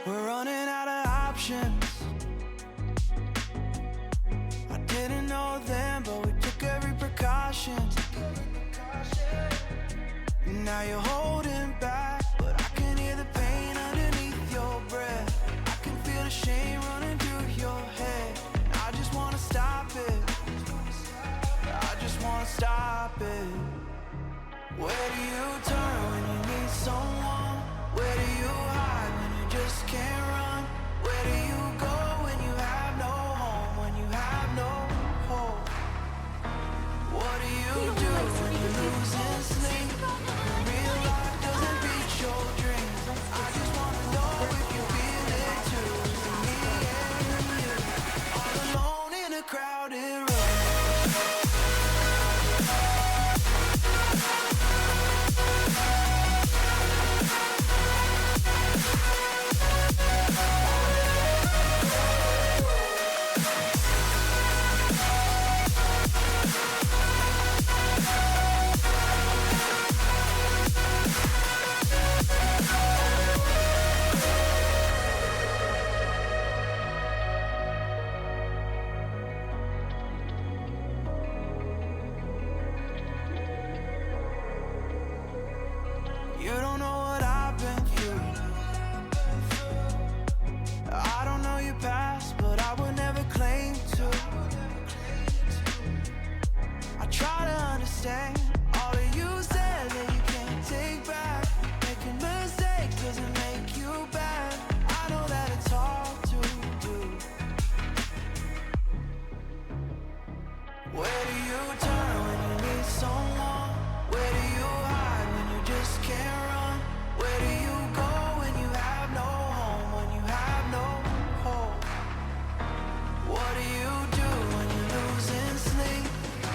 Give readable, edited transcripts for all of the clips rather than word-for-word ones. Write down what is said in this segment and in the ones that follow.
We're running out of options. I didn't know then, but we took every precaution. Now you're holding back, but I can hear the pain underneath your breath. I can feel the shame running through your head. I just wanna stop it. I just wanna stop it. Where do you turn when you need someone? Where do you hide when you just can't run? Where do you go when you have no home? When you have no hope? What do you do when you're losing sleep? When real life doesn't beat your dreams? I just wanna know if you feel it too. Me and you, all alone in a crowded room. You don't know what I've been through. I don't know your past, but I would never claim to. I try to understand all of you said that you can't take back. Making mistakes doesn't make you bad. I know that it's hard to do. Where do you turn when you need someone? Where do you hide when you just can't run? Where do you go when you have no home? When you have no hope? What do you do when you're losing sleep?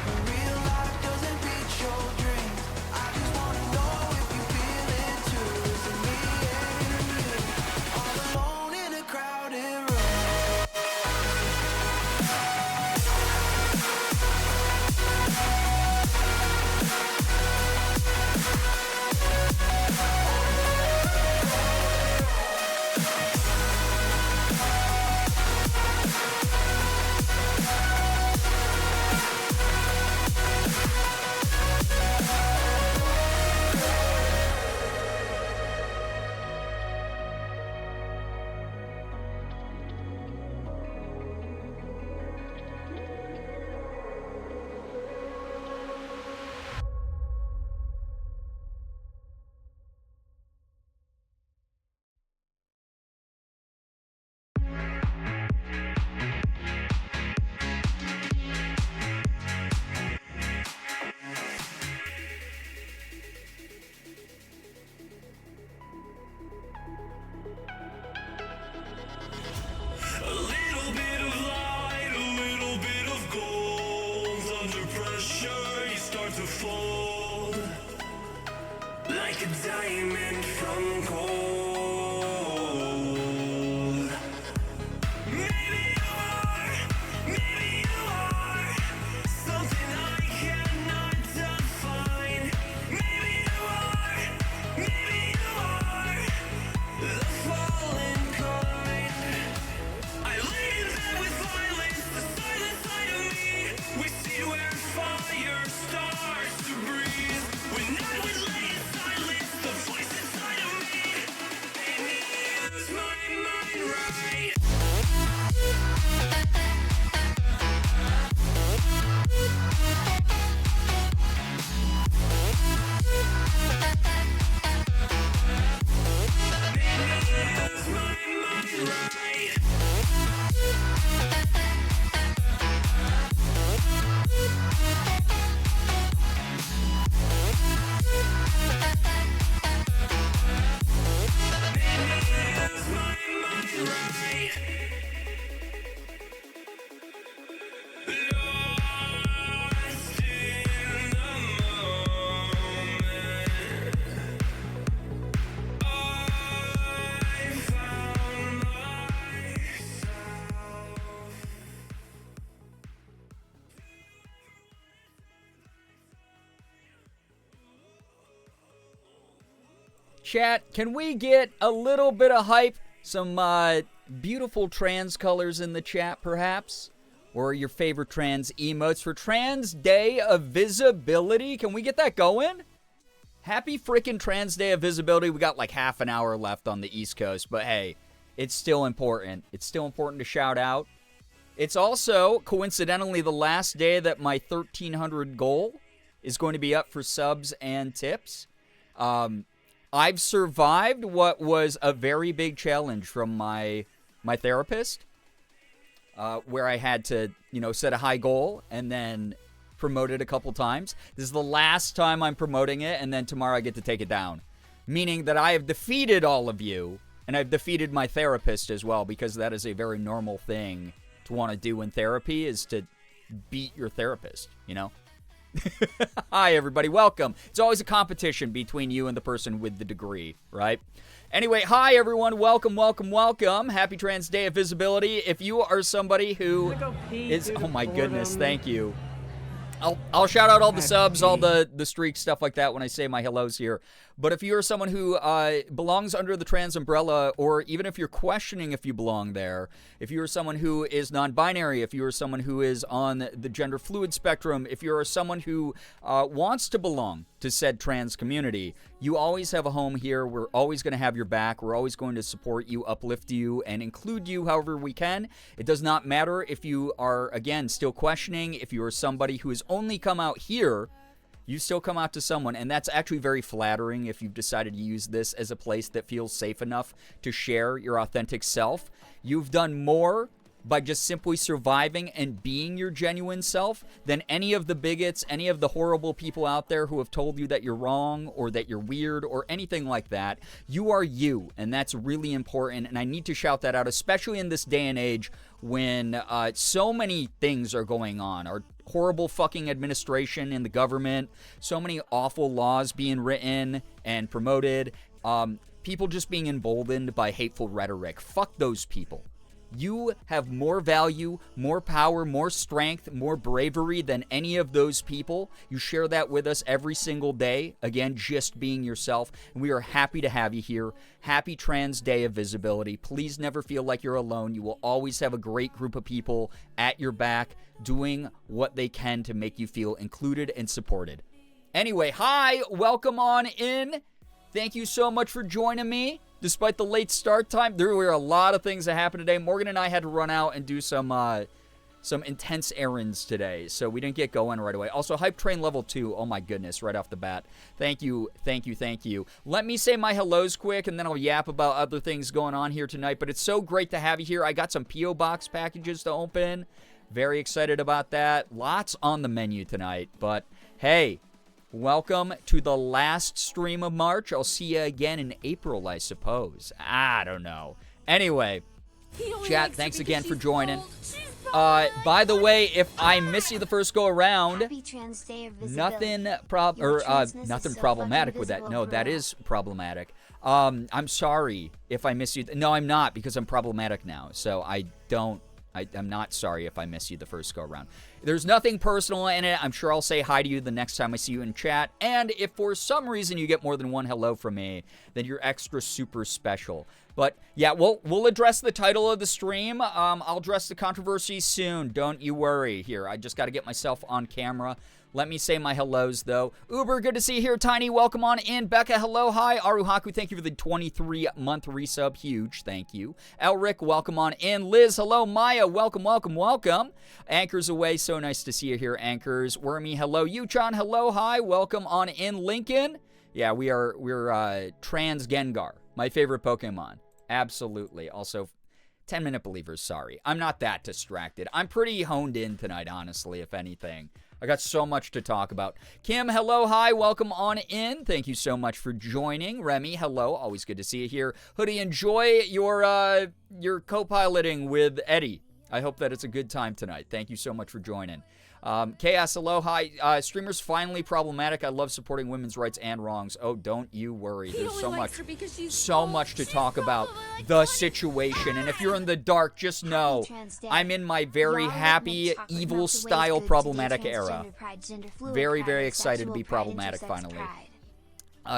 When real life doesn't beat your dreams? I just wanna know if you feel it too. Is it me and you, all alone in a crowded room? A little bit of light, a little bit of gold. Under pressure, you start to fold like a diamond from gold. Maybe you are something I cannot define. Maybe you are the fallen kind. I lay in bed with violence, the silent side of me. We see where fire starts to breathe. When I would lay in silence, the voice inside of me made me lose my mind right. Made me lose my mind right. Chat, can we get a little bit of hype Some beautiful trans colors in the chat, perhaps? Or your favorite trans emotes for Trans Day of Visibility? Can we get that going? Happy freaking Trans Day of Visibility. We got like half an hour left on the East Coast, but hey, it's still important. It's still important to shout out. It's also, coincidentally, the last day that my 1,300 goal is going to be up for subs and tips. I've survived what was a very big challenge from my therapist, where I had to, set a high goal and then promote it a couple times. This is the last time I'm promoting it, and then tomorrow I get to take it down. Meaning that I have defeated all of you, and I've defeated my therapist as well, because that is a very normal thing to want to do in therapy, is to beat your therapist, Hi, everybody. Welcome. It's always a competition between you and the person with the degree, right? Anyway, hi, everyone. Welcome, welcome, welcome. Happy Trans Day of Visibility. If you are somebody who is... Oh, my goodness. Thank you. I'll shout out all the subs, all the streaks, stuff like that when I say my hellos here. But if you are someone who belongs under the trans umbrella, or even if you're questioning if you belong there, if you are someone who is non-binary, if you are someone who is on the gender fluid spectrum, if you are someone who wants to belong to said trans community, you always have a home here. We're always going to have your back. We're always going to support you, uplift you, and include you however we can. It does not matter if you are, again, still questioning, if you are somebody who has only come out here, you still come out to someone, and that's actually very flattering if you've decided to use this as a place that feels safe enough to share your authentic self. You've done more by just simply surviving and being your genuine self than any of the bigots, any of the horrible people out there who have told you that you're wrong or that you're weird or anything like that. You are you, and that's really important, and I need to shout that out, especially in this day and age when so many things are going on. Our horrible fucking administration in the government, so many awful laws being written and promoted, people just being emboldened by hateful rhetoric. Fuck those people. You have more value, more power, more strength, more bravery than any of those people. You share that with us every single day. Again, just being yourself. And we are happy to have you here. Happy Trans Day of Visibility. Please never feel like you're alone. You will always have a great group of people at your back doing what they can to make you feel included and supported. Anyway, hi, welcome on in. Thank you so much for joining me. Despite the late start time, there were a lot of things that happened today. Morgan and I had to run out and do some intense errands today, so we didn't get going right away. Also, Hype Train Level 2, oh my goodness, right off the bat. Thank you, thank you, thank you. Let me say my hellos quick, and then I'll yap about other things going on here tonight, but it's so great to have you here. I got some P.O. Box packages to open. Very excited about that. Lots on the menu tonight, but hey, welcome to the last stream of March. I'll see you again in April, I suppose. I don't know. Anyway, chat, thanks again for joining. By the way, if I miss you the first go around, nothing problematic with that. No, that is problematic. I'm sorry if I miss you. No, I'm not, because I'm problematic now. So I'm not sorry if I miss you the first go around. There's nothing personal in it. I'm sure I'll say hi to you the next time I see you in chat. And if for some reason you get more than one hello from me, then you're extra super special. But yeah, we'll address the title of the stream. I'll address the controversy soon. Don't you worry. Here, I just got to get myself on camera. Let me say my hellos, though. Uber, good to see you here. Tiny, welcome on in. Becca, hello, hi. Aruhaku, thank you for the 23-month resub. Huge, thank you. Elric, welcome on in. Liz, hello. Maya, welcome, welcome, welcome. Anchors away, so nice to see you here, Anchors. Wormy, hello. Yuchan, hello, hi. Welcome on in. Lincoln. Yeah, we're Trans Gengar, my favorite Pokemon. Absolutely. Also, 10-minute believers, sorry. I'm not that distracted. I'm pretty honed in tonight, honestly, if anything. I got so much to talk about. Kim, hello, hi, welcome on in. Thank you so much for joining. Remy, hello, always good to see you here. Hoodie, enjoy your co-piloting with Eddie. I hope that it's a good time tonight. Thank you so much for joining. Chaos, hello, hi. Streamers finally problematic. I love supporting women's rights and wrongs. Oh, don't you worry. There's so much to talk about the situation. And if you're in the dark, just know I'm in my very happy, evil style problematic era. Very, very excited to be problematic finally.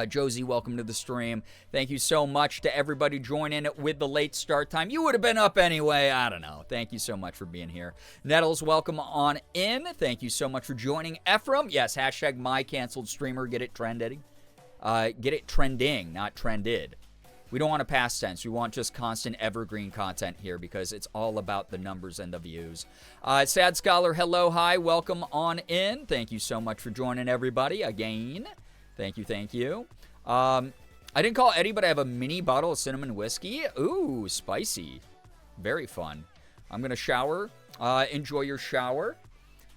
Josie, welcome to the stream. Thank you so much to everybody joining with the late start time. You would have been up anyway. I don't know. Thank you so much for being here. Nettles, welcome on in. Thank you so much for joining. Ephraim, yes, hashtag my canceled streamer. Get it trending. Get it trending, not trended. We don't want a past tense. We want just constant evergreen content here because it's all about the numbers and the views. Sad Scholar, hello, hi, welcome on in. Thank you so much for joining everybody again. Thank you, thank you. I didn't call Eddie, but I have a mini bottle of cinnamon whiskey. Ooh, spicy. Very fun. I'm going to shower. Enjoy your shower.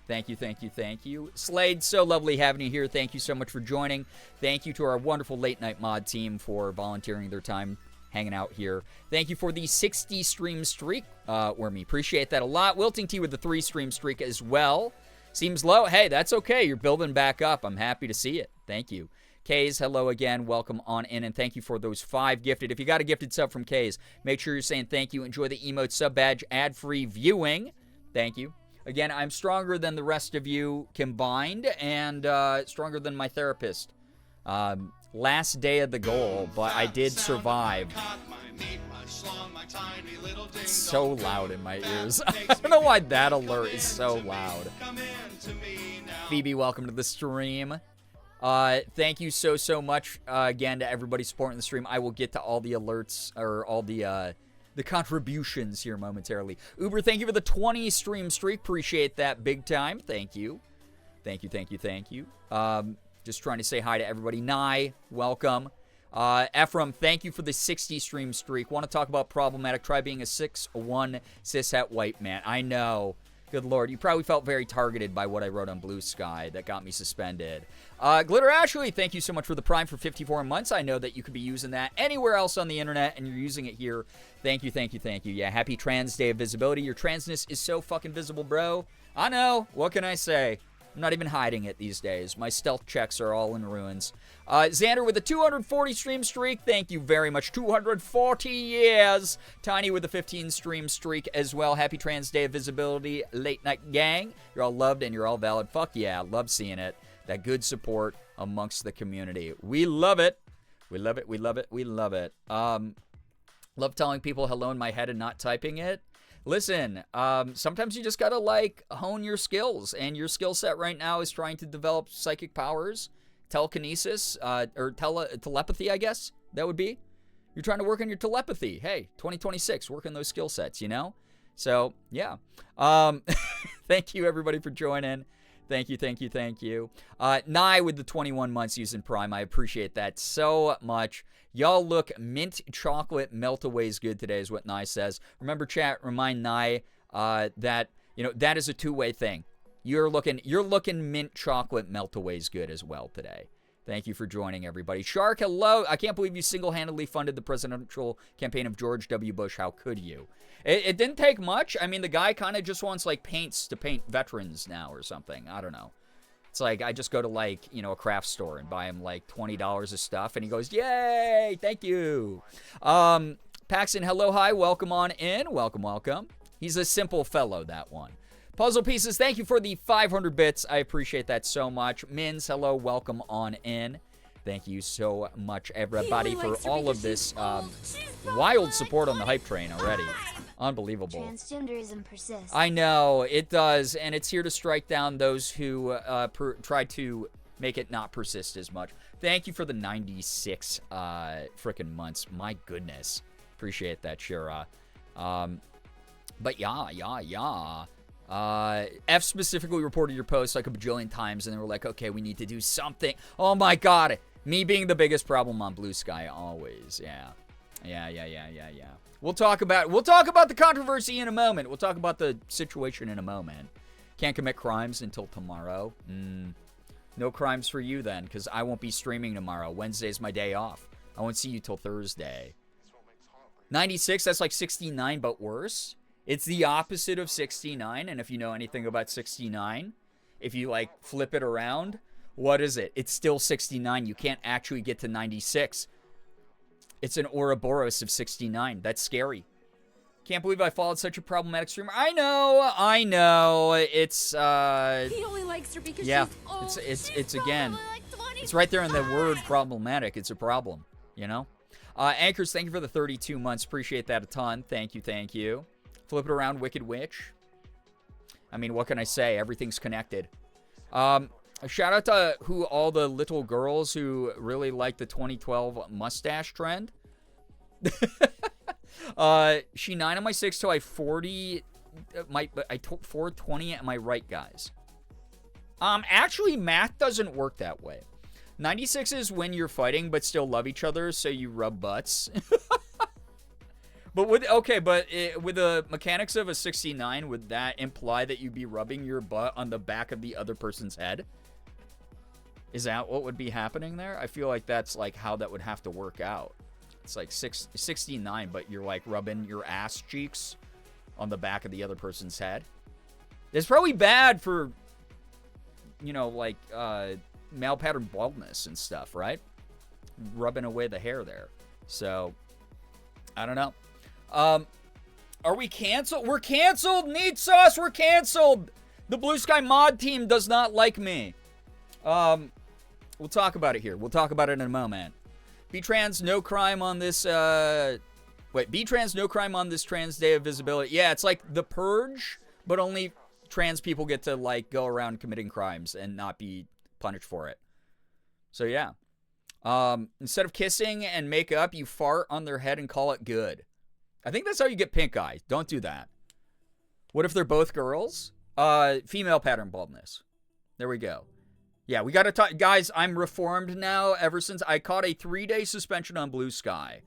Thank you, thank you, thank you. Slade, so lovely having you here. Thank you so much for joining. Thank you to our wonderful late night mod team for volunteering their time hanging out here. Thank you for the 60 stream streak, Wormy. Appreciate that a lot. Wilting T with the 3 stream streak as well. Seems low. Hey, that's okay. You're building back up. I'm happy to see it. Thank you. Kays, hello again. Welcome on in, and thank you for those 5 gifted. If you got a gifted sub from Kays, make sure you're saying thank you. Enjoy the emote sub badge ad-free viewing. Thank you. Again, I'm stronger than the rest of you combined, and stronger than my therapist. Last day of the goal, but I did survive. It's so loud in my ears. I don't know why that alert is so loud. Phoebe, welcome to the stream. Thank you so much again to everybody supporting the stream. I will get to all the alerts or all the contributions here momentarily. Uber, thank you for the 20 stream streak. Appreciate that big time. Thank you. Thank you, thank you, thank you. Just trying to say hi to everybody. Nye, welcome. Ephraim, thank you for the 60 stream streak. Want to talk about problematic? Try being a 6'1" cishet white man. I know. Good Lord. You probably felt very targeted by what I wrote on Blue Sky that got me suspended. Glitter Ashley, thank you so much for the Prime for 54 months. I know that you could be using that anywhere else on the internet, and you're using it here. Thank you, thank you, thank you. Yeah, happy Trans Day of Visibility. Your transness is so fucking visible, bro. I know. What can I say? I'm not even hiding it these days. My stealth checks are all in ruins. Xander with a 240 stream streak. Thank you very much. 240 years. Tiny with a 15 stream streak as well. Happy Trans Day of Visibility, Late Night Gang. You're all loved and you're all valid. Fuck yeah. Love seeing it. That good support amongst the community. We love it. We love it. We love it. We love it. Love telling people hello in my head and not typing it. Listen, sometimes you just gotta, like, hone your skills, and your skill set right now is trying to develop psychic powers, telekinesis, or telepathy, I guess that would be. You're trying to work on your telepathy. Hey, 2026, work on those skill sets, you know? So, yeah. Thank you, everybody, for joining. Thank you, thank you, thank you. Nye with the 21 months using Prime. I appreciate that so much. Y'all look mint chocolate melt-aways good today is what Nye says. Remember, chat, remind Nye that, you know, that is a two-way thing. You're looking mint chocolate melt-aways good as well today. Thank you for joining, everybody. Shark, hello. I can't believe you single-handedly funded the presidential campaign of George W. Bush. How could you? It didn't take much. I mean, the guy kind of just wants, like, paints to paint veterans now or something. I don't know. It's like I just go to, like, you know, a craft store and buy him, like, $20 of stuff, and he goes, yay, thank you. Paxton, hello, hi, welcome on in. Welcome, welcome. He's a simple fellow, that one. Puzzle Pieces, thank you for the 500 bits. I appreciate that so much. Mins, hello, welcome on in. Thank you so much, everybody, for all of this wild support on the hype train already. Unbelievable. Transgenderism persists. I know, it does, and it's here to strike down those who try to make it not persist as much. Thank you for the 96 frickin' months. My goodness. Appreciate that, Shira. But yeah. F specifically reported your post like a bajillion times, and they were like, okay, we need to do something. Oh my god. Me being the biggest problem on Blue Sky always. Yeah. We'll talk about the controversy in a moment. We'll talk about the situation in a moment. Can't commit crimes until tomorrow. No crimes for you then, because I won't be streaming tomorrow. Wednesday's my day off. I won't see you till Thursday. 96, that's like 69, but worse. It's the opposite of 69, and if you know anything about 69, if you, like, flip it around, what is it? It's still 69. You can't actually get to 96. It's an Ouroboros of 69. That's scary. Can't believe I followed such a problematic streamer. I know. It's, He only likes her because yeah, she's old. it's again. Like 20 It's right there in the word problematic. It's a problem, you know? Anchors, thank you for the 32 months. Appreciate that a ton. Thank you, thank you. Flip it around, Wicked Witch. I mean, what can I say? Everything's connected. A shout out to all the little girls who really like the 2012 mustache trend. She 9 on my 6 till I 40. I took 420. Am I right, guys? Actually, math doesn't work that way. 96 is when you're fighting but still love each other, so you rub butts. But with the mechanics of a 69, would that imply that you'd be rubbing your butt on the back of the other person's head? Is that what would be happening there? I feel like that's like how that would have to work out. It's like 69, but you're like rubbing your ass cheeks on the back of the other person's head. It's probably bad for, you know, like male pattern baldness and stuff, right? Rubbing away the hair there. So, I don't know. Are we canceled? We're canceled! Need sauce! We're canceled! The Blue Sky mod team does not like me. We'll talk about it here. We'll talk about it in a moment. B-Trans, no crime on this, B-Trans, no crime on this Trans Day of Visibility. Yeah, it's like the Purge, but only trans people get to, like, go around committing crimes and not be punished for it. So, yeah. Instead of kissing and make up, you fart on their head and call it good. I think that's how you get pink eye. Don't do that. What if they're both girls? Female pattern baldness. There we go. Yeah, we got to talk. Guys, I'm reformed now ever since I caught a 3-day suspension on Blue Sky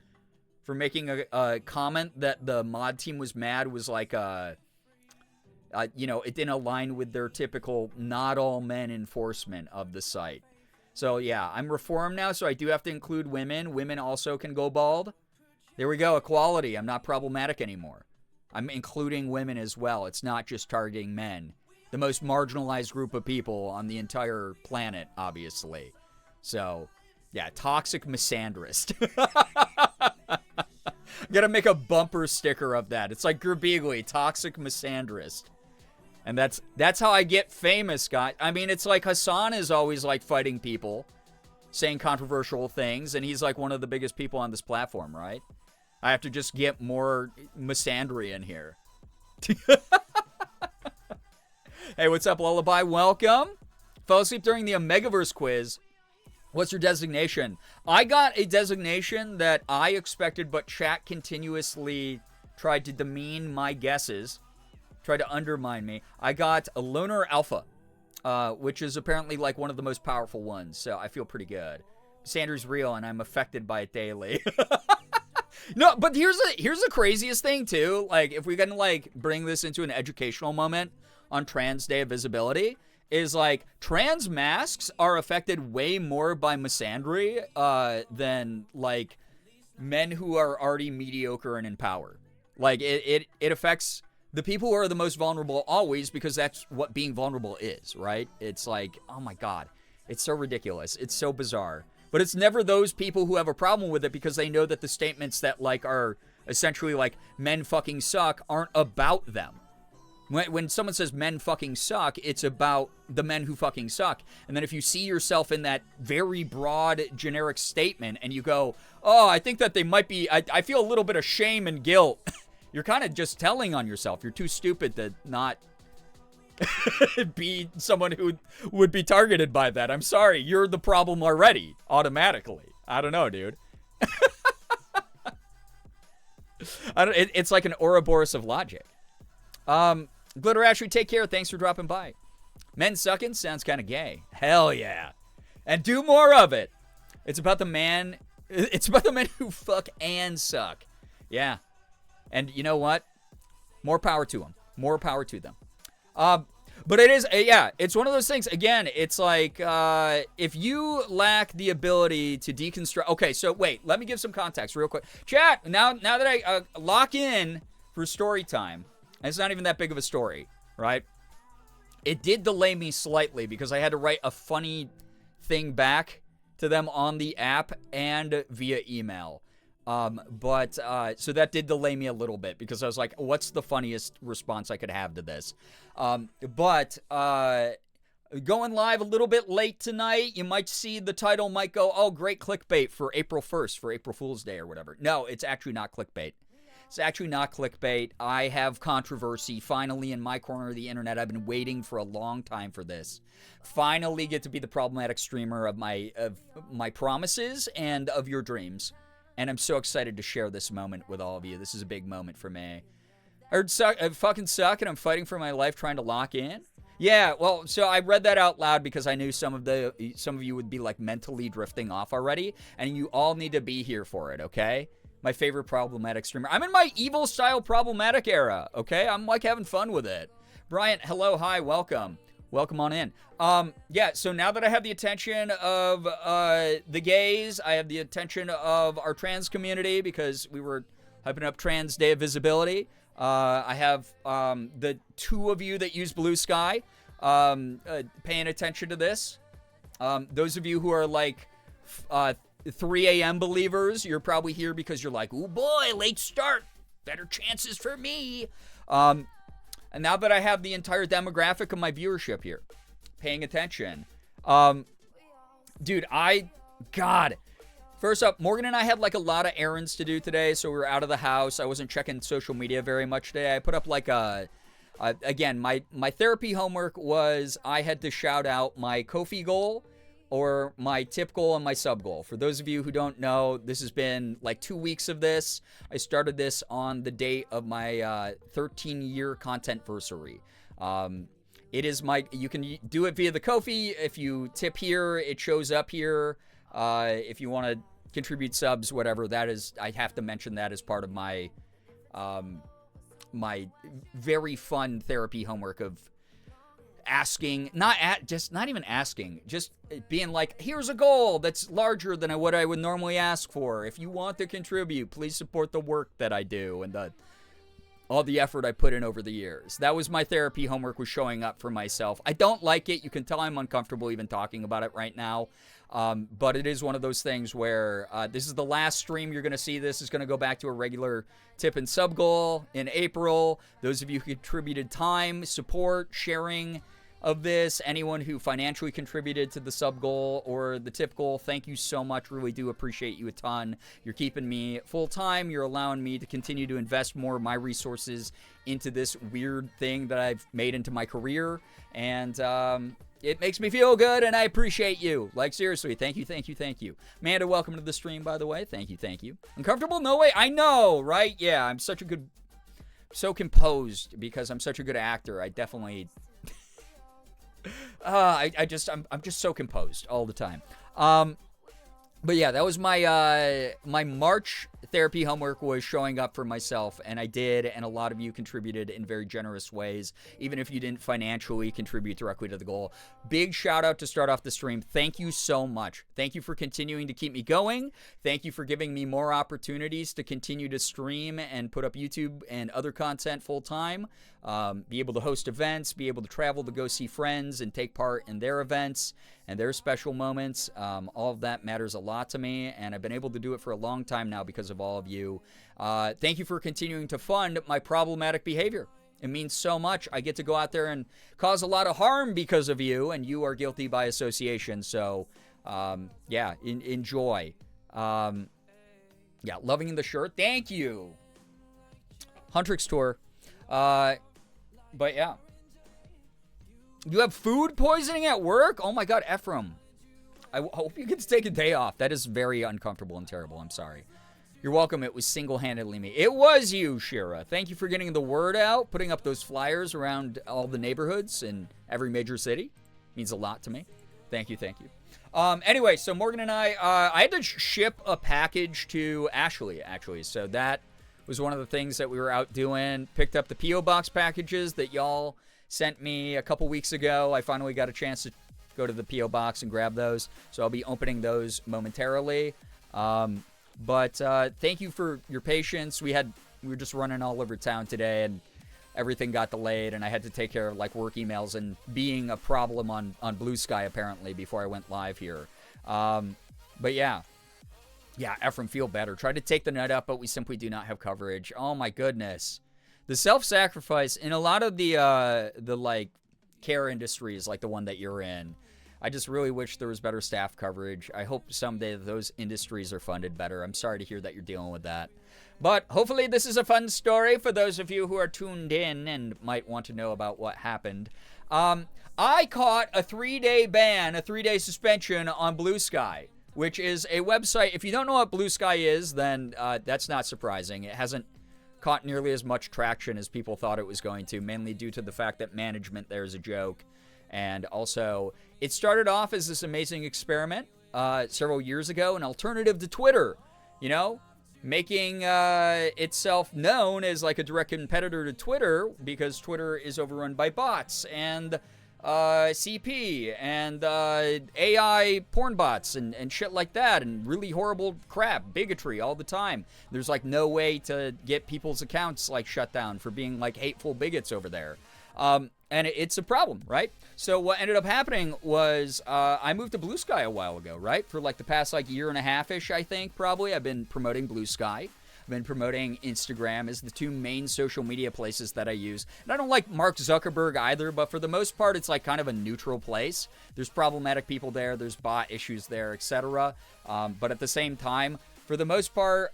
for making a comment that the mod team was mad was like, you know, it didn't align with their typical not all men enforcement of the site. So, yeah, I'm reformed now, so I do have to include women. Women also can go bald. There we go, equality. I'm not problematic anymore. I'm including women as well. It's not just targeting men. The most marginalized group of people on the entire planet, obviously. So, yeah, toxic misandrist. Gotta make a bumper sticker of that. It's like Girbeagly, toxic misandrist. And that's how I get famous, guys. I mean, it's like Hassan is always like fighting people, saying controversial things, and he's like one of the biggest people on this platform, right? I have to just get more misandry in here. Hey, what's up, Lullaby? Welcome. Fell asleep during the Omegaverse quiz. What's your designation? I got a designation that I expected, but chat continuously tried to demean my guesses, tried to undermine me. I got a Lunar Alpha, which is apparently like one of the most powerful ones, so I feel pretty good. Sanders real, and I'm affected by it daily. No, but here's the craziest thing, too. Like, if we can, like, bring this into an educational moment on Trans Day of Visibility, is, like, trans masks are affected way more by misandry than, like, men who are already mediocre and in power. Like, it affects the people who are the most vulnerable always, because that's what being vulnerable is, right? It's like, oh my God, it's so ridiculous. It's so bizarre. But it's never those people who have a problem with it because they know that the statements that, like, are essentially, like, men fucking suck aren't about them. When someone says men fucking suck, it's about the men who fucking suck. And then if you see yourself in that very broad, generic statement and you go, oh, I think that they might be, I feel a little bit of shame and guilt. You're kind of just telling on yourself. You're too stupid to not be someone who would be targeted by that. I'm sorry. You're the problem already, automatically. I don't know, dude. It's like an Ouroboros of logic. Glitter Ashley, take care. Thanks for dropping by. Men sucking sounds kind of gay. Hell yeah. And do more of it. It's about the men who fuck and suck. Yeah. And you know what? More power to them. More power to them. But it is, it's one of those things. Again, it's like, if you lack the ability to deconstruct. Okay, so wait, let me give some context real quick. Chat, now that I lock in for story time, and it's not even that big of a story, right? It did delay me slightly because I had to write a funny thing back to them on the app and via email. So that did delay me a little bit because I was like, what's the funniest response I could have to this? Going live a little bit late tonight. You might see the title might go, oh, great clickbait for April 1st, for April Fool's Day or whatever. No, it's actually not clickbait. It's actually not clickbait. I have controversy finally in my corner of the internet. I've been waiting for a long time for this. Finally get to be the problematic streamer of my promises and of your dreams. And I'm so excited to share this moment with all of you. This is a big moment for me. I fucking suck and I'm fighting for my life trying to lock in. Yeah, well, so I read that out loud because I knew some of you would be like mentally drifting off already, and you all need to be here for it, okay? My favorite problematic streamer. I'm in my evil style problematic era, okay? I'm like having fun with it. Bryant, hello, hi, welcome. Welcome on in. Yeah, so now that I have the attention of the gays, I have the attention of our trans community because we were hyping up Trans Day of Visibility. I have the two of you that use Blue Sky paying attention to this. Those of you who are like 3 a.m. believers, you're probably here because you're like, oh boy, late start, better chances for me. And now that I have the entire demographic of my viewership here paying attention, dude, God. First up, Morgan and I had like a lot of errands to do today, so we were out of the house. I wasn't checking social media very much today. I put up like again, my therapy homework was I had to shout out my Ko-fi goal or my tip goal and my sub goal. For those of you who don't know, this has been like 2 weeks of this. I started this on the date of my 13-year content-versary. It is you can do it via the Ko-fi. If you tip here, it shows up here. If you want to contribute subs, whatever, that is, I have to mention that as part of my my very fun therapy homework of asking, not even asking, just being like, here's a goal that's larger than what I would normally ask for. If you want to contribute, please support the work that I do and all the effort I put in over the years. That was my therapy homework, was showing up for myself. I don't like it. You can tell I'm uncomfortable even talking about it right now. But it is one of those things where this is the last stream you're going to see. This is going to go back to a regular tip and sub goal in April. Those of you who contributed time, support, sharing of this, anyone who financially contributed to the sub goal or the tip goal, thank you so much. Really do appreciate you a ton. You're keeping me full time. You're allowing me to continue to invest more of my resources into this weird thing that I've made into my career. And it makes me feel good, and I appreciate you. Like, seriously, thank you, thank you, thank you. Amanda, welcome to the stream, by the way. Thank you, thank you. Uncomfortable? No way. I know, right? Yeah, I'm so composed because I'm such a good actor. I definitely... I'm just so composed all the time. But yeah, that was my my March therapy homework, was showing up for myself, and I did, and a lot of you contributed in very generous ways, even if you didn't financially contribute directly to the goal. Big shout out to start off the stream. Thank you so much. Thank you for continuing to keep me going. Thank you for giving me more opportunities to continue to stream and put up YouTube and other content full time. Be able to host events, be able to travel to go see friends and take part in their events and their special moments. All of that matters a lot to me, and I've been able to do it for a long time now because of all of you. Thank you for continuing to fund my problematic behavior. It means so much. I get to go out there and cause a lot of harm because of you, and you are guilty by association. So, yeah, enjoy. Yeah, loving the shirt. Thank you. Huntrix Tour. But yeah. You have food poisoning at work? Oh my God, Ephraim. I hope you get to take a day off. That is very uncomfortable and terrible. I'm sorry. You're welcome. It was single-handedly me. It was you, Shira. Thank you for getting the word out, putting up those flyers around all the neighborhoods in every major city. Means a lot to me. Thank you, thank you. Anyway, so Morgan and I had to ship a package to Ashley, actually. So that was one of the things that we were out doing. Picked up the P.O. Box packages that y'all sent me a couple weeks ago. I finally got a chance to go to the P.O. Box and grab those. So I'll be opening those momentarily. But thank you for your patience. We were just running all over town today, and everything got delayed, and I had to take care of like work emails and being a problem on Blue Sky apparently before I went live here. But yeah, Ephraim, feel better. Tried to take the night up, but we simply do not have coverage. Oh my goodness, the self-sacrifice in a lot of the like care industries like the one that you're in. I just really wish there was better staff coverage. I hope someday those industries are funded better. I'm sorry to hear that you're dealing with that. But hopefully this is a fun story for those of you who are tuned in and might want to know about what happened. I caught a 3-day ban, a 3-day suspension on Blue Sky, which is a website. If you don't know what Blue Sky is, then that's not surprising. It hasn't caught nearly as much traction as people thought it was going to, mainly due to the fact that management there is a joke. And also, it started off as this amazing experiment several years ago, an alternative to Twitter, you know, making itself known as like a direct competitor to Twitter because Twitter is overrun by bots and CP and AI porn bots and shit like that, and really horrible crap, bigotry all the time. There's like no way to get people's accounts like shut down for being like hateful bigots over there. And it's a problem, right? So what ended up happening was I moved to Blue Sky a while ago, right? For like the past like year and a half-ish, I think, probably. I've been promoting Blue Sky. I've been promoting Instagram as the two main social media places that I use. And I don't like Mark Zuckerberg either, but for the most part, it's like kind of a neutral place. There's problematic people there. There's bot issues there, etc. But at the same time, for the most part,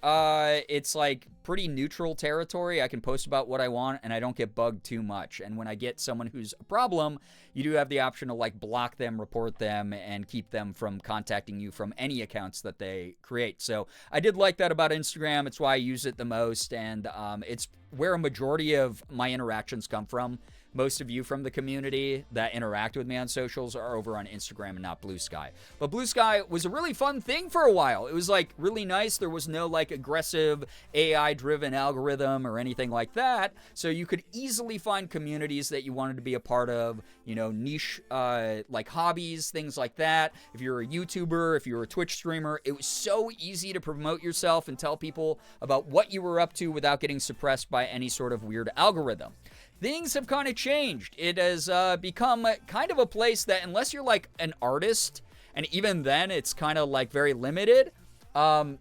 it's like pretty neutral territory. I can post about what I want and I don't get bugged too much. And when I get someone who's a problem, you do have the option to like block them, report them, and keep them from contacting you from any accounts that they create. So I did like that about Instagram. It's why I use it the most, and it's where a majority of my interactions come from. Most of you from the community that interact with me on socials are over on Instagram and not Blue Sky. But Blue Sky was a really fun thing for a while. It was like really nice. There was no like aggressive AI-driven algorithm or anything like that. So you could easily find communities that you wanted to be a part of, you know, niche like hobbies, things like that. If you're a YouTuber, if you're a Twitch streamer, it was so easy to promote yourself and tell people about what you were up to without getting suppressed by any sort of weird algorithm. Things have kind of changed. It has become kind of a place that unless you're like an artist, and even then it's kind of like very limited, the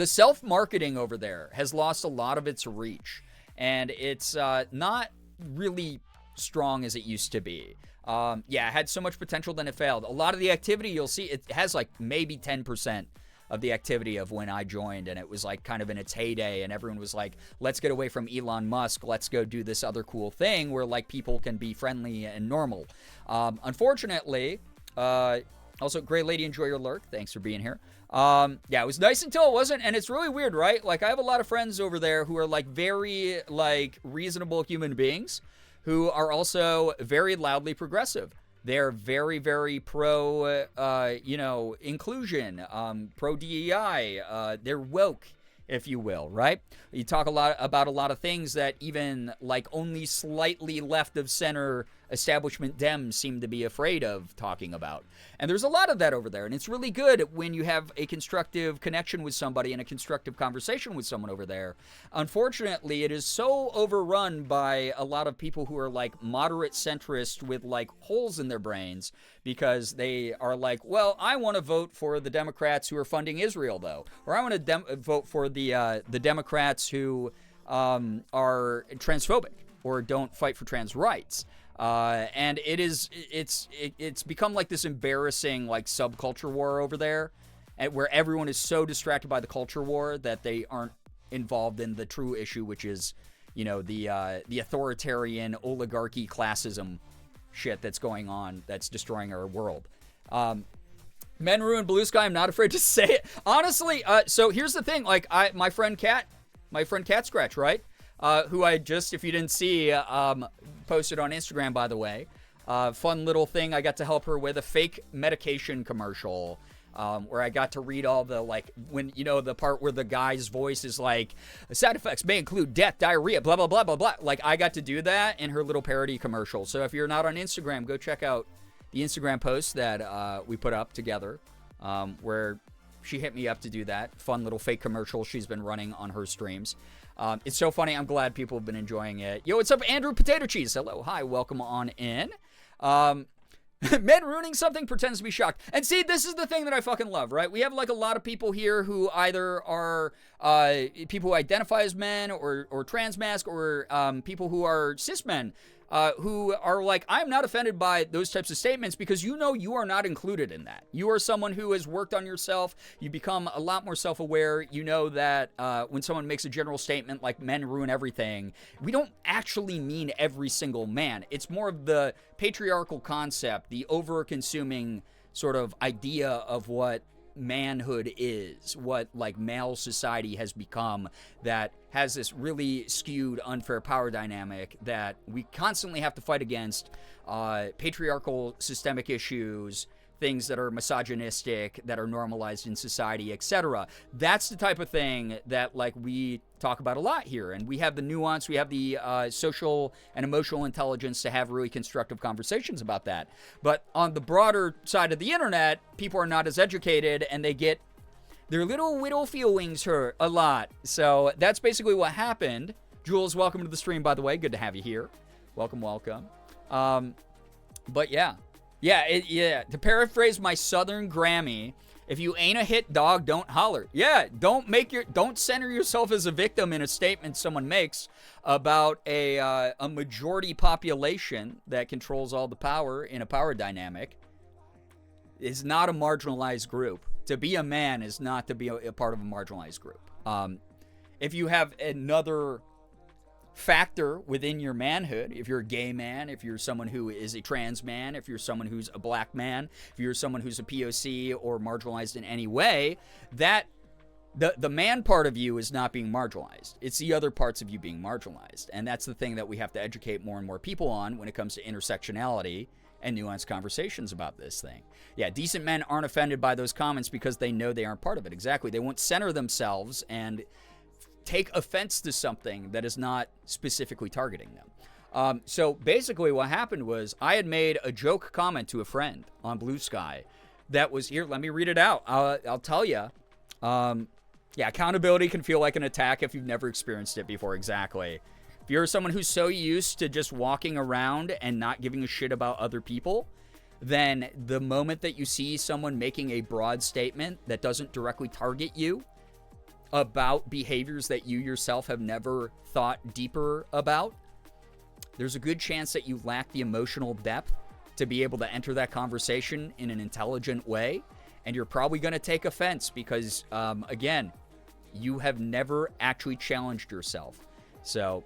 self-marketing over there has lost a lot of its reach. And it's not really strong as it used to be. Yeah, it had so much potential, then it failed. A lot of the activity you'll see, it has like maybe 10% of the activity of when I joined, and it was like kind of in its heyday, and everyone was like, let's get away from Elon Musk, let's go do this other cool thing where like people can be friendly and normal. Unfortunately, also, Great Lady, enjoy your lurk, thanks for being here. Yeah, it was nice until it wasn't, and it's really weird, right? Like, I have a lot of friends over there who are like very like reasonable human beings who are also very loudly progressive. They're very, very pro, inclusion, pro DEI. They're woke, if you will, right? You talk a lot about a lot of things that even like only slightly left of center establishment Dems seem to be afraid of talking about. And there's a lot of that over there. And it's really good when you have a constructive connection with somebody and a constructive conversation with someone over there. Unfortunately, it is so overrun by a lot of people who are like moderate centrist with like holes in their brains because they are like, well, I want to vote for the Democrats who are funding Israel, though. Or I want to vote for the Democrats who are transphobic or don't fight for trans rights. And it's become like this embarrassing like subculture war over there, where everyone is so distracted by the culture war that they aren't involved in the true issue, which is, you know, the authoritarian oligarchy classism shit that's going on that's destroying our world. Men ruin Blue Sky. I'm not afraid to say it. Honestly, so here's the thing. Like my friend Cat Scratch, right? Who I just, if you didn't see, posted on Instagram, by the way. Fun little thing I got to help her with, a fake medication commercial, where I got to read all the, like, when, you know, the part where the guy's voice is like, side effects may include death, diarrhea, blah, blah, blah, blah, blah. Like, I got to do that in her little parody commercial. So if you're not on Instagram, go check out the Instagram post that we put up together, where she hit me up to do that. Fun little fake commercial she's been running on her streams. It's so funny. I'm glad people have been enjoying it. Yo, what's up, Andrew Potato Cheese? Hello. Hi. Welcome on in. Men ruining something pretends to be shocked. And see, this is the thing that I fucking love, right? We have like a lot of people here who either are people who identify as men or trans masc or people who are cis men who are like, I'm not offended by those types of statements because you know you are not included in that. You are someone who has worked on yourself. You become a lot more self-aware. You know that when someone makes a general statement like men ruin everything, we don't actually mean every single man. It's more of the patriarchal concept, the over-consuming sort of idea of what manhood is, what like male society has become, that has this really skewed unfair power dynamic that we constantly have to fight against, patriarchal systemic issues, things that are misogynistic, that are normalized in society, etc. That's the type of thing that like we talk about a lot here, and we have the nuance, we have the social and emotional intelligence to have really constructive conversations about that. But on the broader side of the internet, people are not as educated, and they get their little feelings hurt a lot. So that's basically what happened. Jules, welcome to the stream, by the way. Good to have you here. Welcome. But yeah. Yeah, to paraphrase my Southern Grammy, if you ain't a hit dog, don't holler. Yeah, don't center yourself as a victim in a statement someone makes about a majority population that controls all the power in a power dynamic. Is not a marginalized group. To be a man is not to be a part of a marginalized group. If you have another factor within your manhood, if you're a gay man, if you're someone who is a trans man, if you're someone who's a black man, if you're someone who's a POC or marginalized in any way, that the man part of you is not being marginalized. It's the other parts of you being marginalized. And that's the thing that we have to educate more and more people on when it comes to intersectionality and nuanced conversations about this thing. Yeah, decent men aren't offended by those comments because they know they aren't part of it. Exactly. They won't center themselves and take offense to something that is not specifically targeting them. So basically what happened was I had made a joke comment to a friend on Blue Sky that was, here, let me read it out. I'll tell you. Yeah, accountability can feel like an attack if you've never experienced it before. Exactly. If you're someone who's so used to just walking around and not giving a shit about other people, then the moment that you see someone making a broad statement that doesn't directly target you about behaviors that you yourself have never thought deeper about, there's a good chance that you lack the emotional depth to be able to enter that conversation in an intelligent way. And you're probably going to take offense because, again, you have never actually challenged yourself. So,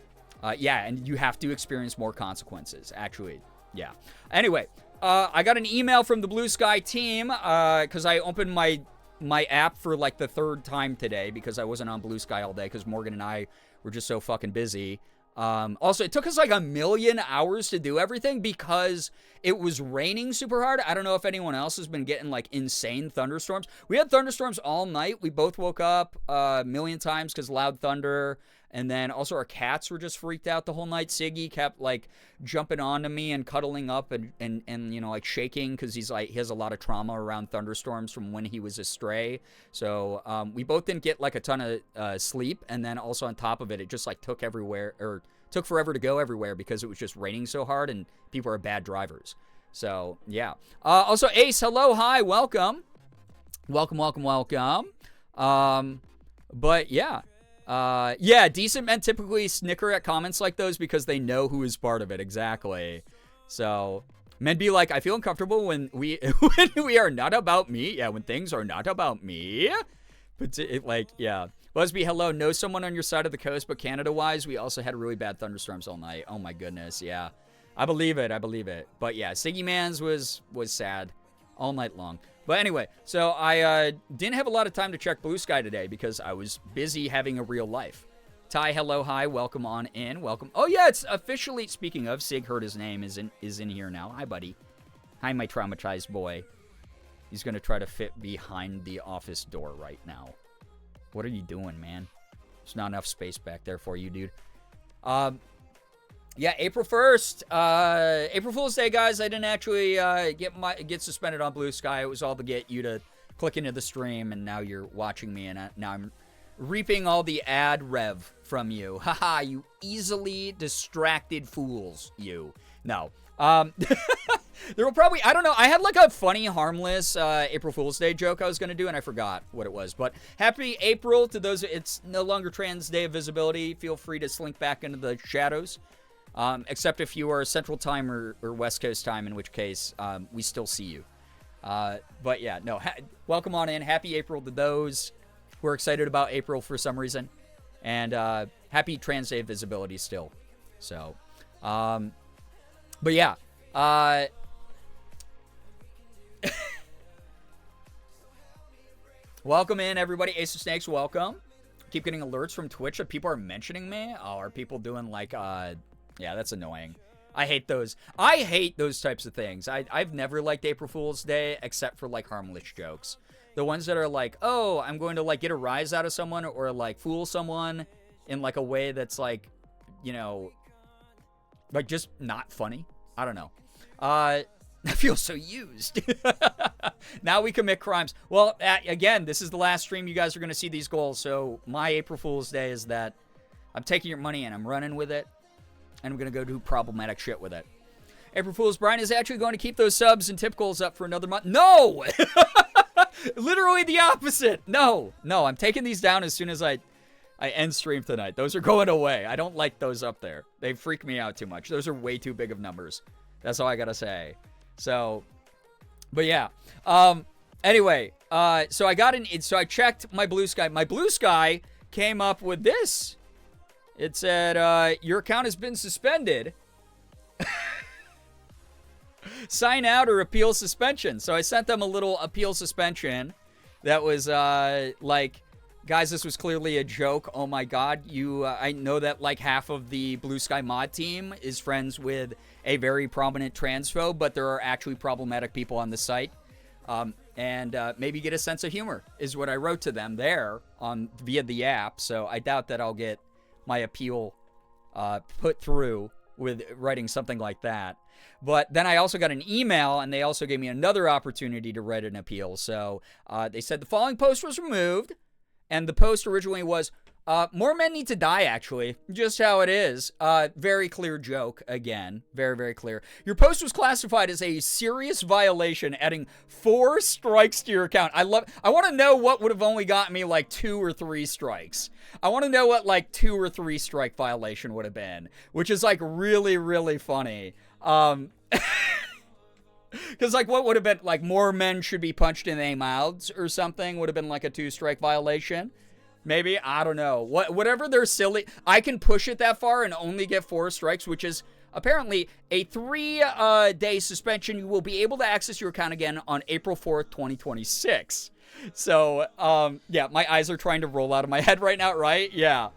yeah, and you have to experience more consequences, actually. Yeah. Anyway, I got an email from the Blue Sky team because I opened my app for like the third time today because I wasn't on Blue Sky all day because Morgan and I were just so fucking busy. Also, it took us like 1,000,000 hours to do everything because it was raining super hard. I don't know if anyone else has been getting like insane thunderstorms. We had thunderstorms all night. We both woke up 1,000,000 times because loud thunder. And then also our cats were just freaked out the whole night. Siggy kept like jumping onto me and cuddling up and you know, like shaking because he has a lot of trauma around thunderstorms from when he was a stray. So we both didn't get like a ton of sleep. And then also on top of it, it just like took forever to go everywhere because it was just raining so hard and people are bad drivers. So yeah. Also Ace, hello, hi, welcome. Welcome. But yeah. Yeah, decent men typically snicker at comments like those because they know who is part of it. Exactly. So men be like, I feel uncomfortable when we are not about me. Yeah, when things are not about me. But yeah. Lesby, hello. Know someone on your side of the coast, but Canada-wise, we also had really bad thunderstorms all night. Oh my goodness, yeah. I believe it. But yeah, Siggy Man's was sad all night long. But anyway, so I didn't have a lot of time to check Blue Sky today because I was busy having a real life. Ty, hello, hi, welcome on in, welcome. Oh yeah, it's officially, speaking of, Sig heard his name, is in here now. Hi, buddy. Hi, my traumatized boy. He's going to try to fit behind the office door right now. What are you doing, man? There's not enough space back there for you, dude. Yeah, April 1st. April Fool's Day, guys. I didn't actually get suspended on Blue Sky. It was all to get you to click into the stream, and now you're watching me, and now I'm reaping all the ad rev from you. Haha, you easily distracted fools, you. No. There will probably, I don't know, I had like a funny, harmless April Fool's Day joke I was going to do, and I forgot what it was. But happy April to those. It's no longer Trans Day of Visibility. Feel free to slink back into the shadows, except if you are Central Time or West Coast Time, in which case we still see you. But yeah, no, welcome on in. Happy April to those who are excited about April for some reason. And happy Trans Day of Visibility still. So, but yeah. Welcome in, everybody. Ace of Snakes, welcome. Keep getting alerts from Twitch that people are mentioning me. Oh, are people doing like, yeah, that's annoying. I hate those. I hate those types of things. I've never liked April Fool's Day except for like harmless jokes. The ones that are like, oh, I'm going to like get a rise out of someone or like fool someone in like a way that's like, you know, like just not funny. I don't know. I feel so used. Now we commit crimes. Well, again, this is the last stream you guys are going to see these goals. So my April Fool's Day is that I'm taking your money and I'm running with it. And I'm going to go do problematic shit with it. April Fool's Brian is actually going to keep those subs and tip goals up for another month. No! Literally the opposite. No, I'm taking these down as soon as I end stream tonight. Those are going away. I don't like those up there. They freak me out too much. Those are way too big of numbers. That's all I got to say. So, but yeah. Anyway, so I checked my Blue Sky. My Blue Sky came up with this. It said, your account has been suspended. Sign out or appeal suspension. So I sent them a little appeal suspension that was like, guys, this was clearly a joke. Oh my God. I know that like half of the Blue Sky mod team is friends with a very prominent transphobe, but there are actually problematic people on the site. And maybe get a sense of humor is what I wrote to them there via the app. So I doubt that I'll get my appeal put through with writing something like that. But then I also got an email, and they also gave me another opportunity to write an appeal. So they said the following post was removed, and the post originally was, more men need to die, actually. Just how it is. Very clear joke, again. Very, very clear. Your post was classified as a serious violation, adding 4 strikes to your account. I want to know what would have only gotten me like 2 or 3 strikes. I want to know what like 2 or 3 strike violation would have been, which is like really, really funny. Because like what would have been like more men should be punched in their mouths or something would have been like a 2 strike violation. Maybe, I don't know. Whatever they're silly, I can push it that far and only get 4 strikes, which is apparently a 3-day suspension. You will be able to access your account again on April 4th, 2026. So, yeah, my eyes are trying to roll out of my head right now, right? Yeah.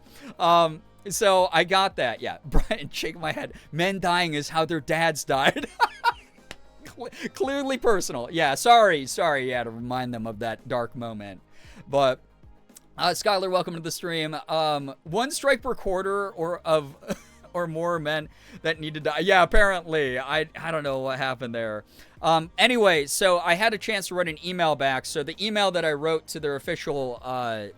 So I got that. Yeah, Brian, shake my head. Men dying is how their dads died. Clearly personal. Yeah, sorry. Yeah, to remind them of that dark moment. But Skylar, welcome to the stream. 1 strike per quarter or more men that need to die. Yeah, apparently. I don't know what happened there. Anyway, so I had a chance to write an email back. So the email that I wrote to their official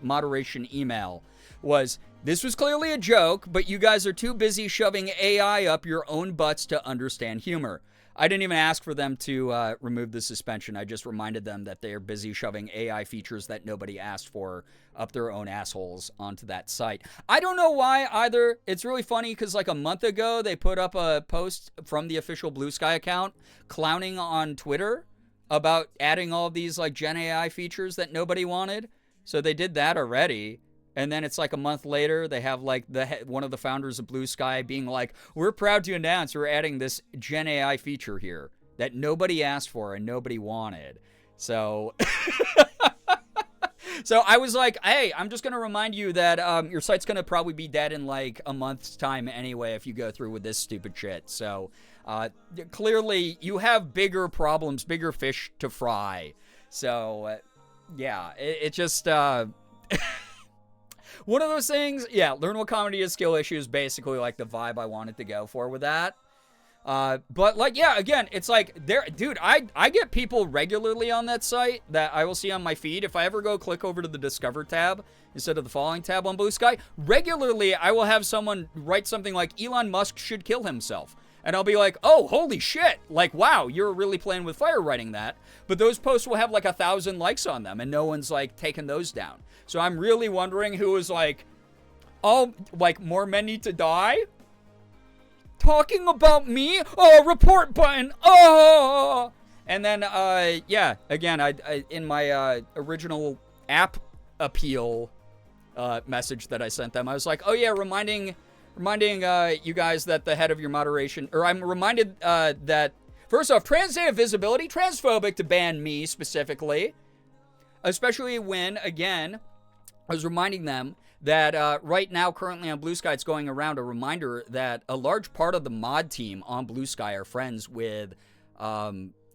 moderation email was, this was clearly a joke, but you guys are too busy shoving AI up your own butts to understand humor. I didn't even ask for them to remove the suspension. I just reminded them that they're busy shoving AI features that nobody asked for up their own assholes onto that site. I don't know why either. It's really funny because like a month ago, they put up a post from the official Blue Sky account clowning on Twitter about adding all of these like Gen AI features that nobody wanted. So they did that already. And then it's like a month later, they have like one of the founders of Blue Sky being like, we're proud to announce we're adding this Gen AI feature here that nobody asked for and nobody wanted. So, so I was like, hey, I'm just going to remind you that your site's going to probably be dead in like a month's time anyway if you go through with this stupid shit. So clearly you have bigger problems, bigger fish to fry. So yeah, it just... one of those things, yeah, learn what comedy is, skill issue is basically like the vibe I wanted to go for with that. But like, yeah, again, it's like, dude, I get people regularly on that site that I will see on my feed. If I ever go click over to the Discover tab instead of the Following tab on Blue Sky, regularly I will have someone write something like, Elon Musk should kill himself. And I'll be like, oh, holy shit. Like, wow, you're really playing with fire writing that. But those posts will have like 1,000 likes on them, and no one's like taking those down. So I'm really wondering who is like, oh, like more men need to die? Talking about me? Oh, report button. Oh. And then, yeah, again, I in my original app appeal message that I sent them, I was like, oh yeah, reminding you guys that the head of your moderation, or I'm reminded that, first off, Trans Day of Visibility, transphobic to ban me specifically, especially when, again, I was reminding them that right now, currently on Blue Sky, it's going around a reminder that a large part of the mod team on Blue Sky are friends with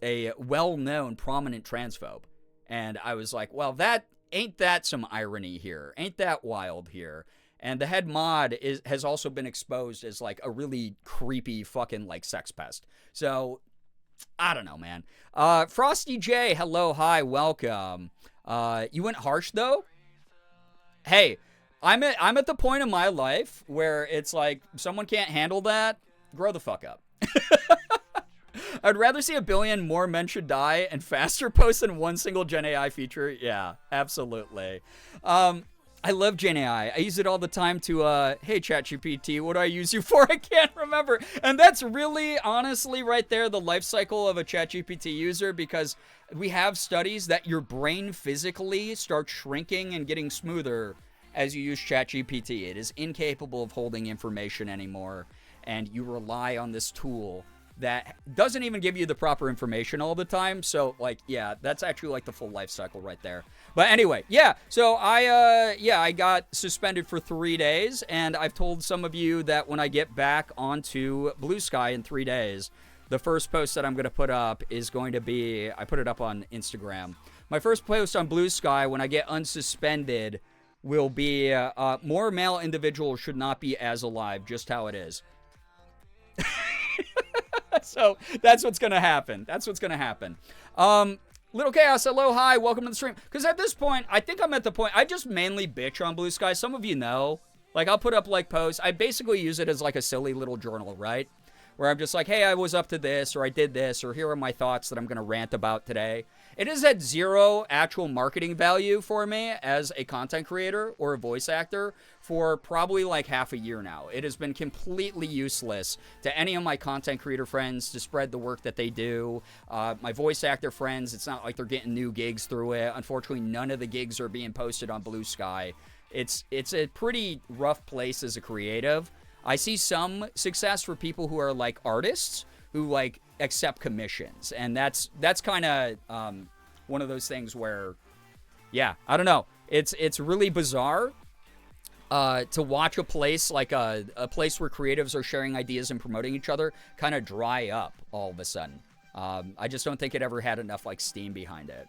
a well-known prominent transphobe. And I was like, well, ain't that some irony here? Ain't that wild here? And the head mod has also been exposed as like a really creepy fucking like sex pest. So I don't know, man. Frosty J, hello, hi, welcome. You went harsh though? Hey, I'm at the point in my life where it's like someone can't handle that. Grow the fuck up. I'd rather see 1 billion more men should die and faster posts than one single Gen AI feature. Yeah, absolutely. I love Gen AI. I use it all the time to, hey, ChatGPT, what do I use you for? I can't remember. And that's really, honestly, right there, the life cycle of a ChatGPT user, because we have studies that your brain physically starts shrinking and getting smoother as you use ChatGPT. It is incapable of holding information anymore, and you rely on this tool that doesn't even give you the proper information all the time. So, like, yeah, that's actually like the full life cycle right there. But anyway, yeah, so I got suspended for 3 days, and I've told some of you that when I get back onto Blue Sky in 3 days, the first post that I'm going to put up is going to be, I put it up on Instagram. My first post on Blue Sky when I get unsuspended will be, more male individuals should not be as alive, just how it is. So that's what's going to happen. That's what's going to happen. Little Chaos, hello, hi, welcome to the stream. Because at this point, I think I'm at the point, I just mainly bitch on Blue Sky. Some of you know. Like, I'll put up, like, posts. I basically use it as, like, a silly little journal, right? Where I'm just like, hey, I was up to this, or I did this, or here are my thoughts that I'm going to rant about today. It has had zero actual marketing value for me as a content creator or a voice actor for probably like half a year now. It has been completely useless to any of my content creator friends to spread the work that they do. My voice actor friends, it's not like they're getting new gigs through it. Unfortunately, none of the gigs are being posted on Blue Sky. It's a pretty rough place as a creative. I see some success for people who are like artists who like accept commissions, and that's kind of one of those things where, yeah, I don't know. It's really bizarre to watch a place like a place where creatives are sharing ideas and promoting each other kind of dry up all of a sudden. I just don't think it ever had enough like steam behind it.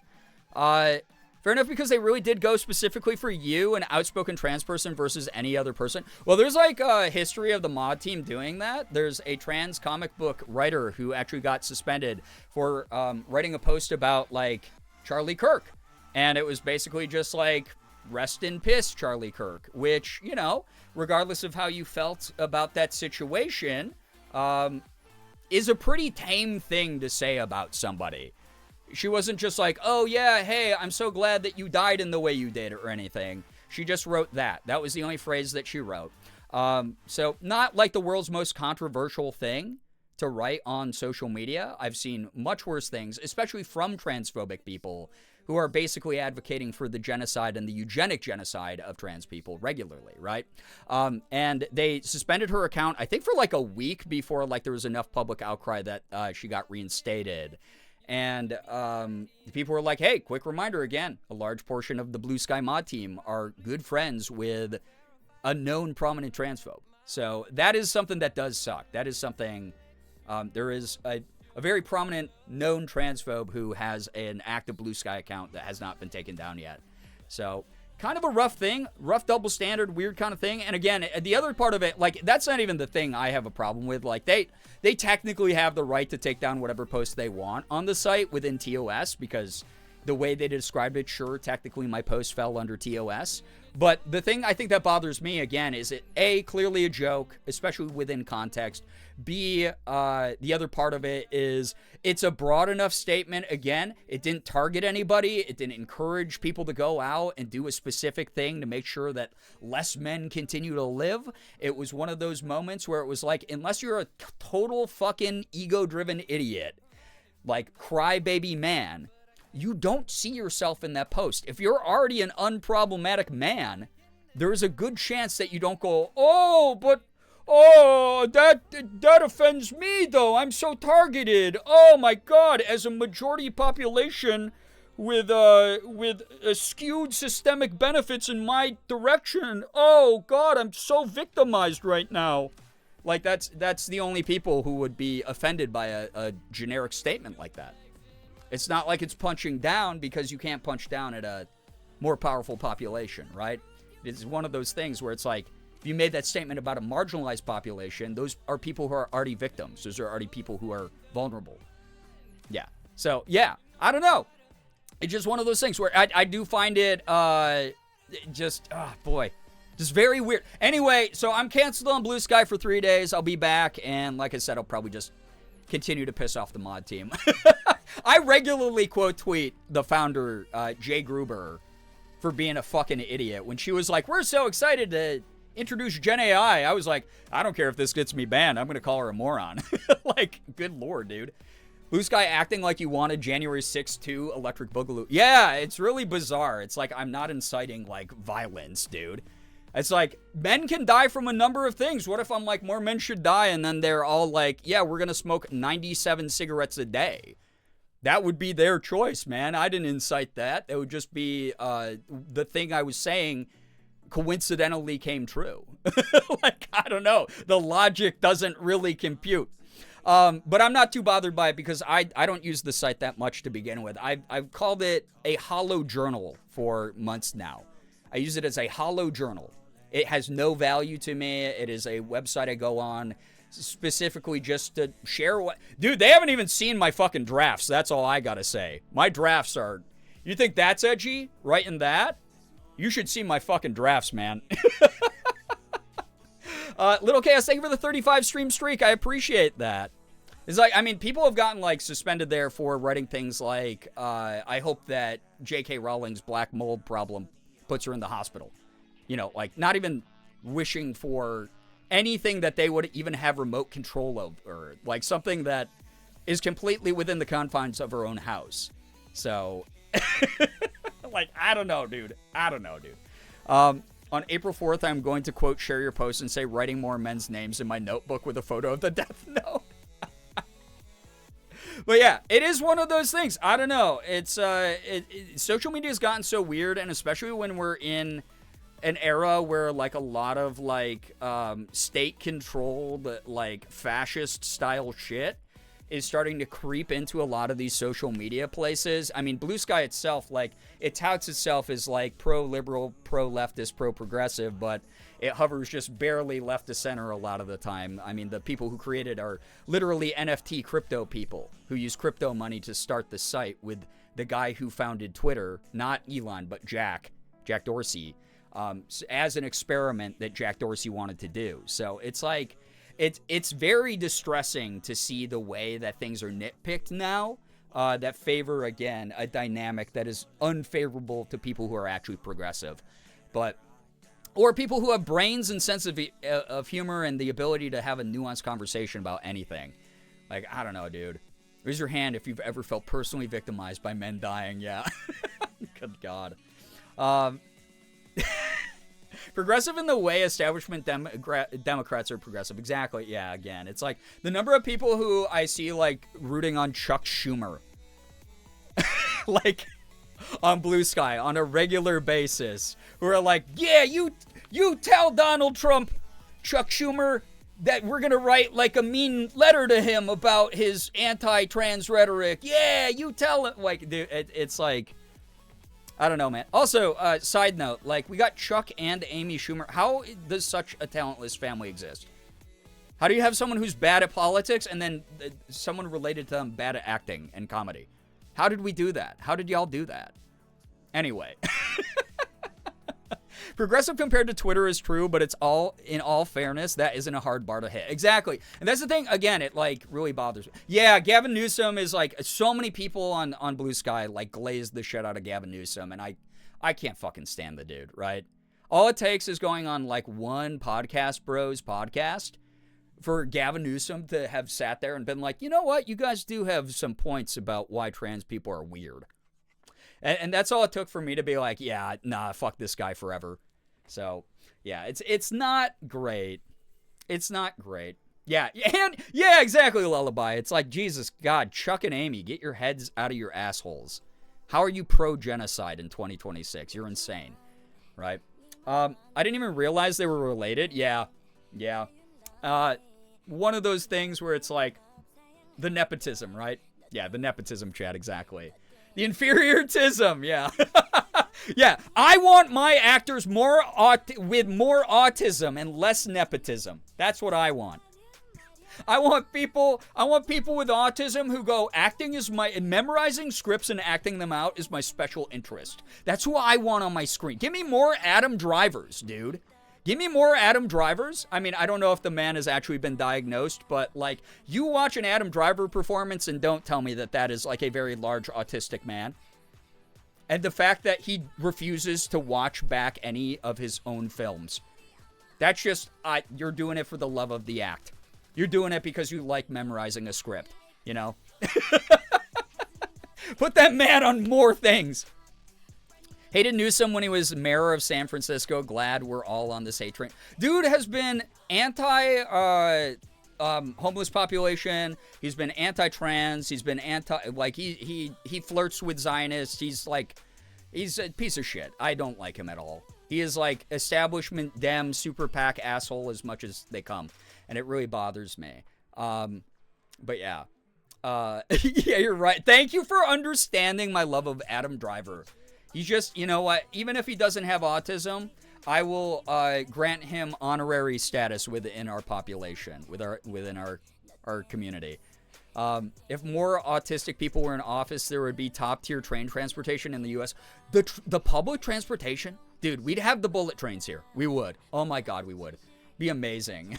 Fair enough, because they really did go specifically for you, an outspoken trans person versus any other person. Well, there's like a history of the mod team doing that. There's a trans comic book writer who actually got suspended for writing a post about like Charlie Kirk. And it was basically just like, rest in piss, Charlie Kirk, which, you know, regardless of how you felt about that situation, is a pretty tame thing to say about somebody. She wasn't just like, oh yeah, hey, I'm so glad that you died in the way you did or anything. She just wrote that. That was the only phrase that she wrote. So not like the world's most controversial thing to write on social media. I've seen much worse things, especially from transphobic people who are basically advocating for the genocide and the eugenic genocide of trans people regularly, right? And they suspended her account, I think for like a week before like there was enough public outcry that she got reinstated. And people were like, hey, quick reminder again, a large portion of the Blue Sky mod team are good friends with a known prominent transphobe. So that is something that does suck. That is something, there is a very prominent known transphobe who has an active Blue Sky account that has not been taken down yet. So kind of a rough thing, rough double standard, weird kind of thing. And again, the other part of it, like, that's not even the thing I have a problem with. Like, they technically have the right to take down whatever post they want on the site within TOS because, the way they described it, sure, technically my post fell under TOS. But the thing I think that bothers me, again, is it, A, clearly a joke, especially within context. B, the other part of it is it's a broad enough statement. Again, it didn't target anybody. It didn't encourage people to go out and do a specific thing to make sure that less men continue to live. It was one of those moments where it was like, unless you're a total fucking ego-driven idiot, like crybaby man, you don't see yourself in that post. If you're already an unproblematic man, there is a good chance that you don't go, that offends me though. I'm so targeted. Oh my God, as a majority population with skewed systemic benefits in my direction. Oh God, I'm so victimized right now. Like that's the only people who would be offended by a generic statement like that. It's not like it's punching down, because you can't punch down at a more powerful population, right? It's one of those things where it's like, if you made that statement about a marginalized population, those are people who are already victims. Those are already people who are vulnerable. Yeah. So, yeah, I don't know. It's just one of those things where I do find it just very weird. Anyway, so I'm canceled on Blue Sky for 3 days. I'll be back, and like I said, I'll probably just continue to piss off the mod team. I regularly quote tweet the founder, Jay Gruber, for being a fucking idiot. When she was like, we're so excited to introduce Gen AI, I was like, I don't care if this gets me banned. I'm going to call her a moron. Like, good lord, dude. Blue Sky acting like you wanted January 6th to Electric Boogaloo. Yeah, it's really bizarre. It's like, I'm not inciting, like, violence, dude. It's like, men can die from a number of things. What if I'm like, more men should die, and then they're all like, yeah, we're going to smoke 97 cigarettes a day. That would be their choice, man. I didn't incite that. It would just be the thing I was saying coincidentally came true. Like, I don't know. The logic doesn't really compute. But I'm not too bothered by it, because I don't use the site that much to begin with. I've called it a hollow journal for months now. I use it as a hollow journal. It has no value to me. It is a website I go on specifically just to share what... Dude, they haven't even seen my fucking drafts. That's all I gotta say. My drafts are... You think that's edgy? Writing that? You should see my fucking drafts, man. Little Chaos, thank you for the 35 stream streak. I appreciate that. It's like, I mean, people have gotten, like, suspended there for writing things like, I hope that J.K. Rowling's black mold problem puts her in the hospital. You know, like, not even wishing for anything that they would even have remote control of, or like something that is completely within the confines of her own house. So, like, I don't know, dude. On April 4th, I'm going to quote share your post and say writing more men's names in my notebook with a photo of the death note. But yeah, it is one of those things. I don't know. It's social media has gotten so weird, and especially when we're in an era where, like, a lot of, like, state-controlled, like, fascist-style shit is starting to creep into a lot of these social media places. I mean, Blue Sky itself, like, it touts itself as, like, pro-liberal, pro-leftist, pro-progressive, but it hovers just barely left to center a lot of the time. I mean, the people who created are literally NFT crypto people who use crypto money to start the site, with the guy who founded Twitter, not Elon, but Jack Dorsey, as an experiment that Jack Dorsey wanted to do. So it's like, it's very distressing to see the way that things are nitpicked now, that favor, again, a dynamic that is unfavorable to people who are actually progressive. Or people who have brains and sense of humor and the ability to have a nuanced conversation about anything. Like, I don't know, dude. Raise your hand if you've ever felt personally victimized by men dying. Yeah. Good God. Progressive in the way establishment Democrats are progressive. Exactly. Yeah, again. It's like the number of people who I see, like, rooting on Chuck Schumer. Like, on Blue Sky on a regular basis, who are like, yeah, you tell Donald Trump, Chuck Schumer, that we're gonna write like a mean letter to him about his anti-trans rhetoric. Yeah, you tell it. Like, dude, it's like, I don't know, man. Also, side note, like, we got Chuck and Amy Schumer. How does such a talentless family exist? How do you have someone who's bad at politics and then someone related to them bad at acting and comedy? How did we do that? How did y'all do that? Anyway. Progressive compared to Twitter is true, but it's all, in all fairness, that isn't a hard bar to hit. Exactly. And that's the thing, again, it like really bothers me. Yeah, Gavin Newsom is like, so many people on Blue Sky like glazed the shit out of Gavin Newsom, and I can't fucking stand the dude, right? All it takes is going on like one Podcast Bros podcast for Gavin Newsom to have sat there and been like, you know what, you guys do have some points about why trans people are weird. And that's all it took for me to be like, yeah, nah, fuck this guy forever. So, yeah, it's not great. It's not great. Yeah, and yeah, exactly, Lullaby. It's like, Jesus, God, Chuck and Amy, get your heads out of your assholes. How are you pro-genocide in 2026? You're insane, right? I didn't even realize they were related. Yeah. One of those things where it's like the nepotism, right? Yeah, the nepotism, Chad, exactly. The inferioritism, yeah. Yeah, I want my actors with more autism and less nepotism. That's what I want. I want people with autism who go, memorizing scripts and acting them out is my special interest. That's who I want on my screen. Give me more Adam Drivers, dude. Give me more Adam Drivers. I mean, I don't know if the man has actually been diagnosed, but like, you watch an Adam Driver performance and don't tell me that that is like a very large autistic man. And the fact that he refuses to watch back any of his own films. That's just, you're doing it for the love of the act. You're doing it because you like memorizing a script, you know? Put that man on more things. Hated Newsom when he was mayor of San Francisco. Glad we're all on this hate train. Dude has been homeless population. He's been anti-trans. He's been he flirts with Zionists. He's a piece of shit. I don't like him at all. He is like establishment Dem super PAC asshole as much as they come. And it really bothers me. But yeah. Yeah, you're right. Thank you for understanding my love of Adam Driver. He's just, you know what, even if he doesn't have autism, I will grant him honorary status within our population, within our community. If more autistic people were in office, there would be top-tier train transportation in the U.S. The public transportation? Dude, we'd have the bullet trains here. We would. Oh my God, we would. Be amazing.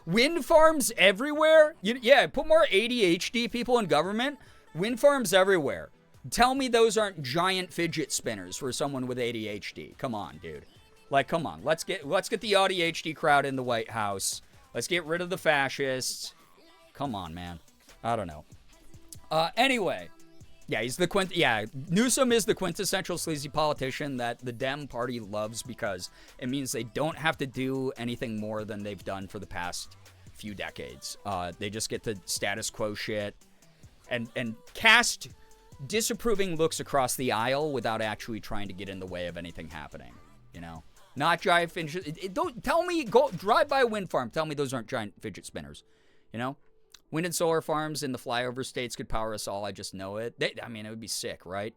Wind farms everywhere? Yeah, put more ADHD people in government. Wind farms everywhere. Tell me those aren't giant fidget spinners for someone with ADHD. Come on, dude. Like, come on. Let's get the ADHD crowd in the White House. Let's get rid of the fascists. Come on, man. I don't know. Anyway. Yeah, Newsom is the quintessential sleazy politician that the Dem party loves because it means they don't have to do anything more than they've done for the past few decades. They just get to status quo shit and cast disapproving looks across the aisle without actually trying to get in the way of anything happening, you know? Not giant fidget. Don't tell me, go drive by a wind farm. Tell me those aren't giant fidget spinners, you know? Wind and solar farms in the flyover states could power us all. I just know it. It would be sick, right?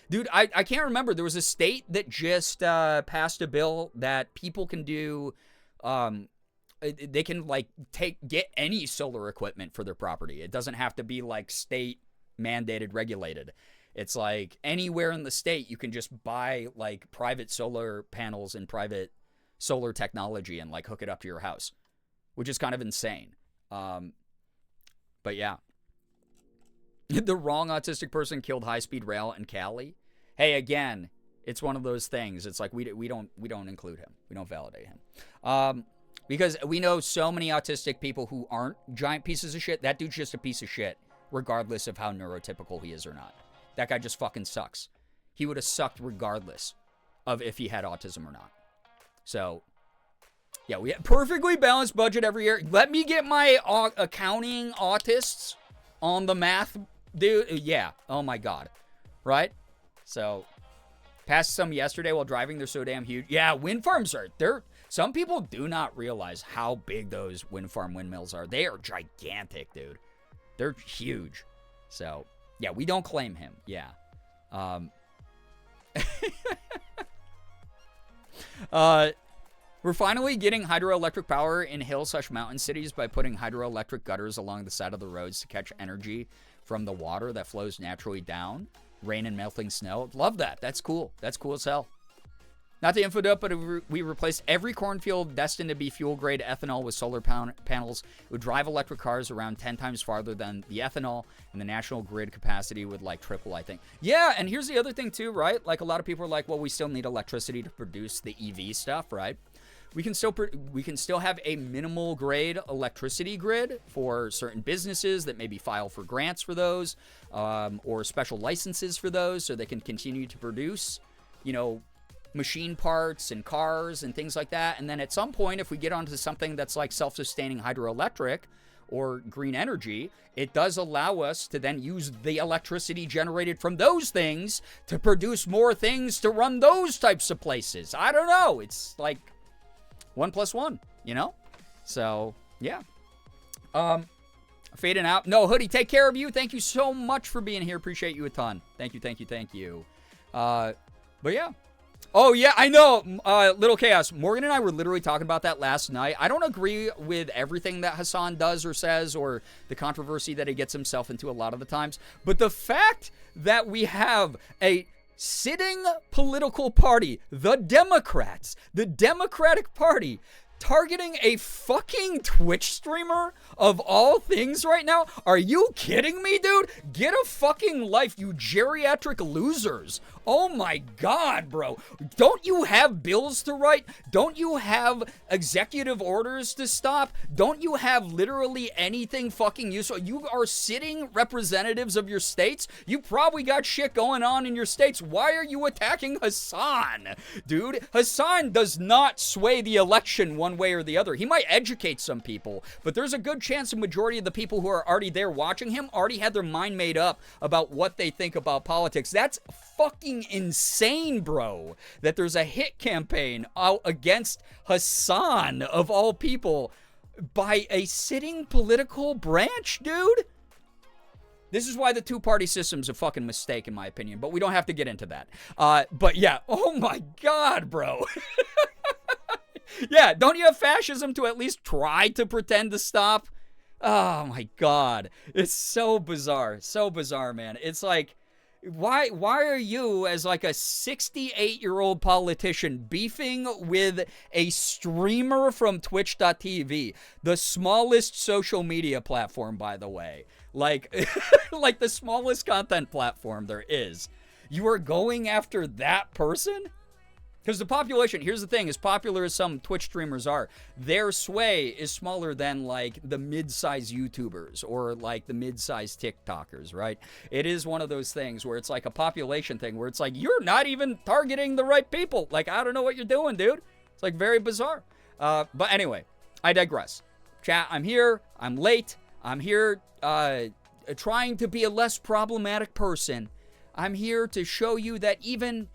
Dude, I can't remember. There was a state that just passed a bill that people can do, they can like get any solar equipment for their property. It doesn't have to be like state mandated, regulated. It's like anywhere in the state you can just buy like private solar panels and private solar technology and like hook it up to your house, which is kind of insane. But yeah, the wrong autistic person killed high-speed rail in Cali. Hey, again, it's one of those things. It's like we don't include him. We don't validate him. Because we know so many autistic people who aren't giant pieces of shit. That dude's just a piece of shit, regardless of how neurotypical he is or not. That guy just fucking sucks. He would have sucked regardless of if he had autism or not. So, yeah, we have perfectly balanced budget every year. Let me get my accounting autists on the math, dude. Yeah, oh my God. Right? So, passed some yesterday while driving. They're so damn huge. Yeah, wind farms some people do not realize how big those wind farm windmills are. They are gigantic, dude. They're huge. So, yeah, we don't claim him. Yeah. We're finally getting hydroelectric power in hill/mountain cities by putting hydroelectric gutters along the side of the roads to catch energy from the water that flows naturally down, rain and melting snow. Love that. That's cool. That's cool as hell. Not to info dump, but we replaced every cornfield destined to be fuel-grade ethanol with solar panels. It would drive electric cars around 10 times farther than the ethanol, and the national grid capacity would, like, triple, I think. Yeah, and here's the other thing, too, right? Like, a lot of people are like, well, we still need electricity to produce the EV stuff, right? We can still have a minimal grade electricity grid for certain businesses that maybe file for grants for those, or special licenses for those, so they can continue to produce, you know, machine parts and cars and things like that. And then at some point, if we get onto something that's like self-sustaining hydroelectric or green energy, it does allow us to then use the electricity generated from those things to produce more things to run those types of places. I don't know. It's like 1 + 1, you know? So, yeah. Fading out. No, Hoodie, take care of you. Thank you so much for being here. Appreciate you a ton. Thank you, thank you, thank you. But yeah. Oh, yeah, I know. Little Chaos. Morgan and I were literally talking about that last night. I don't agree with everything that Hassan does or says or the controversy that he gets himself into a lot of the times. But the fact that we have a sitting political party, the Democrats, the Democratic Party, targeting a fucking Twitch streamer of all things right now? Are you kidding me, dude? Get a fucking life, you geriatric losers. Oh my god, bro. Don't you have bills to write? Don't you have executive orders to stop? Don't you have literally anything fucking useful? You are sitting representatives of your states. You probably got shit going on in your states. Why are you attacking Hassan? Dude, Hassan does not sway the election one way or the other. He might educate some people, but there's a good chance the majority of the people who are already there watching him already had their mind made up about what they think about politics. That's fucking insane, bro, that there's a hit campaign out against Hassan, of all people, by a sitting political branch, dude. This is why the two-party system's a fucking mistake, in my opinion, but we don't have to get into that. But yeah, oh my god, bro. Yeah, don't you have fascism to at least try to pretend to stop? Oh my god. It's so bizarre, man. It's like, why are you, as like a 68-year-old politician, beefing with a streamer from Twitch.tv, the smallest social media platform, by the way? Like, like the smallest content platform there is. You are going after that person? Because the population, here's the thing, as popular as some Twitch streamers are, their sway is smaller than, like, the mid-size YouTubers or, like, the mid-size TikTokers, right? It is one of those things where it's like a population thing where it's like, you're not even targeting the right people. Like, I don't know what you're doing, dude. It's, like, very bizarre. But anyway, I digress. Chat, I'm here. I'm late. I'm here trying to be a less problematic person. I'm here to show you that even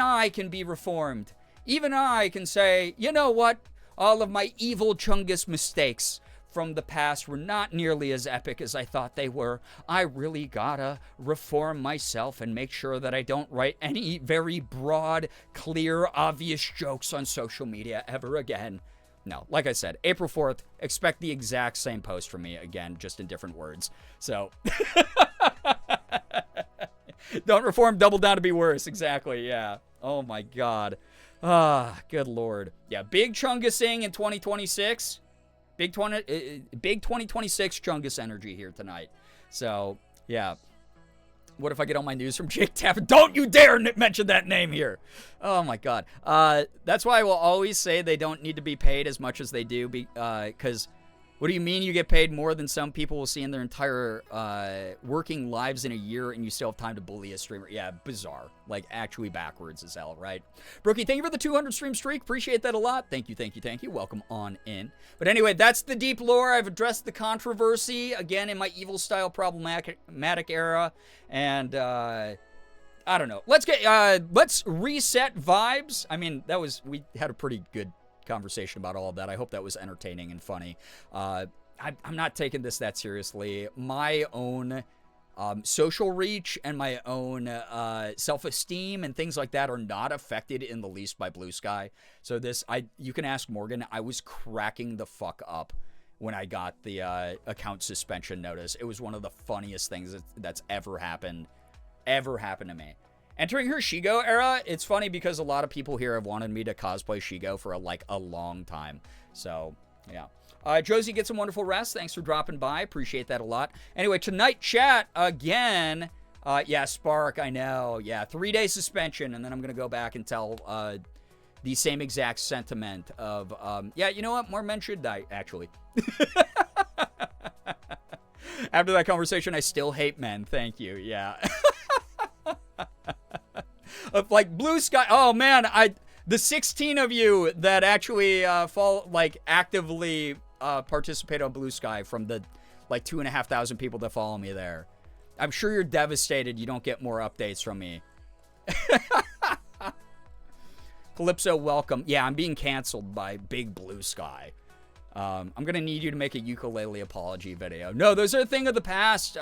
I can be reformed. Even I can say, you know what? All of my evil Chungus mistakes from the past were not nearly as epic as I thought they were. I really gotta reform myself and make sure that I don't write any very broad, clear, obvious jokes on social media ever again. No, like I said, April 4th, expect the exact same post from me again, just in different words. So... Don't reform, double down to be worse. Exactly, yeah. Oh my god. Ah, good lord. Yeah, big Chungusing in 2026. Big 2026 Chungus energy here tonight. So, yeah. What if I get all my news from Jake Tappan? Don't you dare mention that name here. Oh my god. That's why I will always say they don't need to be paid as much as they do, because... What do you mean you get paid more than some people will see in their entire working lives in a year and you still have time to bully a streamer? Yeah, bizarre. Like, actually backwards as hell, right? Brookie, thank you for the 200 stream streak. Appreciate that a lot. Thank you, thank you, thank you. Welcome on in. But anyway, that's the deep lore. I've addressed the controversy, again, in my evil style problematic era. And, I don't know. Let's reset vibes. I mean, we had a pretty good conversation about all of that. I hope that was entertaining and funny. I'm not taking this that seriously. My own social reach and my own self-esteem and things like that are not affected in the least by Blue Sky. So you can ask Morgan. I was cracking the fuck up when I got the account suspension notice. It was one of the funniest things that's ever happened to me. Entering her Shigo era, it's funny because a lot of people here have wanted me to cosplay Shigo for like a long time. So, yeah. Josie, get some wonderful rest. Thanks for dropping by. Appreciate that a lot. Anyway, tonight chat again. Yeah, Spark, I know. Yeah, 3-day suspension, and then I'm going to go back and tell the same exact sentiment of, yeah, you know what? More men should die, actually. After that conversation, I still hate men. Thank you. Yeah. Of like Blue Sky. Oh man, the 16 of you that actually actively participate on Blue Sky from the like 2,500 people that follow me there. I'm sure you're devastated you don't get more updates from me. Calypso, welcome. Yeah, I'm being canceled by Big Blue Sky. I'm gonna need you to make a ukulele apology video. No, those are a thing of the past.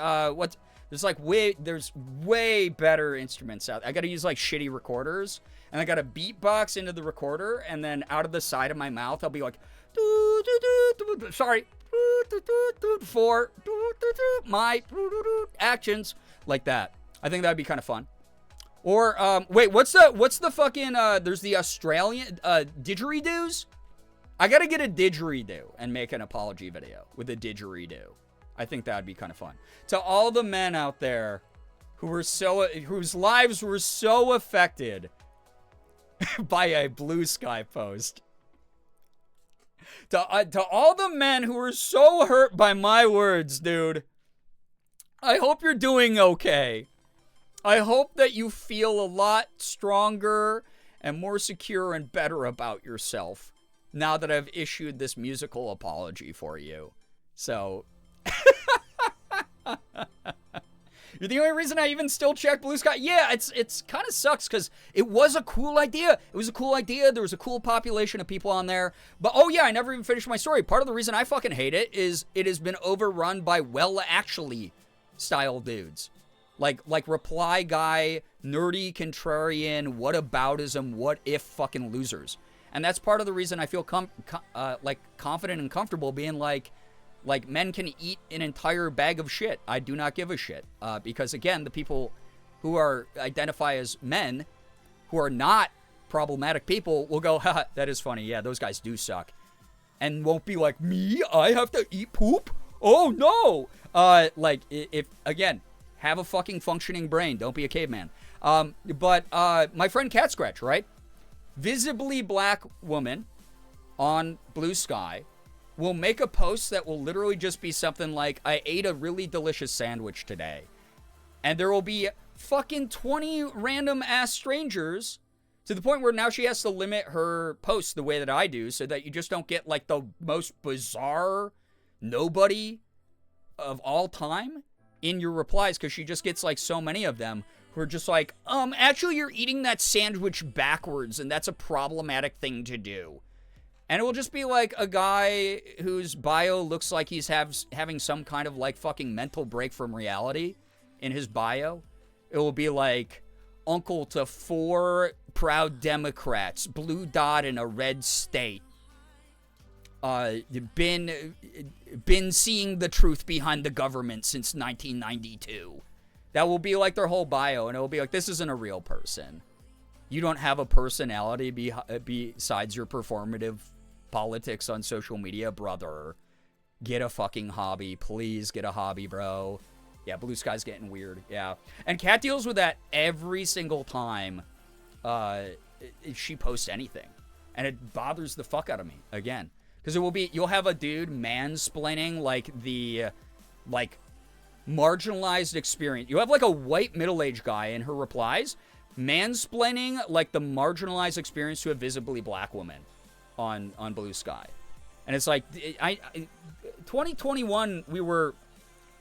There's way better instruments out. I gotta use like shitty recorders, and I gotta beatbox into the recorder, and then out of the side of my mouth, I'll be like, sorry, for my actions, like that. I think that'd be kind of fun. Or wait, what's the fucking there's the Australian didgeridoos? I gotta get a didgeridoo and make an apology video with a didgeridoo. I think that would be kind of fun. To all the men out there whose lives were so affected by a Blue Sky post. To all the men who were so hurt by my words, dude. I hope you're doing okay. I hope that you feel a lot stronger and more secure and better about yourself now that I've issued this musical apology for you. So... You're the only reason I even still check Blue Sky. Yeah, it's kind of sucks because it was a cool idea. It was a cool idea. There was a cool population of people on there. But, oh yeah, I never even finished my story. Part of the reason I fucking hate it is it has been overrun by well-actually style dudes. Like reply guy, nerdy, contrarian, whataboutism, what if fucking losers. And that's part of the reason I feel confident and comfortable being like men can eat an entire bag of shit. I do not give a shit. Because again, the people who identify as men, who are not problematic people, will go, haha, that is funny. Yeah, those guys do suck. And won't be like, me? I have to eat poop? Oh no! If again, have a fucking functioning brain. Don't be a caveman. But my friend Cat Scratch, right? Visibly black woman on Blue Sky will make a post that will literally just be something like, I ate a really delicious sandwich today. And there will be fucking 20 random ass strangers to the point where now she has to limit her posts the way that I do so that you just don't get like the most bizarre nobody of all time in your replies, because she just gets like so many of them who are just like, actually you're eating that sandwich backwards and that's a problematic thing to do. And it will just be like a guy whose bio looks like he's having some kind of like fucking mental break from reality in his bio. It will be like, uncle to 4 proud Democrats, blue dot in a red state. Been seeing the truth behind the government since 1992. That will be like their whole bio, and it will be like, this isn't a real person. You don't have a personality besides your performative politics on social media, brother. Get a fucking hobby. Please get a hobby, bro. Yeah, Blue Sky's getting weird. Yeah. And Kat deals with that every single time she posts anything. And it bothers the fuck out of me, again. Because it will be, you'll have a dude mansplaining, like, the, like, marginalized experience. You have, like, a white middle-aged guy in her replies mansplaining, like, the marginalized experience to a visibly black woman on Blue Sky. And it's like, 2021, we were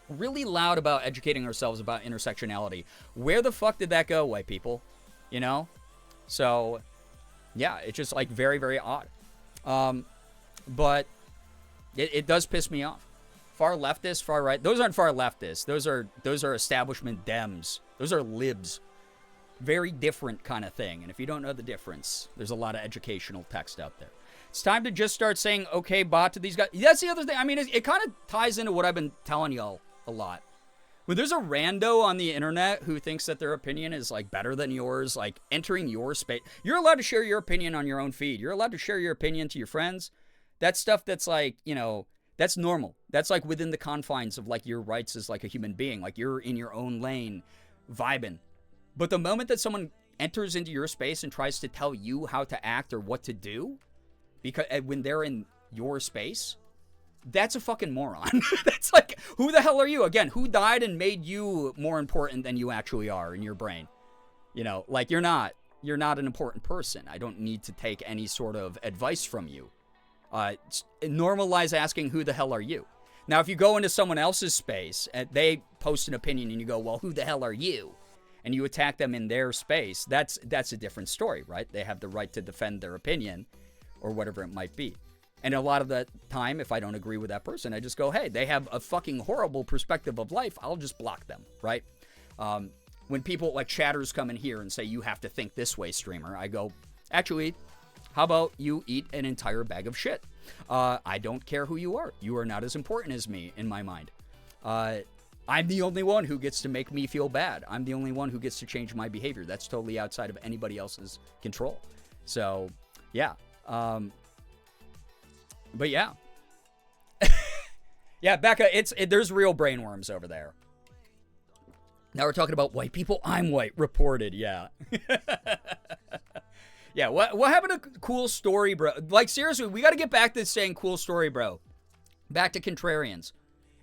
really loud about educating ourselves about intersectionality. Where the fuck did that go, white people? You know? So, yeah, it's just, like, very, very odd. But it does piss me off. Far leftist, far right. Those aren't far leftists. Those are establishment Dems. Those are libs. Very different kind of thing. And if you don't know the difference, there's a lot of educational text out there. It's time to just start saying, okay, bot, to these guys. That's the other thing. I mean, it kind of ties into what I've been telling y'all a lot. When there's a rando on the internet who thinks that their opinion is, like, better than yours, like, entering your space. You're allowed to share your opinion on your own feed. You're allowed to share your opinion to your friends. That's stuff that's, like, you know, that's normal. That's, like, within the confines of, like, your rights as, like, a human being. Like, you're in your own lane, vibing. But the moment that someone enters into your space and tries to tell you how to act or what to do, because when they're in your space, that's a fucking moron. That's like, who the hell are you? Again, who died and made you more important than you actually are in your brain? You know, like, you're not an important person. I don't need to take any sort of advice from you. Normalize asking, who the hell are you? Now, if you go into someone else's space and they post an opinion and you go, well, who the hell are you? And you attack them in their space, that's a different story, right? They have the right to defend their opinion or whatever it might be. And a lot of the time, if I don't agree with that person, I just go, hey, they have a fucking horrible perspective of life. I'll just block them, right? When people like chatters come in here and say, you have to think this way, streamer, I go, actually, how about you eat an entire bag of shit? I don't care who you are. You are not as important as me in my mind. I'm the only one who gets to make me feel bad. I'm the only one who gets to change my behavior. That's totally outside of anybody else's control. So, yeah. But yeah. Yeah, Becca, there's real brainworms over there. Now we're talking about white people. I'm white. Reported, yeah. Yeah, what happened to cool story, bro? Like, seriously, we got to get back to saying cool story, bro. Back to contrarians.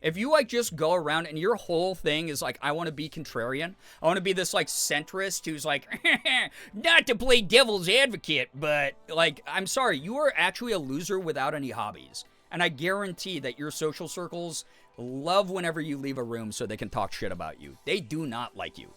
If you, like, just go around and your whole thing is, like, I want to be contrarian. I want to be this, like, centrist who's like, not to play devil's advocate, but, like, I'm sorry, you are actually a loser without any hobbies. And I guarantee that your social circles love whenever you leave a room so they can talk shit about you. They do not like you.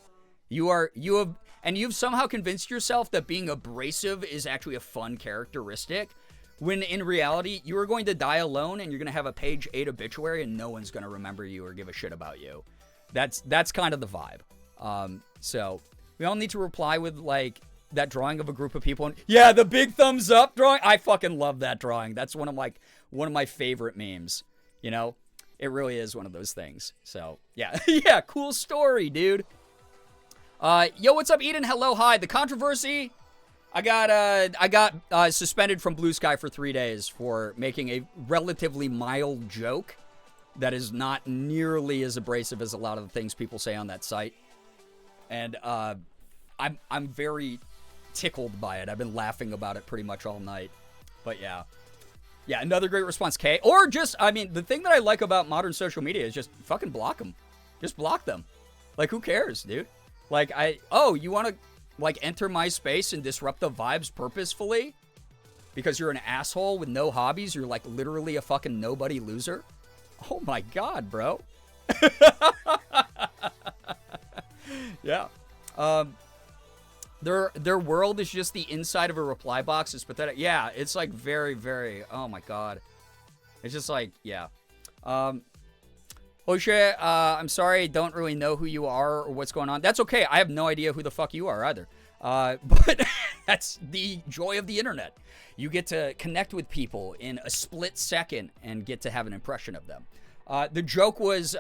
You've somehow convinced yourself that being abrasive is actually a fun characteristic, when in reality, you are going to die alone and you're going to have a page 8 obituary and no one's going to remember you or give a shit about you. That's kind of the vibe. So we all need to reply with, like, that drawing of a group of people. And, yeah, the big thumbs up drawing. I fucking love that drawing. That's one of my favorite memes. You know, it really is one of those things. So yeah, yeah, cool story, dude. Yo, what's up, Eden? Hello, hi. The controversy. I got suspended from Blue Sky for 3 days for making a relatively mild joke that is not nearly as abrasive as a lot of the things people say on that site. And I'm very tickled by it. I've been laughing about it pretty much all night. But yeah. Yeah, another great response, Kay. Or just, I mean, the thing that I like about modern social media is just fucking block them. Just block them. Like, who cares, dude? Like, you want to, like, enter my space and disrupt the vibes purposefully? Because you're an asshole with no hobbies? You're, like, literally a fucking nobody loser? Oh my god, bro. Yeah. Their world is just the inside of a reply box. It's pathetic. Yeah, it's, like, very, very, oh my god. It's just, like, yeah. Oh shit, I'm sorry, don't really know who you are or what's going on. That's okay, I have no idea who the fuck you are either. But that's the joy of the internet. You get to connect with people in a split second and get to have an impression of them. The joke was,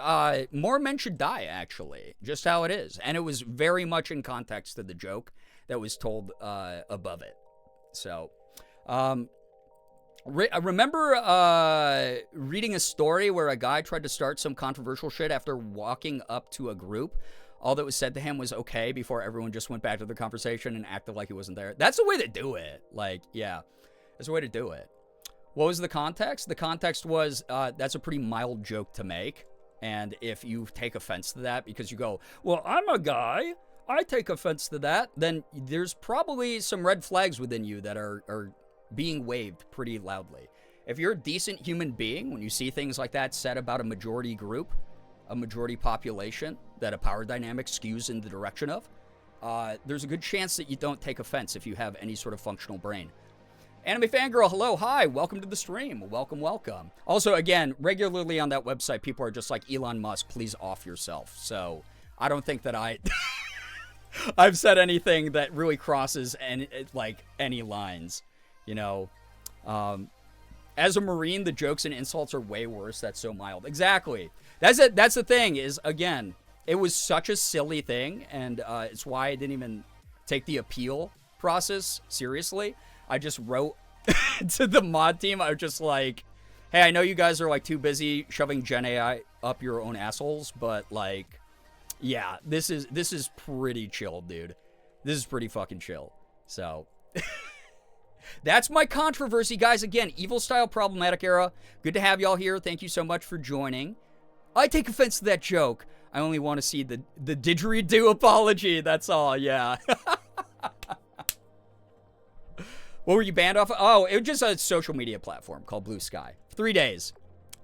more men should die, actually. Just how it is. And it was very much in context to the joke that was told above it. So, I remember reading a story where a guy tried to start some controversial shit after walking up to a group. All that was said to him was okay before everyone just went back to the conversation and acted like he wasn't there. That's the way to do it. Like, yeah, that's the way to do it. What was the context? The context was that's a pretty mild joke to make. And if you take offense to that because you go, well, I'm a guy, I take offense to that, then there's probably some red flags within you that are being waved pretty loudly. If you're a decent human being, when you see things like that said about a majority group, a majority population that a power dynamic skews in the direction of, there's a good chance that you don't take offense if you have any sort of functional brain. Anime Fangirl, hello, hi, welcome to the stream. Welcome, welcome. Also, again, regularly on that website, people are just like, Elon Musk, please off yourself. So I don't think that I've said anything that really crosses any lines. You know, As a Marine, the jokes and insults are way worse. That's so mild. Exactly. That's it. That's the thing is, again, it was such a silly thing, and it's why I didn't even take the appeal process seriously. I just wrote to the mod team. I was just like, hey, I know you guys are like too busy shoving Gen AI up your own assholes, but like, yeah, this is pretty chill, dude. This is pretty fucking chill. So that's my controversy, guys. Again, evil style problematic era. Good to have y'all here. Thank you so much for joining. I take offense to that joke. I only want to see the didgeridoo apology. That's all. Yeah. What were you banned off of? Oh, it was just a social media platform called Blue Sky. 3 days.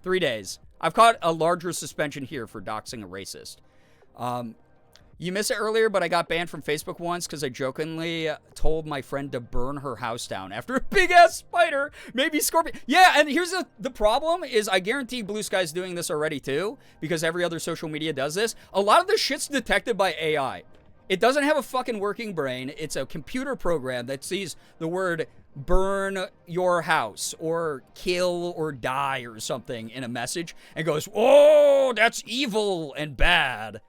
3 days. I've caught a larger suspension here for doxing a racist. You missed it earlier, but I got banned from Facebook once because I jokingly told my friend to burn her house down after a big-ass spider, maybe scorpion. Yeah, and here's the problem is I guarantee Blue Sky's doing this already too, because every other social media does this. A lot of this shit's detected by AI. It doesn't have a fucking working brain. It's a computer program that sees the word burn your house or kill or die or something in a message and goes, oh, that's evil and bad.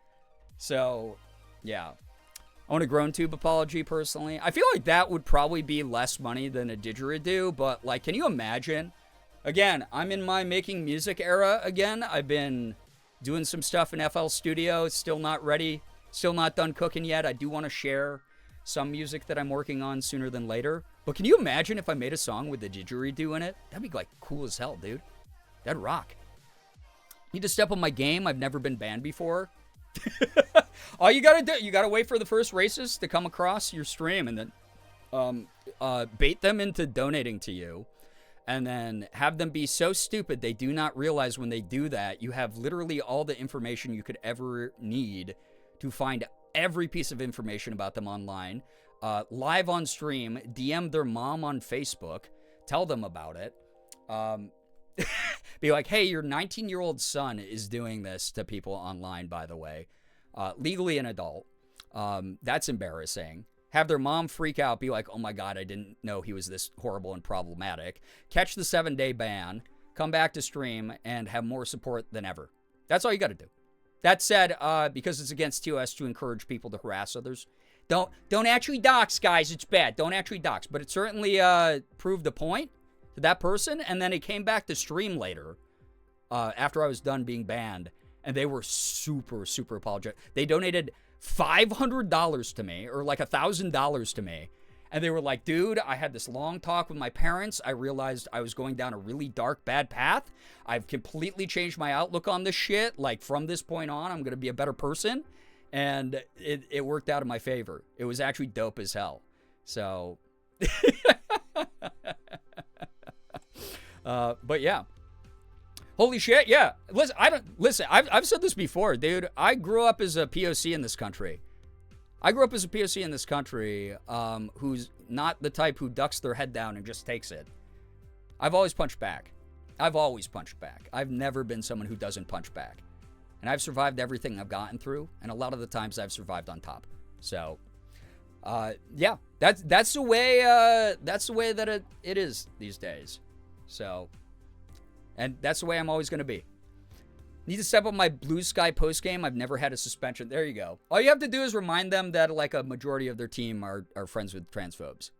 So, yeah. I want a grown tube apology personally. I feel like that would probably be less money than a didgeridoo, but like, can you imagine? Again, I'm in my making music era again. I've been doing some stuff in FL Studio. It's still not ready. Still not done cooking yet. I do want to share some music that I'm working on sooner than later. But can you imagine if I made a song with the didgeridoo in it? That'd be like cool as hell, dude. That'd rock. Need to step on my game. I've never been banned before. All you gotta do, you gotta wait for the first racist to come across your stream and then bait them into donating to you. And then have them be so stupid they do not realize when they do that, you have literally all the information you could ever need to find every piece of information about them online, live on stream, DM their mom on Facebook, tell them about it, be like, hey, your 19-year-old son is doing this to people online, by the way, legally an adult. That's embarrassing. Have their mom freak out, be like, oh my God, I didn't know he was this horrible and problematic. Catch the 7-day ban, come back to stream, and have more support than ever. That's all you got to do. That said, because it's against TOS to encourage people to harass others, don't actually dox, guys. It's bad. Don't actually dox. But it certainly proved a point to that person, and then it came back to stream later after I was done being banned, and they were super, super apologetic. They donated $500 to me, or like $1,000 to me, and they were like, dude, I had this long talk with my parents. I realized I was going down a really dark, bad path. I've completely changed my outlook on this shit. Like, from this point on, I'm going to be a better person. And it worked out in my favor. It was actually dope as hell. So, but yeah. Holy shit, yeah. Listen, I've said this before, dude. I grew up as a POC in this country. Who's not the type who ducks their head down and just takes it. I've always punched back. I've never been someone who doesn't punch back. And I've survived everything I've gotten through, and a lot of the times I've survived on top. So, yeah, that's the way that it is these days. So, and that's the way I'm always going to be. Need to step up my Blue Sky post game. I've never had a suspension. There you go. All you have to do is remind them that like a majority of their team are friends with transphobes.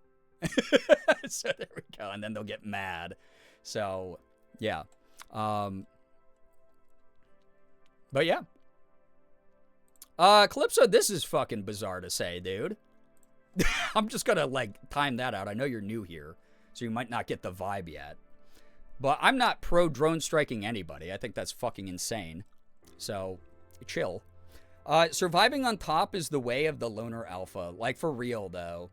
So there we go. And then they'll get mad. So yeah. But yeah. Calypso, this is fucking bizarre to say, dude. I'm just gonna like time that out. I know you're new here, so you might not get the vibe yet. But I'm not pro drone striking anybody. I think that's fucking insane. So, chill. Surviving on top is the way of the loner alpha. Like, for real, though.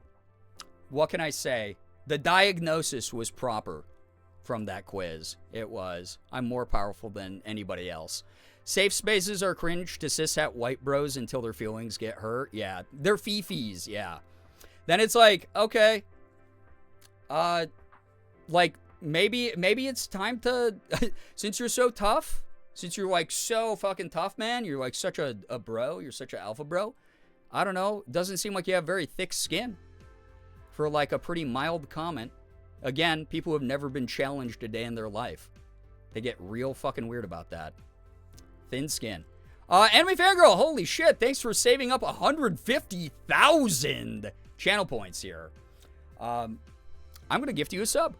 What can I say? The diagnosis was proper from that quiz. It was. I'm more powerful than anybody else. Safe spaces are cringe to cishet white bros until their feelings get hurt. Yeah. They're fifis. Yeah. Then it's like, okay. Like, maybe it's time to, since you're so tough, since you're like so fucking tough, man, you're like such a bro, you're such an alpha bro. I don't know. Doesn't seem like you have very thick skin for like a pretty mild comment. Again, people who have never been challenged a day in their life. They get real fucking weird about that. Thin skin. Anime Fangirl, holy shit, thanks for saving up 150,000 channel points here. I'm going to gift you a sub.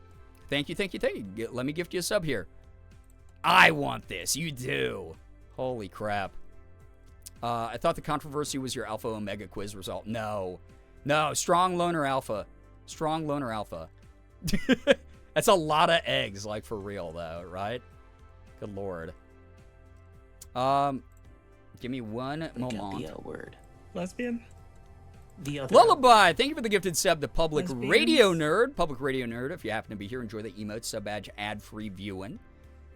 Thank you, thank you, thank you. Let me gift you a sub here. I want this. You do. Holy crap. I thought the controversy was your Alpha Omega quiz result. No. No, strong loner alpha. Strong loner alpha. That's a lot of eggs, like for real, though, right? Good lord. Give me one moment. A word. Lesbian? The other. Lullaby, thank you for the gifted sub to Public Lesbians. Radio Nerd. Public Radio Nerd, if you happen to be here, enjoy the emote, sub badge, ad-free viewing.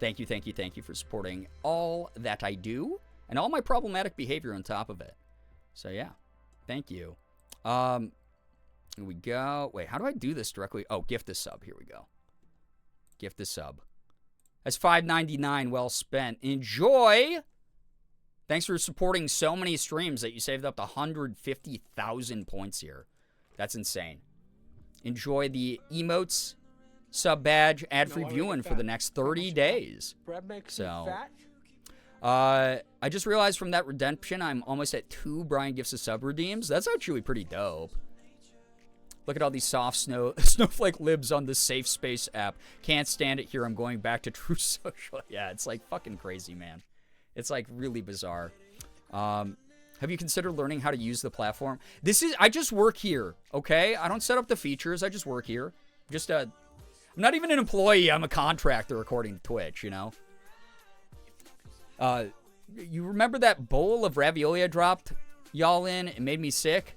Thank you, thank you, thank you for supporting all that I do and all my problematic behavior on top of it. So, yeah, thank you. Here we go. Wait, how do I do this directly? Oh, gift a sub. Here we go. Gift a sub. That's $5.99 well spent. Enjoy. Thanks for supporting so many streams that you saved up to 150,000 points here. That's insane. Enjoy the emotes, sub badge, ad-free viewing for the next 30 days. Bread makes So, me fat? I just realized from that redemption, I'm almost at 2 Brian Gifts a sub redeems. That's actually pretty dope. Look at all these soft snowflake libs on the Safe Space app. Can't stand it here. I'm going back to True Social. Yeah, it's like fucking crazy, man. It's like really bizarre. Have you considered learning how to use the platform? I just work here, okay? I don't set up the features. I just work here. I'm not even an employee. I'm a contractor according to Twitch, you know? You remember that bowl of ravioli I dropped y'all in? It made me sick.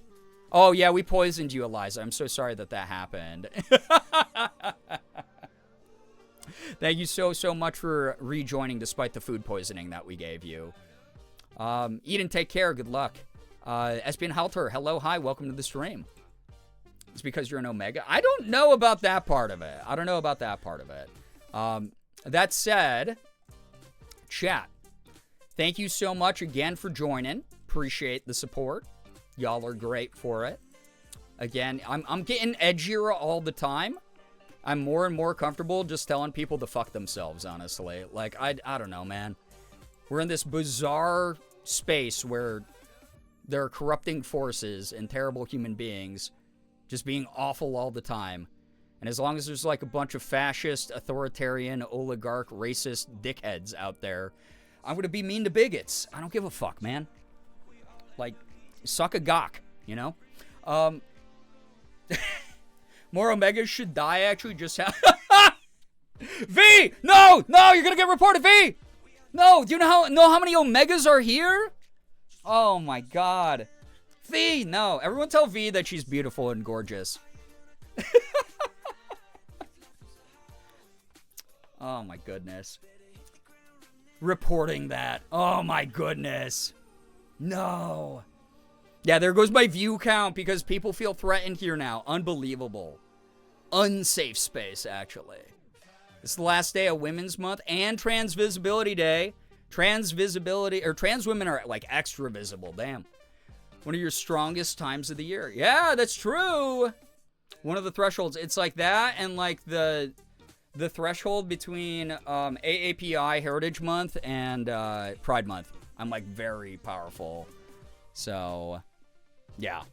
Oh, yeah, we poisoned you, Eliza. I'm so sorry that happened. Thank you so much for rejoining despite the food poisoning that we gave you. Eat and take care. Good luck. Espion Halter, hello, hi, welcome to the stream. It's because you're an Omega? I don't know about that part of it. That said, chat, thank you so much again for joining. Appreciate the support. Y'all are great for it. Again, I'm getting edgier all the time. I'm more and more comfortable just telling people to fuck themselves, honestly. Like, I don't know, man. We're in this bizarre space where there are corrupting forces and terrible human beings just being awful all the time. And as long as there's like a bunch of fascist, authoritarian, oligarch, racist dickheads out there, I'm going to be mean to bigots. I don't give a fuck, man. Like, suck a gawk, you know? More Omegas should die, actually. Just have... V! No! No! You're gonna get reported, V! No! Do you know how many Omegas are here? Oh, my God. V! No. Everyone tell V that she's beautiful and gorgeous. Oh, my goodness. Reporting that. Oh, my goodness. No. Yeah, there goes my view count because people feel threatened here now. Unbelievable. Unsafe space, actually. It's the last day of Women's Month and Trans Visibility Day. Trans women are like extra visible. Damn. One of your strongest times of the year. Yeah, that's true. One of the thresholds. It's like that and like the threshold between AAPI Heritage Month and Pride Month. I'm like very powerful. So, yeah,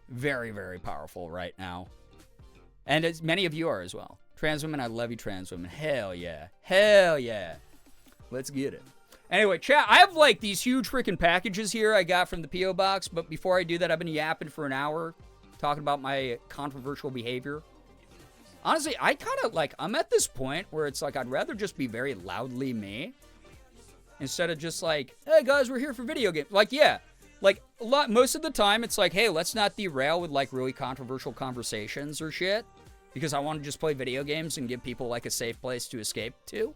very, very powerful right now. And as many of you are as well. Trans women, I love you, trans women. Hell yeah. Hell yeah. Let's get it. Anyway, chat, I have like these huge freaking packages here I got from the P.O. Box. But before I do that, I've been yapping for an hour talking about my controversial behavior. Honestly, I kind of like, I'm at this point where it's like I'd rather just be very loudly me instead of just like, hey guys, we're here for video games. Like, yeah. Like, most of the time, it's like, hey, let's not derail with, like, really controversial conversations or shit. Because I want to just play video games and give people, like, a safe place to escape to.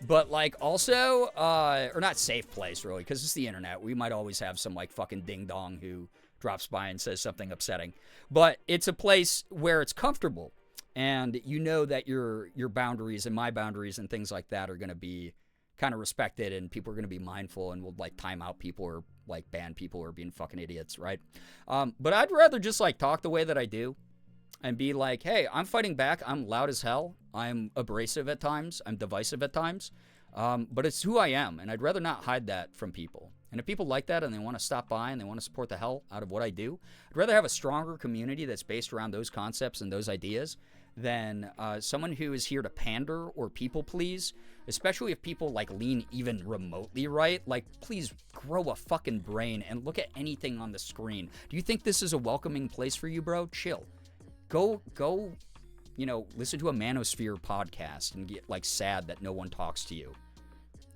But, like, also, or not safe place, really, because it's the internet. We might always have some, like, fucking ding-dong who drops by and says something upsetting. But it's a place where it's comfortable. And you know that your boundaries and my boundaries and things like that are going to be kind of respected, and people are going to be mindful and will, like, time out people or, like, ban people who are being fucking idiots, right? But I'd rather just, like, talk the way that I do. and be like, hey, I'm fighting back. I'm loud as hell. I'm abrasive at times. I'm divisive at times. But it's who I am, and I'd rather not hide that from people. And if people like that and they want to stop by and they want to support the hell out of what I do, I'd rather have a stronger community that's based around those concepts and those ideas than someone who is here to pander or people please, especially if people like lean even remotely right. Like, please grow a fucking brain and look at anything on the screen. Do you think this is a welcoming place for you, bro? Chill. Go, you know, listen to a Manosphere podcast and get like sad that no one talks to you.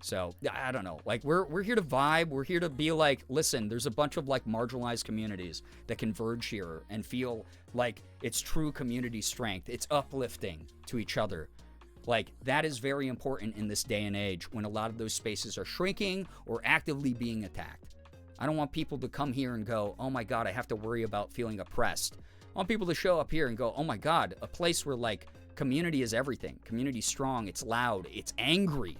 So, I don't know. Like, we're here to vibe. We're here to be like, listen, there's a bunch of like marginalized communities that converge here and feel like it's true community strength. It's uplifting to each other. Like, that is very important in this day and age when a lot of those spaces are shrinking or actively being attacked. I don't want people to come here and go, oh my God, I have to worry about feeling oppressed. I want people to show up here and go, oh my God, a place where like community is everything. Community's strong. It's loud. It's angry.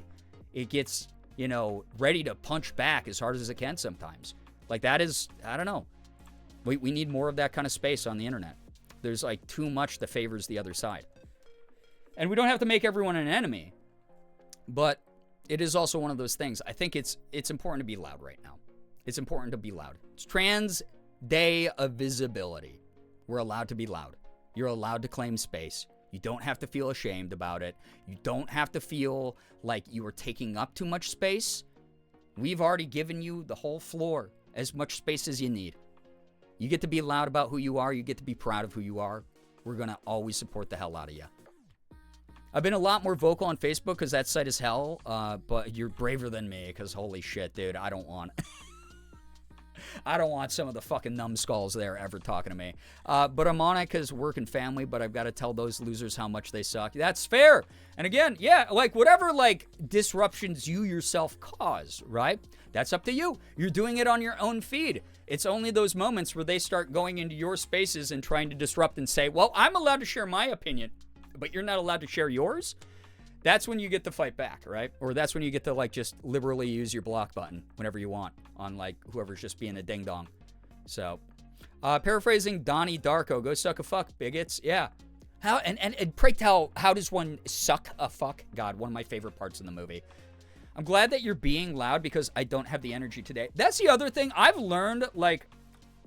It gets, you know, ready to punch back as hard as it can sometimes. Like, that is, I don't know. We need more of that kind of space on the internet. There's like too much that favors the other side. And we don't have to make everyone an enemy, but it is also one of those things. I think it's important to be loud right now. It's important to be loud. It's Trans Day of Visibility. We're allowed to be loud. You're allowed to claim space. You don't have to feel ashamed about it. You don't have to feel like you are taking up too much space. We've already given you the whole floor, as much space as you need. You get to be loud about who you are. You get to be proud of who you are. We're going to always support the hell out of you. I've been a lot more vocal on Facebook because that site is hell, but you're braver than me because holy shit, dude, I don't want... I don't want some of the fucking numbskulls there ever talking to me. But I'm on it because work and family, but I've got to tell those losers how much they suck. That's fair. And again, yeah, like whatever like disruptions you yourself cause, right? That's up to you. You're doing it on your own feed. It's only those moments where they start going into your spaces and trying to disrupt and say, well, I'm allowed to share my opinion, but you're not allowed to share yours. That's when you get to fight back, right? Or that's when you get to like just liberally use your block button whenever you want on like whoever's just being a ding dong. So, paraphrasing Donnie Darko, go suck a fuck, bigots. Yeah. How and pray tell, how does one suck a fuck? God, one of my favorite parts in the movie. I'm glad that you're being loud because I don't have the energy today. That's the other thing I've learned, like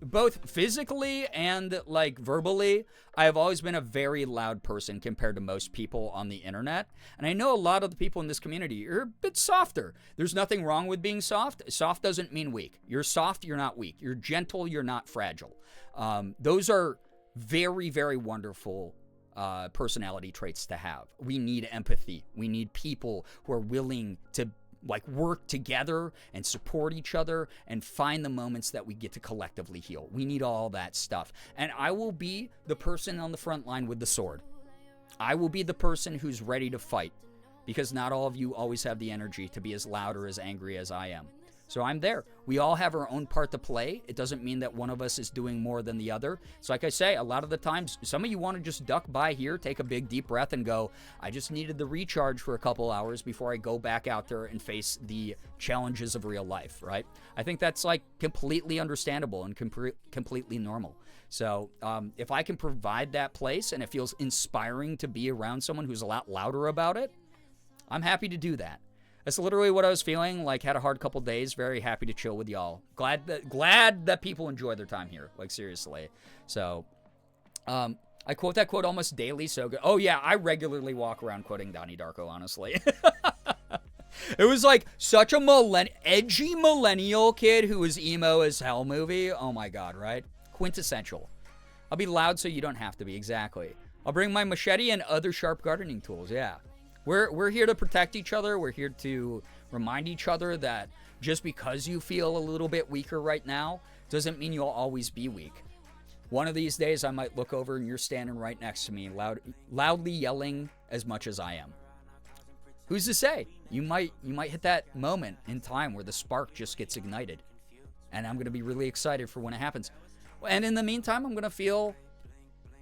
both physically and like verbally. I have always been a very loud person compared to most people on the internet. And I know a lot of the people in this community are a bit softer. There's nothing wrong with being soft. Soft doesn't mean weak. You're soft, you're not weak. You're gentle, you're not fragile. Those are very, very wonderful personality traits to have. We need empathy. We need people who are willing to like work together and support each other and find the moments that we get to collectively heal. We need all that stuff. And I will be the person on the front line with the sword. I will be the person who's ready to fight because not all of you always have the energy to be as loud or as angry as I am. So I'm there. We all have our own part to play. It doesn't mean that one of us is doing more than the other. So like I say, a lot of the times, some of you want to just duck by here, take a big deep breath and go, I just needed the recharge for a couple hours before I go back out there and face the challenges of real life, right? I think that's like completely understandable and completely normal. So if I can provide that place and it feels inspiring to be around someone who's a lot louder about it, I'm happy to do that. That's literally what I was feeling, like had a hard couple days, very happy to chill with y'all. Glad that people enjoy their time here, like seriously. So, I quote that quote almost daily, so good. Oh yeah, I regularly walk around quoting Donnie Darko, honestly. It was like such a edgy millennial kid who was emo as hell movie. Oh my God, right? Quintessential. I'll be loud so you don't have to be, exactly. I'll bring my machete and other sharp gardening tools, yeah. We're here to protect each other. We're here to remind each other that just because you feel a little bit weaker right now doesn't mean you'll always be weak. One of these days I might look over and you're standing right next to me, loudly yelling as much as I am. Who's to say? You might hit that moment in time where the spark just gets ignited. And I'm going to be really excited for when it happens. And in the meantime, I'm going to feel,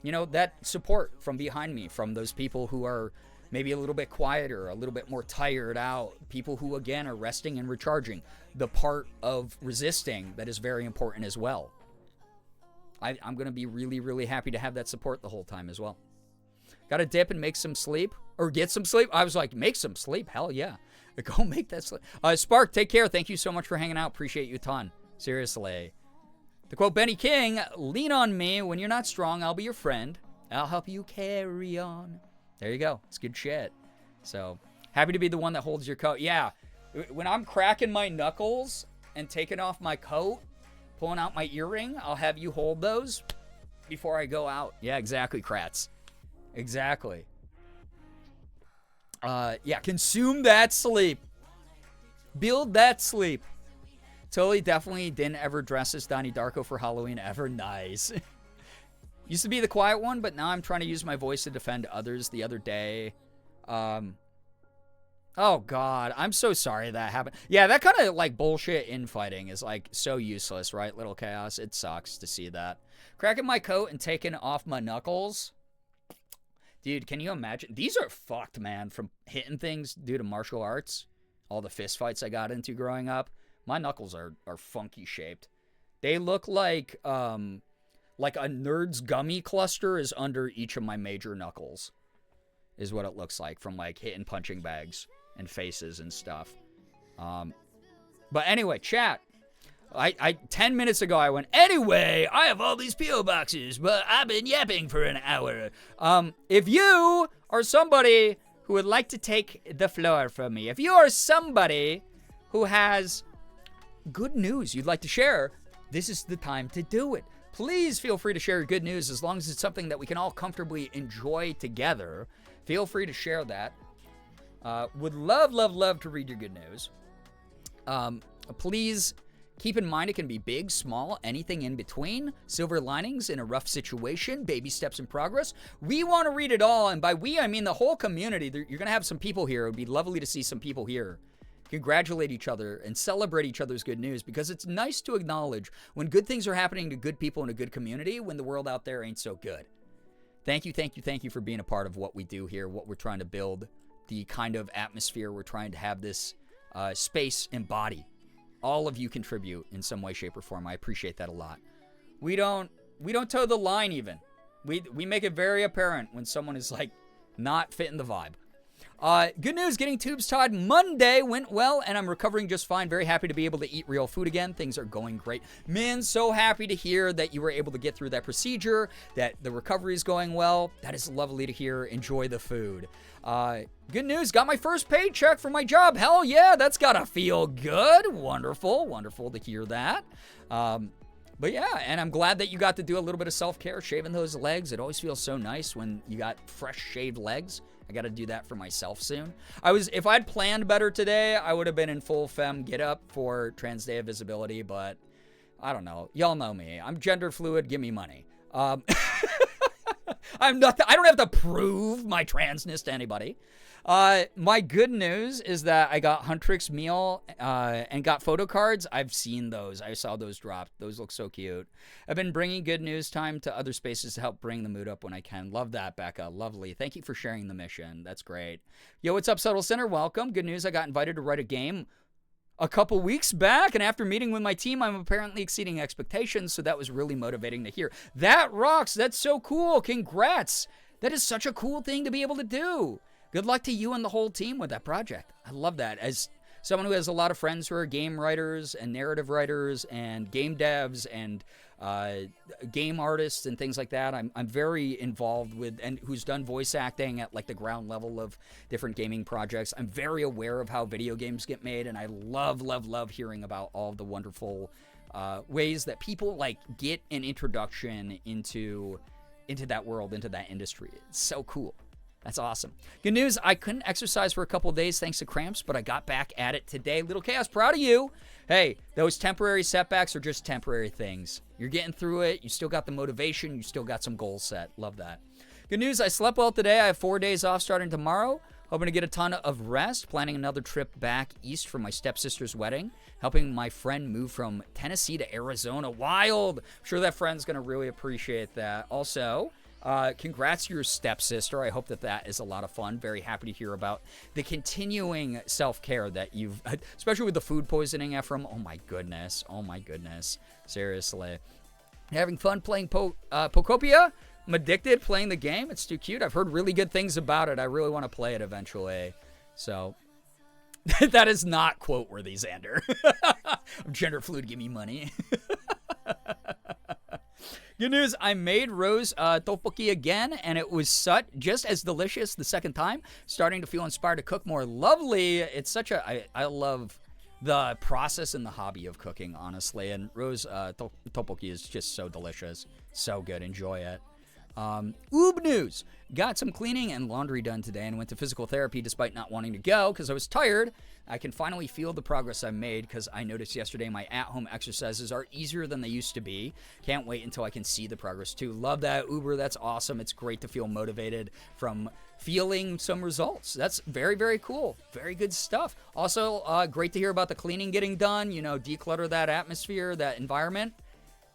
that support from behind me, from those people who are maybe a little bit quieter, a little bit more tired out, people who, again, are resting and recharging. The part of resisting that is very important as well. I'm going to be really, really happy to have that support the whole time as well. Got to dip and make some sleep, or get some sleep. I was like, make some sleep. Hell yeah. Go make that sleep. Spark, take care. Thank you so much for hanging out. Appreciate you a ton. Seriously. To quote Benny King, lean on me. When you're not strong, I'll be your friend. I'll help you carry on. There you go. It's good shit. So, happy to be the one that holds your coat. Yeah. When I'm cracking my knuckles and taking off my coat, pulling out my earring, I'll have you hold those before I go out. Yeah, exactly, Kratz. Exactly. Yeah, consume that sleep. Build that sleep. Totally, definitely didn't ever dress as Donnie Darko for Halloween ever. Nice. Used to be the quiet one, but now I'm trying to use my voice to defend others the other day. Oh, God. I'm so sorry that happened. Yeah, that kind of, like, bullshit infighting is, like, so useless, right, Little Chaos? It sucks to see that. Cracking my coat and taking off my knuckles. Dude, can you imagine? These are fucked, man, from hitting things due to martial arts. All the fist fights I got into growing up. My knuckles are funky shaped. They look like a Nerd's gummy cluster is under each of my major knuckles. Is what it looks like from, like, hitting punching bags and faces and stuff. But anyway, chat. I 10 minutes ago I went, anyway, I have all these P.O. boxes, but I've been yapping for an hour. If you are somebody who would like to take the floor from me, if you are somebody who has good news you'd like to share, this is the time to do it. Please feel free to share your good news as long as it's something that we can all comfortably enjoy together. Feel free to share that. Would love to read your good news. Please keep in mind it can be big, small, anything in between. Silver linings in a rough situation, baby steps in progress. We want to read it all, and by we, I mean the whole community. You're going to have some people here. It would be lovely to see some people here congratulate each other and celebrate each other's good news, because it's nice to acknowledge when good things are happening to good people in a good community when the world out there ain't so good. Thank you for being a part of what we do here, what we're trying to build, the kind of atmosphere we're trying to have this space embody. All of you contribute in some way, shape, or form. I appreciate that a lot. We don't toe the line even. We make it very apparent when someone is like not fitting the vibe. Good news, getting tubes tied Monday went well, and I'm recovering just fine. Very happy to be able to eat real food again. Things are going great. Man, so happy to hear that you were able to get through that procedure, that the recovery is going well. That is lovely to hear. Enjoy the food. Good news, got my first paycheck for my job. Hell yeah, that's gotta feel good. Wonderful to hear that. But yeah, and I'm glad that you got to do a little bit of self-care, shaving those legs. It always feels so nice when you got fresh shaved legs. I got to do that for myself soon. If I'd planned better today, I would have been in full femme get up for Trans Day of Visibility, but I don't know. Y'all know me. I'm gender fluid. Give me money. I don't have to prove my transness to anybody. My good news is that I got Huntrix meal and got photo cards. I've seen those. I saw those drop. Those look so cute. I've been bringing good news time to other spaces to help bring the mood up when I can. Love that, Becca. Lovely. Thank you for sharing the mission. That's great. Yo, what's up, Subtle Center? Welcome. Good news. I got invited to write a game a couple weeks back, and after meeting with my team, I'm apparently exceeding expectations, so that was really motivating to hear. That rocks. That's so cool. Congrats. That is such a cool thing to be able to do. Good luck to you and the whole team with that project. I love that. As someone who has a lot of friends who are game writers and narrative writers and game devs and game artists and things like that, I'm very involved with, and who's done voice acting at like the ground level of different gaming projects. I'm very aware of how video games get made, and I love hearing about all of the wonderful ways that people like get an introduction into that world, into that industry. It's so cool. That's awesome. Good news, I couldn't exercise for a couple of days thanks to cramps, but I got back at it today. Little Chaos, proud of you. Hey, those temporary setbacks are just temporary things. You're getting through it. You still got the motivation. You still got some goals set. Love that. Good news, I slept well today. I have 4 days off starting tomorrow. Hoping to get a ton of rest. Planning another trip back east for my stepsister's wedding. Helping my friend move from Tennessee to Arizona. Wild. I'm sure that friend's going to really appreciate that. Also, congrats to your stepsister. I hope that is a lot of fun. Very happy to hear about the continuing self-care that you've, especially with the food poisoning, Ephraim. Oh my goodness. Seriously. Having fun playing Pokopia? I'm addicted playing the game. It's too cute. I've heard really good things about it. I really want to play it eventually. So, that is not quote-worthy, Xander. I'm gender fluid, give me money. Good news, I made Rose tteokbokki again, and it was just as delicious the second time. Starting to feel inspired to cook more. Lovely. It's such a... I love the process and the hobby of cooking, honestly. And Rose tteokbokki is just so delicious. So good. Enjoy it. Oob news. Got some cleaning and laundry done today and went to physical therapy despite not wanting to go because I was tired. I can finally feel the progress I made because I noticed yesterday my at-home exercises are easier than they used to be. Can't wait until I can see the progress too. Love that, Uber. That's awesome. It's great to feel motivated from feeling some results. That's very, very cool. Very good stuff. Also, great to hear about the cleaning getting done. You know, declutter that atmosphere, that environment.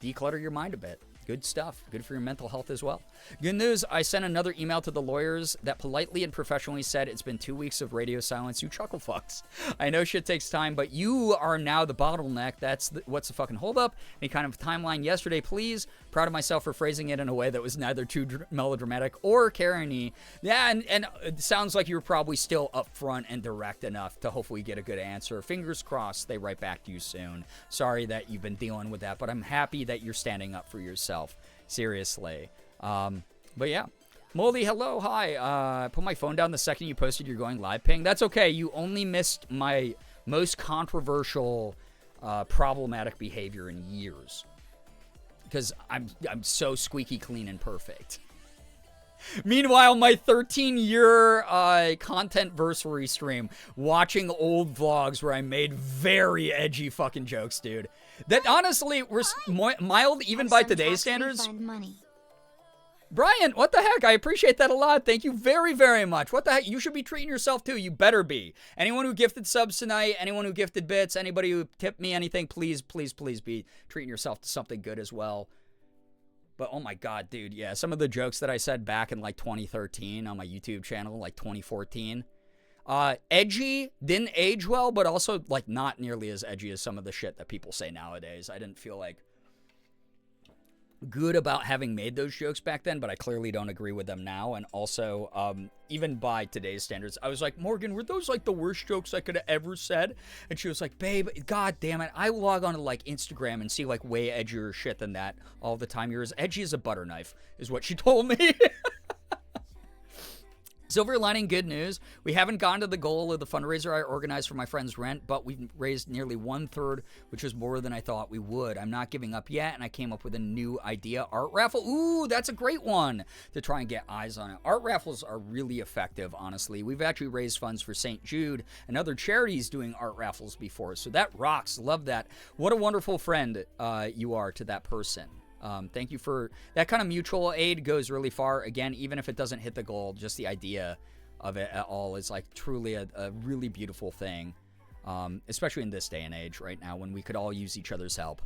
Declutter your mind a bit. Good stuff. Good for your mental health as well. Good news, I sent another email to the lawyers that politely and professionally said it's been 2 weeks of radio silence, you chuckle fucks. I know shit takes time, but you are now the bottleneck. What's the fucking holdup? Any kind of timeline yesterday, please? Proud of myself for phrasing it in a way that was neither too melodramatic or Karen-y. Yeah, and it sounds like you were probably still upfront and direct enough to hopefully get a good answer. Fingers crossed they write back to you soon. Sorry that you've been dealing with that, but I'm happy that you're standing up for yourself. Seriously. But yeah. Moldy, hello, hi. Put my phone down the second you posted your going live ping. That's okay. You only missed my most controversial, problematic behavior in years. Because I'm so squeaky clean and perfect. Meanwhile, my 13-year content-versary stream, watching old vlogs where I made very edgy fucking jokes, dude. That honestly were mild even by today's standards. Brian, what the heck? I appreciate that a lot. Thank you very, very much. What the heck? You should be treating yourself too. You better be. Anyone who gifted subs tonight, anyone who gifted bits, anybody who tipped me anything, please, please, please be treating yourself to something good as well. But oh my god, dude, yeah, some of the jokes that I said back in like 2013 on my YouTube channel, like 2014. Edgy, didn't age well, but also like not nearly as edgy as some of the shit that people say nowadays. I didn't feel like good about having made those jokes back then, but I clearly don't agree with them now. And also, even by today's standards, I was like, Morgan, were those like the worst jokes I could have ever said? And she was like, babe, god damn it, I log on to like Instagram and see like way edgier shit than that all the time. You're as edgy as a butter knife, is what she told me. Silver lining, good news. We haven't gone to the goal of the fundraiser I organized for my friend's rent, but we've raised nearly 1/3, which is more than I thought we would. I'm not giving up yet, and I came up with a new idea. Art raffle. Ooh, that's a great one to try and get eyes on it. Art raffles are really effective, honestly. We've actually raised funds for St. Jude and other charities doing art raffles before, so that rocks. Love that. What a wonderful friend you are to that person. Thank you for that. Kind of mutual aid goes really far. Again, even if it doesn't hit the goal, just the idea of it at all is like truly a really beautiful thing, especially in this day and age right now when we could all use each other's help.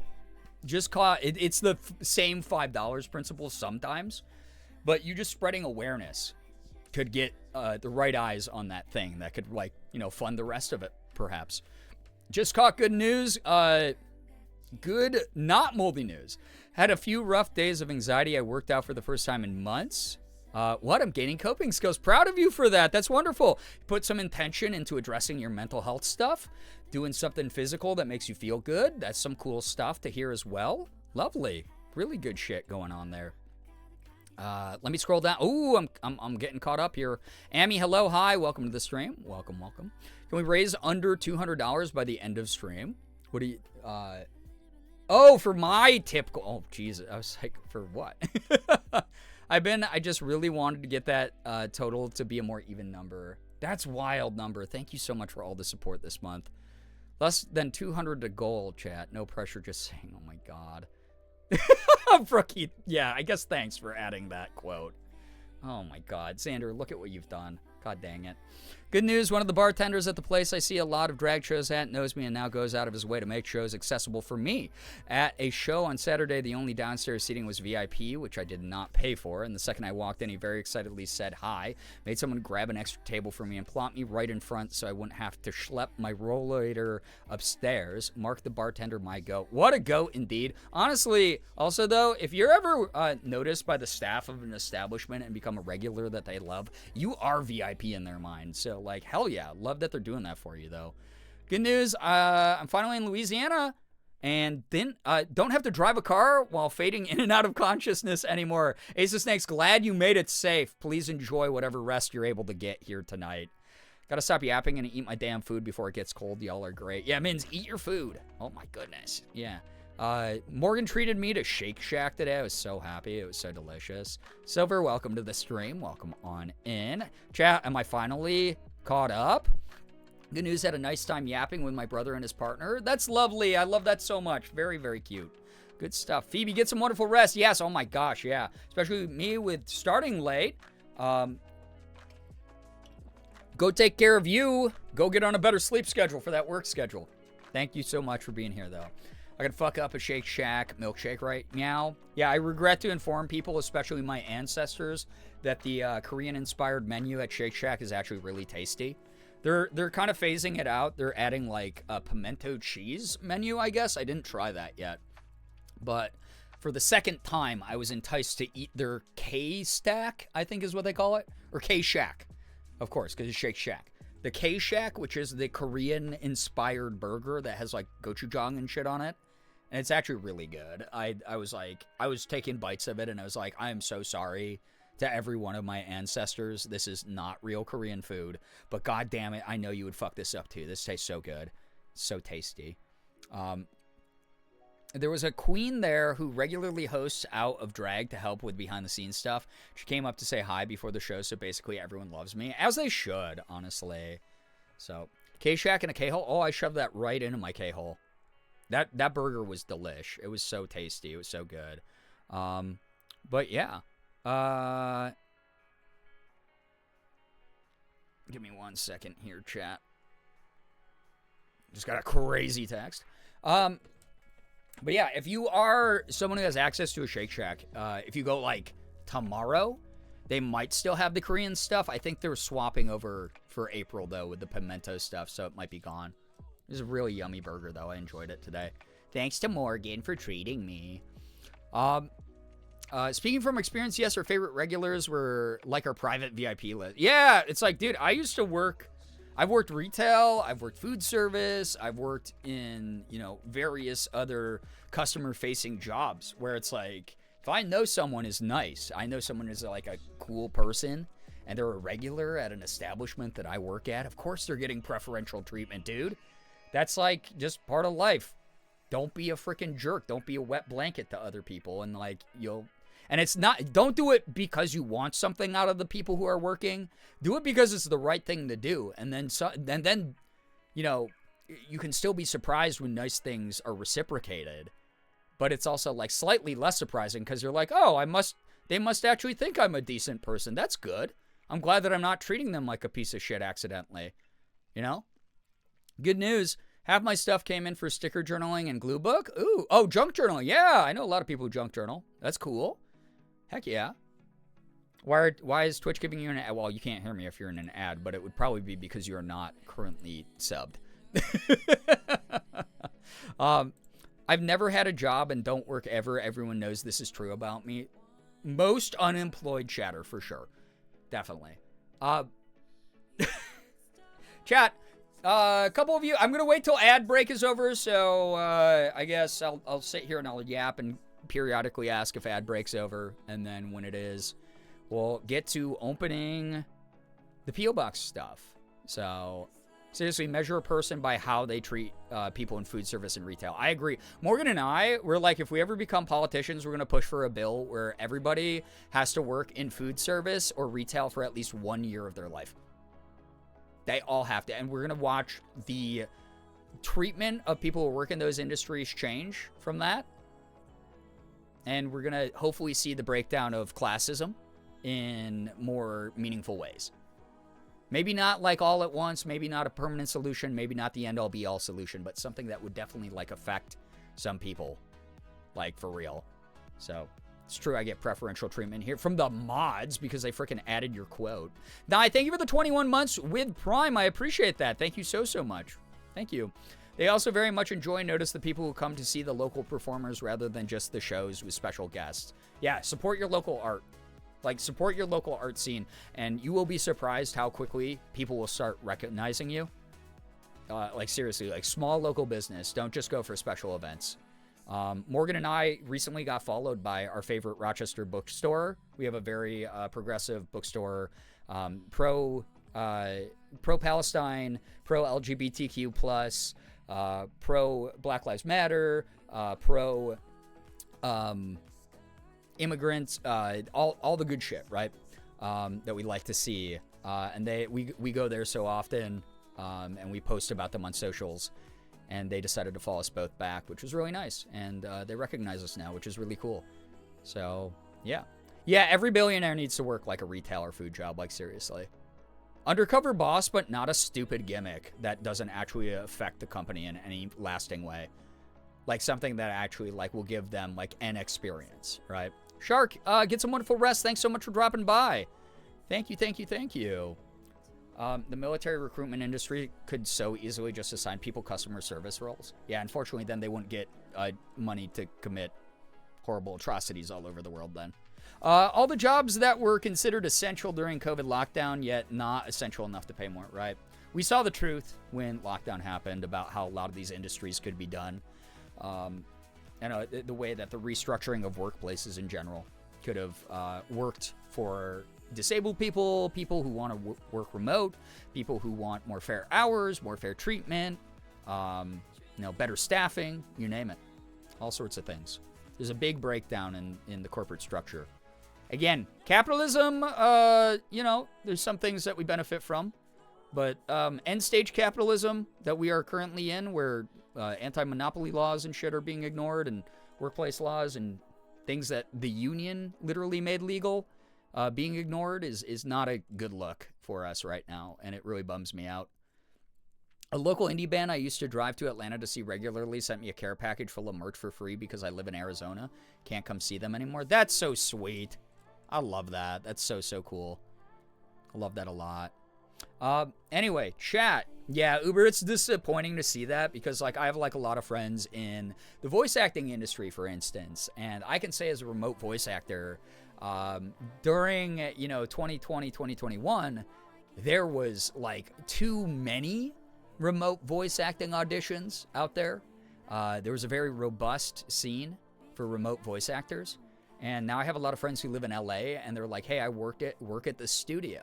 Just it's the same $5 principle sometimes, but you just spreading awareness could get the right eyes on that thing that could, like, you know, fund the rest of it perhaps. Just caught good news. Good, not moldy news. Had a few rough days of anxiety I worked out for the first time in months. I'm gaining coping skills. Proud of you for that. That's wonderful. Put some intention into addressing your mental health stuff. Doing something physical that makes you feel good. That's some cool stuff to hear as well. Lovely. Really good shit going on there. Let me scroll down. Ooh, I'm getting caught up here. Amy, hello, hi. Welcome to the stream. Welcome, welcome. Can we raise under $200 by the end of stream? What do you... Oh, for my tip goal. Oh, Jesus. I was like, for what? I just really wanted to get that total to be a more even number. That's wild number. Thank you so much for all the support this month. Less than 200 to goal, chat. No pressure, just saying. Oh, my God. Brookie. Yeah, I guess thanks for adding that quote. Oh, my God. Xander, look at what you've done. God dang it. Good news, one of the bartenders at the place I see a lot of drag shows at knows me and now goes out of his way to make shows accessible for me. At a show on Saturday, the only downstairs seating was VIP, which I did not pay for, and the second I walked in, he very excitedly said hi, made someone grab an extra table for me and plot me right in front so I wouldn't have to schlep my rollator upstairs. Mark the bartender my goat. What a goat indeed. Honestly, also though, if you're ever noticed by the staff of an establishment and become a regular that they love, you are VIP in their mind. So like, hell yeah, love that they're doing that for you though. Good news, I'm finally in Louisiana and then don't have to drive a car while fading in and out of consciousness anymore. Ace of Snakes, glad you made it safe. Please enjoy whatever rest you're able to get here tonight. Gotta stop yapping and eat my damn food before it gets cold. Y'all are great. Yeah, Mins, eat your food. Oh my goodness. Yeah. Morgan treated me to Shake Shack today. I was so happy. It was so delicious. Silver, welcome to the stream. Welcome on in. Chat, am I finally caught up? Good news, had a nice time yapping with my brother and his partner. That's lovely. I love that so much. Very, very cute. Good stuff. Phoebe, get some wonderful rest. Yes, oh my gosh, yeah. Especially me with starting late. Go take care of you. Go get on a better sleep schedule for that work schedule. Thank you so much for being here, though. I could fuck up a Shake Shack milkshake right now. Yeah, I regret to inform people, especially my ancestors, that the Korean-inspired menu at Shake Shack is actually really tasty. They're kind of phasing it out. They're adding like a pimento cheese menu, I guess. I didn't try that yet. But for the second time, I was enticed to eat their K-Stack, I think is what they call it. Or K-Shack, of course, because it's Shake Shack. The K-Shack, which is the Korean-inspired burger that has like gochujang and shit on it. And it's actually really good. I was taking bites of it and I was like, I am so sorry to every one of my ancestors. This is not real Korean food. But god damn it, I know you would fuck this up too. This tastes so good. So tasty. There was a queen there who regularly hosts Out of Drag to help with behind the scenes stuff. She came up to say hi before the show, so basically everyone loves me. As they should, honestly. So, K-Shack and a K-hole. Oh, I shoved that right into my K-hole. That burger was delish. It was so tasty. It was so good. But yeah. Give me 1 second here, chat. Just got a crazy text. But yeah, if you are someone who has access to a Shake Shack, if you go like tomorrow, they might still have the Korean stuff. I think they're swapping over for April though with the pimento stuff, so it might be gone. It was a really yummy burger, though. I enjoyed it today. Thanks to Morgan for treating me. Speaking from experience, yes, our favorite regulars were like our private VIP list. Yeah, it's like, dude, I used to work... I've worked retail, I've worked food service, I've worked in, you know, various other customer-facing jobs where it's like, if I know someone is nice, I know someone is like a cool person, and they're a regular at an establishment that I work at, of course they're getting preferential treatment, dude. That's like just part of life. Don't be a freaking jerk. Don't be a wet blanket to other people. And like and it's not, don't do it because you want something out of the people who are working. Do it because it's the right thing to do. And then, you know, you can still be surprised when nice things are reciprocated. But it's also like slightly less surprising because you're like, oh, they must actually think I'm a decent person. That's good. I'm glad that I'm not treating them like a piece of shit accidentally. You know? Good news. Half my stuff came in for sticker journaling and glue book. Ooh. Oh, junk journaling. Yeah, I know a lot of people who junk journal. That's cool. Heck yeah. Why is Twitch giving you an ad? Well, you can't hear me if you're in an ad, but it would probably be because you're not currently subbed. I've never had a job and don't work ever. Everyone knows this is true about me. Most unemployed chatter, for sure. Definitely. Chat. A couple of you, I'm going to wait till ad break is over, so I guess I'll sit here and I'll yap and periodically ask if ad break's over, and then when it is, we'll get to opening the P.O. Box stuff. So, seriously, measure a person by how they treat people in food service and retail. I agree. Morgan and I, we're like, if we ever become politicians, we're going to push for a bill where everybody has to work in food service or retail for at least 1 year of their life. They all have to. And we're going to watch the treatment of people who work in those industries change from that. And we're going to hopefully see the breakdown of classism in more meaningful ways. Maybe not like all at once, maybe not a permanent solution, maybe not the end-all be-all solution, but something that would definitely like affect some people, like for real. So it's true I get preferential treatment here from the mods because they freaking added your quote. Now, I thank you for the 21 months with Prime. I appreciate that. Thank you so much. Thank you. They also very much enjoy and notice the people who come to see the local performers rather than just the shows with special guests. Yeah, support your local art. Like, support your local art scene, and you will be surprised how quickly people will start recognizing you. Like, seriously, like, small local business. Don't just go for special events. Morgan and I recently got followed by our favorite Rochester bookstore. We have a very progressive bookstore, pro-Palestine, pro-LGBTQ+, pro-Black Lives Matter, pro- immigrants, all the good shit, right? That we like to see. And we go there so often, and we post about them on socials. And they decided to follow us both back, which was really nice. And they recognize us now, which is really cool. So, yeah. Yeah, every billionaire needs to work like a retail or food job, like seriously. Undercover boss, but not a stupid gimmick that doesn't actually affect the company in any lasting way. Like something that actually like will give them like an experience, right? Shark, get some wonderful rest. Thanks so much for dropping by. Thank you, thank you, thank you. The military recruitment industry could so easily just assign people customer service roles. Yeah, unfortunately, then they wouldn't get money to commit horrible atrocities all over the world then. All the jobs that were considered essential during COVID lockdown, yet not essential enough to pay more, right? We saw the truth when lockdown happened about how a lot of these industries could be done. The way that the restructuring of workplaces in general could have worked for disabled people, people who want to work remote, people who want more fair hours, more fair treatment, better staffing, you name it. All sorts of things. There's a big breakdown in the corporate structure. Again, capitalism, there's some things that we benefit from, but end stage capitalism that we are currently in, where anti-monopoly laws and shit are being ignored, and workplace laws and things that the union literally made legal being ignored is not a good look for us right now, and it really bums me out. A local indie band I used to drive to Atlanta to see regularly sent me a care package full of merch for free because I live in Arizona. Can't come see them anymore. That's so sweet. I love that. That's so cool. I love that a lot. Anyway, chat. Yeah, Uber, it's disappointing to see that because, like, I have, like, a lot of friends in the voice acting industry, for instance, and I can say as a remote voice actor, during, 2020, 2021, there was, like, too many remote voice acting auditions out there. There was a very robust scene for remote voice actors, and now I have a lot of friends who live in LA, and they're like, hey, I work at the studio.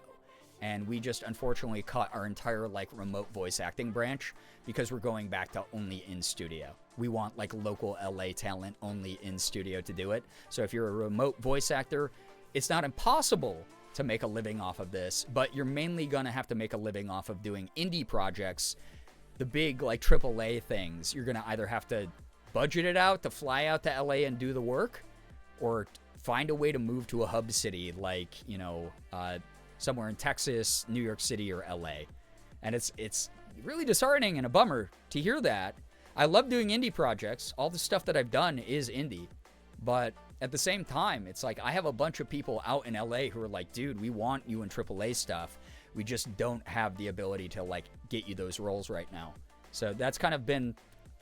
And we just unfortunately cut our entire like remote voice acting branch because we're going back to only in studio. We want like local LA talent only in studio to do it. So if you're a remote voice actor, it's not impossible to make a living off of this, but you're mainly gonna have to make a living off of doing indie projects. The big like AAA things, you're gonna either have to budget it out to fly out to LA and do the work, or find a way to move to a hub city like, somewhere in Texas, New York City, or LA. And it's really disheartening and a bummer to hear that. I love doing indie projects. All the stuff that I've done is indie. But at the same time, it's like I have a bunch of people out in LA who are like, dude, we want you in AAA stuff. We just don't have the ability to like get you those roles right now. So that's kind of been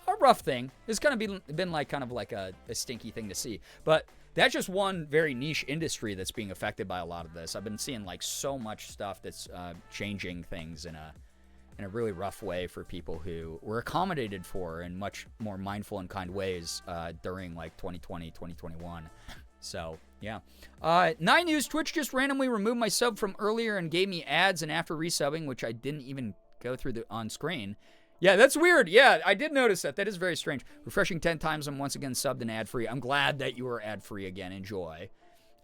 a rough thing. It's kind of been like kind of like a stinky thing to see. But that's just one very niche industry that's being affected by a lot of this. I've been seeing like so much stuff that's changing things in a really rough way for people who were accommodated for in much more mindful and kind ways during like 2020, 2021. So, yeah. 9 News, Twitch just randomly removed my sub from earlier and gave me ads and after resubbing, which I didn't even go through on screen. Yeah, that's weird. Yeah, I did notice that. That is very strange. Refreshing 10 times, I'm once again subbed and ad-free. I'm glad that you are ad-free again. Enjoy.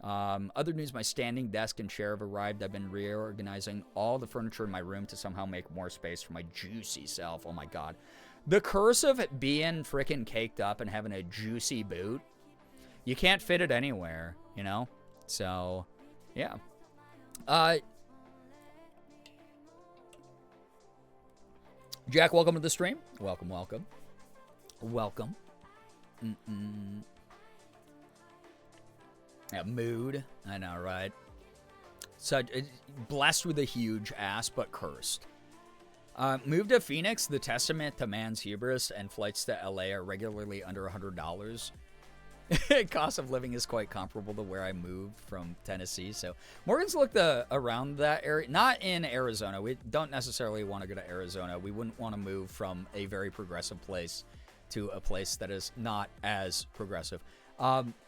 Other news, my standing desk and chair have arrived. I've been reorganizing all the furniture in my room to somehow make more space for my juicy self. Oh my god. The curse of it being freaking caked up and having a juicy boot. You can't fit it anywhere, you know? So, yeah. Jack, welcome to the stream. Welcome. Yeah, mood. I know, right? So, blessed with a huge ass, but cursed. Moved to Phoenix, the testament to man's hubris, and flights to LA are regularly under $100. Cost of living is quite comparable to where I moved from Tennessee. So Morgan's looked around that area, not in Arizona. We don't necessarily want to go to Arizona. We wouldn't want to move from a very progressive place to a place that is not as progressive.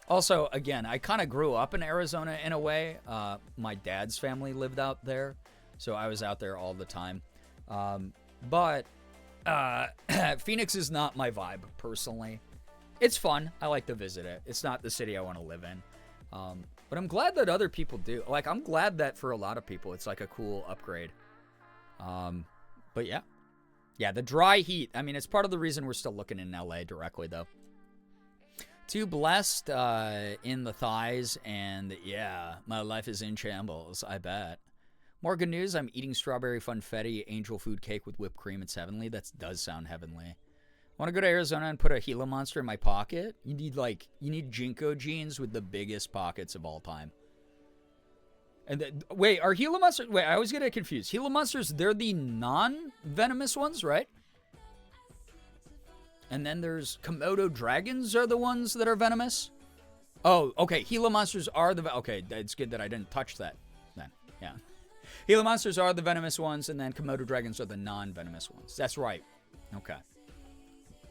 Also, again, I kind of grew up in Arizona in a way. My dad's family lived out there, so I was out there all the time. But Phoenix is not my vibe personally. It's fun. I like to visit it. It's not the city I want to live in. But I'm glad that other people do. Like, I'm glad that for a lot of people, it's like a cool upgrade. But yeah. Yeah, the dry heat. I mean, it's part of the reason we're still looking in LA directly, though. Too blessed in the thighs, and yeah, my life is in shambles, I bet. More good news, I'm eating strawberry funfetti angel food cake with whipped cream. It's heavenly. That does sound heavenly. Want to go to Arizona and put a Gila monster in my pocket? You need Jinko jeans with the biggest pockets of all time. And wait, are Gila monsters? Wait, I always get it confused. Gila monsters, they're the non-venomous ones, right? And then there's Komodo dragons are the ones that are venomous. Oh, okay. Gila monsters are the okay. It's good that I didn't touch that. Then, yeah. Gila monsters are the venomous ones, and then Komodo dragons are the non-venomous ones. That's right. Okay.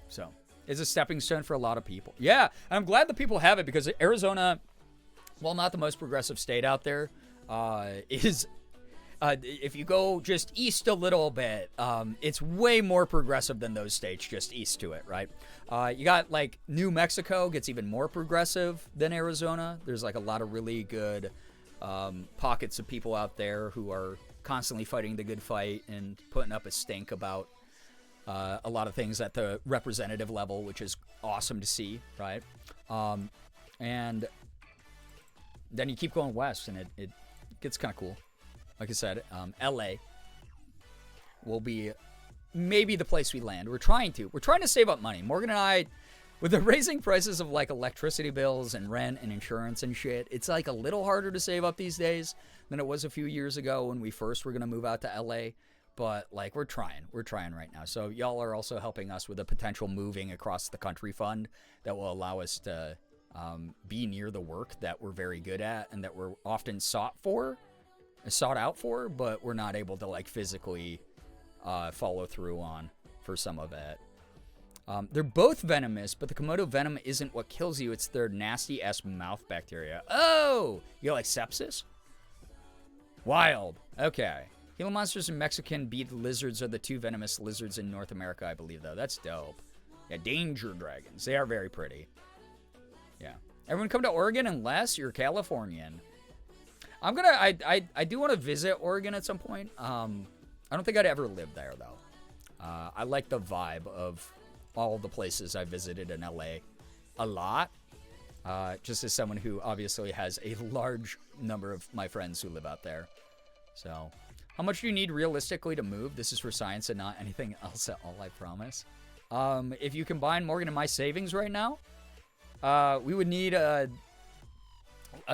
So, it's a stepping stone for a lot of people. Yeah, I'm glad that people have it because Arizona, while not the most progressive state out there, is if you go just east a little bit, it's way more progressive than those states just east to it, right? You got like New Mexico gets even more progressive than Arizona. There's like a lot of really good pockets of people out there who are constantly fighting the good fight and putting up a stink about a lot of things at the representative level, which is awesome to see, right? And then you keep going west, and it gets kind of cool. Like I said, LA will be maybe the place we land. We're trying to save up money. Morgan and I, with the raising prices of like electricity bills and rent and insurance and shit, it's like a little harder to save up these days than it was a few years ago when we first were going to move out to LA. But like we're trying right now. So y'all are also helping us with a potential moving across the country fund that will allow us to be near the work that we're very good at and that we're often sought out for, but we're not able to like physically follow through on for some of it. They're both venomous, but the Komodo venom isn't what kills you. It's their nasty ass mouth bacteria. Oh, you got like sepsis? Wild. Okay. Gila monsters and Mexican bead lizards are the two venomous lizards in North America, I believe, though. That's dope. Yeah, danger dragons. They are very pretty. Yeah. Everyone come to Oregon unless you're Californian. I do want to visit Oregon at some point. I don't think I'd ever live there, though. I like the vibe of all the places I visited in LA a lot. Just as someone who obviously has a large number of my friends who live out there. So... how much do you need realistically to move? This is for science and not anything else at all, I promise. If you combine Morgan and my savings right now, we would need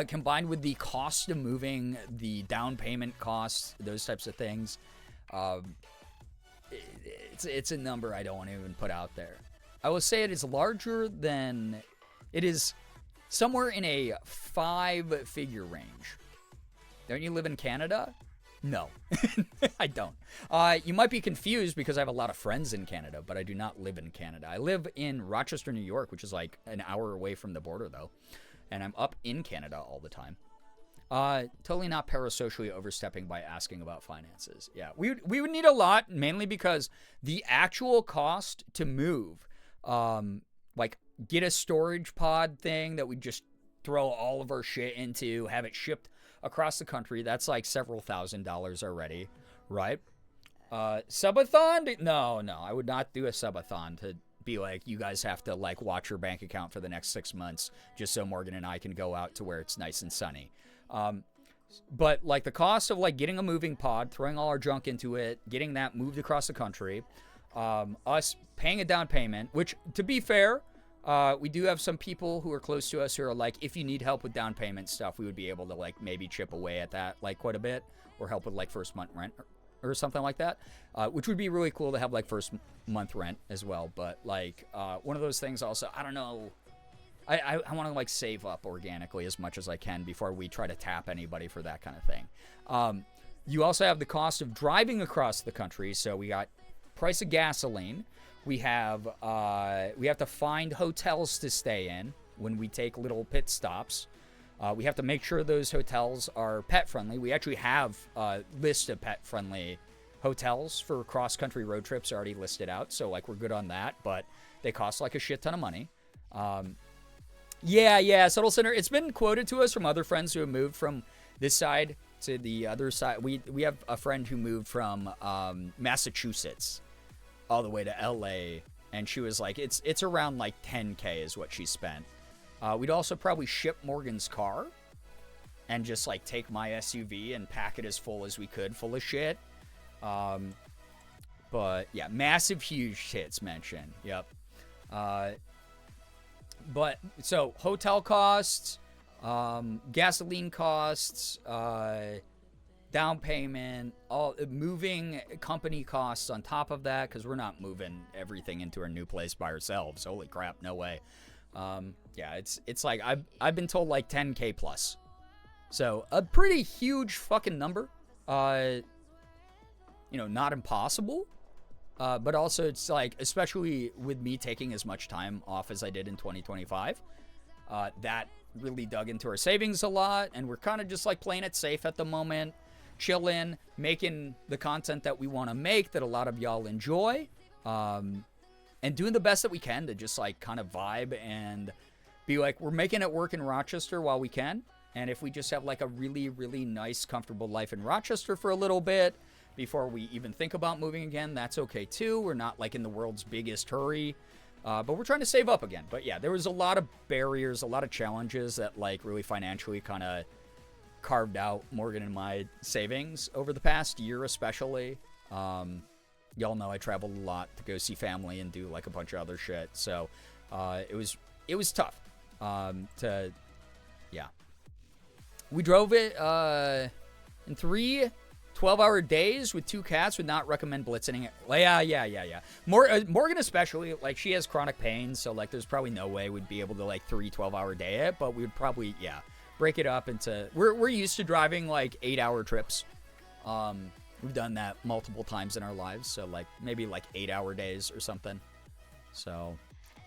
combined with the cost of moving, the down payment costs, those types of things. It's a number I don't want to even put out there. I will say it is larger than, it is somewhere in a 5-figure range. Don't you live in Canada? No, I don't. You might be confused because I have a lot of friends in Canada, but I do not live in Canada. I live in Rochester, New York, which is like an hour away from the border, though. And I'm up in Canada all the time. Totally not parasocially overstepping by asking about finances. Yeah, we would need a lot, mainly because the actual cost to move, like get a storage pod thing that we just throw all of our shit into, have it shipped across the country, that's like several $1,000s already, right? Subathon? No, I would not do a subathon to be like, you guys have to like watch your bank account for the next 6 months just so Morgan and I can go out to where it's nice and sunny. But like the cost of like getting a moving pod, throwing all our junk into it, getting that moved across the country, us paying a down payment, which, to be fair, we do have some people who are close to us who are like, if you need help with down payment stuff, we would be able to like maybe chip away at that like quite a bit, or help with like first month rent or something like that, which would be really cool to have like first month rent as well. But like one of those things also, I don't know, I want to like save up organically as much as I can before we try to tap anybody for that kind of thing. You also have the cost of driving across the country. So we got price of gasoline. We have to find hotels to stay in when we take little pit stops. We have to make sure those hotels are pet friendly. We actually have a list of pet friendly hotels for cross country road trips already listed out. So like we're good on that, but they cost like a shit ton of money. Yeah, Subtle Center. It's been quoted to us from other friends who have moved from this side to the other side. We have a friend who moved from Massachusetts all the way to LA, and she was like, it's around like 10K is what she spent. We'd also probably ship Morgan's car and just like take my SUV and pack it as full as we could, full of shit. But yeah, massive, huge hits mentioned. Yep. But so hotel costs, gasoline costs, down payment, all moving company costs on top of that, because we're not moving everything into our new place by ourselves. Holy crap, no way. Yeah, it's like I've been told like 10K plus, so a pretty huge fucking number. Not impossible, but also it's like, especially with me taking as much time off as I did in 2025, that really dug into our savings a lot, and we're kind of just like playing it safe at the moment, chilling, making the content that we want to make that a lot of y'all enjoy, and doing the best that we can to just like kind of vibe and be like, we're making it work in Rochester while we can. And if we just have like a really, really nice, comfortable life in Rochester for a little bit before we even think about moving again, that's okay too. We're not like in the world's biggest hurry, but we're trying to save up again. But yeah, there was a lot of barriers, a lot of challenges that like really financially kind of carved out Morgan and my savings over the past year, especially. Y'all know I traveled a lot to go see family and do like a bunch of other shit. So it was tough yeah. We drove it in 3 12-hour days with 2 cats. Would not recommend blitzing it. Yeah. Morgan especially, like, she has chronic pain, so like there's probably no way we'd be able to like 3 12-hour day it, but we would probably break it up into, we're used to driving like 8-hour trips. We've done that multiple times in our lives, so like maybe like 8-hour days or something. So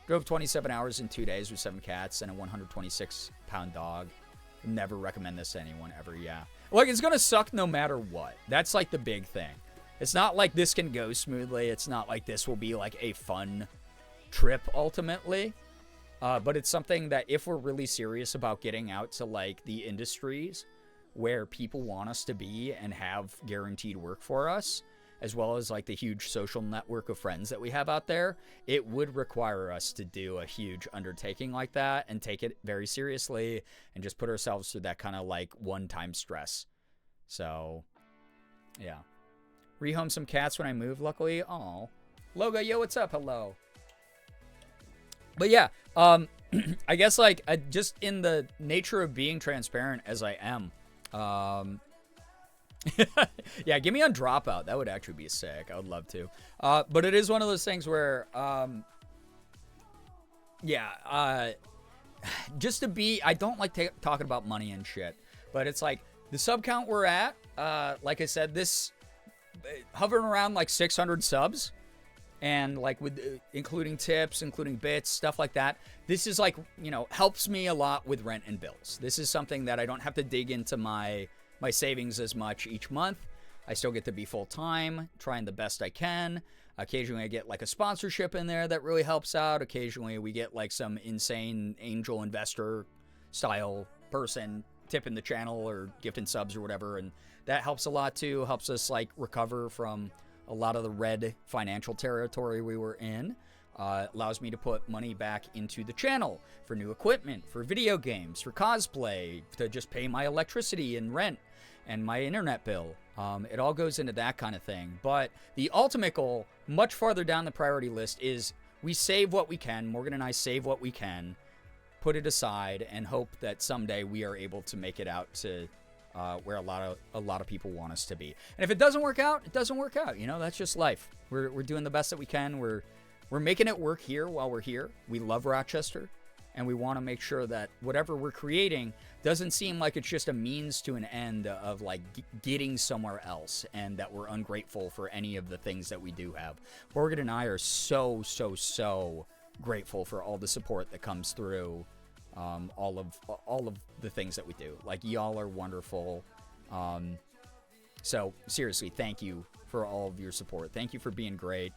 drove 27 hours in 2 days with 7 cats and a 126-pound dog. Never recommend this to anyone ever. Like, it's gonna suck no matter what. That's like the big thing. It's not like this can go smoothly. It's not like this will be like a fun trip ultimately, but it's something that if we're really serious about getting out to like the industries where people want us to be and have guaranteed work for us, as well as like the huge social network of friends that we have out there, it would require us to do a huge undertaking like that and take it very seriously and just put ourselves through that kind of like one-time stress. So yeah, rehome some cats when I move, luckily. Oh, Logo, yo, what's up? Hello. But yeah, I guess like just in the nature of being transparent as I am, yeah, get me on Dropout. That would actually be sick. I would love to. But it is one of those things where, just to be, I don't like talking about money and shit, but it's like the sub count we're at, like I said, this hovering around like 600 subs, and like with including tips, including bits, stuff like that. This is like, helps me a lot with rent and bills. This is something that I don't have to dig into my savings as much each month. I still get to be full-time, trying the best I can. Occasionally I get like a sponsorship in there that really helps out. Occasionally we get like some insane angel investor style person tipping the channel or gifting subs or whatever, and that helps a lot too. Helps us like recover from a lot of the red financial territory we were in. Allows me to put money back into the channel for new equipment, for video games, for cosplay, to just pay my electricity and rent and my internet bill. It all goes into that kind of thing. But the ultimate goal, much farther down the priority list, is we save what we can. Morgan and I save what we can, put it aside, and hope that someday we are able to make it out to where a lot of people want us to be. And if it doesn't work out, it doesn't work out. You know, that's just life. We're doing the best that we can. We're making it work here while we're here. We love Rochester, and we want to make sure that whatever we're creating doesn't seem like it's just a means to an end of like getting somewhere else, and that we're ungrateful for any of the things that we do have. Morgan and I are so grateful for all the support that comes through all of the things that we do. Like, y'all are wonderful. So seriously, thank you for all of your support. Thank you for being great.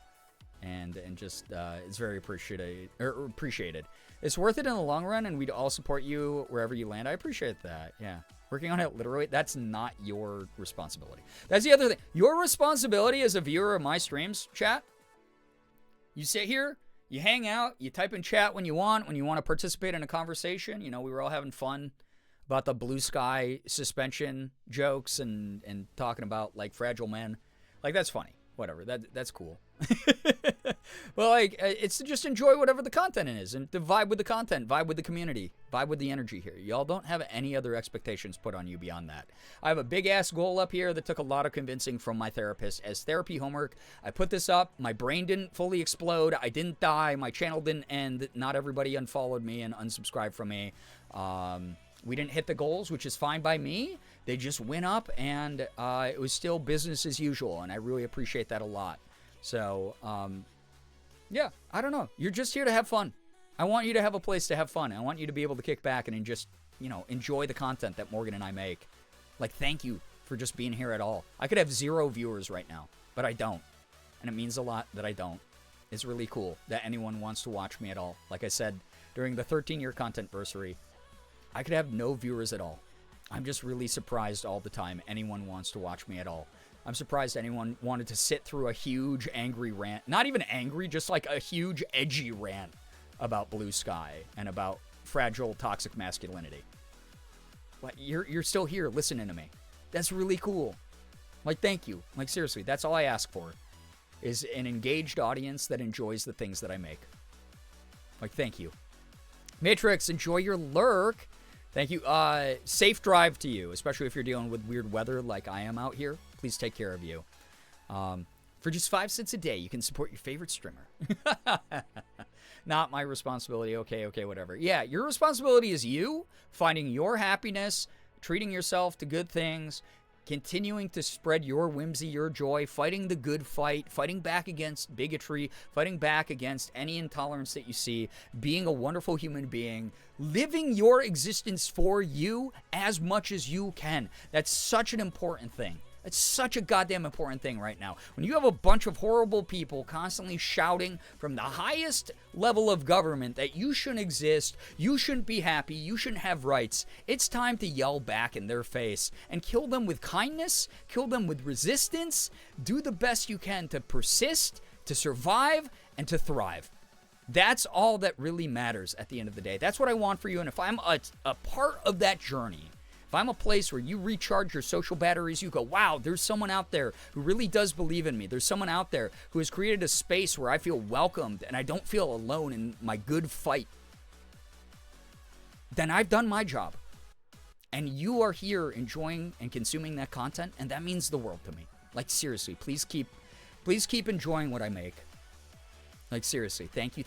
And just it's very appreciated. It's worth it in the long run, and we'd all support you wherever you land. I appreciate that. Yeah. Working on it literally, that's not your responsibility. That's the other thing. Your responsibility as a viewer of my streams, chat, you sit here, you hang out, you type in chat when you want to participate in a conversation. You know, we were all having fun about the blue sky suspension jokes and talking about, like, fragile men. Like, that's funny. Whatever. That's cool. Well, like, it's to just enjoy whatever the content is and to vibe with the content, vibe with the community, vibe with the energy here. Y'all don't have any other expectations put on you beyond that. I have a big-ass goal up here that took a lot of convincing from my therapist as therapy homework. I put this up. My brain didn't fully explode. I didn't die. My channel didn't end. Not everybody unfollowed me and unsubscribed from me. We didn't hit the goals, which is fine by me. They just went up, and it was still business as usual, and I really appreciate that a lot. So, yeah, I don't know. You're just here to have fun. I want you to have a place to have fun. I want you to be able to kick back and just, you know, enjoy the content that Morgan and I make. Like, thank you for just being here at all. I could have 0 viewers right now, but I don't. And it means a lot that I don't. It's really cool that anyone wants to watch me at all. Like I said, during the 13-year content-versary, I could have no viewers at all. I'm just really surprised all the time anyone wants to watch me at all. I'm surprised anyone wanted to sit through a huge angry rant. Not even angry, just like a huge edgy rant about blue sky and about fragile toxic masculinity. But you're still here listening to me. That's really cool. Like, thank you. Like, seriously, that's all I ask for, is an engaged audience that enjoys the things that I make. Like, thank you. Matrix, enjoy your lurk. Thank you. Safe drive to you, especially if you're dealing with weird weather like I am out here. Please take care of you. For just 5 cents a day, you can support your favorite streamer. Not my responsibility. Okay, whatever. Yeah, your responsibility is you finding your happiness, treating yourself to good things, continuing to spread your whimsy, your joy, fighting the good fight, fighting back against bigotry, fighting back against any intolerance that you see, being a wonderful human being, living your existence for you as much as you can. That's such an important thing. It's such a goddamn important thing right now. When you have a bunch of horrible people constantly shouting from the highest level of government that you shouldn't exist, you shouldn't be happy, you shouldn't have rights, it's time to yell back in their face and kill them with kindness, kill them with resistance, do the best you can to persist, to survive, and to thrive. That's all that really matters at the end of the day. That's what I want for you, and if I'm a part of that journey, if I'm a place where you recharge your social batteries, you go, wow, there's someone out there who really does believe in me. There's someone out there who has created a space where I feel welcomed and I don't feel alone in my good fight. Then I've done my job. And you are here enjoying and consuming that content, and that means the world to me. Like, seriously, please keep enjoying what I make. Like, seriously, thank you.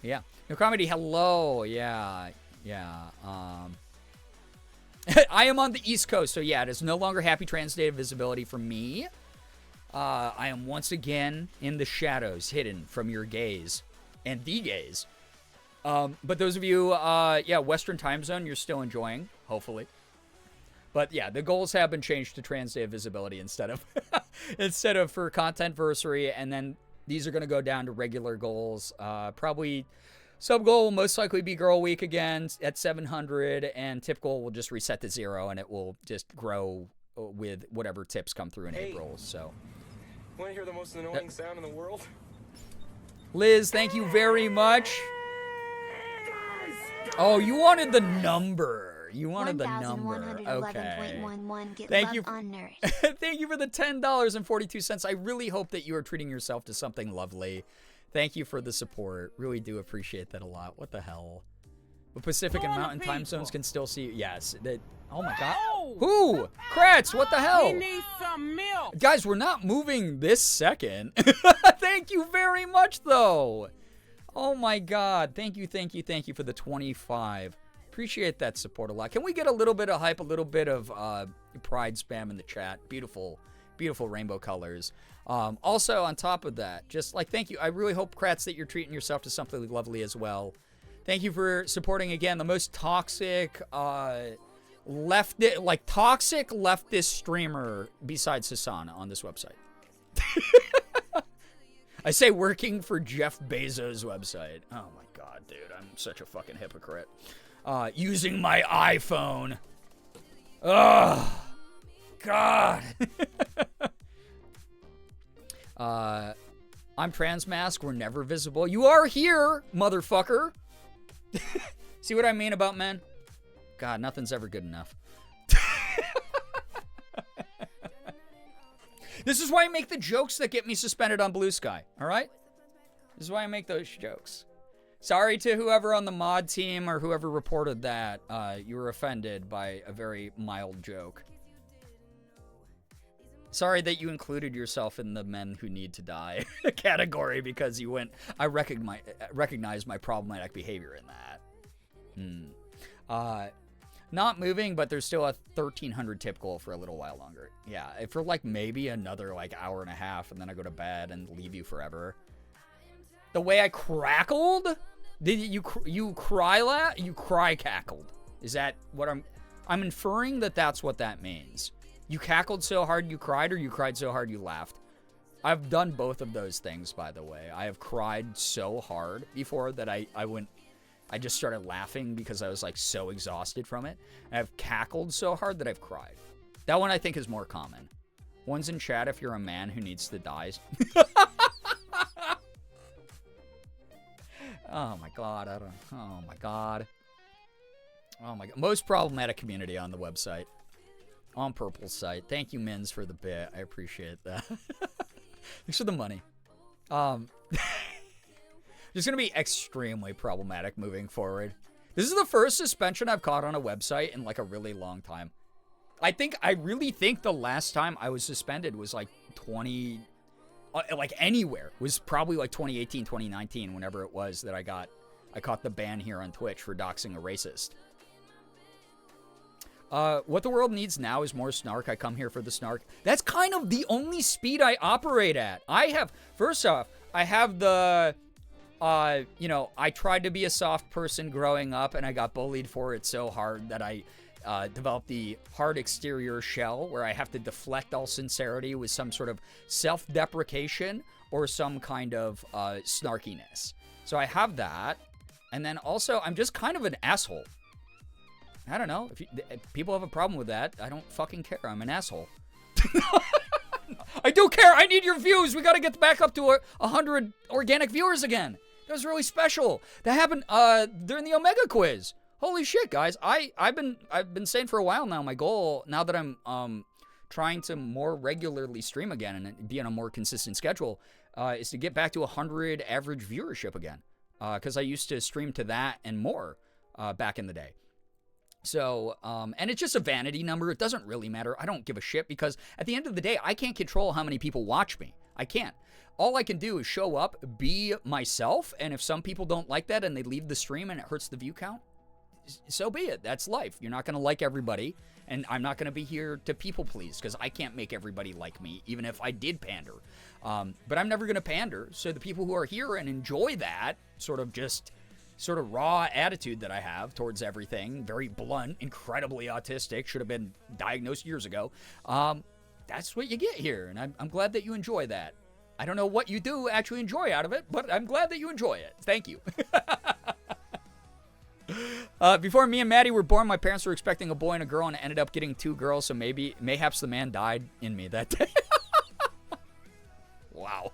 Yeah. No comedy, hello. Yeah. I am on the East Coast, so yeah, it is no longer Happy Trans Day of Visibility for me. I am once again in the shadows, hidden from your gaze and the gaze. But those of you, Western time zone, you're still enjoying, hopefully. But yeah, the goals have been changed to Trans Day of Visibility instead of for Content-versary, and then these are going to go down to regular goals. Probably sub goal will most likely be Girl Week again at 700, and tip goal will just reset to 0, and it will just grow with whatever tips come through in April. So, want to hear the most annoying sound in the world? Liz, thank you very much. Oh, you wanted the number. You wanted the number. Okay. 1111.11 get Thank love you. on Nourish. Thank you for the $10.42. I really hope that you are treating yourself to something lovely. Thank you for the support. Really do appreciate that a lot. What the hell? The Pacific and Mountain time zones can still see. Yes. Oh my God. Who? Kratz, what the hell? We need some milk. Guys, we're not moving this second. Thank you very much, though. Oh my God. Thank you for the 25. Appreciate that support a lot. Can we get a little bit of hype, a little bit of pride spam in the chat? Beautiful, beautiful rainbow colors. Also, on top of that, just like thank you. I really hope, Kratz, that you're treating yourself to something lovely as well. Thank you for supporting again the most toxic toxic leftist streamer besides Hassan on this website. I say working for Jeff Bezos' website. Oh my God, dude, I'm such a fucking hypocrite. Using my iPhone. Ugh. God. I'm Transmask. We're never visible. You are here, motherfucker. See what I mean about men? God, nothing's ever good enough. This is why I make the jokes that get me suspended on Blue Sky, all right? This is why I make those jokes. Sorry to whoever on the mod team or whoever reported that. You were offended by a very mild joke. Sorry that you included yourself in the men who need to die category because you went, I recognize my problematic behavior in that. Not moving, but there's still a 1,300 tip goal for a little while longer. Yeah, for like maybe another like hour and a half, and then I go to bed and leave you forever. The way I crackled? Did you cry you cry cackled? Is that what I'm inferring that that's what that means? You cackled so hard you cried, or you cried so hard you laughed? I've done both of those things, by the way. I have cried so hard before that I just started laughing because I was like so exhausted from it. And I've cackled so hard that I've cried. That one I think is more common. One's in chat if you're a man who needs to die. Oh my God, oh my God. Oh my God. Most problematic community on the website. On Purple's site. Thank you, Mins, for the bit. I appreciate that. Thanks for the money. Just gonna be extremely problematic moving forward. This is the first suspension I've caught on a website in like a really long time. I really think the last time I was suspended was like like anywhere, was probably like 2018, 2019, whenever it was that I caught the ban here on Twitch for doxing a racist. What the world needs now is more snark. I come here for the snark. That's kind of the only speed I operate at. First off, I have the, I tried to be a soft person growing up, and I got bullied for it so hard that I developed the hard exterior shell where I have to deflect all sincerity with some sort of self-deprecation or some kind of snarkiness. So I have that. And then also, I'm just kind of an asshole. I don't know. If people have a problem with that, I don't fucking care. I'm an asshole. I do care. I need your views. We got to get back up to 100 organic viewers again. That was really special. That happened during the Omega quiz. Holy shit, guys. I've been saying for a while now, my goal, now that I'm trying to more regularly stream again and be on a more consistent schedule, is to get back to 100 average viewership again. Because I used to stream to that and more back in the day. So, and it's just a vanity number. It doesn't really matter. I don't give a shit because at the end of the day, I can't control how many people watch me. I can't. All I can do is show up, be myself, and if some people don't like that and they leave the stream and it hurts the view count, so be it. That's life. You're not going to like everybody, and I'm not going to be here to people please because I can't make everybody like me, even if I did pander. But I'm never going to pander, so the people who are here and enjoy that sort of raw attitude that I have towards everything, very blunt, incredibly autistic, should have been diagnosed years ago, that's what you get here, and I'm glad that you enjoy that. I don't know what you do actually enjoy out of it, but I'm glad that you enjoy it. Thank you. Before me and Maddie were born, my parents were expecting a boy and a girl, and it ended up getting 2 girls, so mayhaps the man died in me that day. Wow.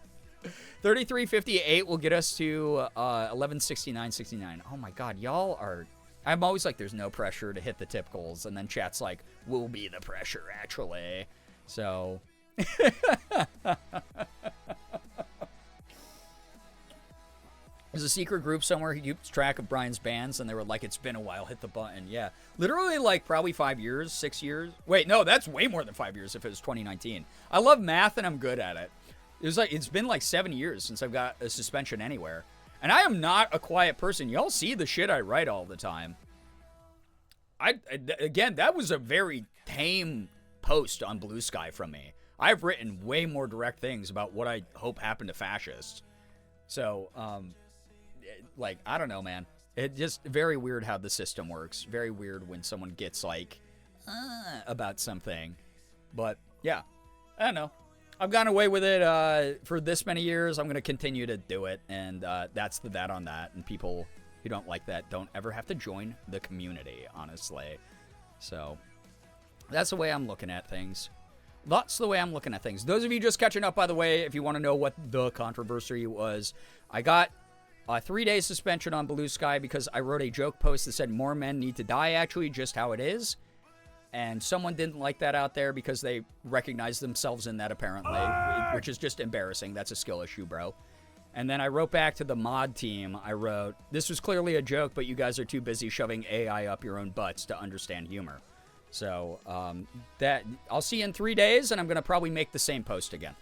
3358 will get us to 1169.69. Oh my God, y'all are I'm always like, there's no pressure to hit the tip goals. And then chat's like, we'll be the pressure, actually. So. There's a secret group somewhere who keeps track of Brian's bands, and they were like, it's been a while, hit the button. Yeah. Literally, like, probably 5 years, 6 years. Wait, no, that's way more than 5 years if it was 2019. I love math, and I'm good at it. It's been like 7 years since I've got a suspension anywhere. And I am not a quiet person. Y'all see the shit I write all the time. Again, that was a very tame post on Blue Sky from me. I've written way more direct things about what I hope happened to fascists. So, like, I don't know, man. It's just very weird how the system works. Very weird when someone gets, like, about something. But, yeah. I don't know. I've gone away with it for this many years. I'm going to continue to do it. And that's that on that. And people who don't like that don't ever have to join the community, honestly. So, that's the way I'm looking at things. That's the way I'm looking at things. Those of you just catching up, by the way, if you want to know what the controversy was, I got a 3-day suspension on Blue Sky because I wrote a joke post that said more men need to die, actually, just how it is. And someone didn't like that out there because they recognized themselves in that, apparently, which is just embarrassing. That's a skill issue, bro. And then I wrote back to the mod team. I wrote, this was clearly a joke, but you guys are too busy shoving AI up your own butts to understand humor. So, that I'll see you in 3 days, and I'm going to probably make the same post again.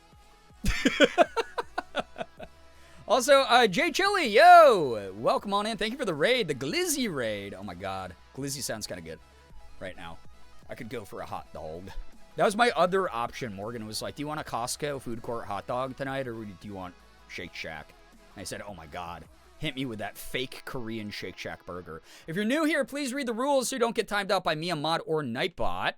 Also, Jay Chili, yo! Welcome on in. Thank you for the raid, the Glizzy raid. Oh, my God. Glizzy sounds kind of good right now. I could go for a hot dog. That was my other option. Morgan was like, do you want a Costco food court hot dog tonight, or do you want Shake Shack? And I said, oh, my God. Hit me with that fake Korean Shake Shack burger. If you're new here, please read the rules so you don't get timed out by me, a mod, or Nightbot.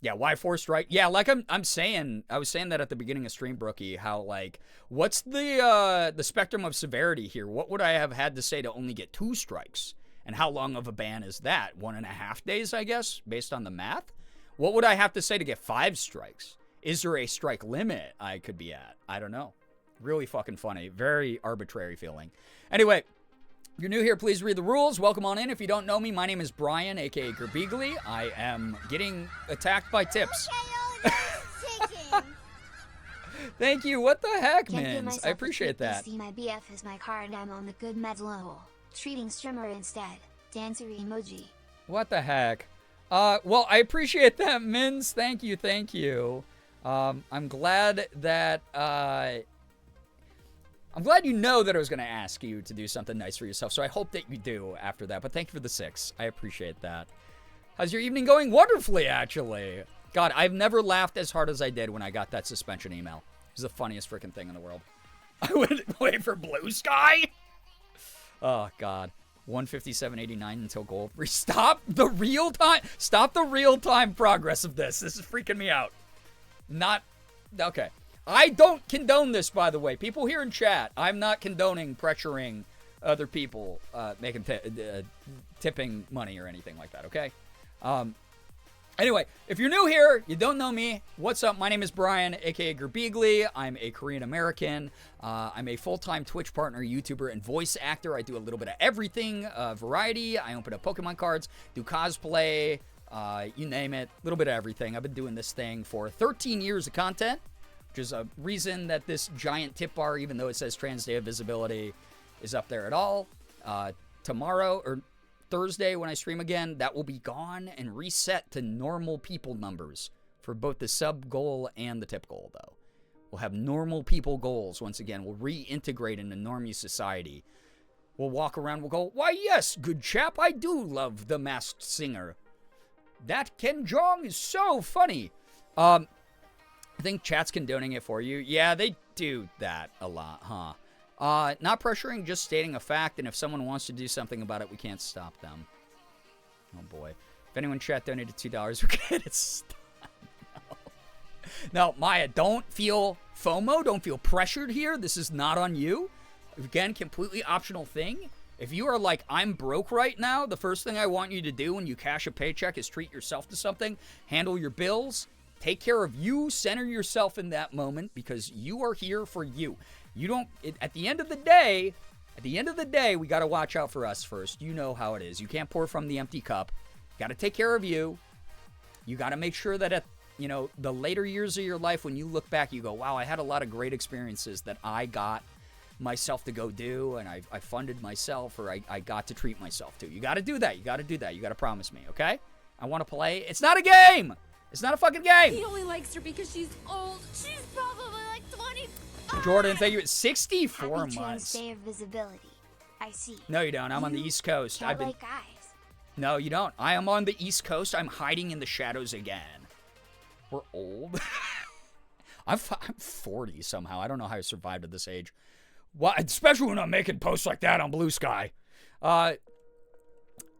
Yeah, why 4 strike? Yeah, like I'm saying, I was saying that at the beginning of stream, Brookie, how, like, what's the spectrum of severity here? What would I have had to say to only get 2 strikes? And how long of a ban is that? 1.5 days, I guess, based on the math? What would I have to say to get 5 strikes? Is there a strike limit I could be at? I don't know. Really fucking funny. Very arbitrary feeling. Anyway, if you're new here, please read the rules. Welcome on in. If you don't know me, my name is Brian, a.k.a. Girbeagly. I am getting attacked by tips. Thank you. What the heck, man? I appreciate that. My BF is my card. I'm on the good med level. Treating streamer instead. Dancer emoji. What the heck? Well, I appreciate that, Mins. Thank you, thank you. I'm glad that, I'm glad you know that I was going to ask you to do something nice for yourself, so I hope that you do after that. But thank you for the 6. I appreciate that. How's your evening going? Wonderfully, actually. God, I've never laughed as hard as I did when I got that suspension email. It was the funniest freaking thing in the world. I went wait for Blue Sky? Oh, God. 157.89 until goal. Stop the real-time progress of this. This is freaking me out. Not, okay. I don't condone this, by the way. People here in chat, I'm not condoning pressuring other people, making tipping money or anything like that, okay? Anyway, if you're new here, you don't know me, what's up? My name is Brian, a.k.a. Girbeagly. I'm a Korean American. I'm a full-time Twitch partner, YouTuber, and voice actor. I do a little bit of everything, variety. I open up Pokemon cards, do cosplay, you name it, a little bit of everything. I've been doing this thing for 13 years of content, which is a reason that this giant tip bar, even though it says Trans Day of Visibility, is up there at all. Tomorrow, or Thursday when I stream again, that will be gone and reset to normal people numbers for both the sub goal and the tip goal, though. We'll have normal people goals once again. We'll reintegrate into normie society. We'll walk around, we'll go, why yes, good chap, I do love The Masked Singer. That Ken Jeong is so funny. I think chat's condoning it for you. Yeah, they do that a lot, huh? Not pressuring, just stating a fact, and if someone wants to do something about it, we can't stop them. Oh, boy. If anyone in chat donated $2, we're going to stop. No, Maya, don't feel FOMO. Don't feel pressured here. This is not on you. Again, completely optional thing. If you are like, I'm broke right now, the first thing I want you to do when you cash a paycheck is treat yourself to something, handle your bills, take care of you, center yourself in that moment, because you are here for you. You don't, at the end of the day, At the end of the day, we got to watch out for us first. You know how it is. You can't pour from the empty cup. Got to take care of you. You got to make sure that at, you know, the later years of your life, when you look back, you go, wow, I had a lot of great experiences that I got myself to go do, and I funded myself, or I got to treat myself to. You got to do that. You got to do that. You got to promise me, okay? I want to play. It's not a game. It's not a fucking game. He only likes her because she's old. She's probably like 20. Jordan, thank you. 64 Happy Trans months. Day of Visibility. I see. No, you don't. I'm on the East Coast. Can't like guys. No, you don't. I am on the East Coast. I'm hiding in the shadows again. We're old. I'm 40 somehow. I don't know how I survived at this age. Well, especially when I'm making posts like that on Blue Sky. Wally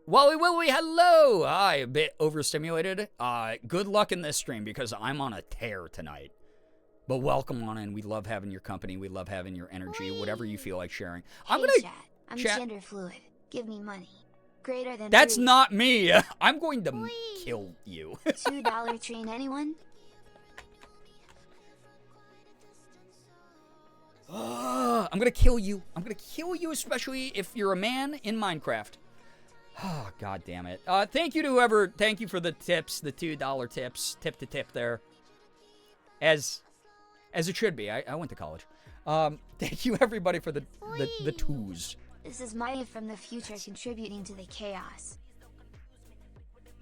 Willie, hello. Hi, a bit overstimulated. Good luck in this stream because I'm on a tear tonight. But welcome on in. We love having your company. We love having your energy. Whatever you feel like sharing. I'm Hey, gonna chat. I'm chat. gender fluid. Give me money. Greater than That's 3. not me. I'm going to kill you. $2 train anyone? I'm gonna kill you. I'm gonna kill you, especially if you're a man in Minecraft. Oh, God damn it. Thank you to whoever. Thank you for the tips, the $2 tips, tip to tip there. As it should be. I went to college. Thank you everybody for the twos. This is Maya from the future contributing to the chaos.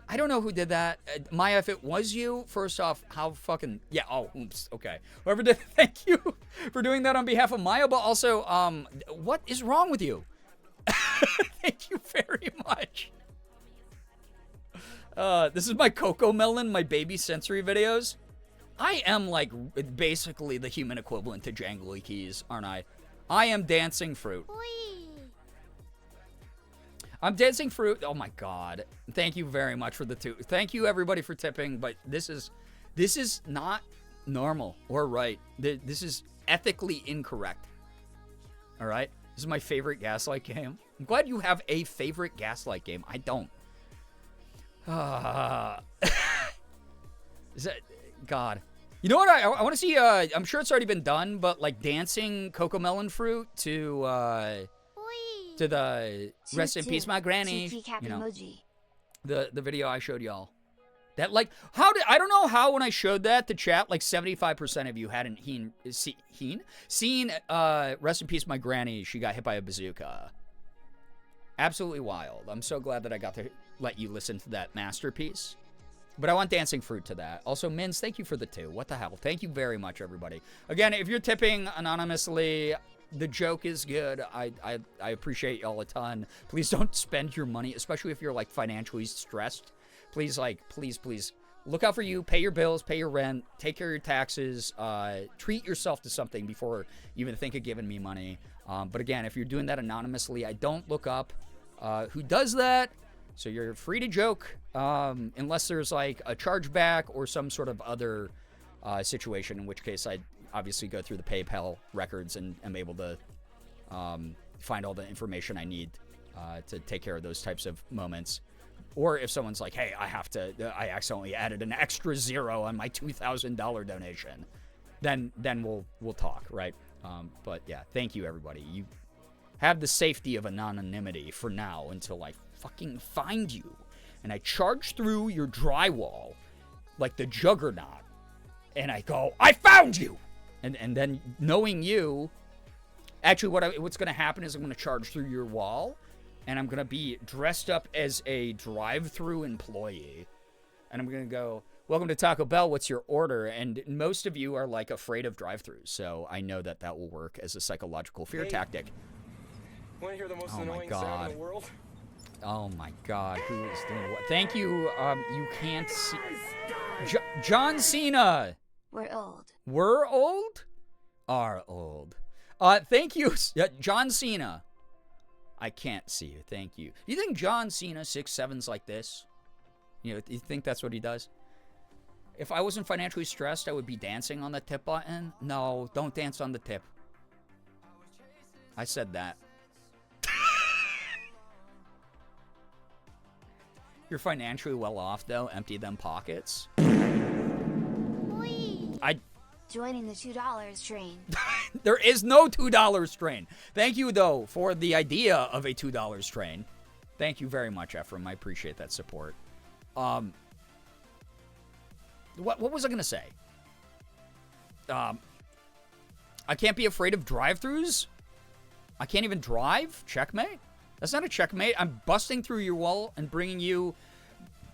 I don't know who did that. Maya, if it was you, first off, how fucking... Yeah, oh, oops, okay. Whoever did, thank you for doing that on behalf of Maya, but also, what is wrong with you? Thank you very much. This is my Coco Melon, my baby sensory videos. I am, like, basically the human equivalent to Jangly Keys, aren't I? I am dancing fruit. I'm dancing fruit. Oh my God. Thank you very much for the two. Thank you everybody for tipping, but this is not normal or right. This is ethically incorrect. All right? This is my favorite Gaslight game. I'm glad you have a favorite Gaslight game. I don't. Is that God? You know what? I want to see. I'm sure it's already been done, but like dancing Coco Melon fruit to the rest in peace, my granny. You know, emoji. the video I showed y'all. That like I don't know how when I showed that to chat, like 75% of you hadn't seen rest in peace, my granny. She got hit by a bazooka. Absolutely wild. I'm so glad that I got to let you listen to that masterpiece. But I want dancing fruit to that. Also, Mins, thank you for the 2. What the hell? Thank you very much, everybody. Again, if you're tipping anonymously, the joke is good. I appreciate y'all a ton. Please don't spend your money, especially if you're like financially stressed. Please, please look out for you. Pay your bills, pay your rent, take care of your taxes. Treat yourself to something before you even think of giving me money. But again, if you're doing that anonymously, I don't look up who does that. So you're free to joke, unless there's like a chargeback or some sort of other situation, in which case I'd obviously go through the PayPal records and am able to find all the information I need to take care of those types of moments. Or if someone's like, hey, I accidentally added an extra 0 on my $2,000 donation, then we'll talk, right? But yeah, thank you everybody. You have the safety of anonymity for now until I fucking find you and I charge through your drywall like the Juggernaut and I go, I found you! And then knowing you, actually what's going to happen is I'm going to charge through your wall and I'm going to be dressed up as a drive-through employee. And I'm going to go, welcome to Taco Bell, what's your order? And most of you are like afraid of drive-thrus, so I know that will work as a psychological fear tactic. Want to hear the most Oh my annoying God. sound in the world? Oh my God, who is doing what? Thank you, you can't see. John Cena! We're old. We're old? Are old. Thank you, John Cena. I can't see you, thank you. You think John Cena 6'7's like this? You think that's what he does? If I wasn't financially stressed, I would be dancing on the tip button. No, don't dance on the tip. I said that. You're financially well off, though. Empty them pockets. joining the $2 train. There is no $2 train. Thank you, though, for the idea of a $2 train. Thank you very much, Ephraim. I appreciate that support. What was I going to say? I can't be afraid of drive-thrus? I can't even drive? Checkmate? That's not a checkmate. I'm busting through your wall and bringing you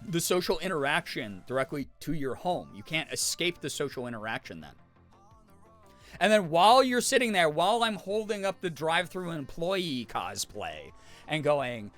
the social interaction directly to your home. You can't escape the social interaction then. And then while you're sitting there, while I'm holding up the drive-thru employee cosplay and going,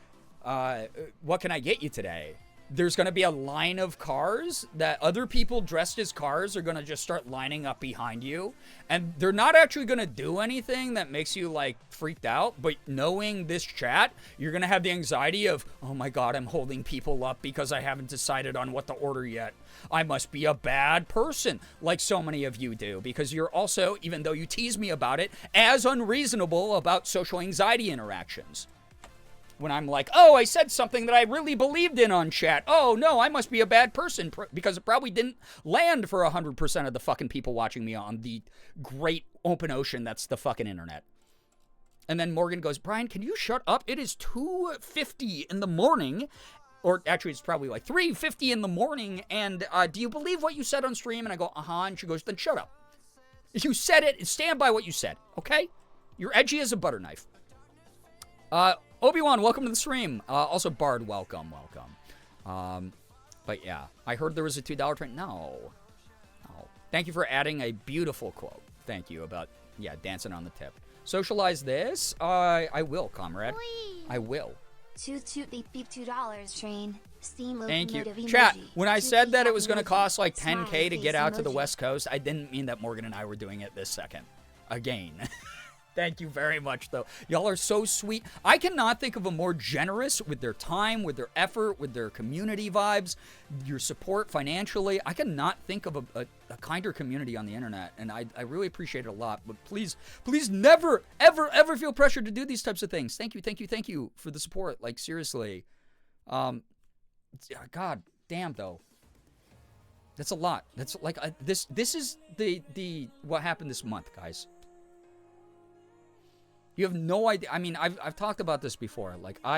what can I get you today? There's going to be a line of cars that other people dressed as cars are going to just start lining up behind you. And they're not actually going to do anything that makes you, like, freaked out. But knowing this chat, you're going to have the anxiety of, oh my God, I'm holding people up because I haven't decided on what to order yet. I must be a bad person, like so many of you do. Because you're also, even though you tease me about it, as unreasonable about social anxiety interactions. When I'm like, oh, I said something that I really believed in on chat. Oh, no, I must be a bad person because it probably didn't land for 100% of the fucking people watching me on the great open ocean that's the fucking internet. And then Morgan goes, Brian, can you shut up? It is 2:50 in the morning. Or actually, it's probably like 3:50 in the morning. And do you believe what you said on stream? And I go, uh-huh. And she goes, then shut up. If you said it, stand by what you said, okay? You're edgy as a butter knife. Obi-Wan, welcome to the stream. Also, Bard, welcome. But yeah, I heard there was a $2 train. No. Thank you for adding a beautiful quote. Thank you about, yeah, dancing on the tip. Socialize this? I will, comrade. Whee! I will. Toot beep beep $2 train. Steam Thank you. locomotive Chat, emoji. when I Toot said beep that it happy was going to emoji. cost like Smiley 10K to face get out to the emoji. West Coast, I didn't mean that Morgan and I were doing it this second. Again. Thank you very much, though. Y'all are so sweet. I cannot think of a more generous with their time, with their effort, with their community vibes, your support financially. I cannot think of a kinder community on the internet, and I really appreciate it a lot. But please never, ever feel pressured to do these types of things. Thank you for the support. Like, seriously. God damn, though. That's a lot. That's like, this is the what happened this month, guys. You have no idea. I mean, I've talked about this before. Like, no,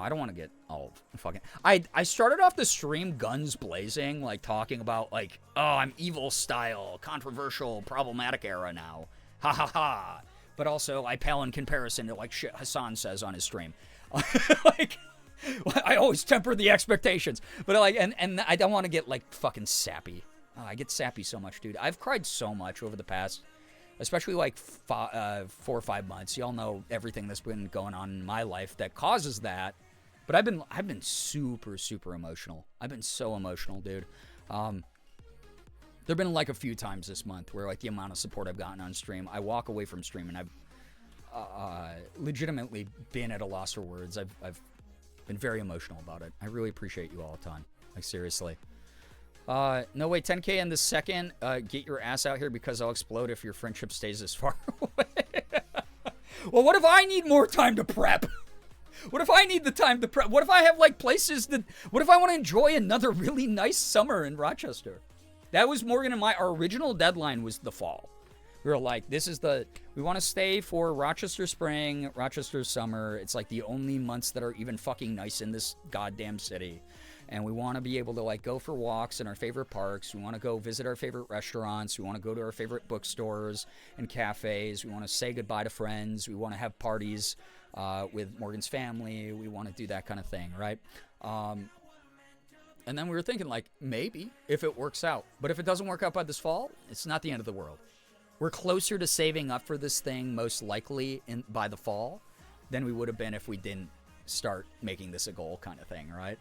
I don't want to get all fucking. I started off the stream guns blazing, like talking about like, oh, I'm evil style, controversial, problematic era now. Ha ha ha. But also, I pale in comparison to like shit Hassan says on his stream. Like, I always temper the expectations. But like, and I don't want to get like fucking sappy. Oh, I get sappy so much, dude. I've cried so much over the past. Especially like 4 or 5 months. Y'all know everything that's been going on in my life that causes that. But I've been super emotional. I've been so emotional, dude. There've been like a few times this month where like the amount of support I've gotten on stream, I walk away from stream and I've legitimately been at a loss for words. I've been very emotional about it. I really appreciate you all a ton. Like, seriously. No, wait, 10K in the second. Get your ass out here because I'll explode if your friendship stays this far away. Well, what if I need more time to prep? What if I need the time to prep? What if I have, like, places that... What if I want to enjoy another really nice summer in Rochester? That was Morgan and our original deadline was the fall. We were like, we want to stay for Rochester spring, Rochester summer. It's, like, the only months that are even fucking nice in this goddamn city. And we want to be able to, like, go for walks in our favorite parks. We want to go visit our favorite restaurants. We want to go to our favorite bookstores and cafes. We want to say goodbye to friends. We want to have parties with Morgan's family. We want to do that kind of thing, right? And then we were thinking, like, maybe if it works out. But if it doesn't work out by this fall, it's not the end of the world. We're closer to saving up for this thing, most likely, by the fall, than we would have been if we didn't start making this a goal kind of thing, right?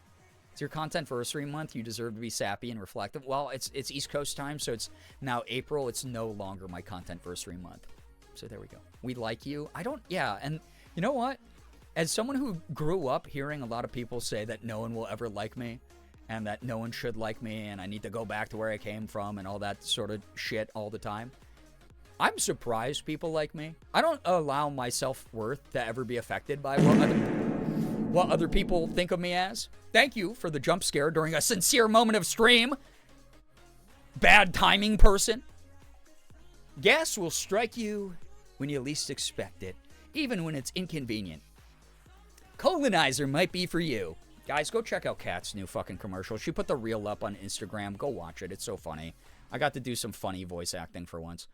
It's your content-versary month. You deserve to be sappy and reflective. Well, it's East Coast time, so it's now April. It's no longer my content-versary month. So there we go. We like you. And you know what? As someone who grew up hearing a lot of people say that no one will ever like me and that no one should like me and I need to go back to where I came from and all that sort of shit all the time, I'm surprised people like me. I don't allow my self-worth to ever be affected by what other people think of me as. Thank you for the jump scare during a sincere moment of stream. bad timing person. Gas will strike you when you least expect it, even when it's inconvenient. Colonizer might be for you. Guys, go check out Kat's new fucking commercial. She put the reel up on Instagram. Go watch it. It's so funny. I got to do some funny voice acting for once.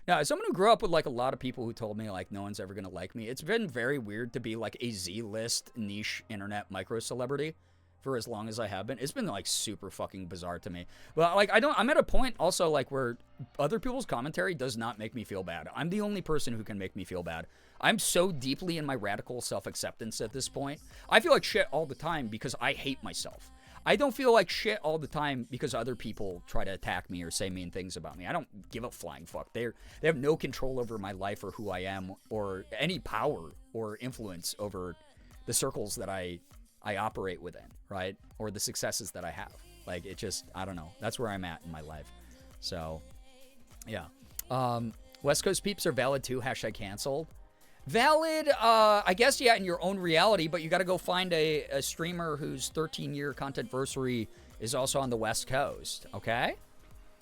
Now, as someone who grew up with, like, a lot of people who told me, like, no one's ever going to like me, it's been very weird to be, like, a Z-list niche internet micro-celebrity for as long as I have been. It's been, like, super fucking bizarre to me. But, like, I'm at a point also, like, where other people's commentary does not make me feel bad. I'm the only person who can make me feel bad. I'm so deeply in my radical self-acceptance at this point. I feel like shit all the time because I hate myself. I don't feel like shit all the time because other people try to attack me or say mean things about me. I don't give a flying fuck. They have no control over my life or who I am or any power or influence over the circles that I operate within, right? Or the successes that I have. Like, it just, I don't know. That's where I'm at in my life. So, yeah. West Coast peeps are valid too. Hashtag canceled. Valid, I guess, yeah, in your own reality, but you got to go find a streamer whose 13-year content-versary is also on the West Coast, okay?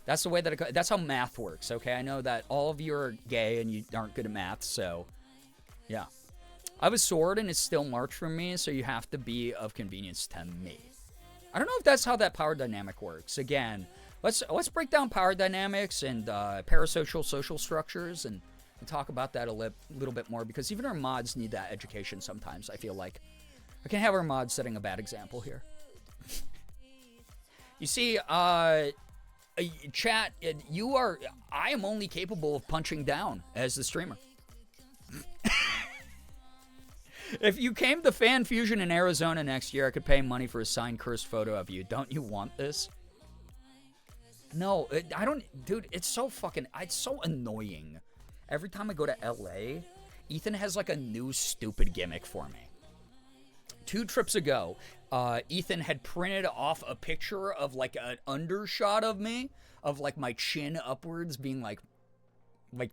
That's the way that that's how math works, okay? I know that all of you are gay and you aren't good at math, so, yeah. I have a sword and it's still March for me, so you have to be of convenience to me. I don't know if that's how that power dynamic works. Again, let's break down power dynamics and parasocial social structures and talk about that a little bit more, because even our mods need that education sometimes, I feel like. I can't have our mods setting a bad example here. You see, chat, I am only capable of punching down as the streamer. If you came to Fan Fusion in Arizona next year, I could pay money for a signed cursed photo of you. Don't you want this? No, I don't, dude, it's so annoying. Every time I go to LA, Ethan has like a new stupid gimmick for me. 2 trips ago, Ethan had printed off a picture of like an undershot of me, of like my chin upwards being like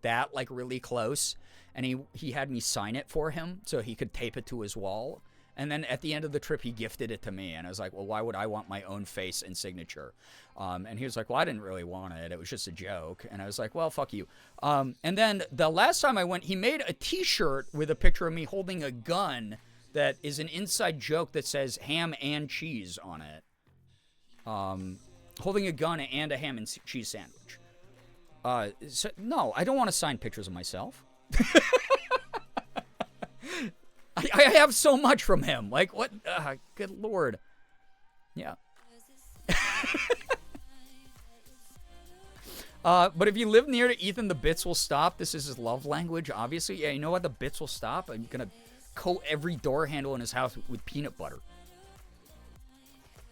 that, like really close. And he had me sign it for him so he could tape it to his wall. And then at the end of the trip, he gifted it to me. And I was like, well, why would I want my own face and signature? And he was like, well, I didn't really want it. It was just a joke. And I was like, well, fuck you. And then the last time I went, he made a T-shirt with a picture of me holding a gun that is an inside joke that says ham and cheese on it. Holding a gun and a ham and cheese sandwich. So, no, I don't want to sign pictures of myself. I have so much from him. Like, what? Good Lord. Yeah. But if you live near to Ethan, the bits will stop. This is his love language, obviously. Yeah, you know what? The bits will stop. I'm going to coat every door handle in his house with peanut butter.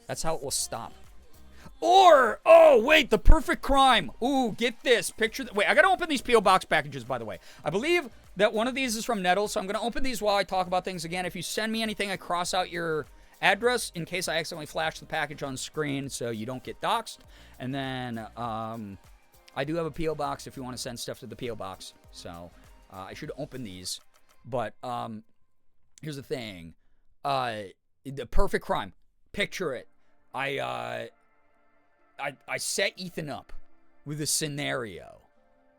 That's how it will stop. Or, oh, wait, the perfect crime. Ooh, get this. Picture that. Wait, I got to open these P.O. Box packages, by the way. I believe that one of these is from Nettles, so I'm going to open these while I talk about things again. If you send me anything, I cross out your address in case I accidentally flash the package on screen so you don't get doxxed. And then I do have a P.O. Box if you want to send stuff to the P.O. Box. So I should open these. But here's the thing. The perfect crime. Picture it. I set Ethan up with a scenario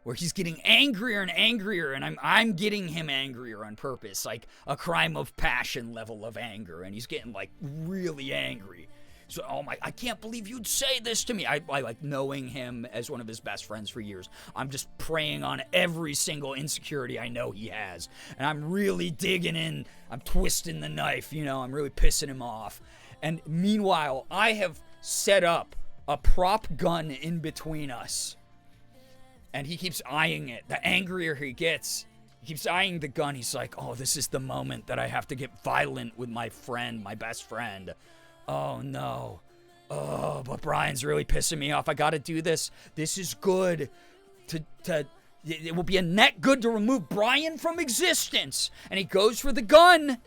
where he's getting angrier and angrier, and I'm getting him angrier on purpose, like a crime of passion level of anger, and he's getting like really angry. So, oh my, I can't believe you'd say this to me. I like knowing him as one of his best friends for years. I'm just preying on every single insecurity I know he has, and I'm really digging in. I'm twisting the knife, you know, I'm really pissing him off. And meanwhile, I have set up a prop gun in between us. And he keeps eyeing it. The angrier he gets, he keeps eyeing the gun. He's like, oh, this is the moment that I have to get violent with my friend, my best friend. Oh, no. Oh, but Brian's really pissing me off. I got to do this. This is good. It will be a net good to remove Brian from existence. And he goes for the gun.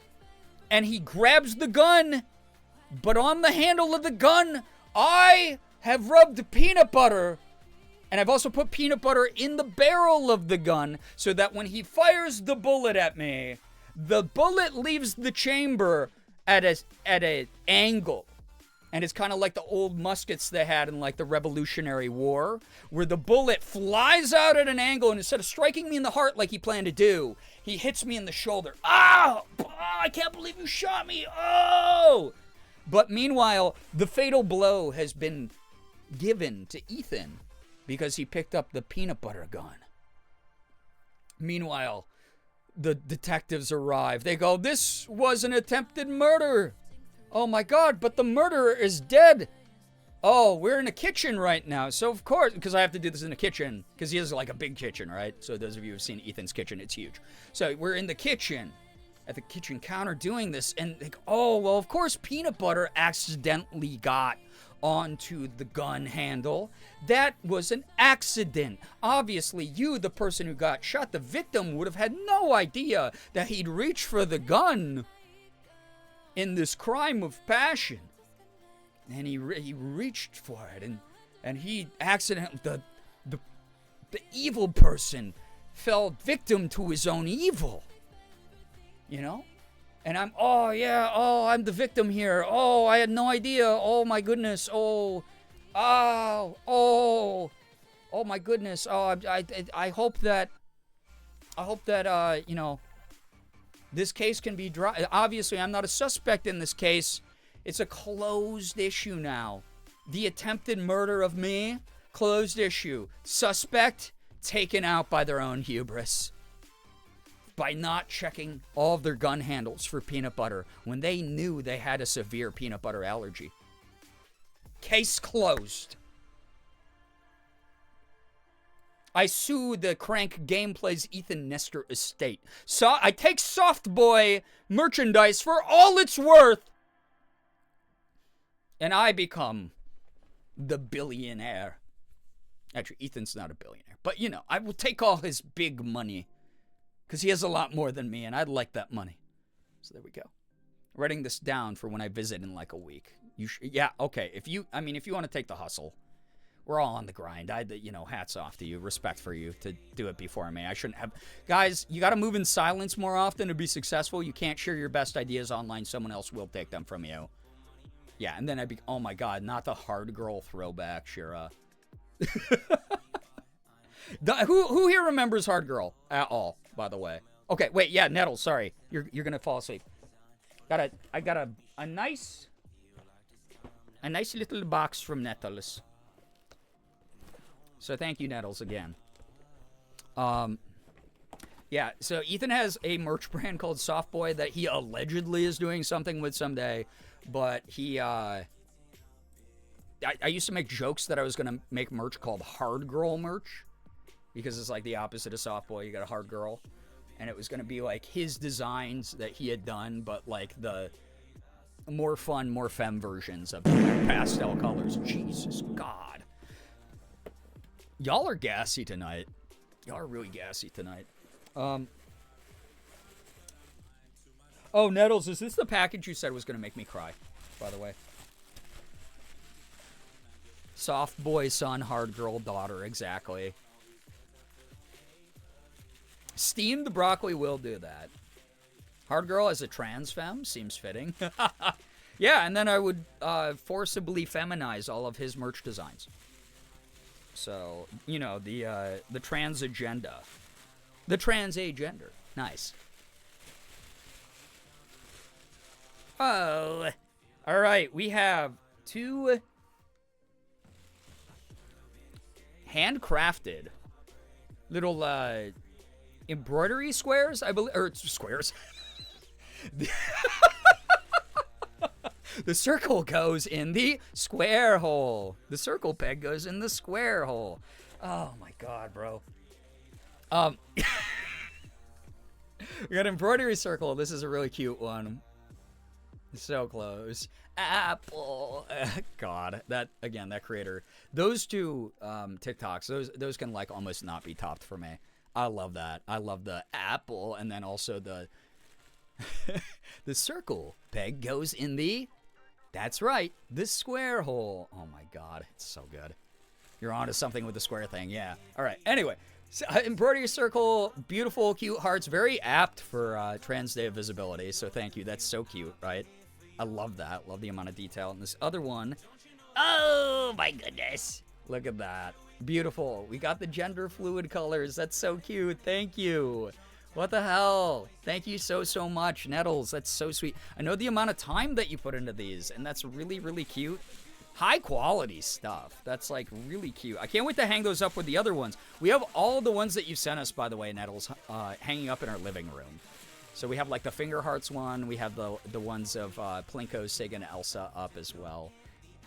And he grabs the gun. But on the handle of the gun, I have rubbed peanut butter. And I've also put peanut butter in the barrel of the gun so that when he fires the bullet at me, the bullet leaves the chamber at an angle. And it's kind of like the old muskets they had in like the Revolutionary War, where the bullet flies out at an angle, and instead of striking me in the heart like he planned to do, he hits me in the shoulder. Ah! Oh, I can't believe you shot me. Oh! But meanwhile, the fatal blow has been given to Ethan because he picked up the peanut butter gun. Meanwhile, the detectives arrive. They go, "This was an attempted murder. Oh my God, but the murderer is dead. Oh, we're in a kitchen right now." So of course, because I have to do this in the kitchen, because he has like a big kitchen, right? So those of you who've seen Ethan's kitchen, it's huge. So we're in the kitchen, at the kitchen counter doing this, and they go, "Oh, well, of course peanut butter accidentally got onto the gun handle. That was an accident. Obviously, you, the person who got shot, the victim, would have had no idea that he'd reach for the gun in this crime of passion." And he reached for it, and he accidentally, the evil person fell victim to his own evil, you know? And I'm the victim here. Oh, I had no idea. Oh my goodness. Oh my goodness. Oh, I hope that, you know, this case can be dropped. Obviously, I'm not a suspect in this case. It's a closed issue now. The attempted murder of me, closed issue. Suspect taken out by their own hubris. By not checking all of their gun handles for peanut butter when they knew they had a severe peanut butter allergy. Case closed. I sue the Crank Gameplays Ethan Nestor estate. So I take Soft Boy merchandise for all it's worth, and I become the billionaire. Actually, Ethan's not a billionaire, but you know, I will take all his big money because he has a lot more than me, and I'd like that money. So there we go. Writing this down for when I visit in like a week. Yeah, okay. If you want to take the hustle, we're all on the grind. Hats off to you. Respect for you to do it before me. I shouldn't have. Guys, you got to move in silence more often to be successful. You can't share your best ideas online. Someone else will take them from you. Yeah, and then oh my God, not the hard girl throwback, Shira. Who here remembers Hard Girl at all, by the way? Okay, wait, yeah, Nettles, sorry. You're gonna fall asleep. I got a nice little box from Nettles. So thank you, Nettles, again. Yeah, so Ethan has a merch brand called Soft Boy that he allegedly is doing something with someday, but he, I used to make jokes that I was gonna make merch called Hard Girl merch, because it's like the opposite of Soft Boy. You got a hard girl, and it was gonna be like his designs that he had done, but like the more fun, more femme versions of pastel colors. Jesus God, y'all are gassy tonight. Y'all are really gassy tonight. Oh, Nettles, is this the package you said was gonna make me cry? By the way. Soft boy son, hard girl daughter, exactly. Steamed broccoli will do that. Hard girl as a trans femme seems fitting. Yeah, and then I would forcibly feminize all of his merch designs. So, you know, the trans agenda. The trans agender. Nice. Oh. All right, we have two handcrafted little embroidery squares, I believe, or squares. The circle goes in the square hole. The circle peg goes in the square hole. Oh my God, bro. We got embroidery circle. This is a really cute one. So close. Apple. God, that creator. Those two TikToks, those can like almost not be topped for me. I love that. I love the apple, and then also the the circle peg goes in the, that's right, the square hole. Oh my God, it's so good. You're onto something with the square thing, yeah. All right, anyway, so, embroidery circle, beautiful, cute hearts, very apt for Trans Day of Visibility, so thank you. That's so cute, right? I love that. Love the amount of detail. And this other one, oh my goodness. Look at that. Beautiful. We got the gender fluid colors. That's so cute. Thank you. What the hell? Thank you so, so much, Nettles. That's so sweet. I know the amount of time that you put into these, and that's really, really cute. High quality stuff. That's like really cute. I can't wait to hang those up with the other ones. We have all the ones that you sent us, by the way, Nettles, hanging up in our living room. So we have like the Finger Hearts one. We have the ones of Plinko, Sig, and Elsa up as well.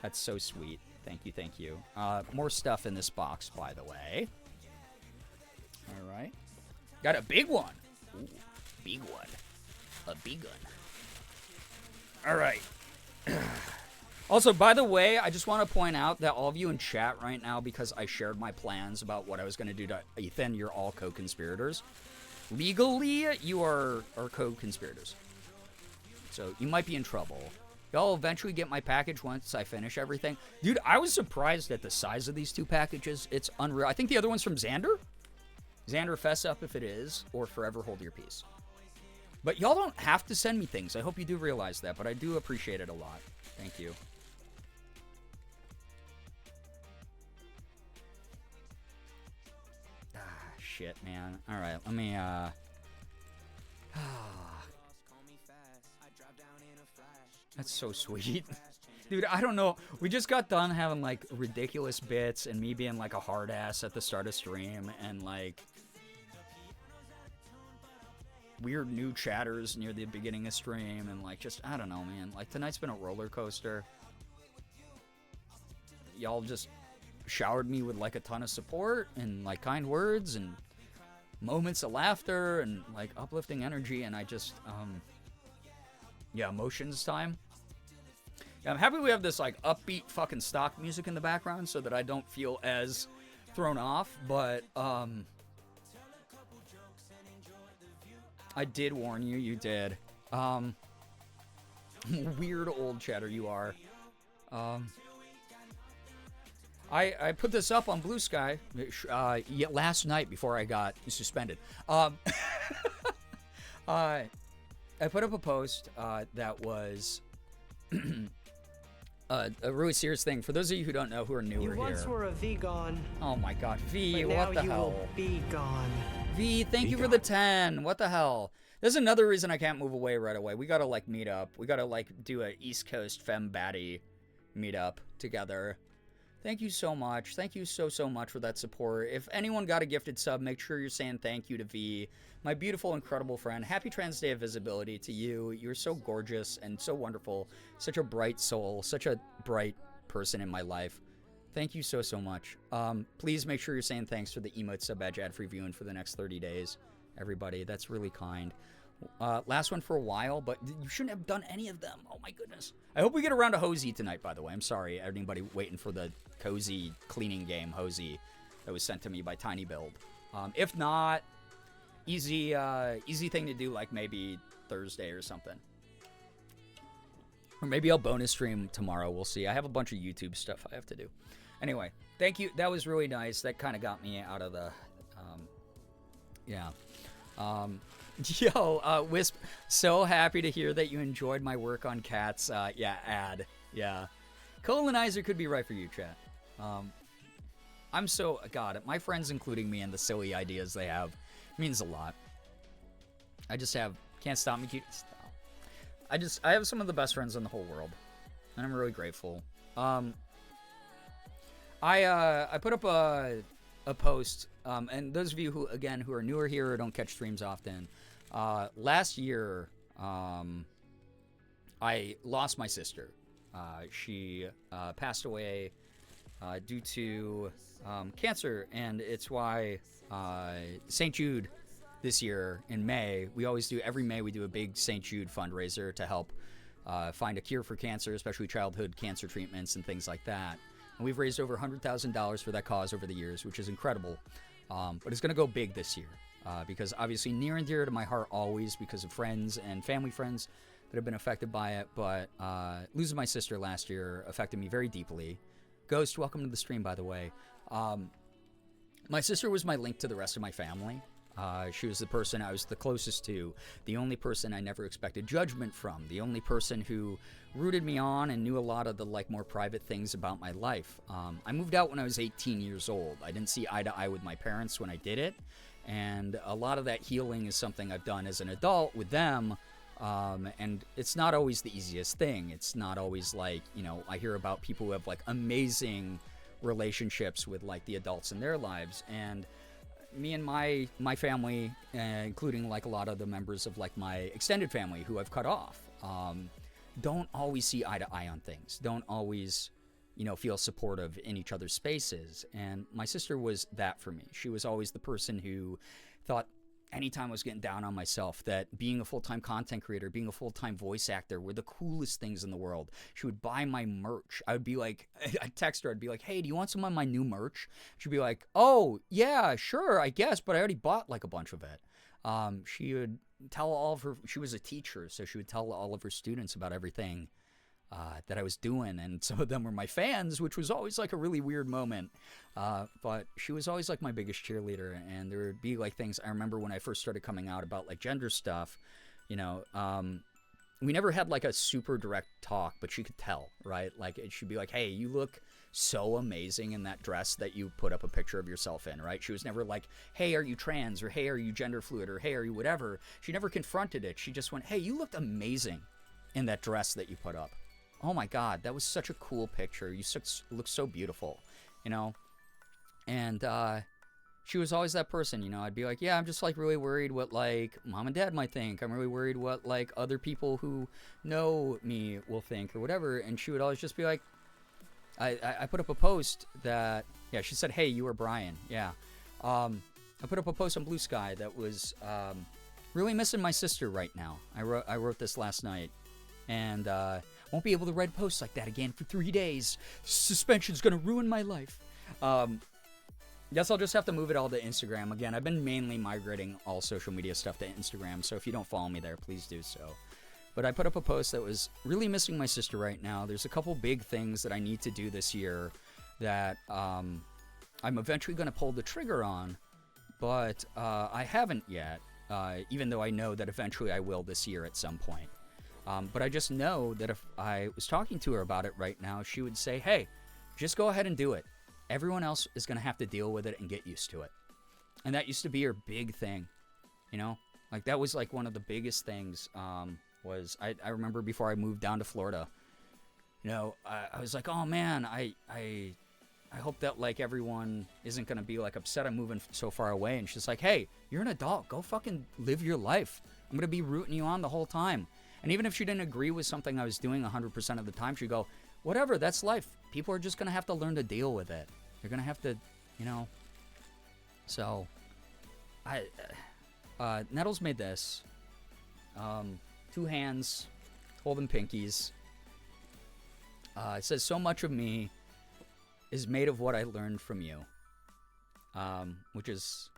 That's so sweet. Thank you, thank you. More stuff in this box, by the way. All right. Got a big one. Ooh, big one. A big one. All right. Also, by the way, I just want to point out that all of you in chat right now, because I shared my plans about what I was going to do to Ethan, you're all co-conspirators. Legally, you are co-conspirators. So you might be in trouble. Y'all eventually get my package once I finish everything. Dude, I was surprised at the size of these two packages. It's unreal. I think the other one's from Xander. Xander, fess up if it is, or forever hold your peace. But y'all don't have to send me things. I hope you do realize that, but I do appreciate it a lot. Thank you. Shit, man. All right, let me, That's so sweet. Dude, I don't know. We just got done having, like, ridiculous bits and me being, like, a hard ass at the start of stream and, like, weird new chatters near the beginning of stream and, like, just, I don't know, man. Like, tonight's been a roller coaster. Y'all just showered me with, like, a ton of support and, like, kind words and moments of laughter and, like, uplifting energy, and I just, yeah, emotions time. Yeah, I'm happy we have this, like, upbeat fucking stock music in the background so that I don't feel as thrown off, but, I did warn you, you did. Weird old chatter you are. I put this up on Blue Sky last night before I got suspended. I put up a post that was a really serious thing. For those of you who don't know, who are newer here. You once were a vegan. Oh my god, V, but what now the you hell? will be gone. V, thank you for the 10. What the hell? There's another reason I can't move away right away. We gotta, like, meet up. We gotta, like, do a East Coast Femme Baddie meetup together. Thank you so much. Thank you so, so much for that support. If anyone got a gifted sub, make sure you're saying thank you to V, my beautiful, incredible friend. Happy Trans Day of Visibility to you. You're so gorgeous and so wonderful. Such a bright soul. Such a bright person in my life. Thank you so, so much. Please make sure you're saying thanks for the emote sub badge ad-free viewing for the next 30 days. Everybody, that's really kind. Last one for a while, but you shouldn't have done any of them. Oh my goodness. I hope we get around to Hosey tonight, by the way. I'm sorry, anybody waiting for the cozy cleaning game, Hosey, that was sent to me by Tiny Build. If not, easy thing to do, like maybe Thursday or something. Or maybe I'll bonus stream tomorrow. We'll see. I have a bunch of YouTube stuff I have to do. Anyway, thank you. That was really nice. That kind of got me out of the, yeah. Yo, Wisp, so happy to hear that you enjoyed my work on cats. Yeah, ad. Yeah. Colonizer could be right for you, chat. I'm so, God, my friends including me and the silly ideas they have means a lot. I just have, can't stop me, stop. I have some of the best friends in the whole world, and I'm really grateful. I put up a post, and those of you who, again, who are newer here or don't catch streams often, last year, I lost my sister. She passed away due to cancer, and it's why St. Jude this year in May, we always do, every May we do a big St. Jude fundraiser to help find a cure for cancer, especially childhood cancer treatments and things like that. And we've raised over $100,000 for that cause over the years, which is incredible. But it's going to go big this year because obviously near and dear to my heart always because of friends and family friends that have been affected by it. But losing my sister last year affected me very deeply. Ghost, welcome to the stream, by the way. My sister was my link to the rest of my family. She was the person I was the closest to, the only person I never expected judgment from, the only person who rooted me on and knew a lot of the like more private things about my life. I moved out when I was 18 years old. I didn't see eye to eye with my parents when I did it, and a lot of that healing is something I've done as an adult with them. And it's not always the easiest thing. It's not always like, you know, I hear about people who have like amazing relationships with like the adults in their lives, and me and my family, including like a lot of the members of like my extended family who I've cut off, don't always see eye to eye on things, don't always, you know, feel supportive in each other's spaces. And my sister was that for me. She was always the person who thought anytime I was getting down on myself that being a full-time content creator, being a full-time voice actor were the coolest things in the world. She would buy my merch. I would be like, I'd text her, I'd be like, hey, do you want some of my new merch? She'd be like, oh, yeah, sure, I guess, but I already bought like a bunch of it. She would tell all of her, she was a teacher, so she would tell all of her students about everything that I was doing, and some of them were my fans, which was always like a really weird moment. But she was always like my biggest cheerleader, and there would be like things I remember when I first started coming out about like gender stuff, you know, we never had like a super direct talk, but she could tell, right? Like she'd be like, hey, you look so amazing in that dress that you put up a picture of yourself in, right? She was never like, hey, are you trans, or hey, are you gender fluid, or hey, are you whatever. She never confronted it. She just went, hey, you looked amazing in that dress that you put up. Oh my God, that was such a cool picture. You look so beautiful, you know? And she was always that person, you know? I'd be like, yeah, I'm just like really worried what like mom and dad might think. I'm really worried what like other people who know me will think or whatever. And she would always just be like, I put up a post that, yeah, she said, hey, you are Brian. Yeah. I put up a post on Blue Sky that was really missing my sister right now. I wrote this last night. And won't be able to write posts like that again for 3 days. Suspension's gonna ruin my life. Guess I'll just have to move it all to Instagram again. I've been mainly migrating all social media stuff to Instagram, so if you don't follow me there, please do so. But I put up a post that was really missing my sister right now. There's a couple big things that I need to do this year that I'm eventually gonna pull the trigger on, but I haven't yet, even though I know that eventually I will this year at some point. But I just know that if I was talking to her about it right now, she would say, hey, just go ahead and do it. Everyone else is going to have to deal with it and get used to it. And that used to be her big thing, you know? Like, that was, like, one of the biggest things, was I remember before I moved down to Florida, you know, I was like, oh, man, I hope that, like, everyone isn't going to be, like, upset I'm moving so far away. And she's like, hey, you're an adult. Go fucking live your life. I'm going to be rooting you on the whole time. And even if she didn't agree with something I was doing 100% of the time, she'd go, whatever, that's life. People are just going to have to learn to deal with it. They're going to have to, you know. So, Nettles made this. 2 hands, holding pinkies. It says, so much of me is made of what I learned from you. Which is...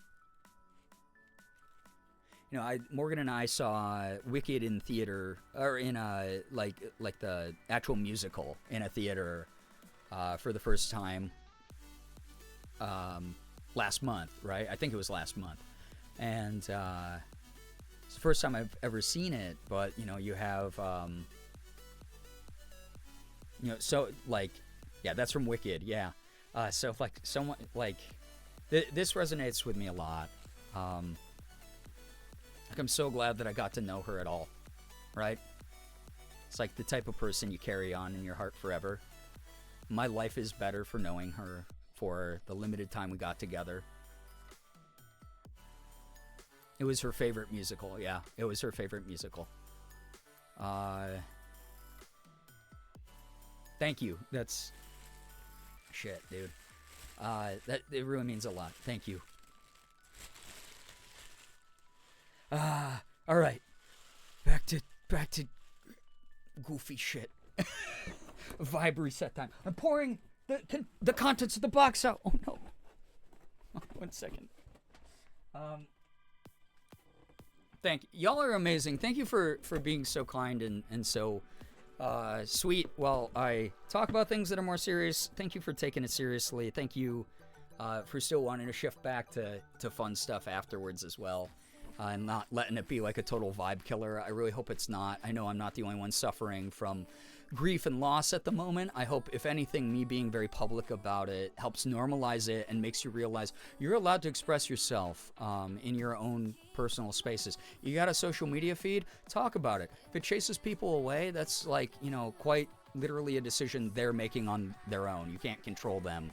You know, Morgan and I saw Wicked in theater, or in like the actual musical in a theater for the first time last month, right? I think it was last month. And it's the first time I've ever seen it, but, you know, you have, you know, so, like, yeah, that's from Wicked, yeah. So, if, like, someone, like, this resonates with me a lot. Like, I'm so glad that I got to know her at all, right? It's like the type of person you carry on in your heart forever. My life is better for knowing her for the limited time we got together. It was her favorite musical, yeah. It was her favorite musical. Thank you. That's... Shit, dude. That it really means a lot. Thank you. All right. Back to goofy shit. Vibe reset time. I'm pouring the contents of the box out. Oh no. 1 second. Thank you. Y'all are amazing. Thank you for being so kind and so sweet while I talk about things that are more serious. Thank you for taking it seriously. Thank you for still wanting to shift back to fun stuff afterwards as well. And not letting it be like a total vibe killer. I really hope it's not. I know I'm not the only one suffering from grief and loss at the moment. I hope, if anything, me being very public about it helps normalize it and makes you realize you're allowed to express yourself in your own personal spaces. You got a social media feed? Talk about it. If it chases people away, that's like, quite literally a decision they're making on their own. You can't control them.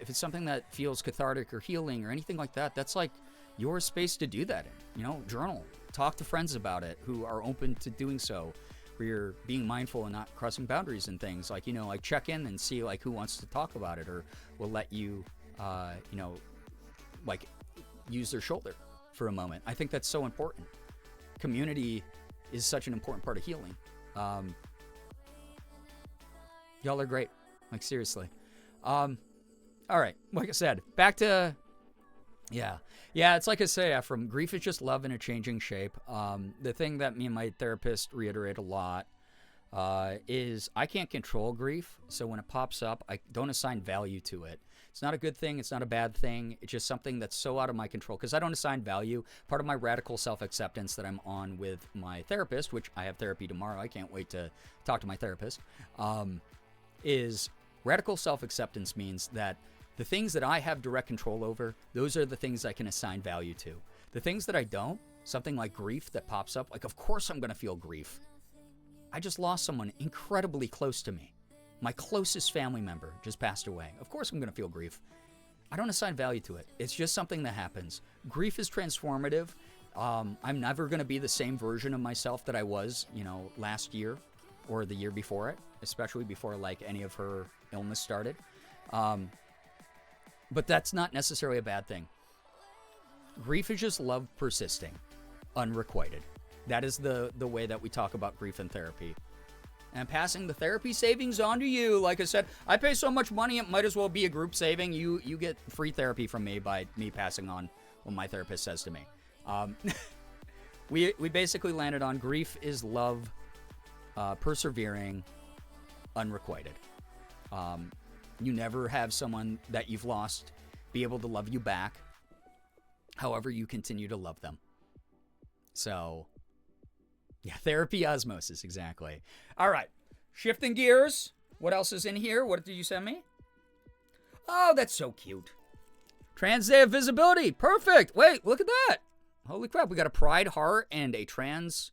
If it's something that feels cathartic or healing or anything like that, that's like your space to do that in. Journal. Talk to friends about it who are open to doing so, where you're being mindful and not crossing boundaries and things. Like, like check in and see like who wants to talk about it or will let you, like use their shoulder for a moment. I think that's so important. Community is such an important part of healing. Y'all are great. Like, seriously. All right. Like I said, back to... Yeah, it's like I say, from grief is just love in a changing shape. The thing that me and my therapist reiterate a lot is I can't control grief. So when it pops up, I don't assign value to it. It's not a good thing. It's not a bad thing. It's just something that's so out of my control because I don't assign value. Part of my radical self-acceptance that I'm on with my therapist, which I have therapy tomorrow. I can't wait to talk to my therapist, is radical self-acceptance means that the things that I have direct control over, those are the things I can assign value to. The things that I don't, something like grief that pops up, like of course I'm going to feel grief. I just lost someone incredibly close to me. My closest family member just passed away. Of course I'm going to feel grief. I don't assign value to it. It's just something that happens. Grief is transformative. I'm never going to be the same version of myself that I was, last year or the year before it, especially before like any of her illness started. But that's not necessarily a bad thing. Grief is just love persisting, unrequited. That is the way that we talk about grief in therapy. And passing the therapy savings on to you. Like I said, I pay so much money, it might as well be a group saving. You get free therapy from me by me passing on what my therapist says to me. We basically landed on grief is love, persevering, unrequited. You never have someone that you've lost be able to love you back. However, you continue to love them. So, yeah, therapy osmosis, exactly. All right, shifting gears. What else is in here? What did you send me? Oh, that's so cute. Trans Day of Visibility. Perfect. Wait, look at that. Holy crap, we got a pride heart and a trans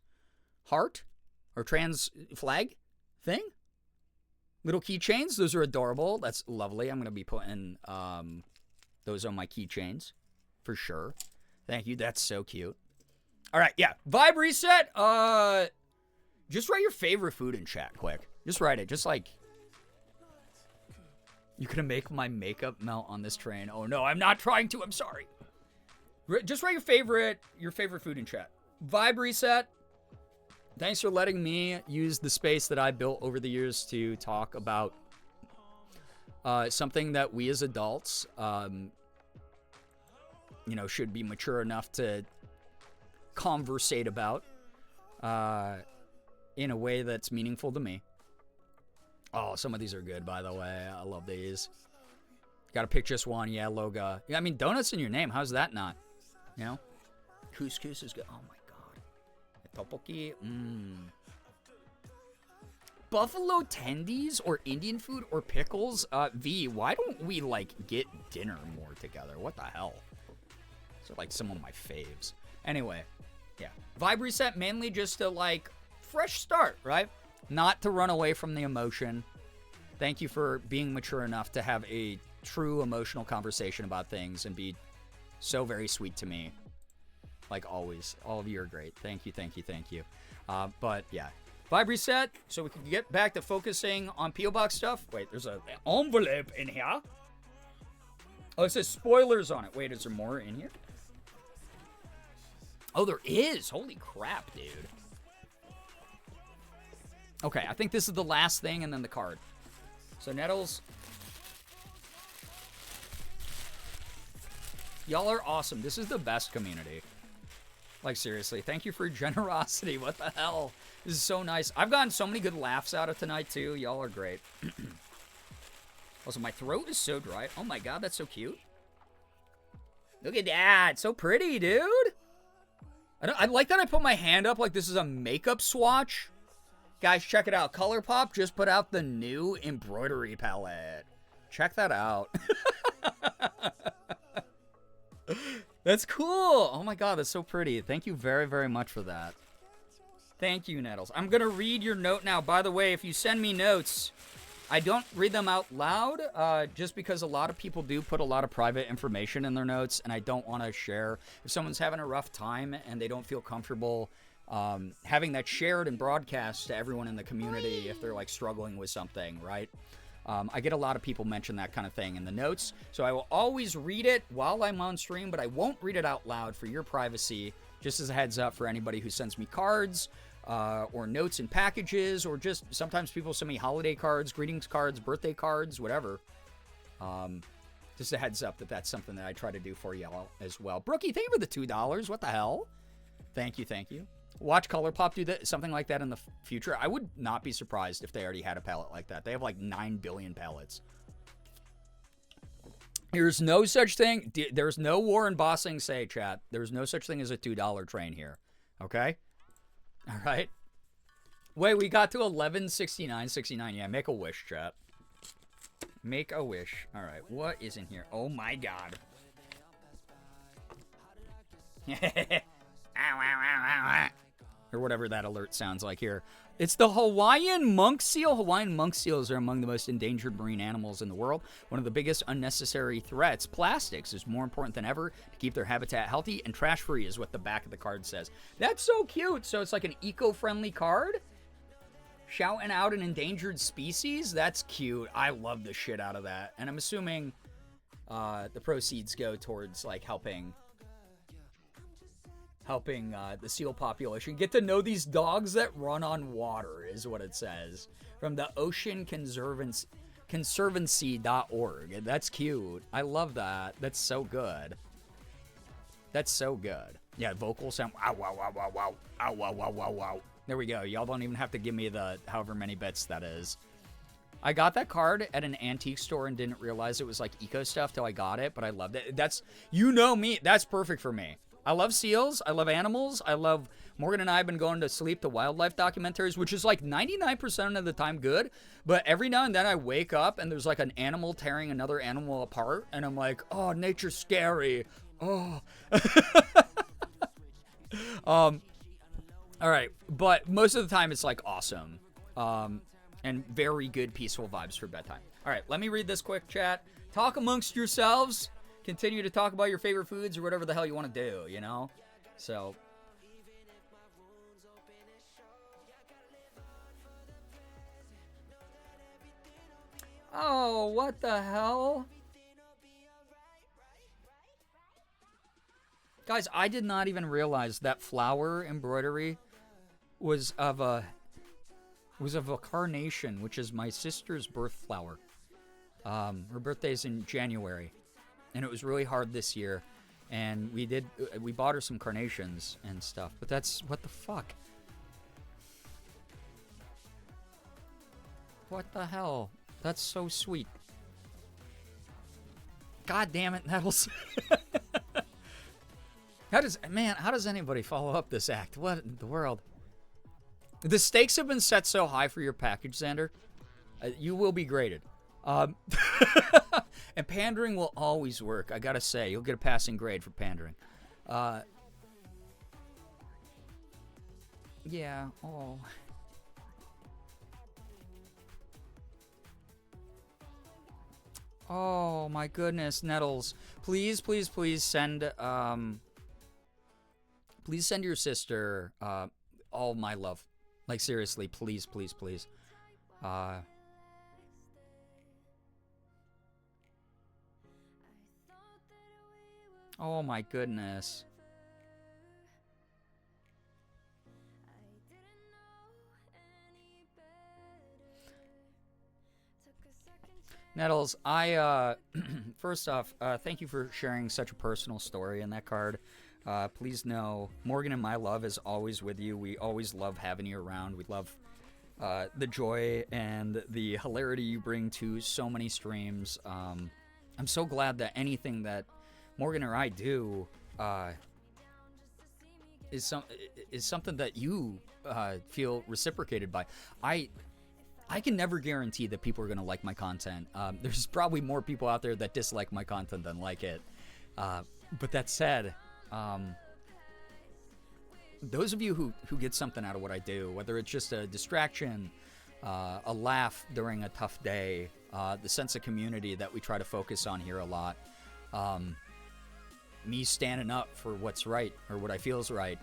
heart or trans flag thing. Little keychains. Those are adorable. That's lovely. I'm going to be putting those on my keychains for sure. Thank you. That's so cute. All right. Yeah. Vibe reset. Just write your favorite food in chat quick. Just write it. Just like, you're going to make my makeup melt on this train. Oh, no. I'm not trying to. I'm sorry. Just write your favorite food in chat. Vibe reset. Thanks for letting me use the space that I built over the years to talk about something that we as adults, should be mature enough to conversate about in a way that's meaningful to me. Oh, some of these are good, by the way. I love these. Gotta pick just one. Yeah, Loga. Yeah, I mean, donuts in your name. How's that not? Couscous is good. Oh, my. Tteokbokki, buffalo tendies or Indian food or pickles? V, why don't we, get dinner more together? What the hell? Those are, some of my faves. Anyway, yeah. Vibe reset mainly just to, fresh start, right? Not to run away from the emotion. Thank you for being mature enough to have a true emotional conversation about things and be so very sweet to me. Like always. All of you are great. Thank you. But yeah. Vibe reset, so we can get back to focusing on P.O. Box stuff. Wait, there's an envelope in here. Oh, it says spoilers on it. Wait, is there more in here? Oh, there is. Holy crap, dude. Okay, I think this is the last thing and then the card. So, Nettles. Y'all are awesome. This is the best community. Seriously, thank you for your generosity. What the hell? This is so nice. I've gotten so many good laughs out of tonight, too. Y'all are great. Also, my throat is so dry. Oh, my God, that's so cute. Look at that. It's so pretty, dude. I like that I put my hand up like this is a makeup swatch. Guys, check it out. ColourPop just put out the new embroidery palette. Check that out. That's cool. Oh my god, that's so pretty. Thank you very, very much for that. Thank you, Nettles. I'm going to read your note now. By the way, if you send me notes, I don't read them out loud just because a lot of people do put a lot of private information in their notes, and I don't want to share. If someone's having a rough time and they don't feel comfortable having that shared and broadcast to everyone in the community if they're like struggling with something, right? I get a lot of people mention that kind of thing in the notes, so I will always read it while I'm on stream, but I won't read it out loud for your privacy, just as a heads up for anybody who sends me cards or notes in packages, or just sometimes people send me holiday cards, greetings cards, birthday cards, whatever. Just a heads up that that's something that I try to do for y'all as well. Brookie, thank you for the $2. What the hell? Thank you, thank you. Watch ColourPop do that, something like that in the future. I would not be surprised if they already had a palette like that. They have like 9 billion palettes. There's no such thing. There's no Warren Bossing say, chat. There's no such thing as a $2 train here. Okay? All right? Wait, we got to 1169.69. Yeah, make a wish, chat. Make a wish. All right, what is in here? Oh my god. Or whatever that alert sounds like here. It's the Hawaiian monk seal. Hawaiian monk seals are among the most endangered marine animals in the world. One of the biggest unnecessary threats, plastics, is more important than ever to keep their habitat healthy and trash-free, is what the back of the card says. That's so cute. So it's like an eco-friendly card? Shouting out an endangered species? That's cute. I love the shit out of that. And I'm assuming the proceeds go towards like helping the seal population get to know these dogs that run on water, is what it says. From the Ocean Conservancy.org. That's cute. I love that. That's so good. That's so good. Yeah, vocal sound. Wow, wow, wow, wow, wow. Ow, wow, wow, wow, wow. There we go. Y'all don't even have to give me the however many bits that is. I got that card at an antique store and didn't realize it was like eco stuff till I got it, but I loved it. That's, you know me, that's perfect for me. I love seals. I love animals. I love, Morgan and I have been going to sleep to wildlife documentaries, which is like 99% of the time good. But every now and then I wake up and there's like an animal tearing another animal apart. And I'm like, oh, nature's scary. Oh. All right. But most of the time it's like awesome. And very good peaceful vibes for bedtime. All right. Let me read this quick chat. Talk amongst yourselves. Continue to talk about your favorite foods or whatever the hell you want to do, you know? So. Oh, what the hell? Guys, I did not even realize that flower embroidery was of a carnation, which is my sister's birth flower. Her birthday's in January. And it was really hard this year, and we bought her some carnations and stuff, but that's, what the fuck? What the hell? That's so sweet. God damn it, Nettles. How does anybody follow up this act? What in the world? The stakes have been set so high for your package, Xander. You will be graded. And pandering will always work, I gotta say. You'll get a passing grade for pandering. Yeah, oh. Oh my goodness, Nettles. Please, please, please send, please send your sister, all my love. Like, seriously, please, please, please. Oh my goodness. Nettles, I, first off, thank you for sharing such a personal story in that card. Please know, Morgan and my love is always with you. We always love having you around. We love the joy and the hilarity you bring to so many streams. I'm so glad that anything that Morgan or I do is something that you feel reciprocated by. I can never guarantee that people are going to like my content. There's probably more people out there that dislike my content than like it. But that said, those of you who get something out of what I do, whether it's just a distraction, a laugh during a tough day, the sense of community that we try to focus on here a lot, me standing up for what's right or what I feel is right,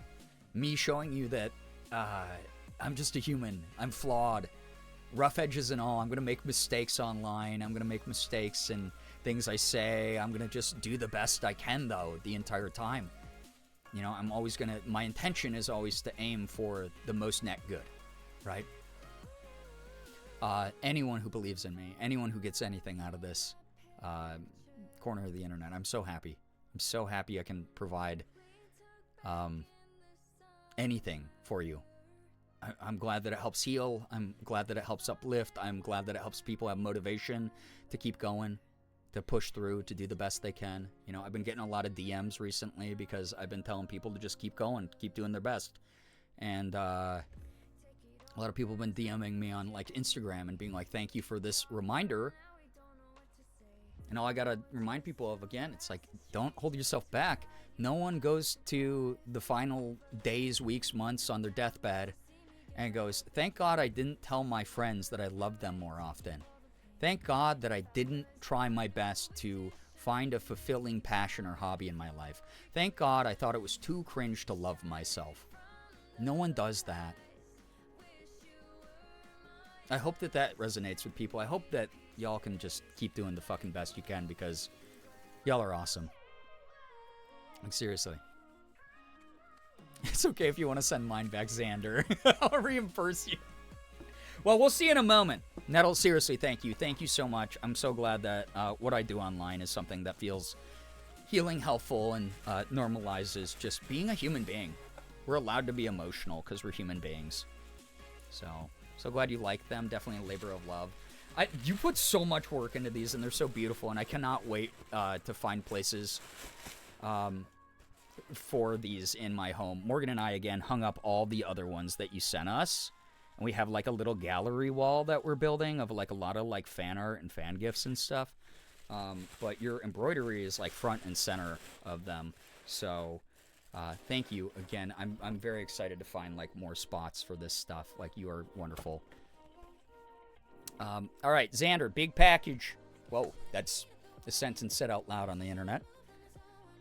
me showing you that I'm just a human, I'm flawed, rough edges and all. I'm going to make mistakes online. I'm going to make mistakes in things I say. I'm going to just do the best I can, though, the entire time. You know, I'm always going to, my intention is always to aim for the most net good, right? Anyone who believes in me, anyone who gets anything out of this corner of the internet, I'm so happy. I'm so happy I can provide anything for you. I'm glad that it helps heal. I'm glad that it helps uplift. I'm glad that it helps people have motivation to keep going, to push through, to do the best they can. You know, I've been getting a lot of DMs recently because I've been telling people to just keep going, keep doing their best. And a lot of people have been DMing me on like Instagram and being like, thank you for this reminder. And all I gotta remind people of, again, it's like, don't hold yourself back. No one goes to the final days, weeks, months on their deathbed and goes, thank God I didn't tell my friends that I loved them more often. Thank God that I didn't try my best to find a fulfilling passion or hobby in my life. Thank God I thought it was too cringe to love myself. No one does that. I hope that that resonates with people. I hope that y'all can just keep doing the fucking best you can because y'all are awesome. Like, seriously. It's okay if you want to send mine back, Xander. I'll reimburse you. Well, we'll see in a moment. Nettle, seriously, thank you. Thank you so much. I'm so glad that what I do online is something that feels healing, helpful, and normalizes just being a human being. We're allowed to be emotional because we're human beings. So glad you like them. Definitely a labor of love. You put so much work into these, and they're so beautiful, and I cannot wait to find places for these in my home. Morgan and I, again, hung up all the other ones that you sent us. And we have like a little gallery wall that we're building of like a lot of like fan art and fan gifts and stuff. But your embroidery is like front and center of them. So thank you again. I'm very excited to find like more spots for this stuff. Like, you are wonderful. All right, Xander, big package. Whoa, that's a sentence said out loud on the internet.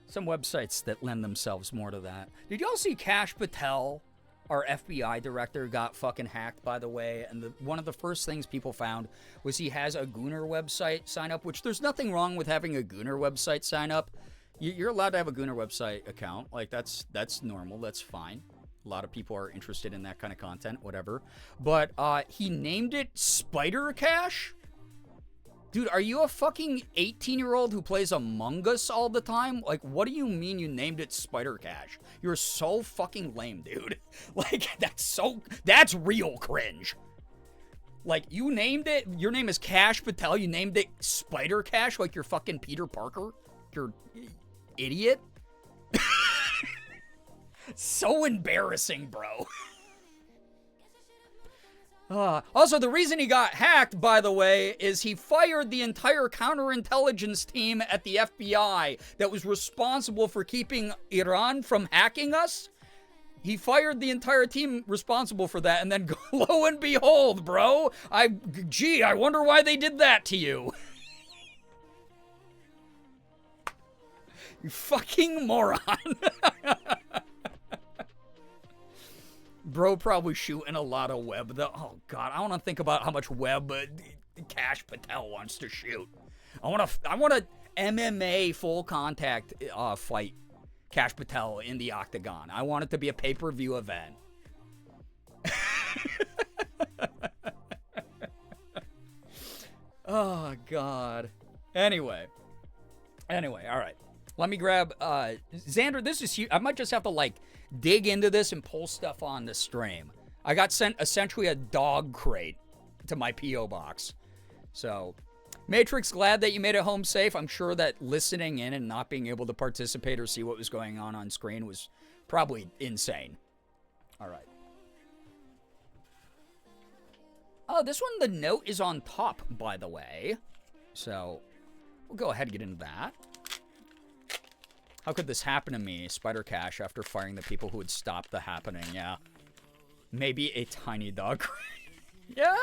Some websites that lend themselves more to that. Did y'all see Kash Patel, our FBI director, got fucking hacked, by the way? And one of the first things people found was he has a Gooner website sign up, which there's nothing wrong with having a Gooner website sign up. You're allowed to have a Gooner website account. Like, that's normal. That's fine. A lot of people are interested in that kind of content, whatever. But he named it Spider Cash? Dude, are you a fucking 18-year-old who plays Among Us all the time? Like, what do you mean you named it Spider Cash? You're so fucking lame, dude. Like, that's real cringe. Like, you named it, your name is Kash Patel, you named it Spider Cash like you're fucking Peter Parker? You're idiot. So embarrassing, bro. Also, the reason he got hacked, by the way, is he fired the entire counterintelligence team at the FBI that was responsible for keeping Iran from hacking us. He fired the entire team responsible for that, and then lo and behold, bro, I wonder why they did that to you. You fucking moron. Bro probably shooting a lot of web. Oh, God, I want to think about how much web Kash Patel wants to shoot. I want a MMA full contact fight Kash Patel in the octagon. I want it to be a pay-per-view event. Oh, God. Anyway, all right. Let me grab, Xander, this is huge. I might just have to, like, dig into this and pull stuff on the stream. I got sent essentially a dog crate to my P.O. box. So, Matrix, glad that you made it home safe. I'm sure that listening in and not being able to participate or see what was going on screen was probably insane. All right. Oh, this one, the note is on top, by the way. So, we'll go ahead and get into that. How could this happen to me, Spider Cash, after firing the people who would stop the happening? Yeah. Maybe a tiny dog. Yeah?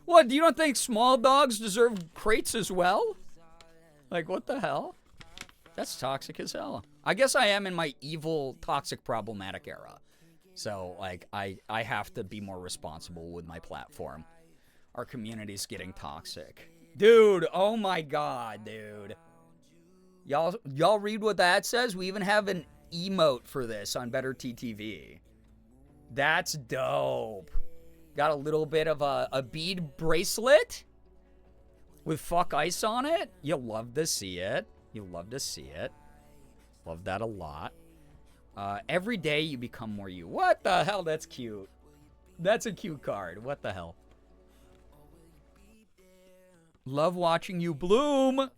What, you don't think small dogs deserve crates as well? Like, what the hell? That's toxic as hell. I guess I am in my evil, toxic, problematic era. So, like, I have to be more responsible with my platform. Our community's getting toxic. Dude, oh my god, dude. Y'all read what that says? We even have an emote for this on Better TTV. That's dope. Got a little bit of a bead bracelet with fuck ice on it. You'll love to see it. You'll love to see it. Love that a lot. Every day you become more you. What the hell? That's cute. That's a cute card. What the hell? Love watching you bloom.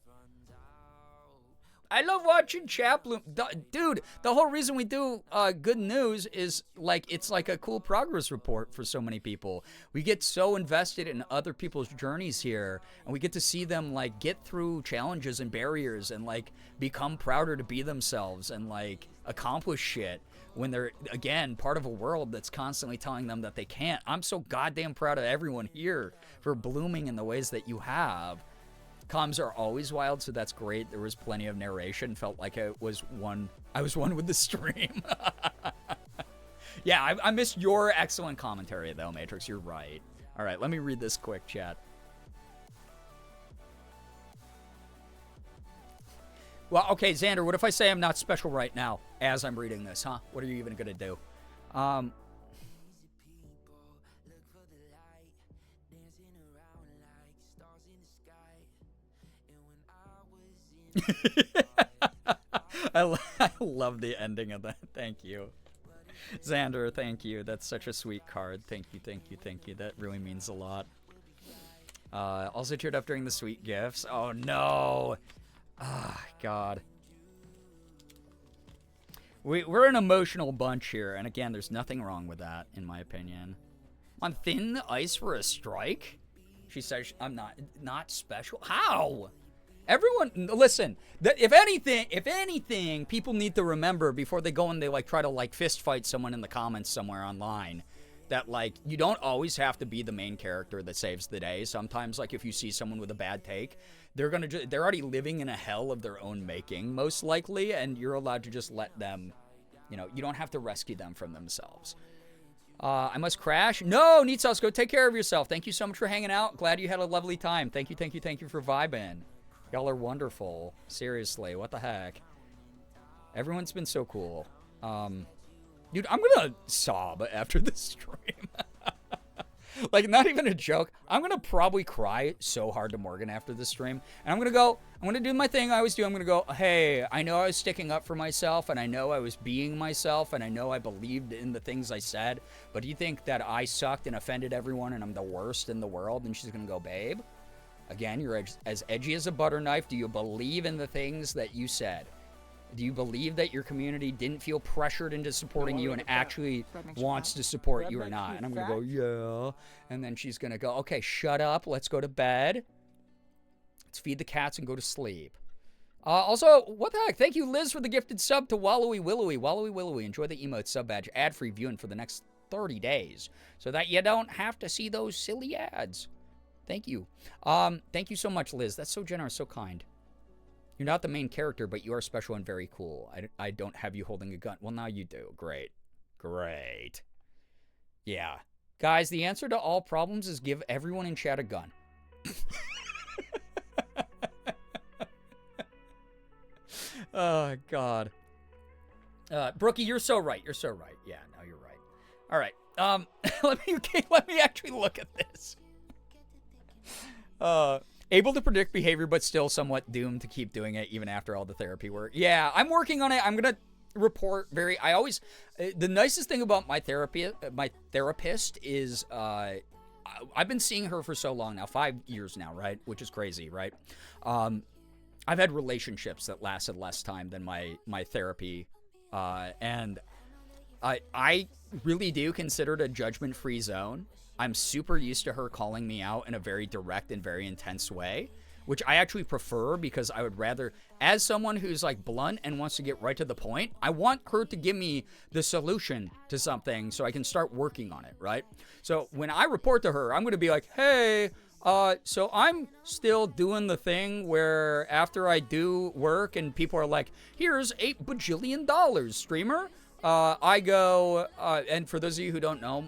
I love watching chat bloom. Dude, the whole reason we do good news is like it's like a cool progress report for so many people. We get so invested in other people's journeys here, and we get to see them like get through challenges and barriers and like become prouder to be themselves and like accomplish shit when they're, again, part of a world that's constantly telling them that they can't. I'm so goddamn proud of everyone here for blooming in the ways that you have. Comms are always wild, so that's great. There was plenty of narration. Felt like I was one with the stream. Yeah, I missed your excellent commentary, though, Matrix. You're right. All right, let me read this quick, chat. Well, okay, Xander, what if I say I'm not special right now as I'm reading this, huh? What are you even going to do? I love the ending of that. Thank you. Xander, thank you. That's such a sweet card. Thank you, thank you, thank you. That really means a lot. Also cheered up during the sweet gifts. Oh, no. Ah, God. We're an emotional bunch here, and again, there's nothing wrong with that, in my opinion. On thin ice for a strike? She says I'm not special. How? Everyone, listen. If anything, people need to remember before they go and they like try to like fist fight someone in the comments somewhere online, that like you don't always have to be the main character that saves the day. Sometimes, like if you see someone with a bad take, they're already living in a hell of their own making, most likely, and you're allowed to just let them. You know, you don't have to rescue them from themselves. I must crash. No, Neat Sauce, go take care of yourself. Thank you so much for hanging out. Glad you had a lovely time. Thank you for vibing. Y'all are wonderful. Seriously, what the heck? Everyone's been so cool. Dude, I'm gonna sob after this stream. Like, not even a joke. I'm gonna probably cry so hard to Morgan after this stream. And I'm gonna do my thing I always do. I'm gonna go, hey, I know I was sticking up for myself, and I know I was being myself, and I know I believed in the things I said, but do you think that I sucked and offended everyone and I'm the worst in the world? And she's gonna go, babe, again, you're as edgy as a butter knife. Do you believe in the things that you said? Do you believe that your community didn't feel pressured into supporting you and actually wants to support you or not? And I'm going to go, yeah. And then she's going to go, okay, shut up. Let's go to bed. Let's feed the cats and go to sleep. Also, what the heck? Thank you, Liz, for the gifted sub to Wallowy Willowy. Wallowy Willowy. Enjoy the emote sub badge. Ad-free viewing for the next 30 days so that you don't have to see those silly ads. Thank you. Thank you so much, Liz. That's so generous, so kind. You're not the main character, but you are special and very cool. I don't have you holding a gun. Well, now you do. Great. Great. Yeah. Guys, the answer to all problems is give everyone in chat a gun. Oh, God. Brookie, you're so right. You're so right. Yeah, no, you're right. All right. Let me actually look at this. Able to predict behavior, but still somewhat doomed to keep doing it even after all the therapy work. Yeah, I'm working on it. I'm going to report the nicest thing about my therapist is I've been seeing her for so long now, 5 years now, right? Which is crazy, right? I've had relationships that lasted less time than my therapy, and I really do consider it a judgment-free zone. I'm super used to her calling me out in a very direct and very intense way, which I actually prefer because I would rather, as someone who's like blunt and wants to get right to the point, I want her to give me the solution to something so I can start working on it, right? So when I report to her, I'm going to be like, hey, so I'm still doing the thing where after I do work and people are like, here's $8 bajillion, streamer. I go, and for those of you who don't know,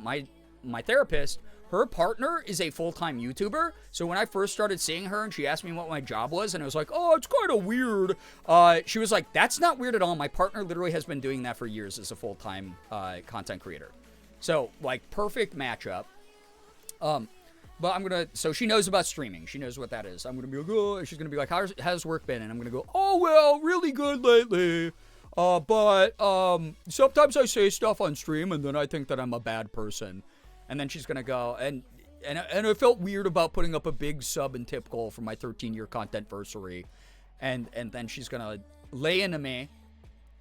my therapist, her partner is a full-time YouTuber. So when I first started seeing her and she asked me what my job was, and I was like, oh, it's kind of weird. She was like, that's not weird at all. My partner literally has been doing that for years as a full-time content creator. So, like, perfect matchup. But so she knows about streaming. She knows what that is. I'm going to be like, oh, she's going to be like, how's work been? And I'm going to go, oh, well, really good lately. But sometimes I say stuff on stream and then I think that I'm a bad person. And then she's going to go, and I felt weird about putting up a big sub and tip goal for my 13-year content-versary. And then she's going to lay into me.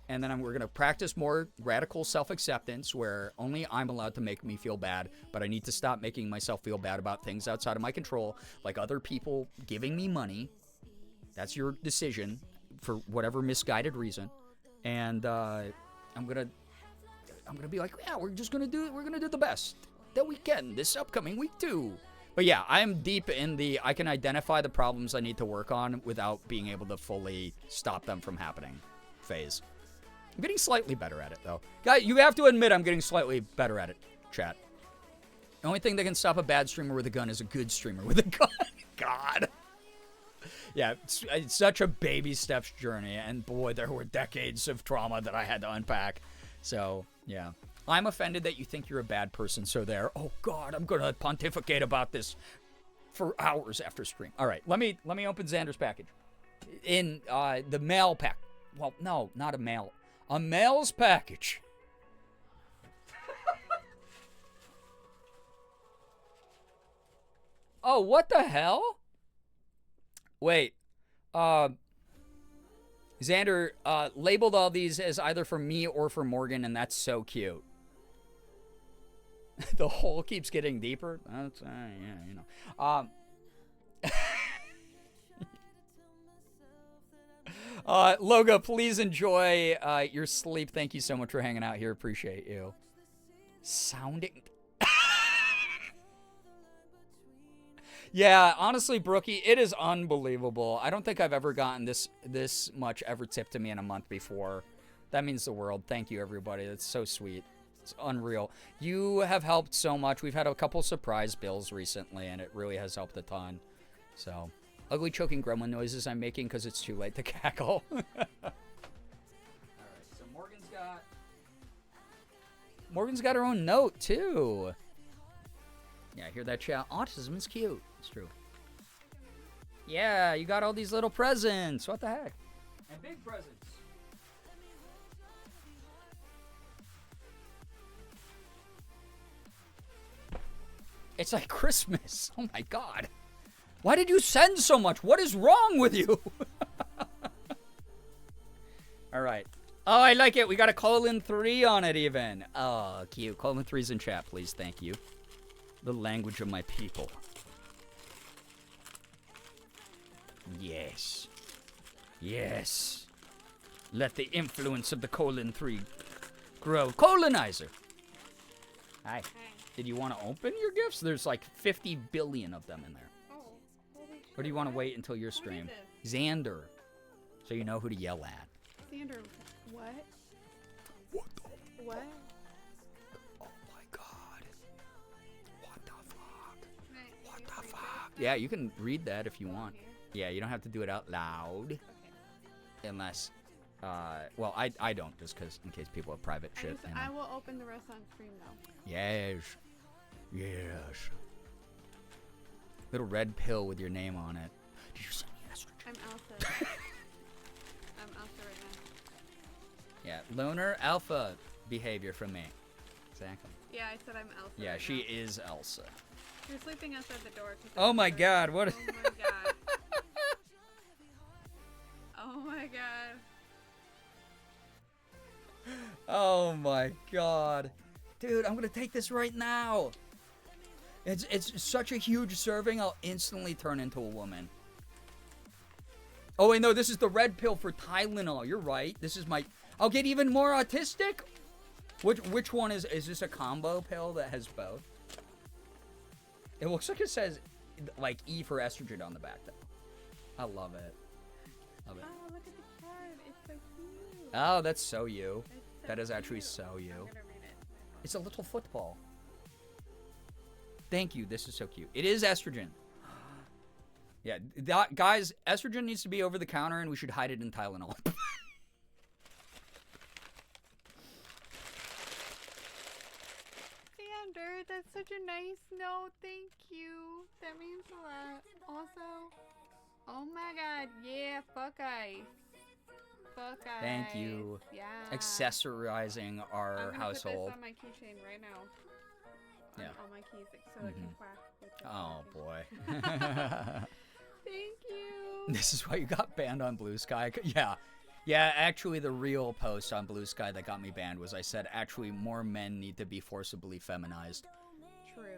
And then we're going to practice more radical self-acceptance where only I'm allowed to make me feel bad, but I need to stop making myself feel bad about things outside of my control, like other people giving me money. That's your decision for whatever misguided reason. And I'm going to be like, yeah, we're going to do the best that we can this upcoming week too. But yeah, I am deep in I can identify the problems I need to work on without being able to fully stop them from happening phase. I'm getting slightly better at it, though. Guys, you have to admit I'm getting slightly better at it, chat. The only thing that can stop a bad streamer with a gun is a good streamer with a gun. God. Yeah, it's such a baby steps journey, and boy, there were decades of trauma that I had to unpack. So, yeah. I'm offended that you think you're a bad person, so there. Oh, God, I'm going to pontificate about this for hours after stream. All right, let me open Xander's package. In the mail pack. Well, no, not a mail. A mail's package. Oh, what the hell? Wait. Xander labeled all these as either for me or for Morgan, and that's so cute. The hole keeps getting deeper. That's, yeah, you know. Logo, please enjoy your sleep. Thank you so much for hanging out here. Appreciate you. Sounding. Yeah, honestly, Brookie, it is unbelievable. I don't think I've ever gotten this much ever tipped to me in a month before. That means the world. Thank you, everybody. That's so sweet. It's unreal. You have helped so much. We've had a couple surprise bills recently, and it really has helped a ton. So, ugly choking gremlin noises I'm making because it's too late to cackle. All right, so Morgan's got her own note, too. Yeah, hear that, chat? Autism is cute. It's true. Yeah, you got all these little presents. What the heck? And big presents. It's like Christmas. Oh my God. Why did you send so much? What is wrong with you? All right. Oh, I like it. We got a :3 on it even. Oh, cute. :3's in chat, please. Thank you. The language of my people. Yes. Yes. Let the influence of the :3 grow. Colonizer. Hi. Did you want to open your gifts? There's like 50 billion of them in there. Oh, holy shit. Or do you want to wait until your stream? Xander. So you know who to yell at. Xander, what? What the? What? Oh my God. What the fuck? Right, What you the read fuck? Yeah, you can read that if you want. Here? Yeah, you don't have to do it out loud. Okay. Unless, well, I don't, just because in case people have private shit. You know. I will open the rest on stream though. Yes. Yes. Little red pill with your name on it. Did you send me estrogen? I'm Elsa. I'm Elsa right now. Yeah, loner alpha behavior from me. Exactly. Yeah, I said I'm Elsa. Yeah, right she now. is Elsa. You're sleeping outside the door. Oh my god, what? Oh my god. Oh my god. Oh my god. Dude, I'm gonna take this right now. It's such a huge serving, I'll instantly turn into a woman. Oh wait, no, this is the red pill for Tylenol. You're right. This is my... I'll get even more autistic? Which one is this a combo pill that has both? It looks like it says, like, E for estrogen on the back, though. I love it. Love it. Oh, look at the card. It's so cute. Oh, that's so you. It's so That is actually cute. so you. I'm gonna read it. It's a little football. Thank you. This is so cute. It is estrogen. Yeah, guys, estrogen needs to be over the counter, and we should hide it in Tylenol. Xander, that's such a nice note. Thank you. That means a lot. Also, oh my god, yeah, fuck ice. Fuck ice. Thank you. Yeah. Accessorizing our I'm gonna household. put this on my keychain right now. Yeah. On my keys so it can quack with the Oh notification. boy. Thank you. This is why you got banned on Blue Sky? Yeah. Yeah, actually the real post on Blue Sky that got me banned was I said, actually, more men need to be forcibly feminized. True.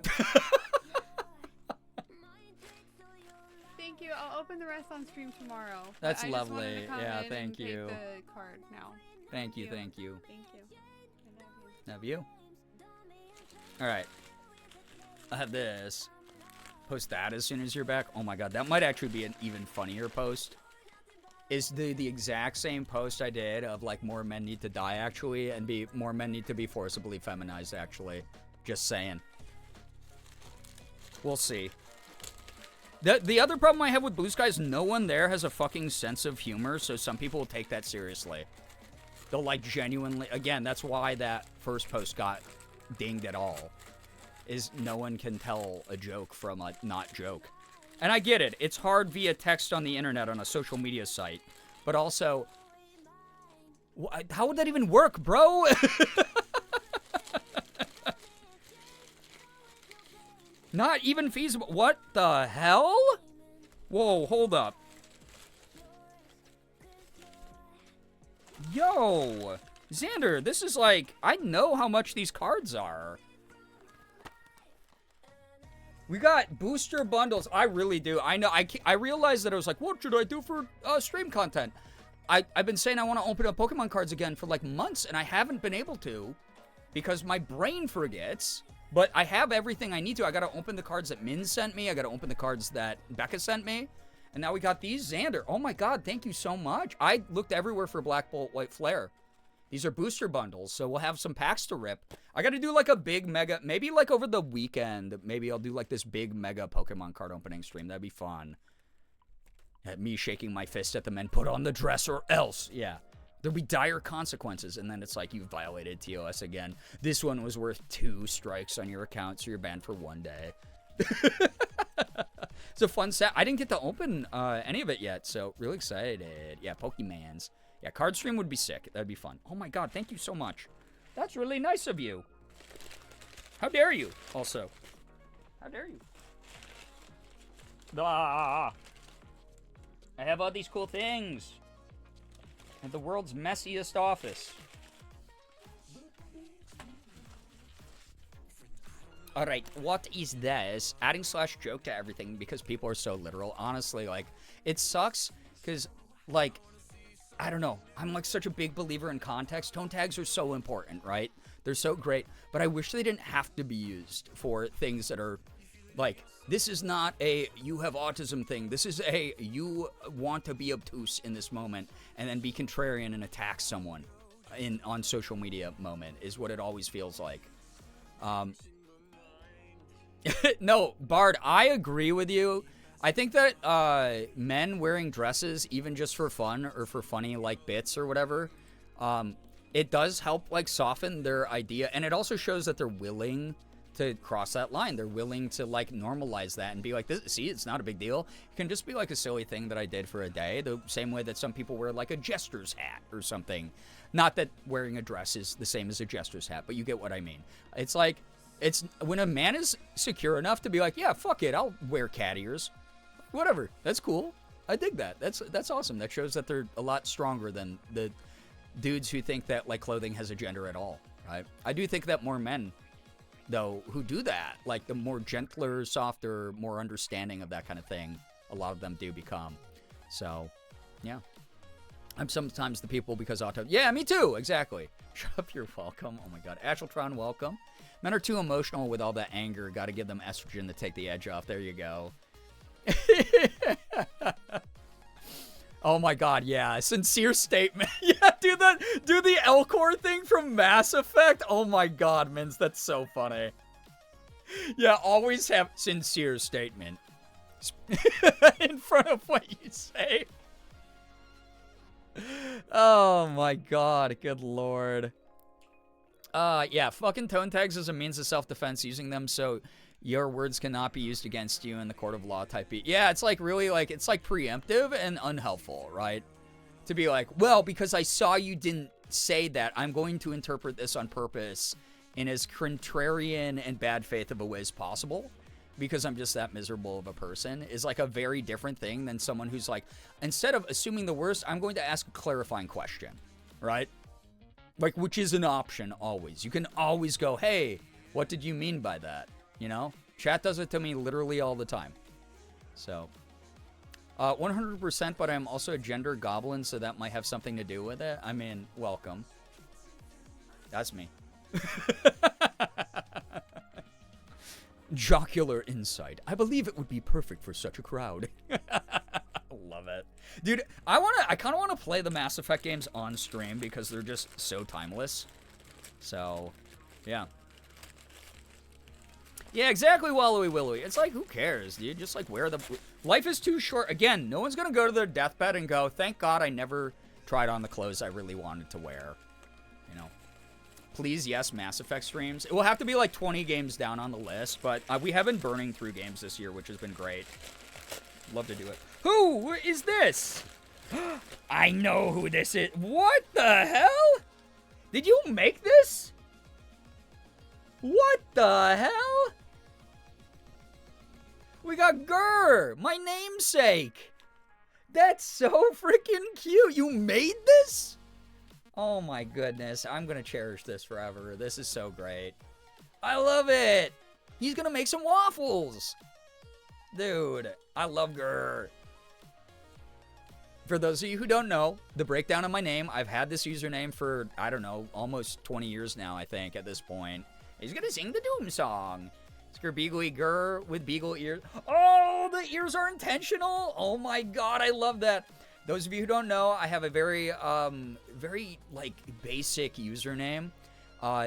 Thank you. I'll open the rest on stream tomorrow. But That's I just wanted lovely. to come Yeah, in thank and take you. the card now. Thank you, thank you. Thank you. I love you. Have you? Alright. I have this. Post that as soon as you're back. Oh my god, that might actually be an even funnier post. Is the exact same post I did of like more men need to die actually and more men need to be forcibly feminized actually. Just saying. We'll see. The other problem I have with Blue Sky is no one there has a fucking sense of humor, so some people will take that seriously. They'll like genuinely, again, that's why that first post got dinged at all. Is no one can tell a joke from a not joke. And I get it. It's hard via text on the internet on a social media site. But also, how would that even work, bro? Not even feasible. What the hell? Whoa, hold up. Yo, Xander, this is like, I know how much these cards are. We got booster bundles. I really do. I know. I realized that I was like, what should I do for stream content? I've been saying I want to open up Pokemon cards again for like months, and I haven't been able to because my brain forgets. But I have everything I need to. I got to open the cards that Min sent me. I got to open the cards that Becca sent me. And now we got these. Xander. Oh my god, thank you so much. I looked everywhere for Black Bolt White Flare. These are booster bundles, so we'll have some packs to rip. I gotta do like a big mega, maybe like over the weekend, maybe I'll do like this big mega Pokemon card opening stream. That'd be fun. Me shaking my fist at the men, put on the dress or else. Yeah. There'll be dire consequences, and then it's like, you violated TOS again. This one was worth 2 strikes on your account, so you're banned for 1 day. It's a fun set. I didn't get to open any of it yet, so really excited. Yeah, Pokemans. Yeah, card stream would be sick. That'd be fun. Oh my god, thank you so much. That's really nice of you. How dare you, also. How dare you? Ah, I have all these cool things. And the world's messiest office. Alright, what is this? Adding /joke to everything because people are so literal. Honestly, like, it sucks because, like, I don't know. I'm like such a big believer in context. Tone tags are so important, right? They're so great. But I wish they didn't have to be used for things that are like, this is not a you have autism thing. This is a you want to be obtuse in this moment and then be contrarian and attack someone on social media moment is what it always feels like. No, Bard, I agree with you. I think that men wearing dresses, even just for fun or for funny like bits or whatever, it does help like soften their idea, and it also shows that they're willing to cross that line. They're willing to like normalize that and be like, this, see, it's not a big deal. It can just be like a silly thing that I did for a day, the same way that some people wear like a jester's hat or something. Not that wearing a dress is the same as a jester's hat, but you get what I mean. It's like, It's when a man is secure enough to be like, yeah, fuck it, I'll wear cat ears. Whatever. That's cool. I dig that. That's awesome. That shows that they're a lot stronger than the dudes who think that like clothing has a gender at all, right? I do think that more men, though, who do that, like the more gentler, softer, more understanding of that kind of thing, a lot of them do become. So, yeah. I'm sometimes the people because auto. Yeah, me too. Exactly. Shut up, you're welcome. Oh my god. Asheltron, welcome. Men are too emotional with all that anger. Got to give them estrogen to take the edge off. There you go. Oh my god, yeah. Sincere statement. Yeah, do the Elcor thing from Mass Effect. Oh my god, Mins, that's so funny. Yeah, always have sincere statement in front of what you say. Oh my god, good lord. Yeah, fucking tone tags as a means of self-defense, using them so your words cannot be used against you in the court of law type beat. Yeah, it's like really like, it's like preemptive and unhelpful, right? To be like, well, because I saw you didn't say that, I'm going to interpret this on purpose in as contrarian and bad faith of a way as possible, because I'm just that miserable of a person, is like a very different thing than someone who's like, instead of assuming the worst, I'm going to ask a clarifying question, right? Like, which is an option always. You can always go, hey, what did you mean by that? You know? Chat does it to me literally all the time. So, 100%, but I'm also a gender goblin, so that might have something to do with it. I mean, welcome. That's me. Jocular insight. I believe it would be perfect for such a crowd. Love it. Dude, I kind of want to play the Mass Effect games on stream because they're just so timeless. So, yeah. Yeah, exactly, Wallowy Willowy. It's like, who cares, dude? Just, like, wear the... Life is too short. Again, no one's gonna go to their deathbed and go, thank God I never tried on the clothes I really wanted to wear. You know? Please, yes, Mass Effect streams. It will have to be, like, 20 games down on the list, but we have been burning through games this year, which has been great. Love to do it. Who is this? I know who this is. What the hell? Did you make this? What the hell? We got Gur, my namesake. That's so freaking cute. You made this? Oh my goodness. I'm going to cherish this forever. This is so great. I love it. He's going to make some waffles. Dude, I love Gur. For those of you who don't know, the breakdown of my name, I've had this username for, I don't know, almost 20 years now, I think, at this point. He's gonna sing the Doom song. It's Girbeagly Gur with beagle ears. Oh, the ears are intentional. Oh my god, I love that. Those of you who don't know, I have a very, like, basic username.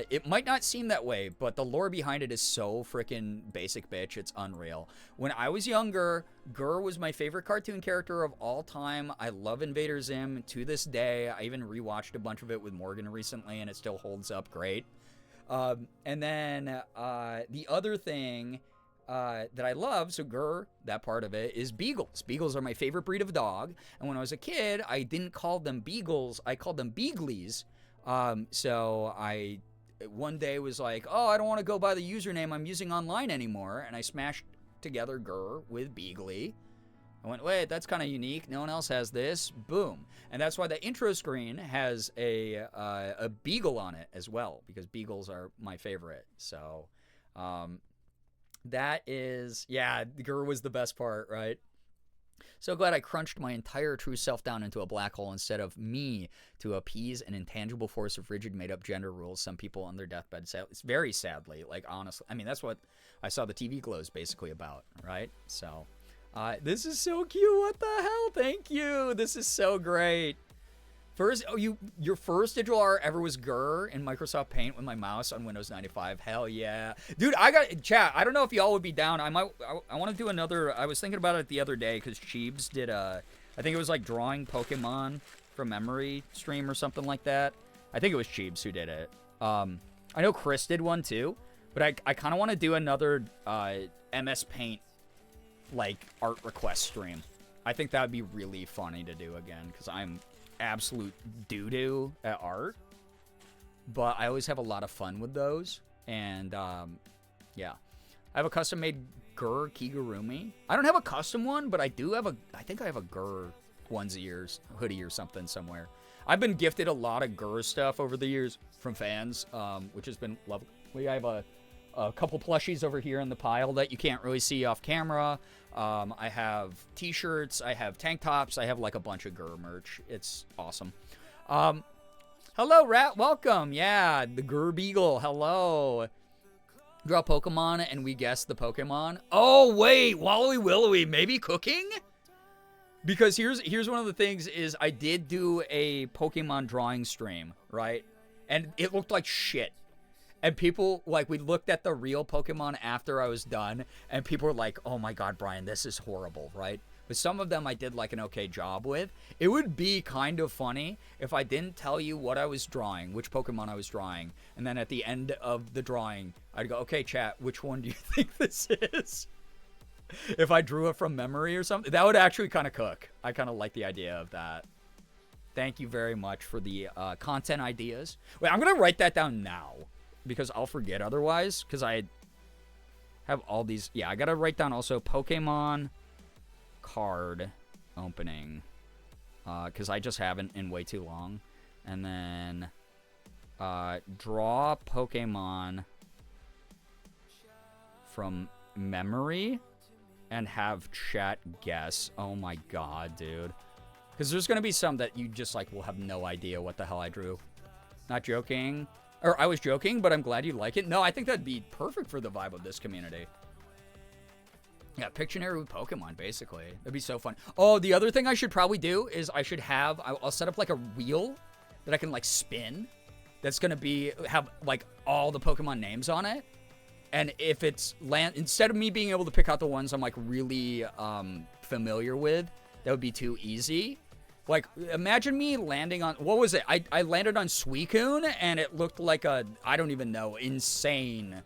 It might not seem that way, but the lore behind it is so freaking basic, bitch. It's unreal. When I was younger, Gur was my favorite cartoon character of all time. I love Invader Zim to this day. I even rewatched a bunch of it with Morgan recently, and it still holds up great. And then the other thing that I love, so Gur, that part of it, is beagles. Beagles are my favorite breed of dog. And when I was a kid, I didn't call them beagles. I called them beaglies. So I one day was like, oh, I don't want to go by the username I'm using online anymore. And I smashed together Gur with Beagly. I went, wait, that's kind of unique. No one else has this. Boom. And that's why the intro screen has a beagle on it as well, because beagles are my favorite. So, that is, yeah, Gur was the best part, right? So glad I crunched my entire true self down into a black hole instead of me to appease an intangible force of rigid made-up gender rules some people on their deathbed say. It's very sadly, like, honestly. I mean, that's what I saw the TV glow is basically about, right? So, this is so cute. What the hell? Thank you. This is so great. First, your first digital art ever was Gur in Microsoft Paint with my mouse on Windows 95. Hell yeah. Dude, I got, chat, I don't know if y'all would be down. I want to do another, I was thinking about it the other day because Cheebs did I think it was like drawing Pokemon from memory stream or something like that. I think it was Cheebs who did it. I know Chris did one too, but I kind of want to do another MS Paint like art request stream. I think that would be really funny to do again because I'm absolute doo-doo at art, but I always have a lot of fun with those, and Yeah. I have a custom-made Gur Kigurumi. I don't have a custom one, but I do have I think I have a Gur onesie or hoodie or something somewhere. I've been gifted a lot of Gur stuff over the years from fans, which has been lovely. I have a couple plushies over here in the pile that you can't really see off camera. I have t-shirts, I have tank tops, I have like a bunch of Gur merch. It's awesome. Hello, Rat, welcome. Yeah, the Girbeagly, hello. Draw Pokemon and we guess the Pokemon. Oh, wait, Wallowy Willowy, maybe cooking? Because here's one of the things is I did do a Pokemon drawing stream, right? And it looked like shit. And people, like, we looked at the real Pokemon after I was done, and people were like, oh my god, Brian, this is horrible, right? But some of them I did, like, an okay job with. It would be kind of funny if I didn't tell you what I was drawing, which Pokemon I was drawing, and then at the end of the drawing, I'd go, okay, chat, which one do you think this is? If I drew it from memory or something, that would actually kind of cook. I kind of like the idea of that. Thank you very much for the content ideas. Wait, I'm going to write that down now because I'll forget otherwise because I have all these. Yeah, I got to write down also Pokemon card opening because I just haven't in way too long. And then draw Pokemon from memory. And have chat guess. Oh my god, dude. Because there's going to be some that you just, like, will have no idea what the hell I drew. Not joking. Or, I was joking, but I'm glad you like it. No, I think that'd be perfect for the vibe of this community. Yeah, Pictionary with Pokemon, basically. That'd be so fun. Oh, the other thing I should probably do is I should have... I'll set up, like, a wheel that I can, like, spin. That's going to have, like, all the Pokemon names on it. And if it's instead of me being able to pick out the ones I'm like really familiar with, that would be too easy. Like, imagine me landing on, what was it? I landed on Suicune and it looked like a, I don't even know, insane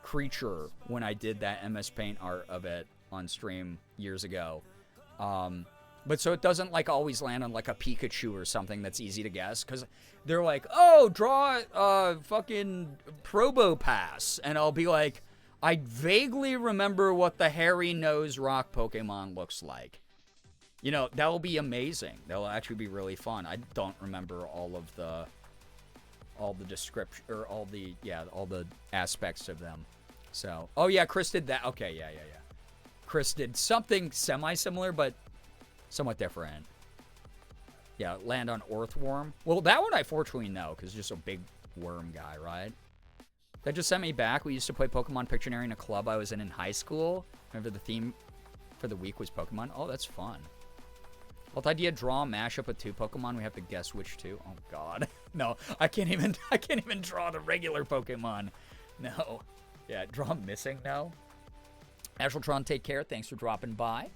creature when I did that MS Paint art of it on stream years ago. But so it doesn't like always land on like a Pikachu or something that's easy to guess. Because they're like, oh, draw fucking Probopass. And I'll be like, I vaguely remember what the hairy nose rock Pokemon looks like. You know, that will be amazing. That will actually be really fun. I don't remember all the description, or all the aspects of them. So, oh yeah, Chris did that. Okay, yeah. Chris did something semi-similar, but somewhat different. Yeah, land on Earthworm. Well, that one I fortunately know, because it's just a big worm guy, right? That just sent me back. We used to play Pokemon Pictionary in a club I was in high school. Remember the theme for the week was Pokemon? Oh, that's fun. Alt idea, draw a mashup of 2 Pokemon. We have to guess which 2. Oh, God. No, I can't even draw the regular Pokemon. No. Yeah, draw missing now. Astral take care. Thanks for dropping by.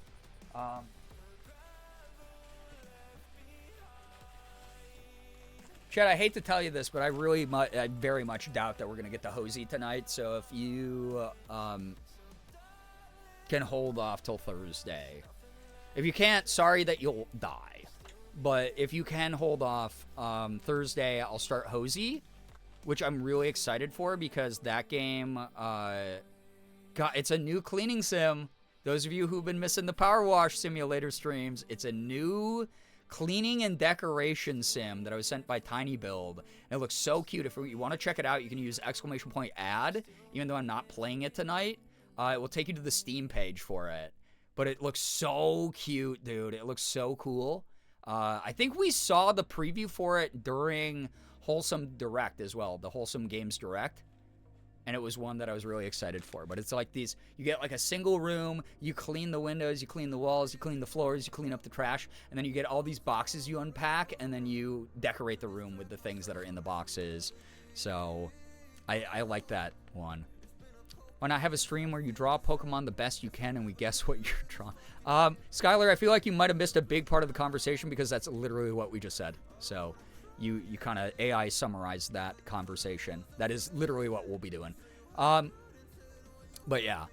Chad, I hate to tell you this, but I very much doubt that we're going to get the Hosey tonight. So if you can hold off till Thursday. If you can't, sorry that you'll die. But if you can hold off Thursday, I'll start Hosey, which I'm really excited for because that game, it's a new cleaning sim. Those of you who've been missing the Power Wash Simulator streams, it's a new cleaning and decoration sim that I was sent by Tiny Build. And it looks so cute. If you want to check it out, you can use !ad, even though I'm not playing it tonight. It will take you to the Steam page for it. But it looks so cute, dude. It looks so cool. I think we saw the preview for it during Wholesome Direct as well, the Wholesome Games Direct. And it was one that I was really excited for. But it's like these, you get like a single room, you clean the windows, you clean the walls, you clean the floors, you clean up the trash, and then you get all these boxes you unpack, and then you decorate the room with the things that are in the boxes. So, I like that one. Why not have a stream where you draw Pokemon the best you can and we guess what you're drawing? Skylar, I feel like you might have missed a big part of the conversation because that's literally what we just said. So you kind of AI summarized that conversation. That is literally what we'll be doing. But yeah.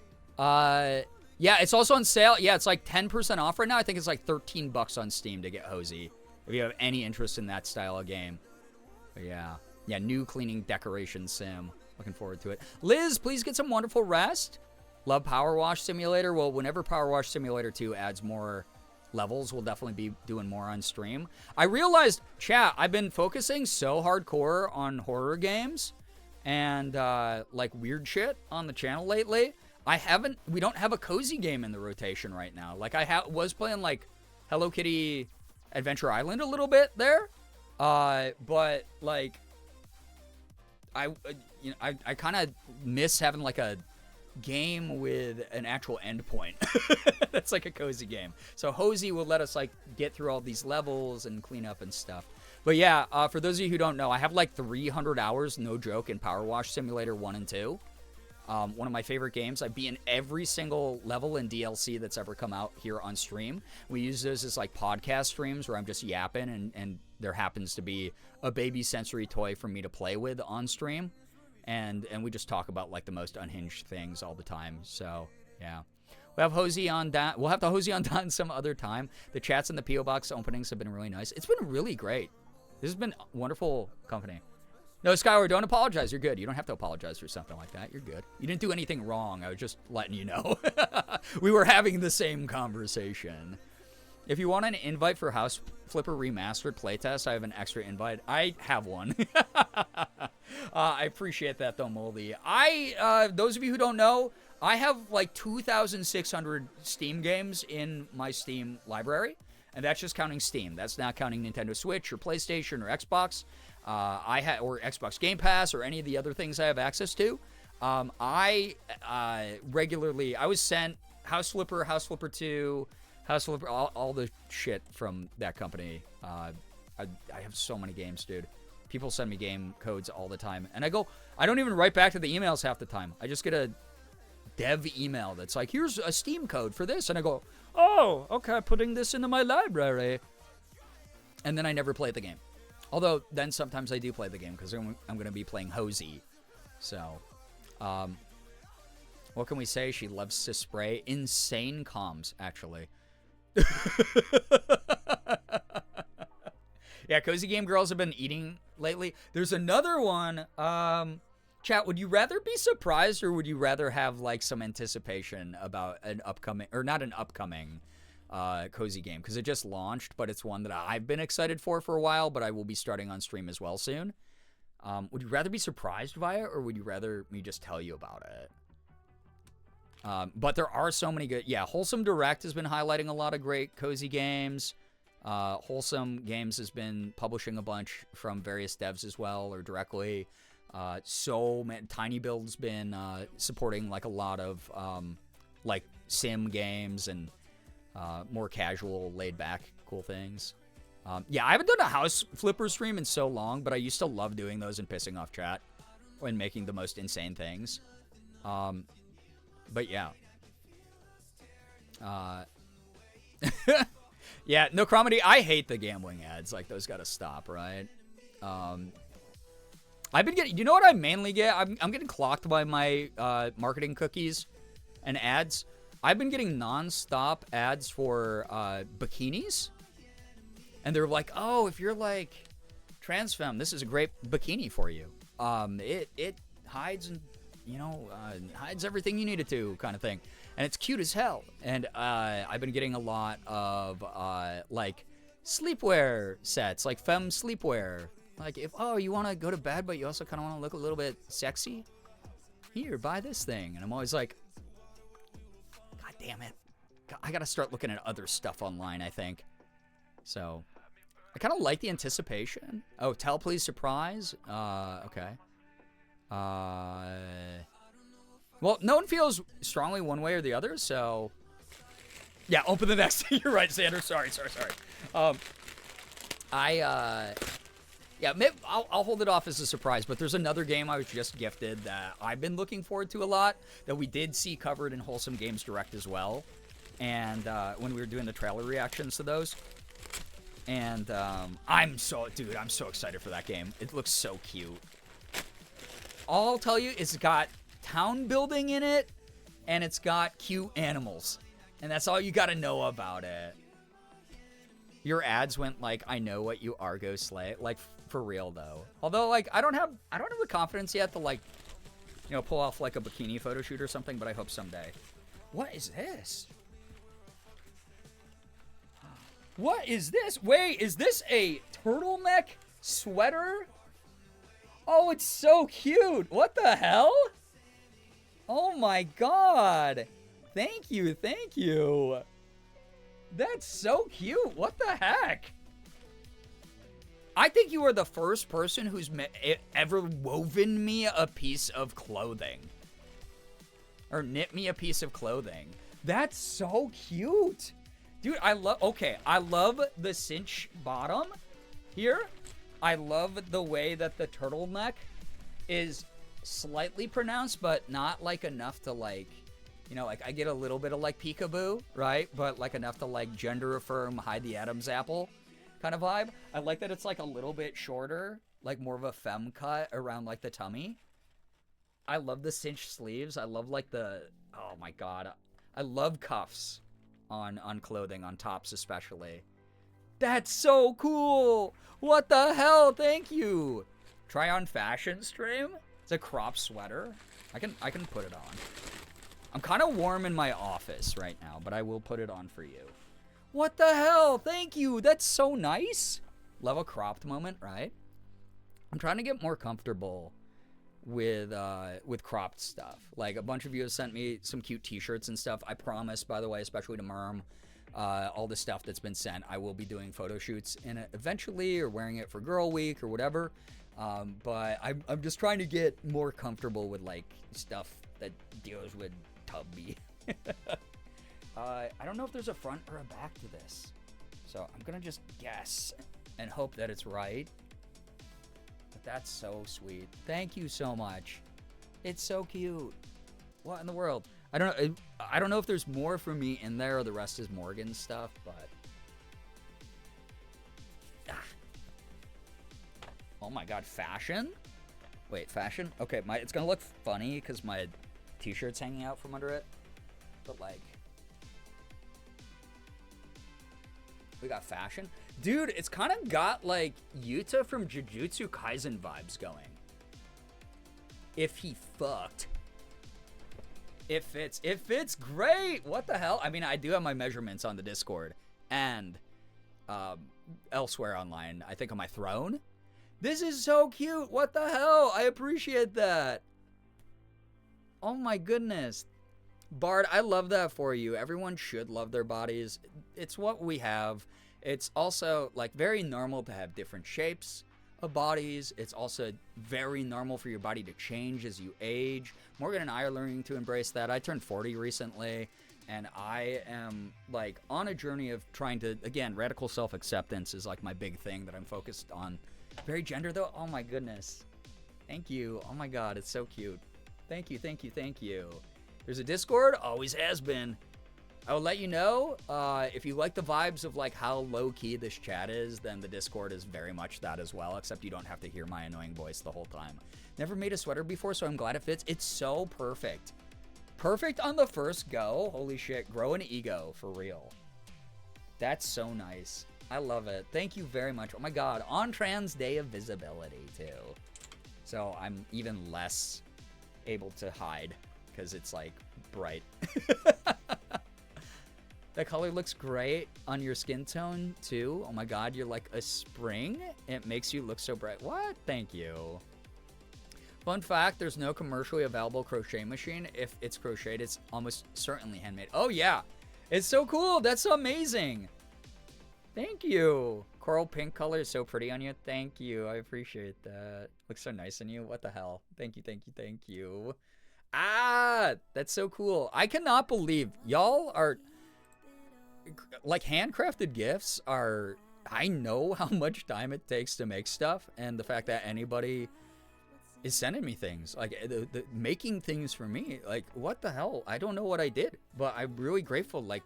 Yeah, it's also on sale. Yeah, it's like 10% off right now. I think it's like $13 on Steam to get Hosey. If you have any interest in that style of game. But yeah. Yeah, new cleaning decoration sim. Looking forward to it. Liz, please get some wonderful rest. Love Power Wash Simulator. Well, whenever Power Wash Simulator 2 adds more levels, we'll definitely be doing more on stream. I realized, chat, I've been focusing so hardcore on horror games and like weird shit on the channel lately. We don't have a cozy game in the rotation right now. Like I was playing like Hello Kitty Adventure Island a little bit there, but like I kind of miss having like a game with an actual endpoint. That's like a cozy game. So Hosey will let us like get through all these levels and clean up and stuff. But yeah, for those of you who don't know, I have like 300 hours, no joke, in Power Wash Simulator 1 and 2. One of my favorite games. I've beaten every single level in DLC that's ever come out here on stream. We use those as like podcast streams where I'm just yapping and there happens to be a baby sensory toy for me to play with on stream. And we just talk about like the most unhinged things all the time. So yeah, we'll have Hosey on that. We'll have the Hosey on that some other time. The chats and the PO box openings have been really nice. It's been really great. This has been wonderful company. No, Skyward, don't apologize. You're good. You don't have to apologize for something like that. You're good. You didn't do anything wrong. I was just letting you know. We were having the same conversation. If you want an invite for House Flipper Remastered playtest, I have an extra invite. I have one. I appreciate that, though, Moldy. Those of you who don't know, I have like 2,600 Steam games in my Steam library, and that's just counting Steam. That's not counting Nintendo Switch or PlayStation or Xbox. Or Xbox Game Pass or any of the other things I have access to. I was sent House Flipper 2, House Flipper, all the shit from that company. I have so many games, dude. People send me game codes all the time. And I don't even write back to the emails half the time. I just get a dev email that's like, here's a Steam code for this. And I go, oh, okay, putting this into my library. And then I never play the game. Although, then sometimes I do play the game because I'm going to be playing Hosey. So, what can we say? She loves to spray. Insane comms, actually. Yeah, Cozy Game Girls have been eating lately. There's another one. Chat, would you rather be surprised or would you rather have, like, some anticipation about an upcoming, or not an upcoming, cozy game, because it just launched, but it's one that I've been excited for a while, but I will be starting on stream as well soon. Would you rather be surprised by it, or would you rather me just tell you about it? But there are so many good, yeah, Wholesome Direct has been highlighting a lot of great cozy games. Wholesome Games has been publishing a bunch from various devs as well, or directly. Tiny Build's been supporting like a lot of like sim games and more casual, laid-back, cool things. Yeah, I haven't done a House Flipper stream in so long, but I used to love doing those and pissing off chat when making the most insane things. But yeah. Yeah, no comedy. I hate the gambling ads. Like, those gotta stop, right? I've been getting... You know what I mainly get? I'm getting clocked by my marketing cookies and ads. I've been getting non-stop ads for bikinis. And they're like, oh, if you're like trans femme, this is a great bikini for you. It hides and, you know, hides everything you need it to, kind of thing. And it's cute as hell. And I've been getting a lot of like sleepwear sets, like femme sleepwear. Like, if, oh, you want to go to bed, but you also kind of want to look a little bit sexy? Here, buy this thing. And I'm always like, God damn it. I got to start looking at other stuff online, I think. So, I kind of like the anticipation. Oh, tell please surprise. Okay. Well, no one feels strongly one way or the other, so... Yeah, open the next... You're right, Xander. Sorry. Yeah, maybe I'll hold it off as a surprise, but there's another game I was just gifted that I've been looking forward to a lot, that we did see covered in Wholesome Games Direct as well, and when we were doing the trailer reactions to those. And I'm so excited for that game. It looks so cute. All I'll tell you is it's got town building in it, and it's got cute animals. And that's all you gotta know about it. Your ads went like, I know what you Argo slay. Like, for real, though. Although, like, I don't have the confidence yet to, like, you know, pull off like a bikini photo shoot or something, but I hope someday. What is this? What is this? Wait, is this a turtleneck sweater? Oh, it's so cute. What the hell? Oh my god. Thank you, thank you. That's so cute. What the heck? I think you are the first person who's ever woven me a piece of clothing. Or knit me a piece of clothing. That's so cute. Dude, I love the cinch bottom here. I love the way that the turtleneck is slightly pronounced, but not like enough to like, you know, like I get a little bit of like peekaboo, right? But like enough to like gender affirm, hide the Adam's apple kind of vibe. I like that it's like a little bit shorter, like more of a femme cut around like the tummy. I love the cinched sleeves. I love like the, oh my god. I love cuffs on clothing, on tops especially. That's so cool. What the hell? Thank you. Try on fashion stream. It's a crop sweater. I can put it on. I'm kind of warm in my office right now, but I will put it on for you. What the hell? Thank you. That's so nice. Love a cropped moment, right? I'm trying to get more comfortable with cropped stuff. Like a bunch of you have sent me some cute t-shirts and stuff. I promise, by the way, especially to Merm, all the stuff that's been sent, I will be doing photo shoots in it eventually, or wearing it for Girl Week or whatever. But I'm just trying to get more comfortable with like stuff that deals with tubby. I don't know if there's a front or a back to this, so I'm gonna just guess and hope that it's right. But that's so sweet. Thank you so much. It's so cute. What in the world? I don't know if there's more for me in there or the rest is Morgan's stuff, but oh my god, fashion? Wait, fashion? Okay, it's gonna look funny because my t-shirt's hanging out from under it, but like, we got fashion. Dude, it's kind of got like Yuta from Jujutsu Kaisen vibes going. If he fucked. It fits great. What the hell? I mean, I do have my measurements on the Discord and elsewhere online. I think on my throne. This is so cute. What the hell? I appreciate that. Oh my goodness. Bard, I love that for you. Everyone should love their bodies. It's what we have. It's also like very normal to have different shapes of bodies. It's also very normal for your body to change as you age. Morgan and I are learning to embrace that. I turned 40 recently, and I am like on a journey of trying to, again, radical self-acceptance is like my big thing that I'm focused on. Very gender though. Oh my goodness. Thank you. Oh my god, it's so cute. Thank you, thank you, thank you. There's a Discord, always has been. I will let you know, if you like the vibes of like how low-key this chat is, then the Discord is very much that as well, except you don't have to hear my annoying voice the whole time. Never made a sweater before, so I'm glad it fits. It's so perfect. Perfect on the first go. Holy shit, grow an ego, for real. That's so nice. I love it. Thank you very much. Oh my god, on Trans Day of Visibility, too. So I'm even less able to hide, because it's like bright. That color looks great on your skin tone too. Oh my god, you're like a spring. It makes you look so bright. What? Thank you. Fun fact, there's no commercially available crochet machine. If it's crocheted, it's almost certainly handmade. Oh yeah, it's so cool. That's so amazing. Thank you. Coral pink color is so pretty on you. Thank you. I appreciate that. Looks so nice on you. What the hell? Thank you, thank you, thank you. Ah, that's so cool. I cannot believe y'all are like handcrafted gifts are, I know how much time it takes to make stuff, and the fact that anybody is sending me things, like the making things for me, like what the hell? I don't know what I did, but I'm really grateful. Like,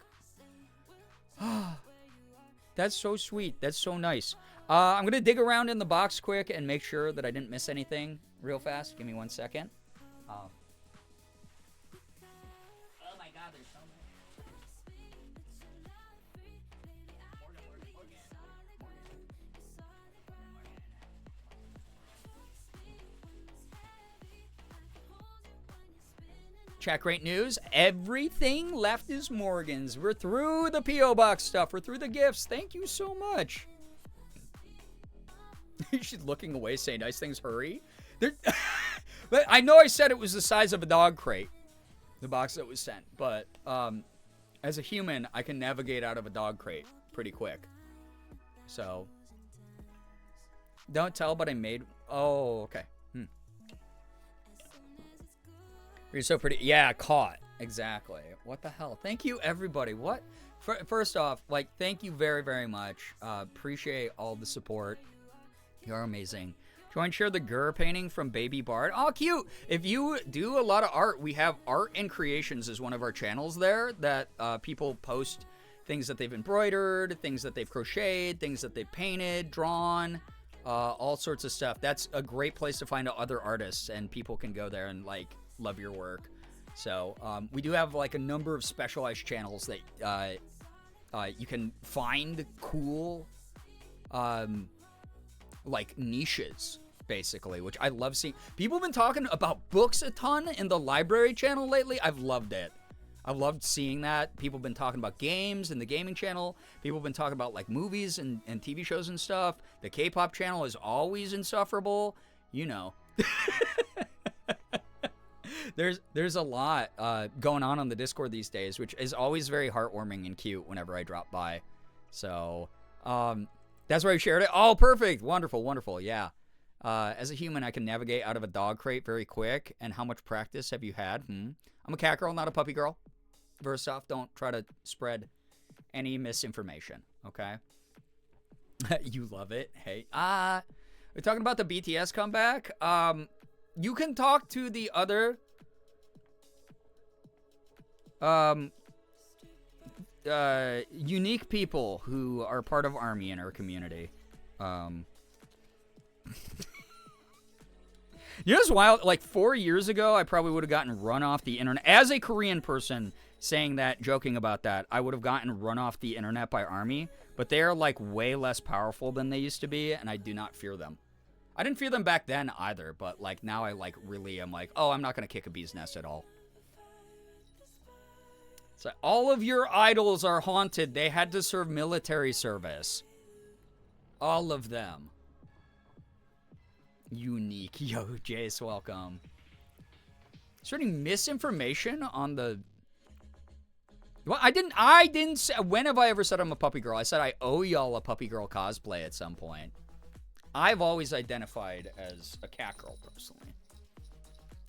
that's so sweet. That's so nice. I'm gonna dig around in the box quick and make sure that I didn't miss anything real fast. Give me 1 second. Oh my god, there's so many. Chat, great news. Everything left is Morgan's. We're through the P.O. Box stuff. We're through the gifts. Thank you so much. She's looking away saying nice things, hurry. But I know I said it was the size of a dog crate, the box that was sent. But as a human, I can navigate out of a dog crate pretty quick. So, don't tell, but I made... Oh, okay. You're so pretty. Yeah, caught. Exactly. What the hell? Thank you, everybody. What? First off, like, thank you very, very much. Appreciate all the support. You're amazing. Join share the Gur painting from Baby Bard. Oh, cute. If you do a lot of art, we have Art and Creations as one of our channels there that people post things that they've embroidered, things that they've crocheted, things that they've painted, drawn, all sorts of stuff. That's a great place to find other artists, and people can go there and, like, love your work. So we do have like a number of specialized channels that you can find cool like niches, basically, which I love seeing. People have been talking about books a ton in the library channel lately. I've loved it. I've loved seeing that. People have been talking about games in the gaming channel. People have been talking about like movies and TV shows and stuff. The K-pop channel is always insufferable, you know. There's a lot going on the Discord these days, which is always very heartwarming and cute whenever I drop by. So that's where I shared it. Oh, perfect. Wonderful, wonderful. Yeah. As a human, I can navigate out of a dog crate very quick. And how much practice have you had? I'm a cat girl, not a puppy girl. First off, don't try to spread any misinformation, okay? You love it. Hey. We're talking about the BTS comeback. You can talk to the other unique people who are part of ARMY in our community. You know what's wild? Like 4 years ago, I probably would have gotten run off the internet. As a Korean person saying that, joking about that, I would have gotten run off the internet by ARMY. But they are like way less powerful than they used to be, and I do not fear them. I didn't fear them back then either, but like now I like really am like, oh, I'm not going to kick a bee's nest at all. So all of your idols are haunted. They had to serve military service. All of them. Unique. Yo, Jace, welcome. Is there any misinformation on the... Well, I didn't say... When have I ever said I'm a puppy girl? I said I owe y'all a puppy girl cosplay at some point. I've always identified as a cat girl, personally.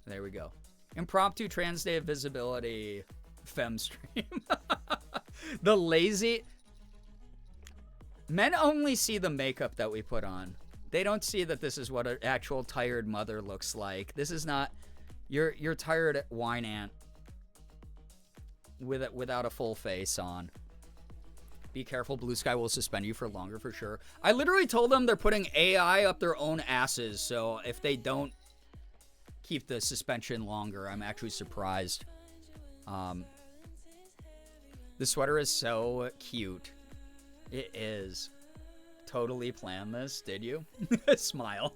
There we go. Impromptu Trans Day of Visibility fem stream. The lazy... Men only see the makeup that we put on. They don't see that this is what an actual tired mother looks like. This is not... You're tired wine ant without a full face on. Be careful, Blue Sky will suspend you for longer for sure. I literally told them they're putting AI up their own asses, so if they don't keep the suspension longer, I'm actually surprised. The sweater is so cute. It is. Totally planned this, did you? Smile.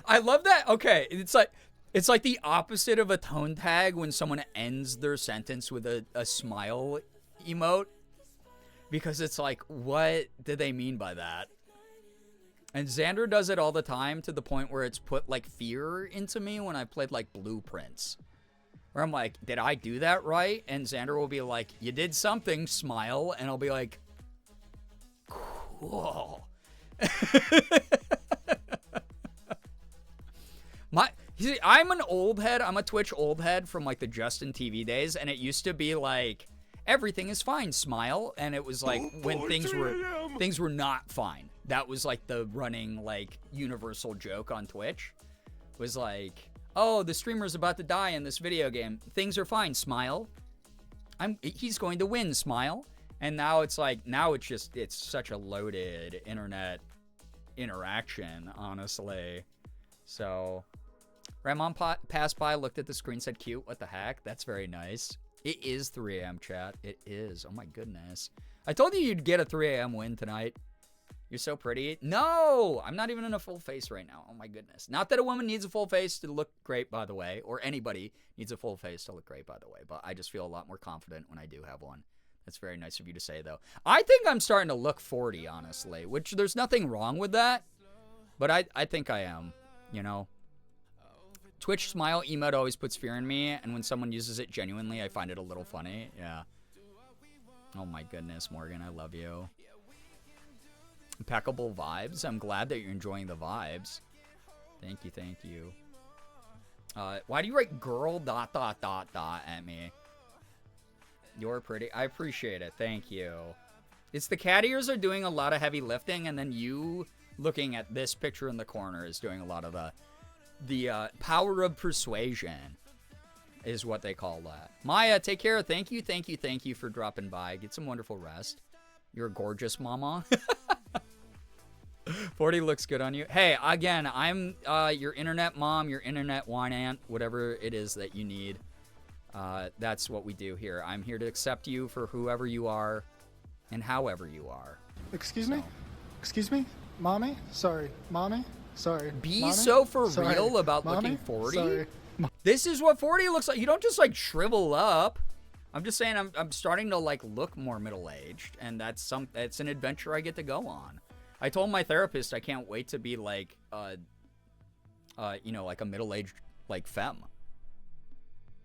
I love that. Okay, it's like the opposite of a tone tag when someone ends their sentence with a smile emote. Because it's like, what did they mean by that? And Xander does it all the time to the point where it's put like fear into me when I played like Blueprints. Where I'm like, did I do that right? And Xander will be like, you did something, smile. And I'll be like, cool. See, I'm an old head. I'm a Twitch old head from like the Justin TV days. And it used to be like, everything is fine, smile. And it was like when things were not fine. That was like the running like universal joke on Twitch. Was like, oh, the streamer's about to die in this video game. Things are fine, smile. He's going to win, smile. And now it's like, it's such a loaded internet interaction, honestly. So, Ramon passed by, looked at the screen, said cute. What the heck? That's very nice. It is 3 a.m. chat. It is. Oh my goodness. I told you you'd get a 3 a.m. win tonight. You're so pretty. No, I'm not even in a full face right now. Oh my goodness. Not that a woman needs a full face to look great, by the way, or anybody needs a full face to look great, by the way, but I just feel a lot more confident when I do have one. That's very nice of you to say, though. I think I'm starting to look 40, honestly, which there's nothing wrong with that, but I think I am, you know. Twitch smile emote always puts fear in me, and when someone uses it genuinely, I find it a little funny. Yeah. Oh my goodness, Morgan, I love you. Impeccable vibes. I'm glad that you're enjoying the vibes. Thank you, thank you. Why do you write girl ... at me? You're pretty. I appreciate it. Thank you. It's the cat ears are doing a lot of heavy lifting, and then you looking at this picture in the corner is doing a lot of the power of persuasion is what they call that. Maya, take care. Thank you, thank you, thank you for dropping by. Get some wonderful rest. You're a gorgeous mama. 40 looks good on you. Hey, again, I'm your internet mom, your internet wine aunt, whatever it is that you need. That's what we do here. I'm here to accept you for whoever you are and however you are. Excuse me? Excuse me? Mommy? Sorry. Mommy? Sorry. Be Mommy? so for Sorry. real about Mommy? looking 40? Sorry. This is what 40 looks like. You don't just like shrivel up. I'm just saying I'm starting to like look more middle-aged, and that's an adventure I get to go on. I told my therapist I can't wait to be like you know, like a middle-aged like femme.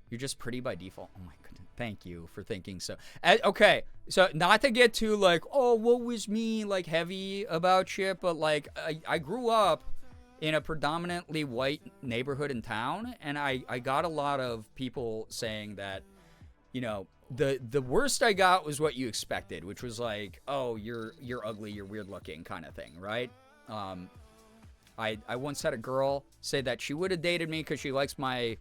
You're just pretty by default. Oh my goodness. Thank you for thinking so. Okay, so not to get too like, oh, what was me like heavy about shit, but like I grew up in a predominantly white neighborhood in town, and I got a lot of people saying that, you know, the worst I got was what you expected, which was like, oh, you're ugly, you're weird looking kind of thing, right? I once had a girl say that she would have dated me because she likes my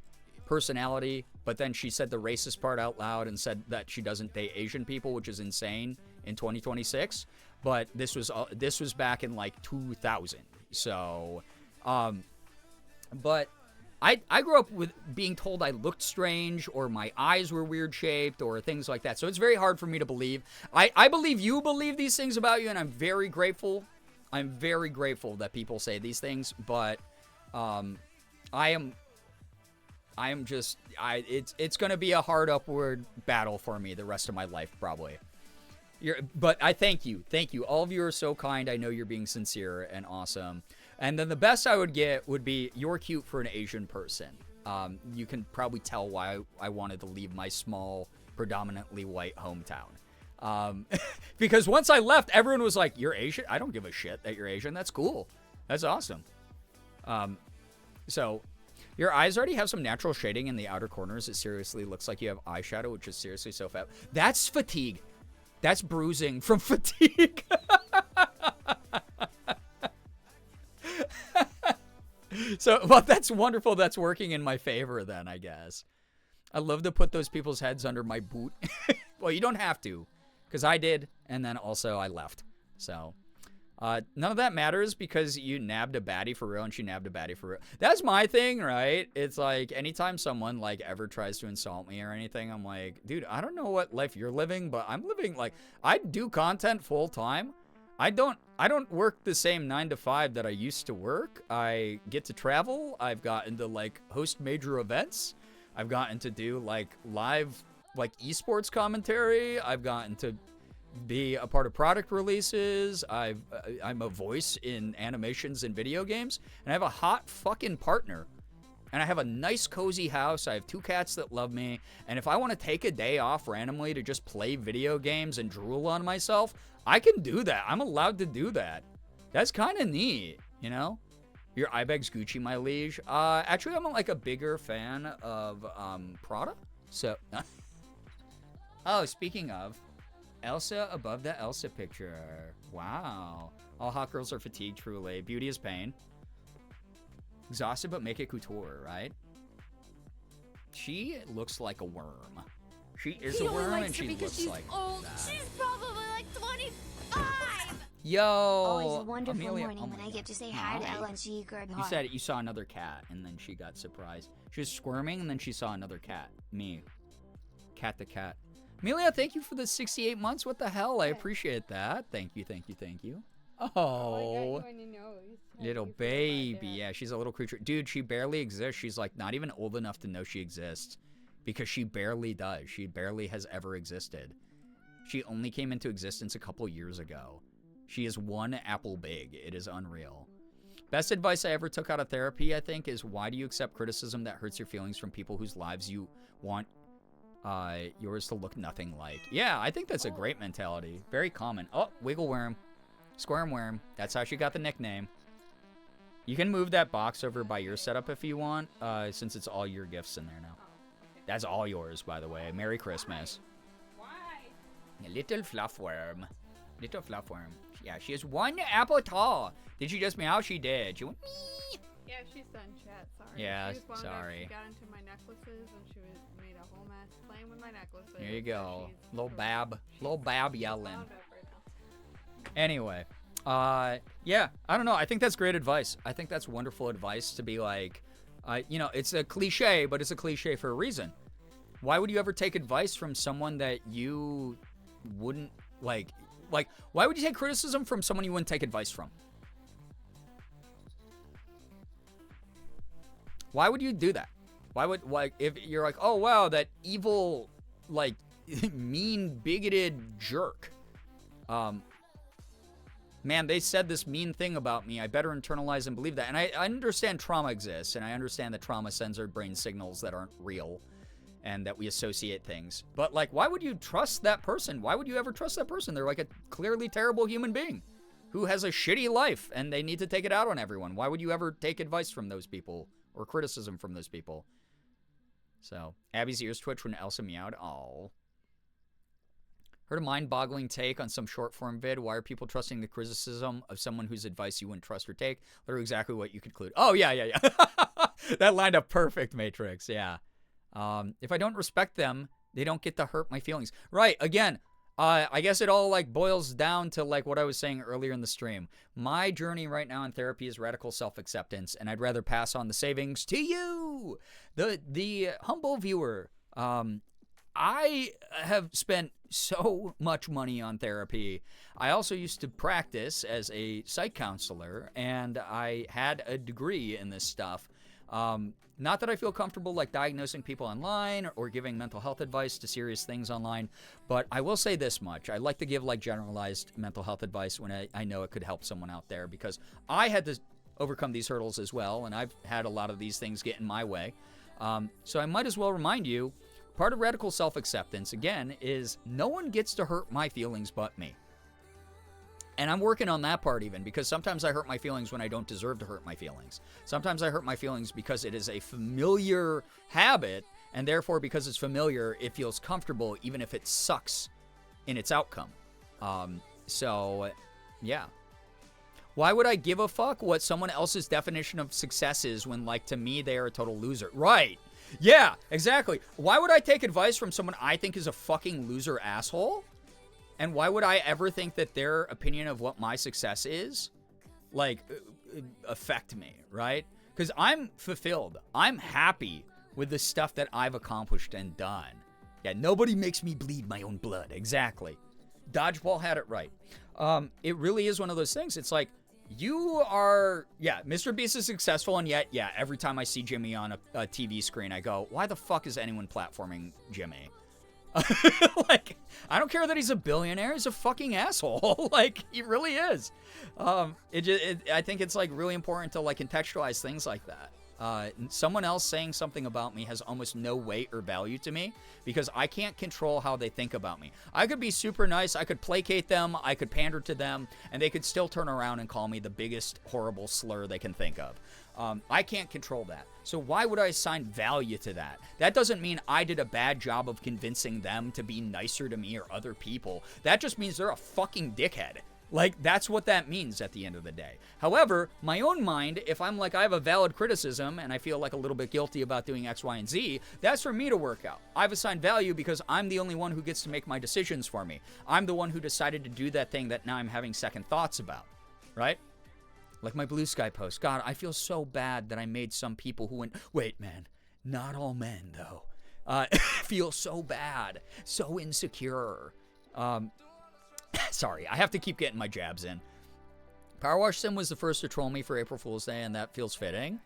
personality, but then she said the racist part out loud and said that she doesn't date Asian people, which is insane in 2026. But this was back in like 2000. So, but I grew up with being told I looked strange or my eyes were weird shaped or things like that. So it's very hard for me to believe. I believe you believe these things about you, and I'm very grateful. I'm very grateful that people say these things, but it's going to be a hard upward battle for me the rest of my life, probably. But I thank you. Thank you. All of you are so kind. I know you're being sincere and awesome. And then the best I would get would be, you're cute for an Asian person. You can probably tell why I wanted to leave my small, predominantly white hometown. Because once I left, everyone was like, you're Asian? I don't give a shit that you're Asian. That's cool. That's awesome. So your eyes already have some natural shading in the outer corners. It seriously looks like you have eyeshadow, which is seriously so fat. That's fatigue. That's bruising from fatigue. So, well, that's wonderful. That's working in my favor then, I guess. I love to put those people's heads under my boot. Well, you don't have to, because I did, and then also I left. So, none of that matters because you nabbed a baddie for real and she nabbed a baddie for real. That's my thing, right? It's like anytime someone like ever tries to insult me or anything, I'm like, dude, I don't know what life you're living, but I'm living like, I do content full time. I don't work the same 9 to 5 that I used to work. I get to travel. I've gotten to like host major events. I've gotten to do like live like esports commentary. I've gotten to be a part of product releases. I'm a voice in animations and video games, and I have a hot fucking partner. And I have a nice cozy house. I have 2 cats that love me. And if I want to take a day off randomly to just play video games and drool on myself, I can do that. I'm allowed to do that. That's kind of neat, you know? Your Ibex Gucci, my liege. Actually, I'm like a bigger fan of Prada. So, oh, speaking of, Elsa above the Elsa picture. Wow. All hot girls are fatigued, truly. Beauty is pain. Exhausted, but make it couture, right? She looks like a worm. She is a worm, and she looks like old. that. She's probably like 25. Yo, Always a wonderful Amelia, morning when I get to say hi to LNG Girbeagly. You said it. You saw another cat, and then she got surprised. She was squirming, and then she saw another cat. Me. Cat the cat. Amelia, thank you for the 68 months. What the hell? I appreciate that. Thank you, thank you, thank you. Oh, on your nose. little baby. Yeah, she's a little creature. Dude, she barely exists. She's like not even old enough to know she exists because she barely does. She barely has ever existed. She only came into existence a couple years ago. She is one apple big. It is unreal. Best advice I ever took out of therapy, I think, is why do you accept criticism that hurts your feelings from people whose lives you want yours to look nothing like? Yeah, I think that's a great mentality. Very common. Oh, wiggle worm. Squirm worm. That's how she got the nickname. You can move that box over by your setup if you want, since it's all your gifts in there now. That's all yours, by the way. Merry Christmas. Why? A little fluff worm. Little fluff worm. Yeah, she is one apple tall. Did she just meow? She did. She went me. Yeah, she's done chat. Sorry. Yeah, she was wound up, sorry. She got into my necklaces and she made a whole mess playing with my necklaces. There you go. So Little Bab. Little Bab yelling. wound up right now. Anyway, yeah, I don't know. I think that's great advice. I think that's wonderful advice to be like, you know, it's a cliche, but it's a cliche for a reason. Why would you ever take advice from someone that you wouldn't like, why would you take criticism from someone you wouldn't take advice from? Why would you do that? Why would, like, if you're like, oh, wow, that evil, like, mean, bigoted jerk. Man, they said this mean thing about me. I better internalize and believe that. And I understand trauma exists, and I understand that trauma sends our brain signals that aren't real and that we associate things. But, like, why would you trust that person? Why would you ever trust that person? They're like a clearly terrible human being who has a shitty life, and they need to take it out on everyone. Why would you ever take advice from those people or criticism from those people? So, Abby's ears twitch when Elsa meowed. Oh. Heard a mind-boggling take on some short-form vid. Why are people trusting the criticism of someone whose advice you wouldn't trust or take? Literally exactly what you conclude. Oh, yeah. That lined up perfect, Matrix. Yeah. If I don't respect them, they don't get to hurt my feelings. Right. Again, I guess it all like boils down to like what I was saying earlier in the stream. My journey right now in therapy is radical self-acceptance, and I'd rather pass on the savings to you, the humble viewer. I have spent so much money on therapy. I also used to practice as a psych counselor, and I had a degree in this stuff. Not that I feel comfortable like diagnosing people online or giving mental health advice to serious things online, but I will say this much. I like to give like generalized mental health advice when I know it could help someone out there, because I had to overcome these hurdles as well, and I've had a lot of these things get in my way. So I might as well remind you, part of radical self-acceptance, again, is no one gets to hurt my feelings but me. And I'm working on that part even, because sometimes I hurt my feelings when I don't deserve to hurt my feelings. Sometimes I hurt my feelings because it is a familiar habit, and therefore because it's familiar, it feels comfortable even if it sucks in its outcome. So, yeah. Why would I give a fuck what someone else's definition of success is when, like, to me, they are a total loser? Right. Yeah, exactly. Why would I take advice from someone I think is a fucking loser asshole? And why would I ever think that their opinion of what my success is, like, affect me, right? Because I'm fulfilled. I'm happy with the stuff that I've accomplished and done. Yeah, nobody makes me bleed my own blood. Exactly. Dodgeball had it right. It really is one of those things. It's like, you are, yeah, Mr. Beast is successful, and yet, yeah, every time I see Jimmy on a TV screen, I go, why the fuck is anyone platforming Jimmy? Like, I don't care that he's a billionaire. He's a fucking asshole. Like, he really is. I think it's, like, really important to, like, contextualize things like that. Someone else saying something about me has almost no weight or value to me because I can't control how they think about me. I could be super nice. I could placate them. I could pander to them, and they could still turn around and call me the biggest horrible slur they can think of. I can't control that. So why would I assign value to that? That doesn't mean I did a bad job of convincing them to be nicer to me or other people. That just means they're a fucking dickhead. Like, that's what that means at the end of the day. However, my own mind, if I'm like, I have a valid criticism and I feel like a little bit guilty about doing X, Y, and Z, that's for me to work out. I've assigned value because I'm the only one who gets to make my decisions for me. I'm the one who decided to do that thing that now I'm having second thoughts about, right? Like my Blue Sky post. God, I feel so bad that I made some people who went, wait, man, not all men, though, feel so bad, so insecure. Sorry, I have to keep getting my jabs in. Power Wash Sim was the first to troll me for April Fool's Day, and that feels fitting.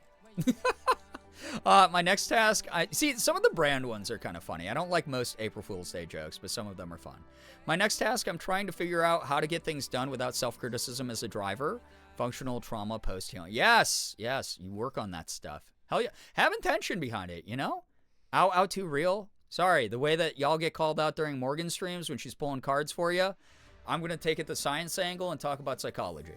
My next task, see, some of the brand ones are kind of funny. I don't like most April Fool's Day jokes, but some of them are fun. My next task, I'm trying to figure out how to get things done without self-criticism as a driver. Functional trauma post-healing. Yes, you work on that stuff. Hell yeah. Have intention behind it, you know? Out too real. Sorry, the way that y'all get called out during Morgan streams when she's pulling cards for you, I'm going to take it the science angle and talk about psychology.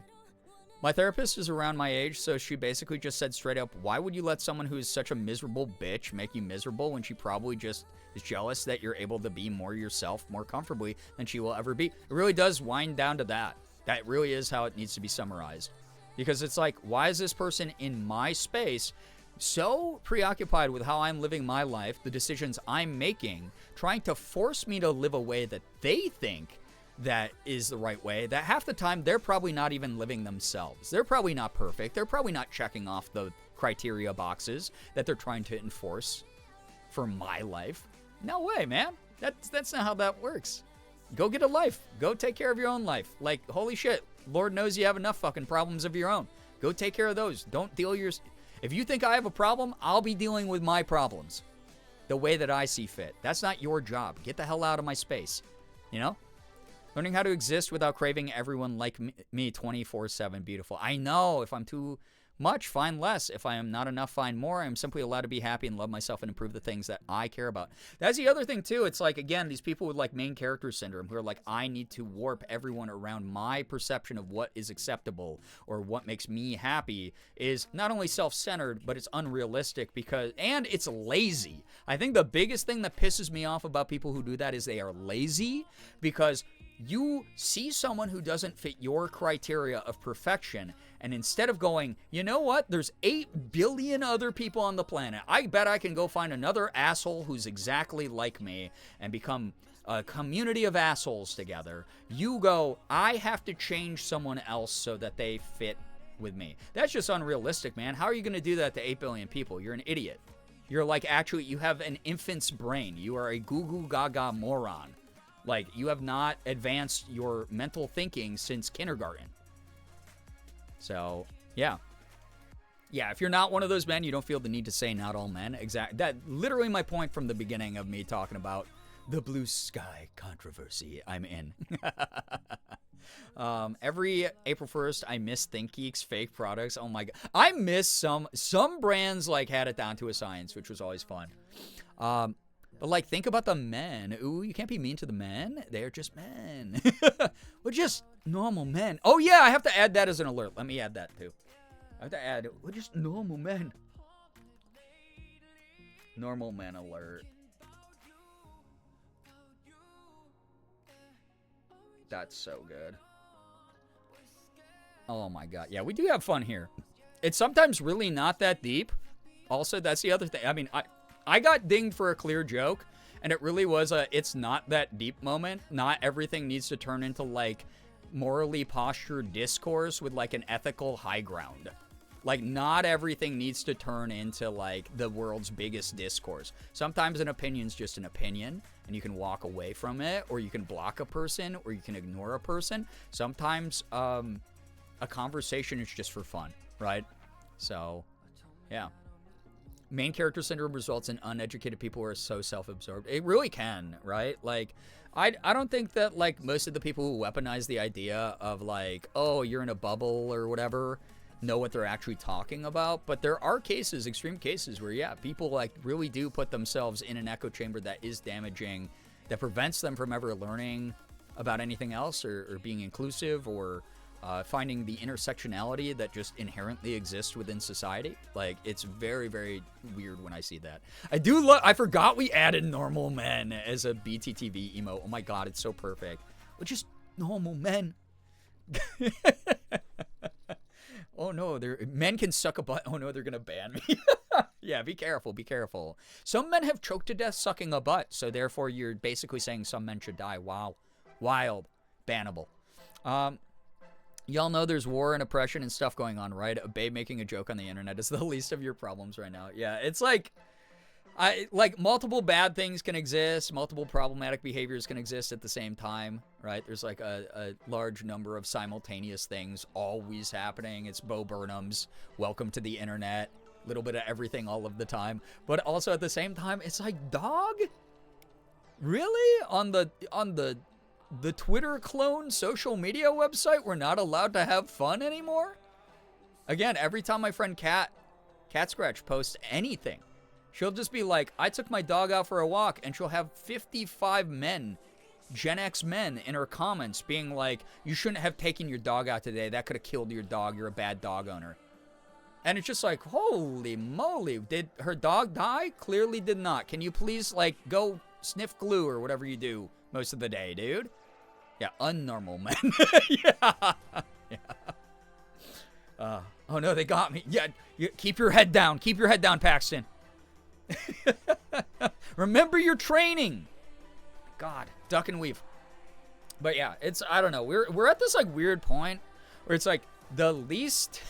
My therapist is around my age, so she basically just said straight up, why would you let someone who is such a miserable bitch make you miserable when she probably just is jealous that you're able to be more yourself more comfortably than she will ever be? It really does wind down to that. That really is how it needs to be summarized. Because it's like, why is this person in my space so preoccupied with how I'm living my life, the decisions I'm making, trying to force me to live a way that they think that is the right way, that half the time they're probably not even living themselves. They're probably not perfect. They're probably not checking off the criteria boxes that they're trying to enforce for my life. No way, man. That's not how that works. Go get a life. Go take care of your own life. Like, holy shit, Lord knows you have enough fucking problems of your own. Go take care of those. Don't deal yours. If you think I have a problem, I'll be dealing with my problems the way that I see fit. That's not your job. Get the hell out of my space. You know? Learning how to exist without craving everyone like me 24/7. Beautiful. I know. If I'm too much, find less. If I am not enough, find more. I'm simply allowed to be happy and love myself and improve the things that I care about. That's the other thing, too. It's like, again, these people with, like, main character syndrome who are like, I need to warp everyone around my perception of what is acceptable or what makes me happy is not only self-centered, but it's unrealistic and it's lazy. I think the biggest thing that pisses me off about people who do that is they are lazy because you see someone who doesn't fit your criteria of perfection, and instead of going, you know what, there's 8 billion other people on the planet. I bet I can go find another asshole who's exactly like me and become a community of assholes together. You go, I have to change someone else so that they fit with me. That's just unrealistic, man. How are you going to do that to 8 billion people? You're an idiot. You're like, actually, you have an infant's brain. You are a goo-goo gaga moron. Like, you have not advanced your mental thinking since kindergarten. So, yeah. Yeah, if you're not one of those men, you don't feel the need to say not all men. Exactly. That literally my point from the beginning of me talking about the blue sky controversy I'm in. Every April 1st, I miss ThinkGeek's fake products. Oh my god. I miss some brands like had it down to a science, which was always fun. But, like, think about the men. Ooh, you can't be mean to the men. They're just men. We're just normal men. Oh, yeah, I have to add that as an alert. Let me add that, too. I have to add, we're just normal men. Normal men alert. That's so good. Oh, my God. Yeah, we do have fun here. It's sometimes really not that deep. Also, that's the other thing. I mean, I got dinged for a clear joke, and it really was a it's not that deep moment. Not everything needs to turn into, like, morally postured discourse with, like, an ethical high ground. Like, not everything needs to turn into, like, the world's biggest discourse. Sometimes an opinion's just an opinion, and you can walk away from it, or you can block a person, or you can ignore a person. Sometimes a conversation is just for fun, right? So, yeah. Main character syndrome results in uneducated people who are so self-absorbed. It really can, right? Like, I don't think that, like, most of the people who weaponize the idea of, like, oh, you're in a bubble or whatever, know what they're actually talking about. But there are cases, extreme cases, where, yeah, people, like, really do put themselves in an echo chamber that is damaging, that prevents them from ever learning about anything else or being inclusive or finding the intersectionality that just inherently exists within society. Like, it's very, very weird when I see that. I forgot we added normal men as a BTTV emote. Oh my god, it's so perfect. We're just normal men. Oh no, men can suck a butt. Oh no, they're gonna ban me. Yeah, be careful, be careful. Some men have choked to death sucking a butt, so therefore you're basically saying some men should die. Wow. Wild. Bannable. Y'all know there's war and oppression and stuff going on, right? A babe making a joke on the internet is the least of your problems right now. Yeah, it's like, like multiple bad things can exist, multiple problematic behaviors can exist at the same time, right? There's like a large number of simultaneous things always happening. It's Bo Burnham's welcome to the internet, a little bit of everything all of the time. But also at the same time, it's like, dog? Really? On the Twitter clone social media website, we're not allowed to have fun anymore? Again, every time my friend Cat Scratch posts anything, she'll just be like, I took my dog out for a walk, and she'll have 55 men, Gen X men, in her comments being like, you shouldn't have taken your dog out today. That could have killed your dog. You're a bad dog owner. And it's just like, holy moly. Did her dog die? Clearly did not. Can you please, like, go sniff glue or whatever you do most of the day, dude? Yeah, unnormal men. Yeah. Oh, no, they got me. Yeah, keep your head down. Keep your head down, Paxton. Remember your training. God, duck and weave. But yeah, it's, I don't know. We're at this like weird point where it's like the least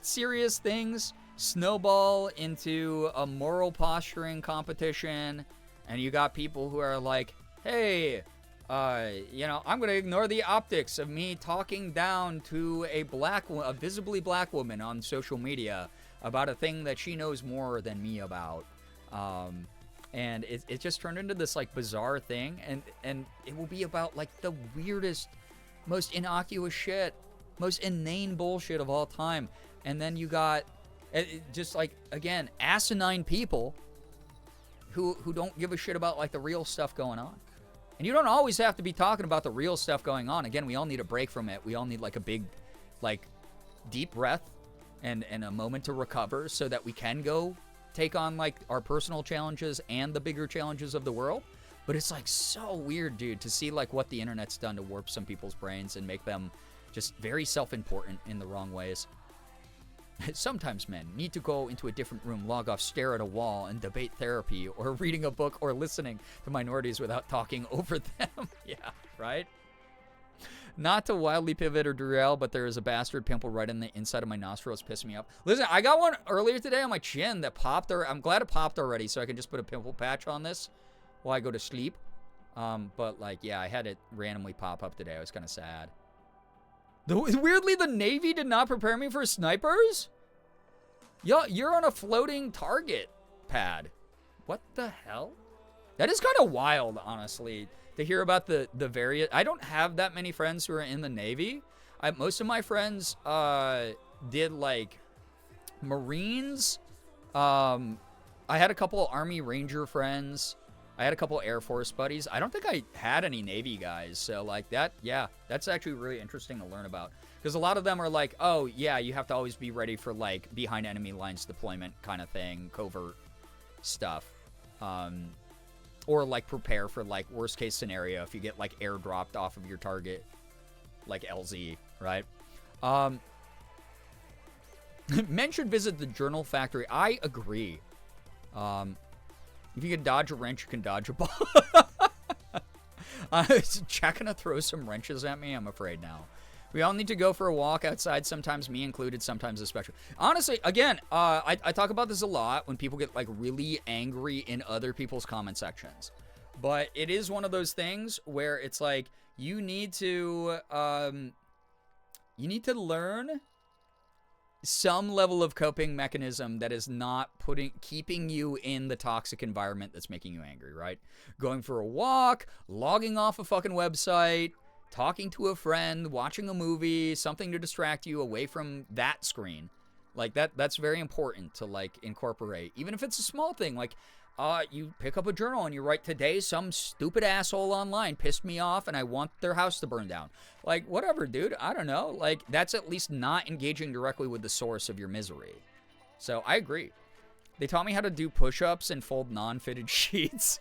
serious things snowball into a moral posturing competition, and you got people who are like, hey, I'm going to ignore the optics of me talking down to a visibly black woman on social media about a thing that she knows more than me about. And it just turned into this like bizarre thing, and it will be about like the weirdest, most innocuous shit, most inane bullshit of all time. And then you got just like, again, asinine people who don't give a shit about like the real stuff going on. And you don't always have to be talking about the real stuff going on. Again, we all need a break from it. We all need like a big, like, deep breath and a moment to recover so that we can go take on like our personal challenges and the bigger challenges of the world. But it's like so weird, dude, to see like what the internet's done to warp some people's brains and make them just very self-important in the wrong ways. Sometimes men need to go into a different room, log off, stare at a wall, and debate therapy or reading a book or listening to minorities without talking over them. Yeah, right? Not to wildly pivot or derail, but there is a bastard pimple right in the inside of my nostril. It's pissing me off. Listen, I got one earlier today on my chin that popped. I'm glad it popped already, so I can just put a pimple patch on this while I go to sleep. But, like, yeah, I had it randomly pop up today. I was kind of sad. Weirdly, the Navy did not prepare me for snipers? Yo, you're on a floating target pad. What the hell? That is kind of wild, honestly, to hear about the various... I don't have that many friends who are in the Navy. Most of my friends did, like, Marines. I had a couple Army Ranger friends. I had a couple Air Force buddies. I don't think I had any Navy guys. So, like, that, yeah, that's actually really interesting to learn about. Because a lot of them are like, oh, yeah, you have to always be ready for, like, behind enemy lines deployment kind of thing, covert stuff. Or, like, prepare for, like, worst case scenario if you get, like, airdropped off of your target, like LZ, right? Men should visit the journal factory. I agree. If you can dodge a wrench, you can dodge a ball. Is Jack gonna throw some wrenches at me? I'm afraid now. We all need to go for a walk outside, sometimes me included, sometimes especially. Honestly, again, I talk about this a lot when people get like really angry in other people's comment sections. But it is one of those things where it's like you need to learn some level of coping mechanism that is not keeping you in the toxic environment that's making you angry, right? Going for a walk, logging off a fucking website, talking to a friend, watching a movie, something to distract you away from that screen. Like that's very important to like incorporate, even if it's a small thing. Like you pick up a journal and you write, today some stupid asshole online pissed me off and I want their house to burn down. Like, whatever, dude. I don't know. Like, that's at least not engaging directly with the source of your misery. So, I agree. They taught me how to do push-ups and fold non-fitted sheets.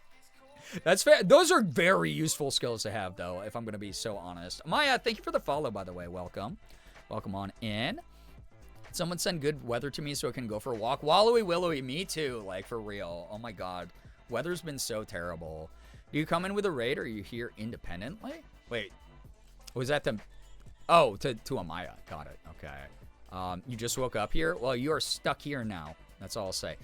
That's fair. Those are very useful skills to have, though, if I'm going to be so honest. Maya, thank you for the follow, by the way. Welcome. Welcome on in. Someone send good weather to me so I can go for a walk. Wallowy willowy, me too, like, for real. Oh my god. Weather's been so terrible. Do you come in with a raid or are you here independently? Wait. Was that to... Oh, to Amaya. Got it. Okay. You just woke up here? Well, you are stuck here now. That's all I'll say.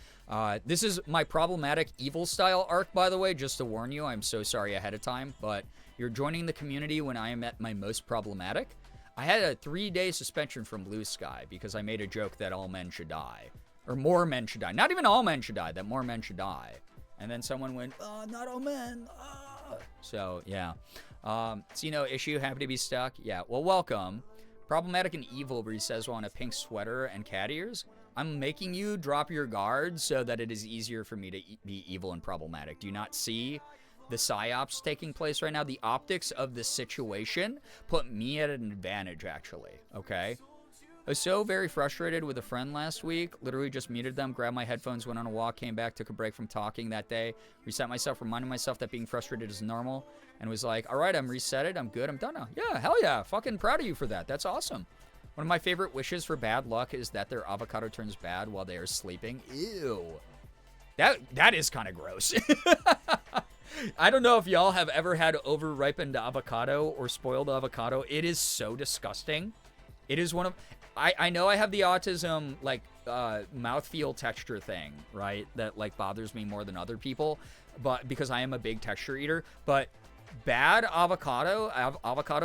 This is my problematic evil style arc, by the way, just to warn you. I'm so sorry ahead of time, but you're joining the community when I am at my most problematic. I had a 3-day suspension from Blue Sky because I made a joke that all men should die. Or more men should die. Not even all men should die, that more men should die. And then someone went, oh, not all men. So, yeah. See no issue, happy to be stuck. Yeah, well, welcome. Problematic and evil, where he says, well, on a pink sweater and cat ears. I'm making you drop your guard so that it is easier for me to be evil and problematic. Do you not see the psyops taking place right now? The optics of the situation put me at an advantage, actually, okay? I was so very frustrated with a friend last week. Literally just muted them, grabbed my headphones, went on a walk, came back, took a break from talking that day, reset myself, reminded myself that being frustrated is normal, and was like, all right, I'm resetted, I'm good, I'm done now. Yeah, hell yeah, fucking proud of you for that. That's awesome. One of my favorite wishes for bad luck is that their avocado turns bad while they are sleeping. Ew. That is kind of gross. I don't know if y'all have ever had over-ripened avocado or spoiled avocado. It is so disgusting. It is one of... I know I have the autism, like, mouthfeel texture thing, right? That, like, bothers me more than other people, but because I am a big texture eater. But bad avocado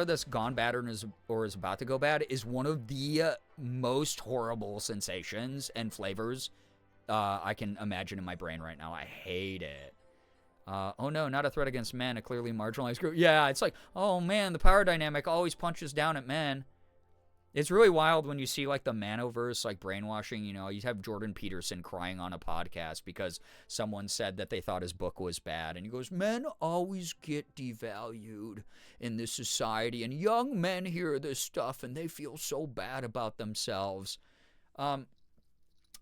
that's gone bad or is about to go bad is one of the most horrible sensations and flavors I can imagine in my brain right now. I hate it. Oh no, not a threat against men, a clearly marginalized group. Yeah, it's like, oh man, the power dynamic always punches down at men. It's really wild when you see, like, the manoverse, like, brainwashing, you know. You have Jordan Peterson crying on a podcast because someone said that they thought his book was bad. And he goes, men always get devalued in this society. And young men hear this stuff and they feel so bad about themselves.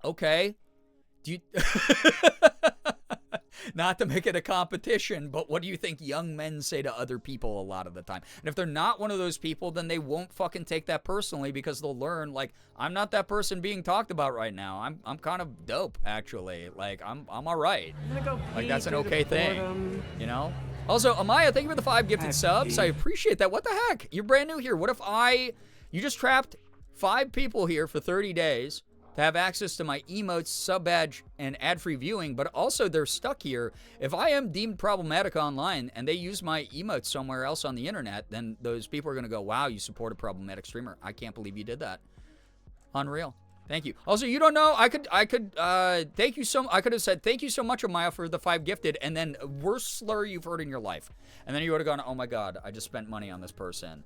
Okay. Do you... Not to make it a competition, but what do you think young men say to other people a lot of the time? And if they're not one of those people, then they won't fucking take that personally because they'll learn, like, I'm not that person being talked about right now. I'm kind of dope, actually. Like, I'm all right. Like, that's an okay thing, you know? Also, Amaya, thank you for the 5 gifted subs. I appreciate that. What the heck? You're brand new here. What if you just trapped 5 people here for 30 days to have access to my emotes, sub badge, and ad-free viewing, but also they're stuck here. If I am deemed problematic online and they use my emotes somewhere else on the internet, then those people are going to go, wow, you support a problematic streamer. I can't believe you did that. Unreal. Thank you. Also, you don't know, I could have said, thank you so much, Amaya, for the 5 gifted, and then worst slur you've heard in your life. And then you would have gone, oh my God, I just spent money on this person.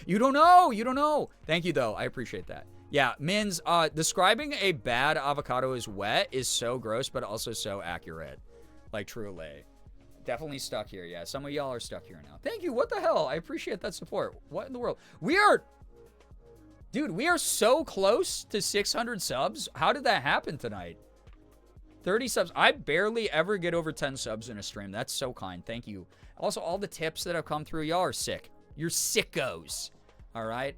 You don't know. Thank you, though. I appreciate that. Yeah, Mins, describing a bad avocado as wet is so gross, but also so accurate. Like, truly. Definitely stuck here. Yeah, some of y'all are stuck here now. Thank you. What the hell? I appreciate that support. What in the world? Dude, we are so close to 600 subs. How did that happen tonight? 30 subs. I barely ever get over 10 subs in a stream. That's so kind. Thank you. Also, all the tips that have come through, y'all are sick. You're sickos. All right?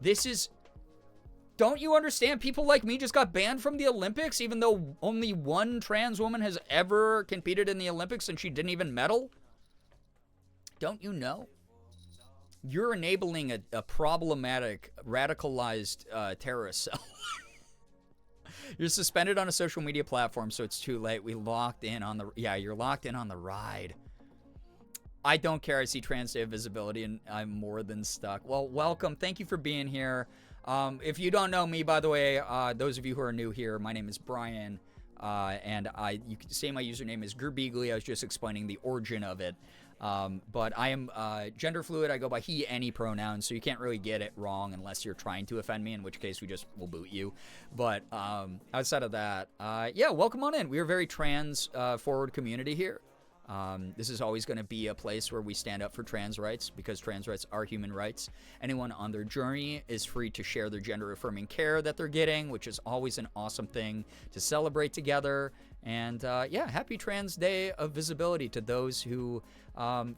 This is... Don't you understand? People like me just got banned from the Olympics, even though only one trans woman has ever competed in the Olympics and she didn't even medal? Don't you know? You're enabling a problematic, radicalized terrorist cell. You're suspended on a social media platform, so it's too late. We locked in on the... Yeah, you're locked in on the ride. I don't care. I see Trans Day of Visibility, and I'm more than stuck. Well, welcome. Thank you for being here. If you don't know me, by the way, those of you who are new here, my name is Brian, and you can say my username is Girbeagly. I was just explaining the origin of it. But I am gender fluid. I go by he, any pronouns, so you can't really get it wrong unless you're trying to offend me, in which case we just will boot you. But outside of that, yeah, welcome on in. We are a very trans-forward community here. This is always going to be a place where we stand up for trans rights, because trans rights are human rights. Anyone on their journey is free to share their gender-affirming care that they're getting, which is always an awesome thing to celebrate together. And yeah, happy Trans Day of Visibility to those who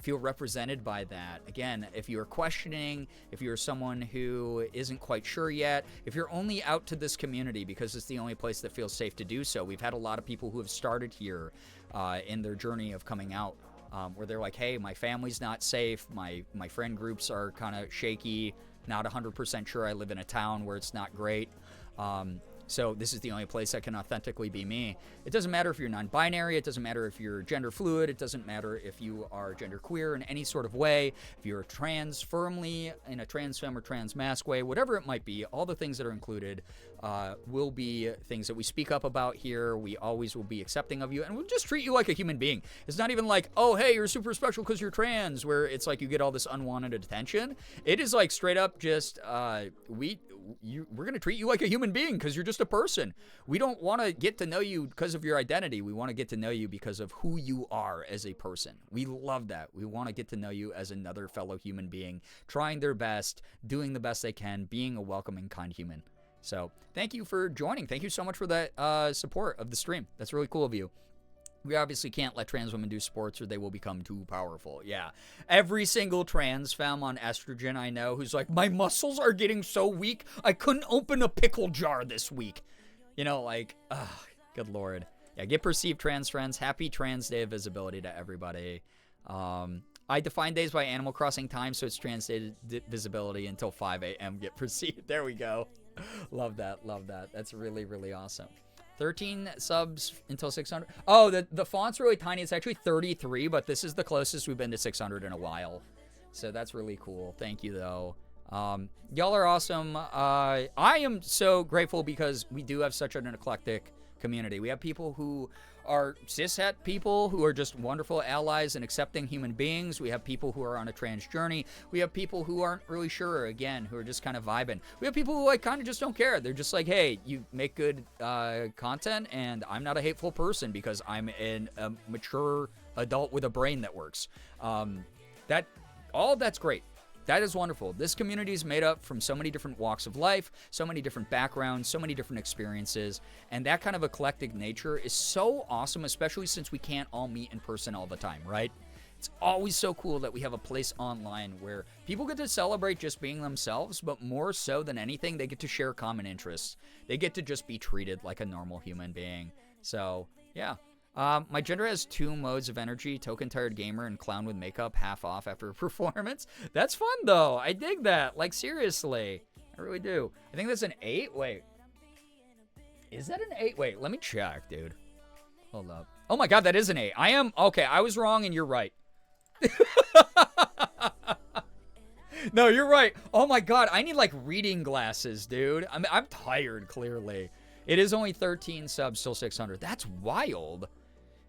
feel represented by that. Again, if you're questioning, if you're someone who isn't quite sure yet, if you're only out to this community because it's the only place that feels safe to do so, we've had a lot of people who have started here in their journey of coming out, where they're like, hey, my family's not safe, my friend groups are kind of shaky, not 100% sure I live in a town where it's not great. So this is the only place that can authentically be me. It doesn't matter if you're non-binary. It doesn't matter if you're gender fluid. It doesn't matter if you are gender queer in any sort of way. If you're trans firmly in a trans femme or trans masc way, whatever it might be, all the things that are included will be things that we speak up about here. We always will be accepting of you, and we'll just treat you like a human being. It's not even like, oh, hey, you're super special because you're trans, where it's like you get all this unwanted attention. It is like straight up just we're going to treat you like a human being because you're just a person. We don't want to get to know you because of your identity. We want to get to know you because of who you are as a person. We love that. We want to get to know you as another fellow human being, trying their best, doing the best they can, being a welcoming, kind human. So thank you for joining. Thank you so much for that support of the stream. That's really cool of you. We obviously can't let trans women do sports or they will become too powerful. Yeah. Every single trans femme on estrogen I know who's like, my muscles are getting so weak, I couldn't open a pickle jar this week. You know, like, good Lord. Yeah, get perceived, trans friends. Happy Trans Day of Visibility to everybody. I define days by Animal Crossing time, so it's Trans Day Visibility until 5 a.m. Get perceived. There we go. Love that. Love that. That's really, really awesome. 13 subs until 600. Oh, the font's really tiny. It's actually 33, but this is the closest we've been to 600 in a while. So that's really cool. Thank you, though. Y'all are awesome. I am so grateful because we do have such an eclectic community. We have people who are cishet people who are just wonderful allies and accepting human beings. We have people who are on a trans journey. We have people who aren't really sure, again, who are just kind of vibing. We have people who like kind of just don't care. They're just like, hey, you make good content and I'm not a hateful person because I'm a mature adult with a brain that works. All that's great. That is wonderful. This community is made up from so many different walks of life, so many different backgrounds, so many different experiences, and that kind of eclectic nature is so awesome, especially since we can't all meet in person all the time, right? It's always so cool that we have a place online where people get to celebrate just being themselves, but more so than anything, they get to share common interests. They get to just be treated like a normal human being. So, yeah. My gender has 2 modes of energy, token tired gamer and clown with makeup, half off after a performance. That's fun, though. I dig that. Like, seriously. I really do. I think that's an 8. Wait. Is that an 8? Wait, let me check, dude. Hold up. Oh my god, that is an 8. I am... Okay, I was wrong and you're right. No, you're right. Oh my god, I need, like, reading glasses, dude. I'm tired, clearly. It is only 13 subs, still 600. That's wild.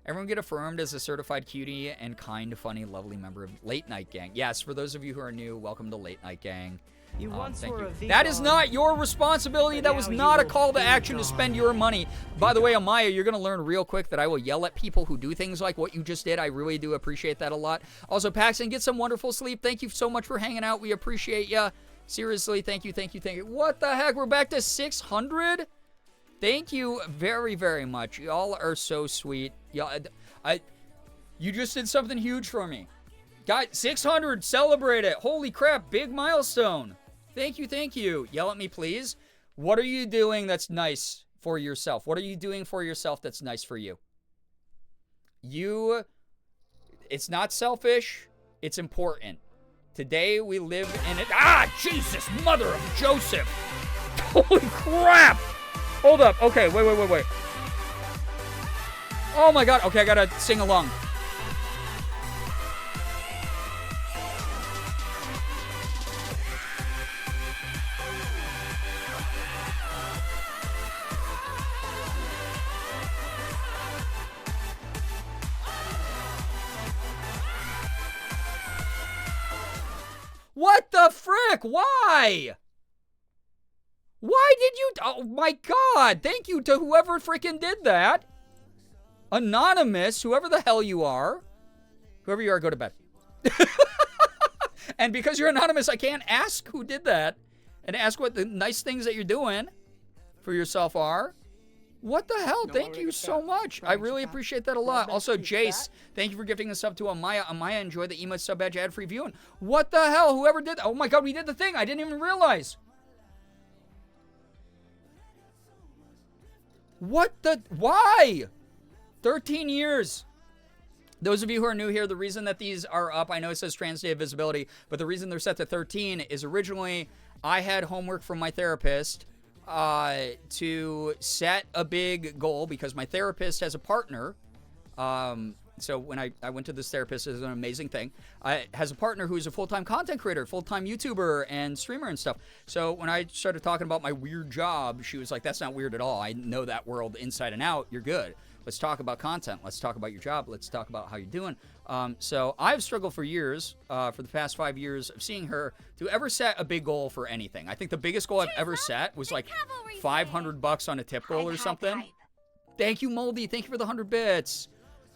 Everyone get affirmed as a certified cutie and kind, funny, lovely member of Late Night Gang. Yes, for those of you who are new, welcome to Late Night Gang. You once thank were you. a vegan, That is not your responsibility. That was not a call to action to spend your money. By the way, Amaya, you're going to learn real quick that I will yell at people who do things like what you just did. I really do appreciate that a lot. Also, Paxton, get some wonderful sleep. Thank you so much for hanging out. We appreciate you. Seriously, thank you, thank you, thank you. What the heck? We're back to 600? Thank you very, very much. Y'all are so sweet. Y'all, you just did something huge for me. Guys, 600, celebrate it. Holy crap, big milestone. Thank you, thank you. Yell at me, please. What are you doing that's nice for yourself? What are you doing for yourself that's nice for you? It's not selfish. It's important. Today we live in it. Ah, Jesus, mother of Joseph. Holy crap. Hold up. Okay, wait. Oh my god. Okay, I gotta sing along. What the frick? Why? Why did you... Oh, my God. Thank you to whoever freaking did that. Anonymous, whoever the hell you are. Whoever you are, go to bed. And because you're anonymous, I can't ask who did that. And ask what the nice things that you're doing for yourself are. What the hell? Thank you so much. I really appreciate that a lot. Also, Jace, thank you for gifting a sub to Amaya. Amaya, enjoy the emote sub badge ad-free viewing. What the hell? Whoever did... Oh my God, we did the thing. I didn't even realize. What the... Why? 13 years. Those of you who are new here, the reason that these are up, I know it says Trans Day of Visibility, but the reason they're set to 13 is originally I had homework from my therapist to set a big goal because my therapist has a partner. So when I went to this therapist, it was an amazing thing. Has a partner who's a full-time content creator, full-time YouTuber and streamer and stuff. So when I started talking about my weird job, she was like, that's not weird at all. I know that world inside and out. You're good. Let's talk about content. Let's talk about your job. Let's talk about how you're doing. So I've struggled for years, for the past 5 years, of seeing her to ever set a big goal for anything. I think the biggest goal I've ever set was like $500 on a tip goal or something. Thank you, Moldy. Thank you for the 100 bits.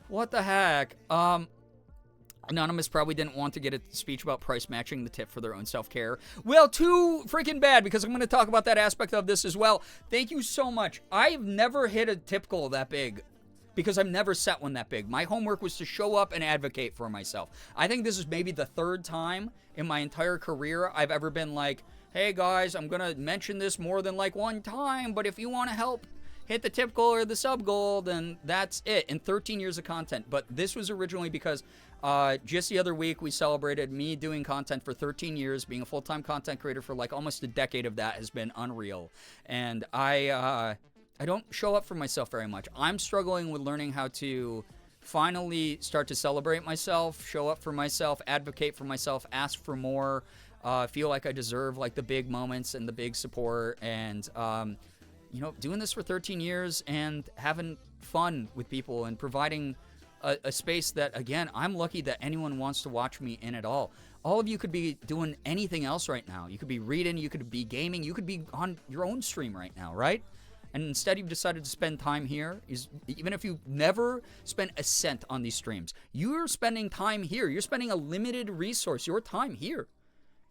What the heck? Anonymous probably didn't want to get a speech about price matching the tip for their own self-care. Well, too freaking bad, because I'm going to talk about that aspect of this as well. Thank you so much. I've never hit a tip goal that big, because I've never set one that big. My homework was to show up and advocate for myself. I think this is maybe the third time in my entire career I've ever been like, hey guys, I'm going to mention this more than like one time, but if you want to help hit the tip goal or the sub goal, then that's it. In 13 years of content. But this was originally because just the other week we celebrated me doing content for 13 years, being a full-time content creator for like almost a decade of that has been unreal. And I don't show up for myself very much. I'm struggling with learning how to finally start to celebrate myself, show up for myself, advocate for myself, ask for more, feel like I deserve like the big moments and the big support, and you know, doing this for 13 years and having fun with people and providing a space that, again, I'm lucky that anyone wants to watch me in at all. All of you could be doing anything else right now. You could be reading, you could be gaming, you could be on your own stream right now, right? And instead you've decided to spend time here. Even if you've never spent a cent on these streams, you're spending time here. You're spending a limited resource, your time here.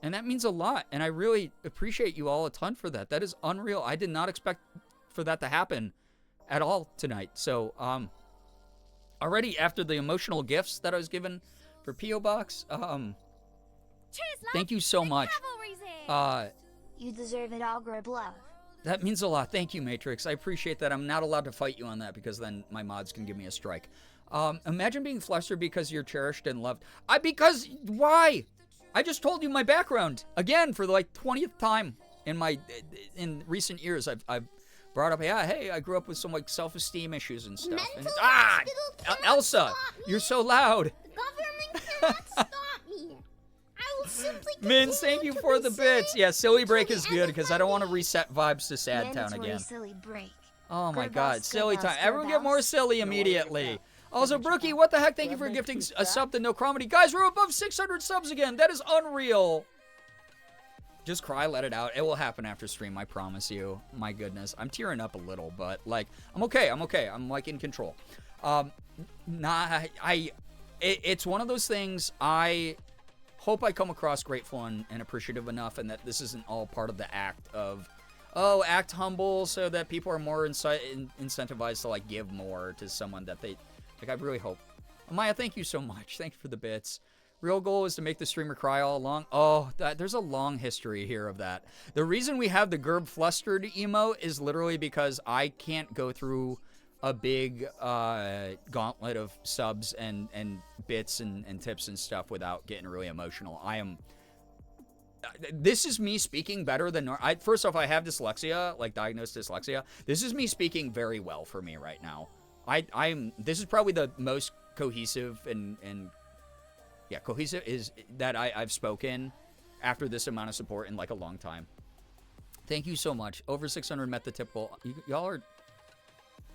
And that means a lot, and I really appreciate you all a ton for that. That is unreal. I did not expect for that to happen at all tonight. So, already after the emotional gifts that I was given for P.O. Box, thank you so much. You deserve it all, Girbeagly. That means a lot. Thank you, Matrix. I appreciate that. I'm not allowed to fight you on that because then my mods can give me a strike. Imagine being flustered because you're cherished and loved. Because, why? I just told you my background again for the like 20th time in recent years. I've brought up, yeah, hey, I grew up with some like self-esteem issues and stuff. And Elsa, you're so loud. The government cannot stop me. I will simply Mins, thank you for the bits. Yeah, silly break is good because I don't want to reset vibes to sad town again. Silly break. Oh my god, silly time. Everyone get more silly immediately. Also, Brookie, what the heck? Thank you for gifting a sub to No Comedy. Guys, we're above 600 subs again. That is unreal. Just cry, let it out. It will happen after stream, I promise you. My goodness. I'm tearing up a little, but, like, I'm okay. I'm okay. I'm, like, in control. It's one of those things I hope I come across grateful and appreciative enough, and that this isn't all part of the act of, oh, act humble so that people are more incentivized to, like, give more to someone that they... Like, I really hope. Maya, thank you so much. Thank you for the bits. Real goal is to make the streamer cry all along. Oh, there's a long history here of that. The reason we have the Gerb flustered emote is literally because I can't go through a big gauntlet of subs and bits and tips and stuff without getting really emotional. This is me speaking better than normal. First off, I have dyslexia, like diagnosed dyslexia. This is me speaking very well for me right now. This is probably the most cohesive and cohesive is that I've spoken after this amount of support in like a long time. Thank you so much. Over 600 met the tip goal. Y'all are,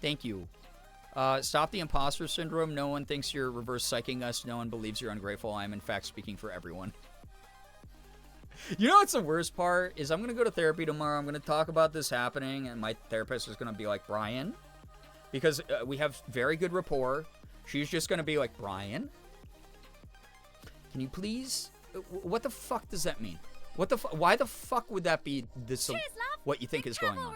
thank you. Stop the imposter syndrome. No one thinks you're reverse psyching us. No one believes you're ungrateful. I am in fact speaking for everyone. You know what's the worst part is I'm going to go to therapy tomorrow. I'm going to talk about this happening and my therapist is going to be like, Brian, because we have very good rapport. She's just going to be like, Brian, can you please? What the fuck does that mean? Why the fuck would that be this? What you think is going on?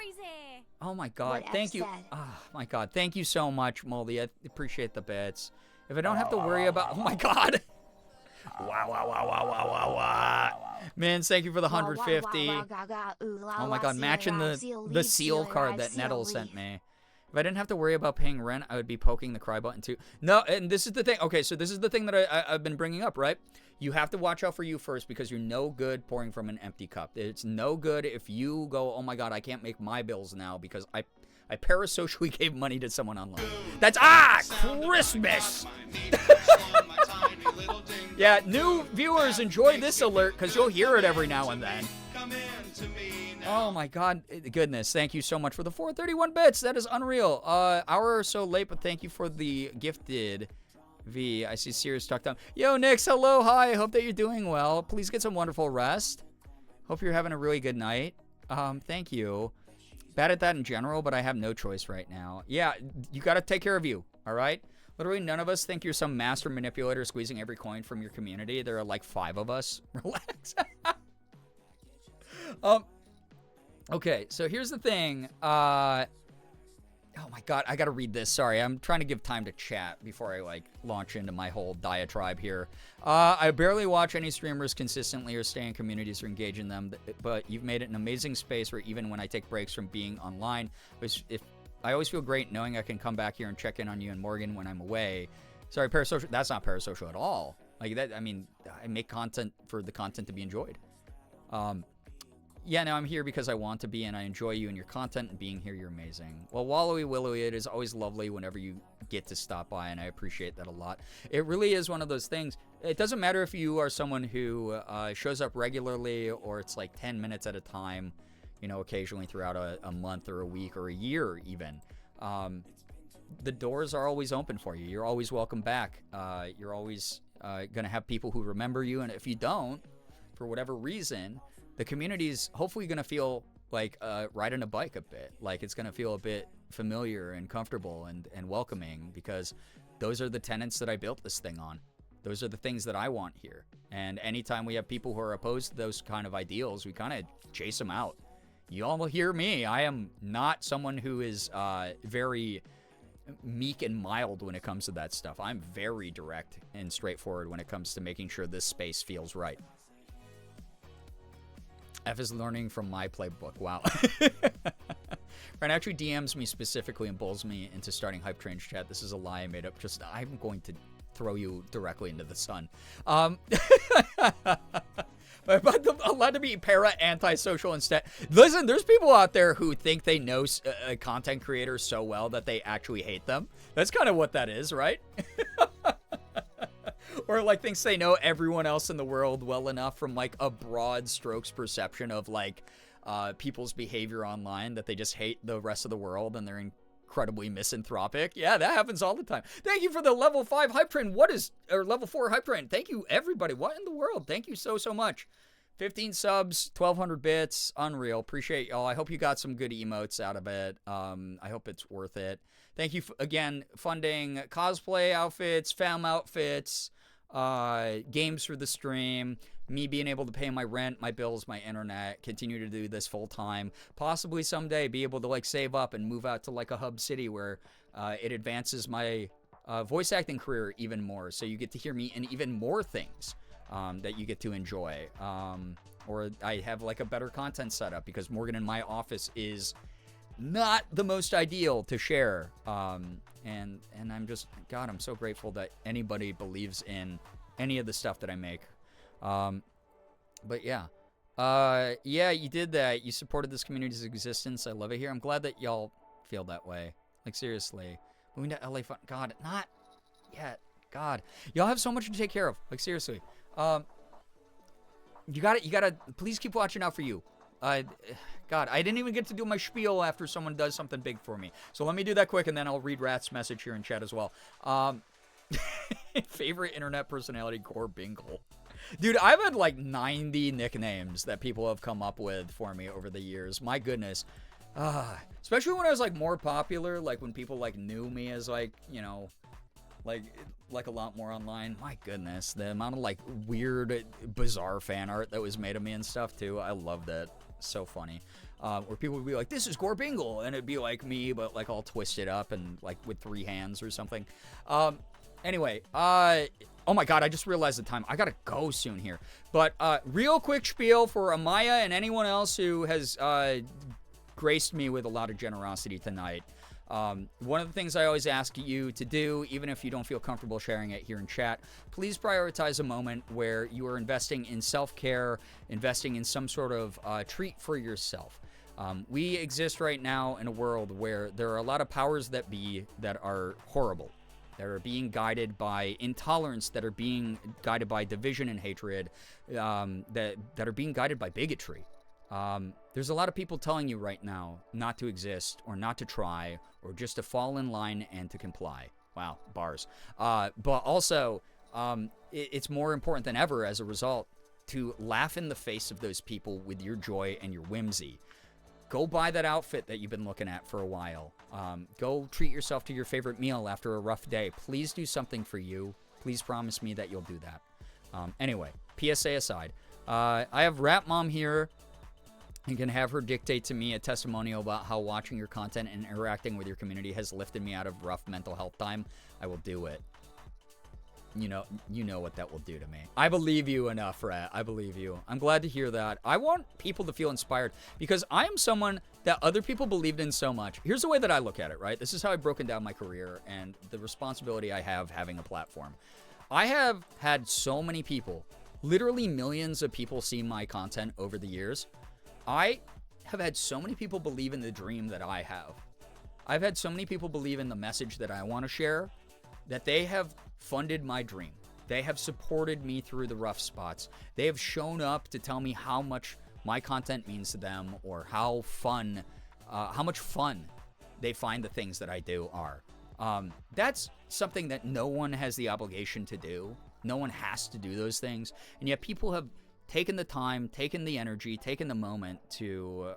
Oh my god, thank you. Oh my god, thank you so much, Moldy. I appreciate the bits. If I don't have to worry about, oh my god. Wow. Man, thank you for the 150. Oh my god, matching the seal card that Nettle sent me. If I didn't have to worry about paying rent, I would be poking the cry button too. No, and this is the thing. Okay, so this is the thing that I've been bringing up, right? You have to watch out for you first because you're no good pouring from an empty cup. It's no good if you go, oh my God, I can't make my bills now because I parasocially gave money to someone online. That's, Christmas! Yeah, new viewers, enjoy this alert because you'll hear it every now and then. Oh my God, goodness, thank you so much for the 431 bits. That is unreal. Hour or so late, but thank you for the gifted V. I see Sirius talk down. Yo, Nix, hello, hi. I hope that you're doing well. Please get some wonderful rest. Hope you're having a really good night. Thank you. Bad at that in general, but I have no choice right now. Yeah, you got to take care of you, all right? Literally none of us think you're some master manipulator squeezing every coin from your community. There are like 5 of us. Relax. Okay, so here's the thing. Oh my God, I gotta read this. Sorry, I'm trying to give time to chat before I like launch into my whole diatribe here. I barely watch any streamers consistently or stay in communities or engage in them, but you've made it an amazing space where even when I take breaks from being online, I always feel great knowing I can come back here and check in on you and Morgan when I'm away. Sorry, parasocial. That's not parasocial at all. Like that. I mean, I make content for the content to be enjoyed. Yeah, no, I'm here because I want to be, and I enjoy you and your content, and being here, you're amazing. Well, Wallowy Willowy, it is always lovely whenever you get to stop by, and I appreciate that a lot. It really is one of those things. It doesn't matter if you are someone who shows up regularly, or it's like 10 minutes at a time, you know, occasionally throughout a month or a week or a year even. The doors are always open for you. You're always welcome back. You're always going to have people who remember you, and if you don't, for whatever reason, the community's hopefully going to feel like riding a bike a bit. Like it's going to feel a bit familiar and comfortable and welcoming, because those are the tenets that I built this thing on. Those are the things that I want here. And anytime we have people who are opposed to those kind of ideals, we kind of chase them out. You all will hear me. I am not someone who is very meek and mild when it comes to that stuff. I'm very direct and straightforward when it comes to making sure this space feels right. F is learning from my playbook. Wow. Ryan actually DMs me specifically and bulls me into starting Hype Train's chat. This is a lie I made up. I'm going to throw you directly into the sun. But allowed to be antisocial instead. Listen, there's people out there who think they know content creators so well that they actually hate them. That's kind of what that is, right? Or like thinks they know everyone else in the world well enough from like a broad strokes perception of like people's behavior online that they just hate the rest of the world and they're incredibly misanthropic. Yeah, that happens all the time. Thank you for the level 5 hype train. Or level 4 hype train. Thank you everybody. What in the world? Thank you so much. 15 subs, 1200 bits. Unreal. Appreciate y'all. I hope you got some good emotes out of it. I hope it's worth it. Thank you again funding cosplay outfits, fam outfits, games for the stream, me being able to pay my rent, my bills, my internet, continue to do this full time, possibly someday be able to like save up and move out to like a hub city where it advances my voice acting career even more, so you get to hear me in even more things that you get to enjoy, or I have like a better content setup because Morgan in my office is not the most ideal to share, and I'm just, God, I'm so grateful that anybody believes in any of the stuff that I make. But yeah, you did that. You supported this community's existence. I love it here. I'm glad that y'all feel that way. Like seriously, moving to LA, God, not yet. God, y'all have so much to take care of. Like seriously, you gotta please keep watching out for you. God, I didn't even get to do my spiel after someone does something big for me. So let me do that quick, and then I'll read Rat's message here in chat as well. Favorite internet personality, Girbeagly. Dude, I've had like 90 nicknames that people have come up with for me over the years. My goodness. Especially when I was like more popular, like when people like knew me as like, you know, like a lot more online. My goodness, the amount of like weird, bizarre fan art that was made of me and stuff too. I loved it. So funny. Where people would be like, this is Girbeagly, and it'd be like me, but like all twisted up and like with 3 hands or something. Anyway, oh my God, I just realized the time. I gotta go soon here. But real quick spiel for Amaya and anyone else who has graced me with a lot of generosity tonight. One of the things I always ask you to do, even if you don't feel comfortable sharing it here in chat, please prioritize a moment where you are investing in self-care, investing in some sort of treat for yourself. We exist right now in a world where there are a lot of powers that be that are horrible, that are being guided by intolerance, that are being guided by division and hatred, that are being guided by bigotry. There's a lot of people telling you right now not to exist or not to try or just to fall in line and to comply. Wow, bars. But also, it's more important than ever as a result to laugh in the face of those people with your joy and your whimsy. Go buy that outfit that you've been looking at for a while. Go treat yourself to your favorite meal after a rough day. Please do something for you. Please promise me that you'll do that. Anyway, PSA aside, I have Rat Mom here. You can have her dictate to me a testimonial about how watching your content and interacting with your community has lifted me out of rough mental health time. I will do it. You know what that will do to me. I believe you enough, Rat. I believe you. I'm glad to hear that. I want people to feel inspired because I am someone that other people believed in so much. Here's the way that I look at it, right? This is how I've broken down my career and the responsibility I have having a platform. I have had so many people, literally millions of people see my content over the years. I have had so many people believe in the dream that I have. I've had so many people believe in the message that I want to share that they have funded my dream. They have supported me through the rough spots. They have shown up to tell me how much my content means to them or how much fun they find the things that I do are. That's something that no one has the obligation to do. No one has to do those things. And yet people have taken the time, taken the energy, taken the moment to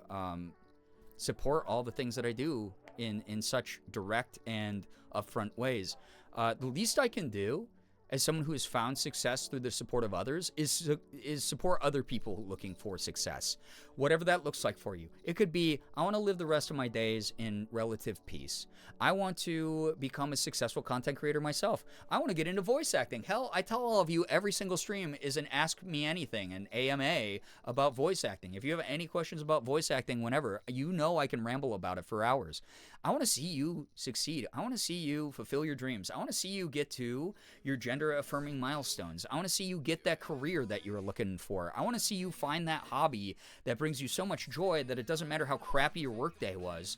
support all the things that I do in such direct and upfront ways. The least I can do as someone who has found success through the support of others is support other people looking for success. Whatever that looks like for you. It could be, I want to live the rest of my days in relative peace. I want to become a successful content creator myself. I want to get into voice acting. Hell, I tell all of you every single stream is an Ask Me Anything, an AMA about voice acting. If you have any questions about voice acting whenever, you know I can ramble about it for hours. I want to see you succeed. I want to see you fulfill your dreams. I want to see you get to your gender-affirming milestones. I want to see you get that career that you're looking for. I want to see you find that hobby that brings you so much joy that it doesn't matter how crappy your workday was.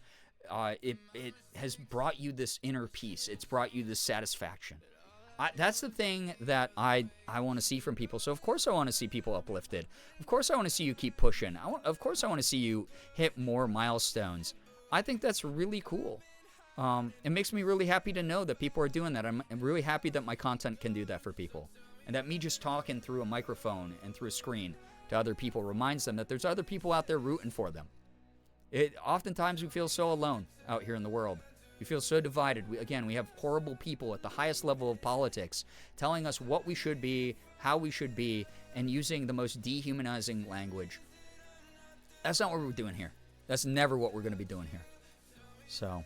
It has brought you this inner peace. It's brought you this satisfaction. That's the thing that I want to see from people. So of course I want to see people uplifted. Of course I want to see you keep pushing. Of course I want to see you hit more milestones. I think that's really cool. It makes me really happy to know that people are doing that. I'm really happy that my content can do that for people. And that me just talking through a microphone and through a screen to other people reminds them that there's other people out there rooting for them. Oftentimes we feel so alone out here in the world. We feel so divided. We have horrible people at the highest level of politics telling us what we should be, how we should be, and using the most dehumanizing language. That's not what we're doing here. That's never what we're going to be doing here. So,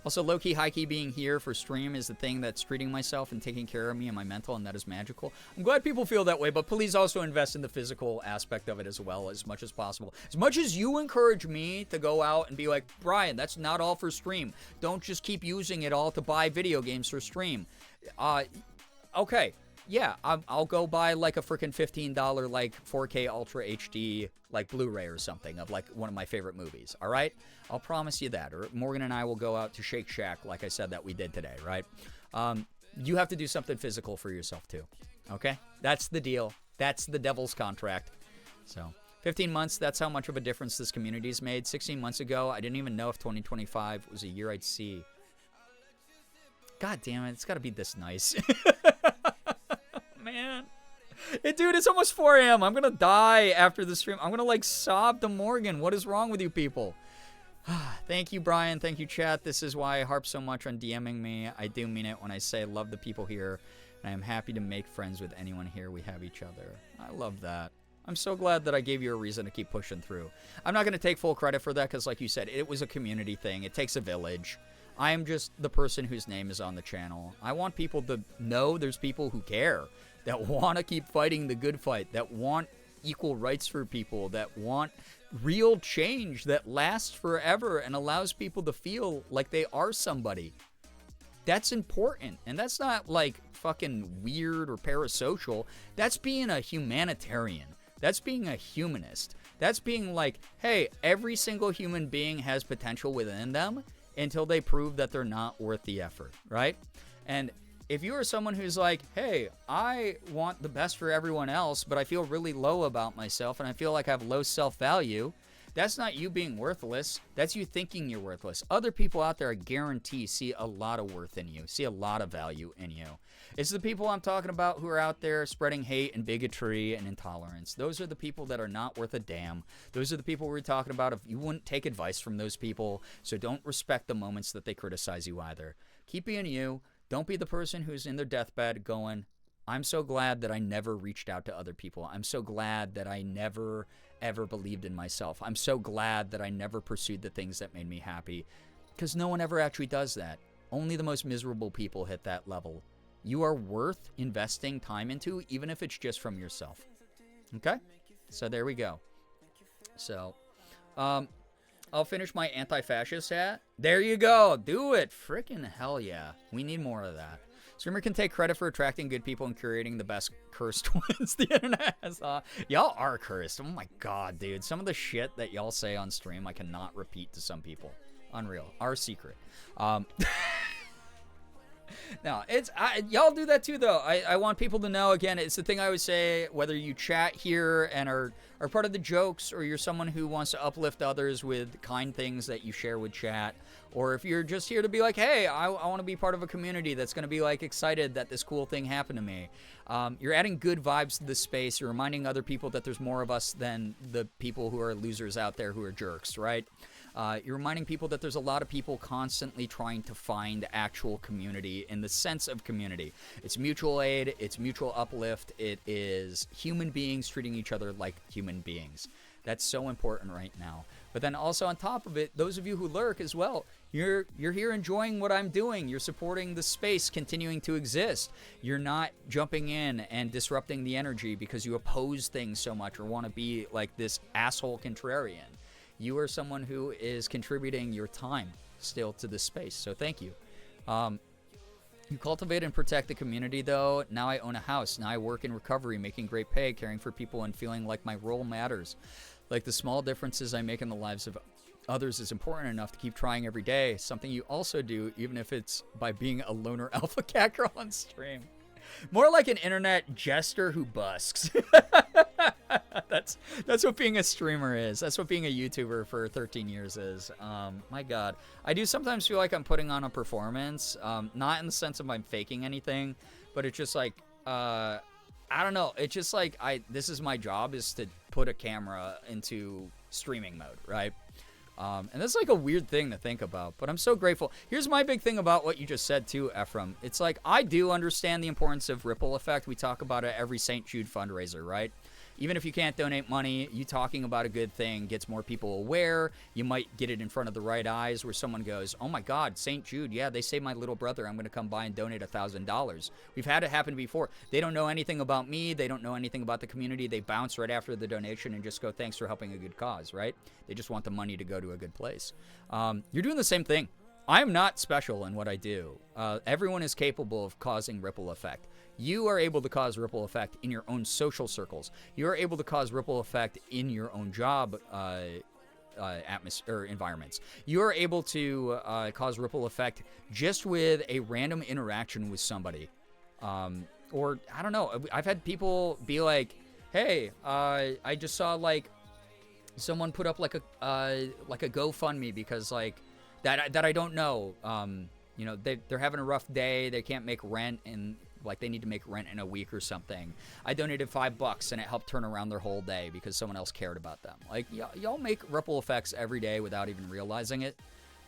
also low-key, high-key being here for stream is the thing that's treating myself and taking care of me and my mental, and that is magical. I'm glad people feel that way, but please also invest in the physical aspect of it as well as much as possible. As much as you encourage me to go out and be like, Brian, that's not all for stream. Don't just keep using it all to buy video games for stream. Okay. Yeah, I'll go buy like a freaking $15 like 4K Ultra HD like Blu-ray or something of like one of my favorite movies, all right? I'll promise you that. Or Morgan and I will go out to Shake Shack like I said that we did today, right? You have to do something physical for yourself too, okay? That's the deal. That's the devil's contract. So 15 months, that's how much of a difference this community's made. 16 months ago, I didn't even know if 2025 was a year I'd see. God damn it, it's got to be this nice. Man. Dude, it's almost 4 a.m. I'm gonna die after the stream. I'm gonna like sob to Morgan. What is wrong with you people? Thank you, Brian. Thank you, chat. This is why I harp so much on DMing me. I do mean it when I say I love the people here. And I am happy to make friends with anyone here. We have each other. I love that. I'm so glad that I gave you a reason to keep pushing through. I'm not gonna take full credit for that because like you said, it was a community thing. It takes a village. I am just the person whose name is on the channel. I want people to know there's people who care, that want to keep fighting the good fight, that want equal rights for people, that want real change that lasts forever and allows people to feel like they are somebody. That's important. And that's not like fucking weird or parasocial. That's being a humanitarian. That's being a humanist. That's being like, hey, every single human being has potential within them until they prove that they're not worth the effort, right? And if you are someone who's like, hey, I want the best for everyone else, but I feel really low about myself and I feel like I have low self-value, that's not you being worthless. That's you thinking you're worthless. Other people out there, I guarantee, see a lot of worth in you, see a lot of value in you. It's the people I'm talking about who are out there spreading hate and bigotry and intolerance. Those are the people that are not worth a damn. Those are the people we're talking about. If you wouldn't take advice from those people, so don't respect the moments that they criticize you either. Keep being you. Don't be the person who's in their deathbed going, I'm so glad that I never reached out to other people. I'm so glad that I never, ever believed in myself. I'm so glad that I never pursued the things that made me happy. Because no one ever actually does that. Only the most miserable people hit that level. You are worth investing time into, even if it's just from yourself. Okay? So there we go. So, I'll finish my anti-fascist hat. There you go. Do it. Freaking hell yeah. We need more of that. Streamer can take credit for attracting good people and curating the best cursed ones the internet has. Y'all are cursed. Oh my god, dude. Some of the shit that y'all say on stream I cannot repeat to some people. Unreal. Our secret. No, y'all do that too, though. I want people to know, again, it's the thing I always say, whether you chat here and are part of the jokes, or you're someone who wants to uplift others with kind things that you share with chat, or if you're just here to be like, hey, I want to be part of a community that's going to be like excited that this cool thing happened to me. You're adding good vibes to the space. You're reminding other people that there's more of us than the people who are losers out there who are jerks, right? You're reminding people that there's a lot of people constantly trying to find actual community in the sense of community. It's mutual aid, it's mutual uplift, it is human beings treating each other like human beings. That's so important right now. But then also on top of it, those of you who lurk as well, you're here enjoying what I'm doing. You're supporting the space continuing to exist. You're not jumping in and disrupting the energy because you oppose things so much or want to be like this asshole contrarian. You are someone who is contributing your time still to this space, so thank you. You cultivate and protect the community, though. Now I own a house. Now I work in recovery, making great pay, caring for people, and feeling like my role matters. Like the small differences I make in the lives of others is important enough to keep trying every day. Something you also do, even if it's by being a loner alpha cat girl on stream. More like an internet jester who busks. That's what being a streamer is. That's what being a YouTuber for 13 years is. My God. I do sometimes feel like I'm putting on a performance. Not in the sense of I'm faking anything, but it's just like, I don't know. It's just like, this is my job, is to put a camera into streaming mode, right? And that's like a weird thing to think about, but I'm so grateful. Here's my big thing about what you just said too, Ephraim. It's like, I do understand the importance of ripple effect. We talk about it every St. Jude fundraiser, right? Even if you can't donate money, you talking about a good thing gets more people aware. You might get it in front of the right eyes where someone goes, oh my God, St. Jude, yeah, they saved my little brother. I'm going to come by and donate $1,000. We've had it happen before. They don't know anything about me. They don't know anything about the community. They bounce right after the donation and just go, thanks for helping a good cause, right? They just want the money to go to a good place. You're doing the same thing. I am not special in what I do. Everyone is capable of causing ripple effect. You are able to cause ripple effect in your own social circles. You are able to cause ripple effect in your own job atmosphere environments. You are able to cause ripple effect just with a random interaction with somebody. Or I don't know. I've had people be like, "Hey, I just saw like someone put up like a GoFundMe because like that I don't know. You know, they're having a rough day. They can't make rent and like they need to make rent in a week or something. I donated $5 and it helped turn around their whole day because someone else cared about them. Like y'all make ripple effects every day without even realizing it,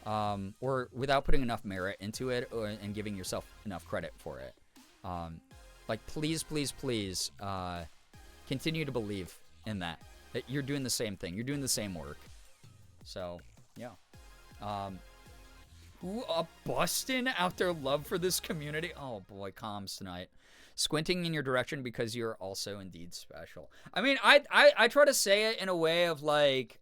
or without putting enough merit into it and giving yourself enough credit for it. Like please, please, please, continue to believe in that you're doing the same thing. You're doing the same work. So yeah. Who busting out their love for this community? Oh boy, comms tonight. squinting in your direction because you're also indeed special. I mean, I try to say it in a way of like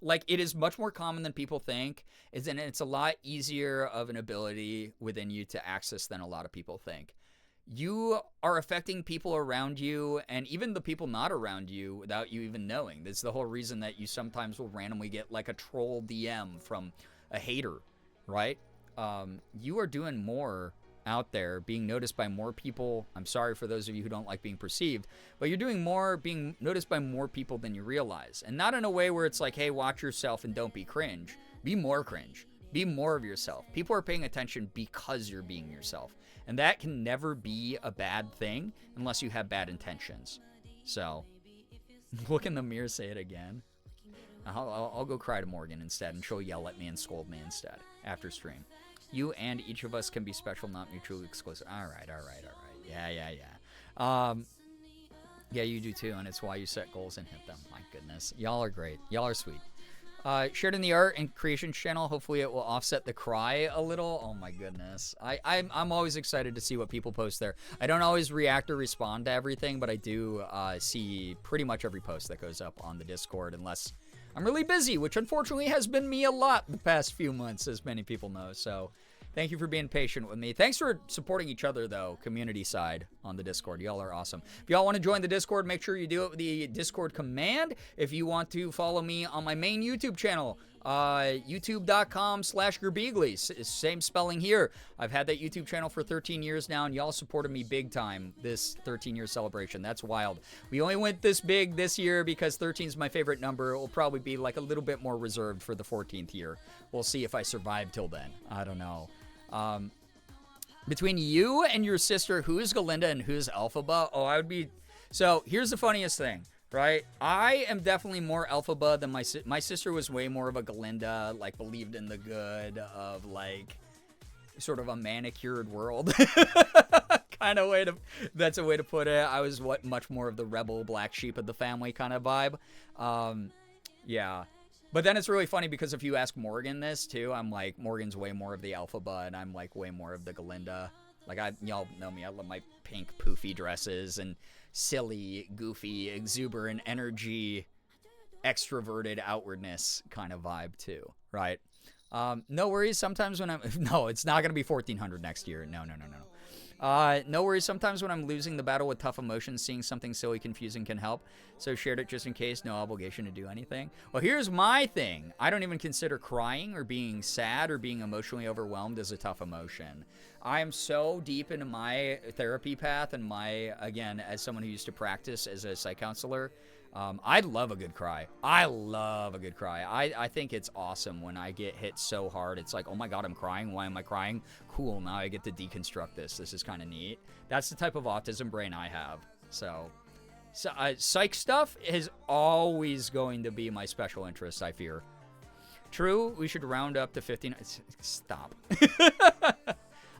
it is much more common than people think, and it's a lot easier of an ability within you to access than a lot of people think. You are affecting people around you and even the people not around you without you even knowing. That's the whole reason that you sometimes will randomly get like a troll DM from a hater, right? You are doing more out there, being noticed by more people. I'm sorry for those of you who don't like being perceived, but you're doing more, being noticed by more people than you realize. And not in a way where it's like, hey, watch yourself and don't be cringe. Be more cringe. Be more of yourself. People are paying attention because you're being yourself. And that can never be a bad thing unless you have bad intentions. So, look in the mirror, say it again. I'll go cry to Morgan instead, and she'll yell at me and scold me instead after stream. You and each of us can be special, not mutually exclusive. All right. Yeah. Yeah, you do too, and it's why you set goals and hit them. My goodness. Y'all are great. Y'all are sweet. Shared in the art and creation channel. Hopefully it will offset the cry a little. Oh my goodness. I'm always excited to see what people post there. I don't always react or respond to everything, but I do see pretty much every post that goes up on the Discord, unless I'm really busy, which unfortunately has been me a lot the past few months, as many people know. So thank you for being patient with me. Thanks for supporting each other, though, community side on the Discord. Y'all are awesome. If y'all want to join the Discord, make sure you do it with the Discord command. If you want to follow me on my main YouTube channel, youtube.com/Girbeagly. Same spelling here. I've had that YouTube channel for 13 years now, and y'all supported me big time this 13-year celebration. That's wild. We only went this big this year because 13 is my favorite number. It will probably be like a little bit more reserved for the 14th year. We'll see if I survive till then. I don't know. Between you and your sister, who's Galinda and who's Elphaba? Oh, I would be... So, here's the funniest thing, right? I am definitely more Elphaba than my sister was way more of a Galinda, like, believed in the good of, like, sort of a manicured world. Kind of way to... That's a way to put it. I was much more of the rebel black sheep of the family kind of vibe. Yeah. But then it's really funny because if you ask Morgan this too, I'm like, Morgan's way more of the Elphaba and I'm like way more of the Galinda. Like y'all know me, I love my pink poofy dresses and silly, goofy, exuberant energy, extroverted outwardness kind of vibe too, right? No worries sometimes when I'm, no, it's not going to be 1400 next year. No. No worries. Sometimes when I'm losing the battle with tough emotions, seeing something silly, confusing can help. So shared it just in case. No obligation to do anything. Well, here's my thing. I don't even consider crying or being sad or being emotionally overwhelmed as a tough emotion. I am so deep into my therapy path and again, as someone who used to practice as a psych counselor, I love a good cry. I think it's awesome when I get hit so hard. It's like, oh my God, I'm crying. Why am I crying? Cool. Now I get to deconstruct this. This is kind of neat. That's the type of autism brain I have. So psych stuff is always going to be my special interest, I fear. True. We should round up to 15. Stop.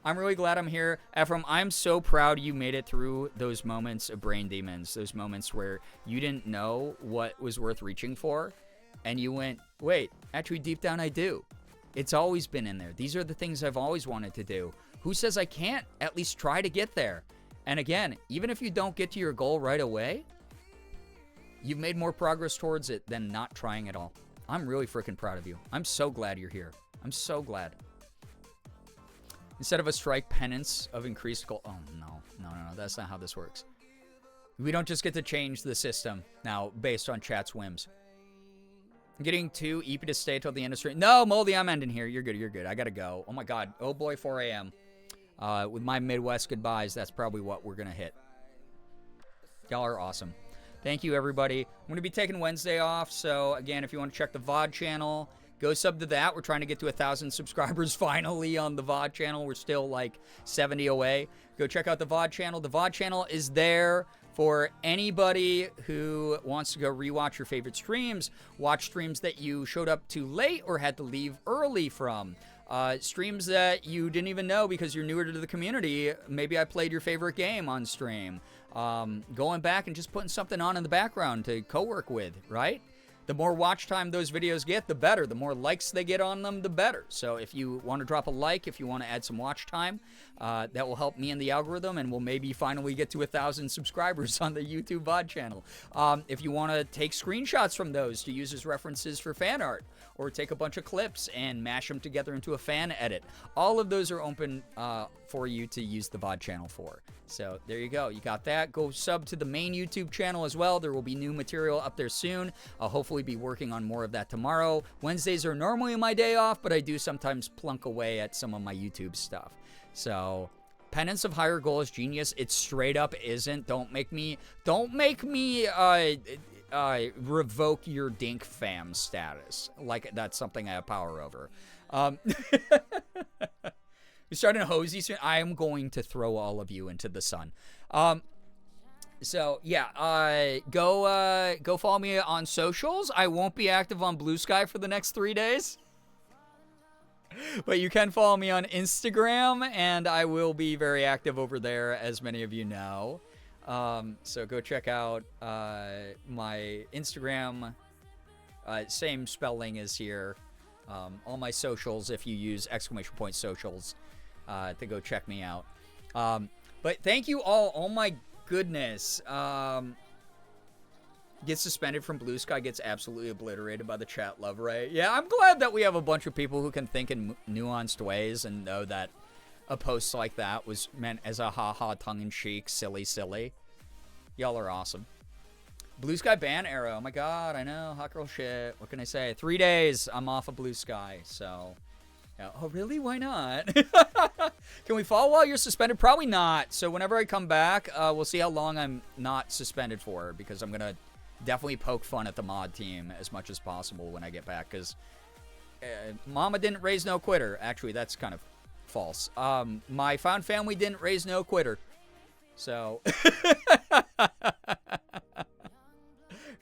I'm really glad I'm here. Ephraim, I'm so proud you made it through those moments of brain demons, those moments where you didn't know what was worth reaching for, and you went, wait, actually deep down I do. It's always been in there. These are the things I've always wanted to do. Who says I can't at least try to get there? And again, even if you don't get to your goal right away, you've made more progress towards it than not trying at all. I'm really freaking proud of you. I'm so glad you're here. I'm so glad. Instead of a strike penance of increased goal. Oh, no. That's not how this works. We don't just get to change the system now based on chat's whims. I'm getting too eepy to stay till the end of stream. No, Moldy, I'm ending here. You're good. I gotta go. Oh, my God. Oh, boy, 4 a.m. With my Midwest goodbyes, that's probably what we're gonna hit. Y'all are awesome. Thank you, everybody. I'm going to be taking Wednesday off, so, again, if you want to check the VOD channel, go sub to that. We're trying to get to 1,000 subscribers finally on the VOD channel. We're still like 70 away. Go check out the VOD channel. The VOD channel is there for anybody who wants to go rewatch your favorite streams, watch streams that you showed up too late or had to leave early from, streams that you didn't even know because you're newer to the community. Maybe I played your favorite game on stream. Going back and just putting something on in the background to co-work with, right? The more watch time those videos get, the better. The more likes they get on them, the better. So if you want to drop a like, if you want to add some watch time, that will help me in the algorithm, and we'll maybe finally get to 1,000 subscribers on the YouTube VOD channel. If you want to take screenshots from those to use as references for fan art, or take a bunch of clips and mash them together into a fan edit, all of those are open for you to use the VOD channel for. So there you go. You got that. Go sub to the main YouTube channel as well. There will be new material up there soon. I'll hopefully be working on more of that tomorrow. Wednesdays are normally my day off, but I do sometimes plunk away at some of my YouTube stuff. So Penance of Higher Goal is genius. It straight up isn't. Don't make me revoke your Dink fam status. Like that's something I have power over. We're starting to hosey soon. I am going to throw all of you into the sun. So yeah, go follow me on socials. I won't be active on Blue Sky for the next 3 days, but you can follow me on Instagram, and I will be very active over there, as many of you know. So go check out my Instagram. Same spelling as here. All my socials, if you use !socials. To go check me out. But thank you all. Oh my goodness. Gets suspended from Blue Sky, gets absolutely obliterated by the chat love rate. Yeah, I'm glad that we have a bunch of people who can think in nuanced ways and know that a post like that was meant as a haha, tongue-in-cheek, silly. Y'all are awesome. Blue Sky ban arrow. Oh my god, I know. Hot girl shit. What can I say? 3 days, I'm off of Blue Sky, so... Oh, really? Why not? Can we follow while you're suspended? Probably not. So whenever I come back, we'll see how long I'm not suspended for, because I'm going to definitely poke fun at the mod team as much as possible when I get back, because Mama didn't raise no quitter. Actually, that's kind of false. My found family didn't raise no quitter. So...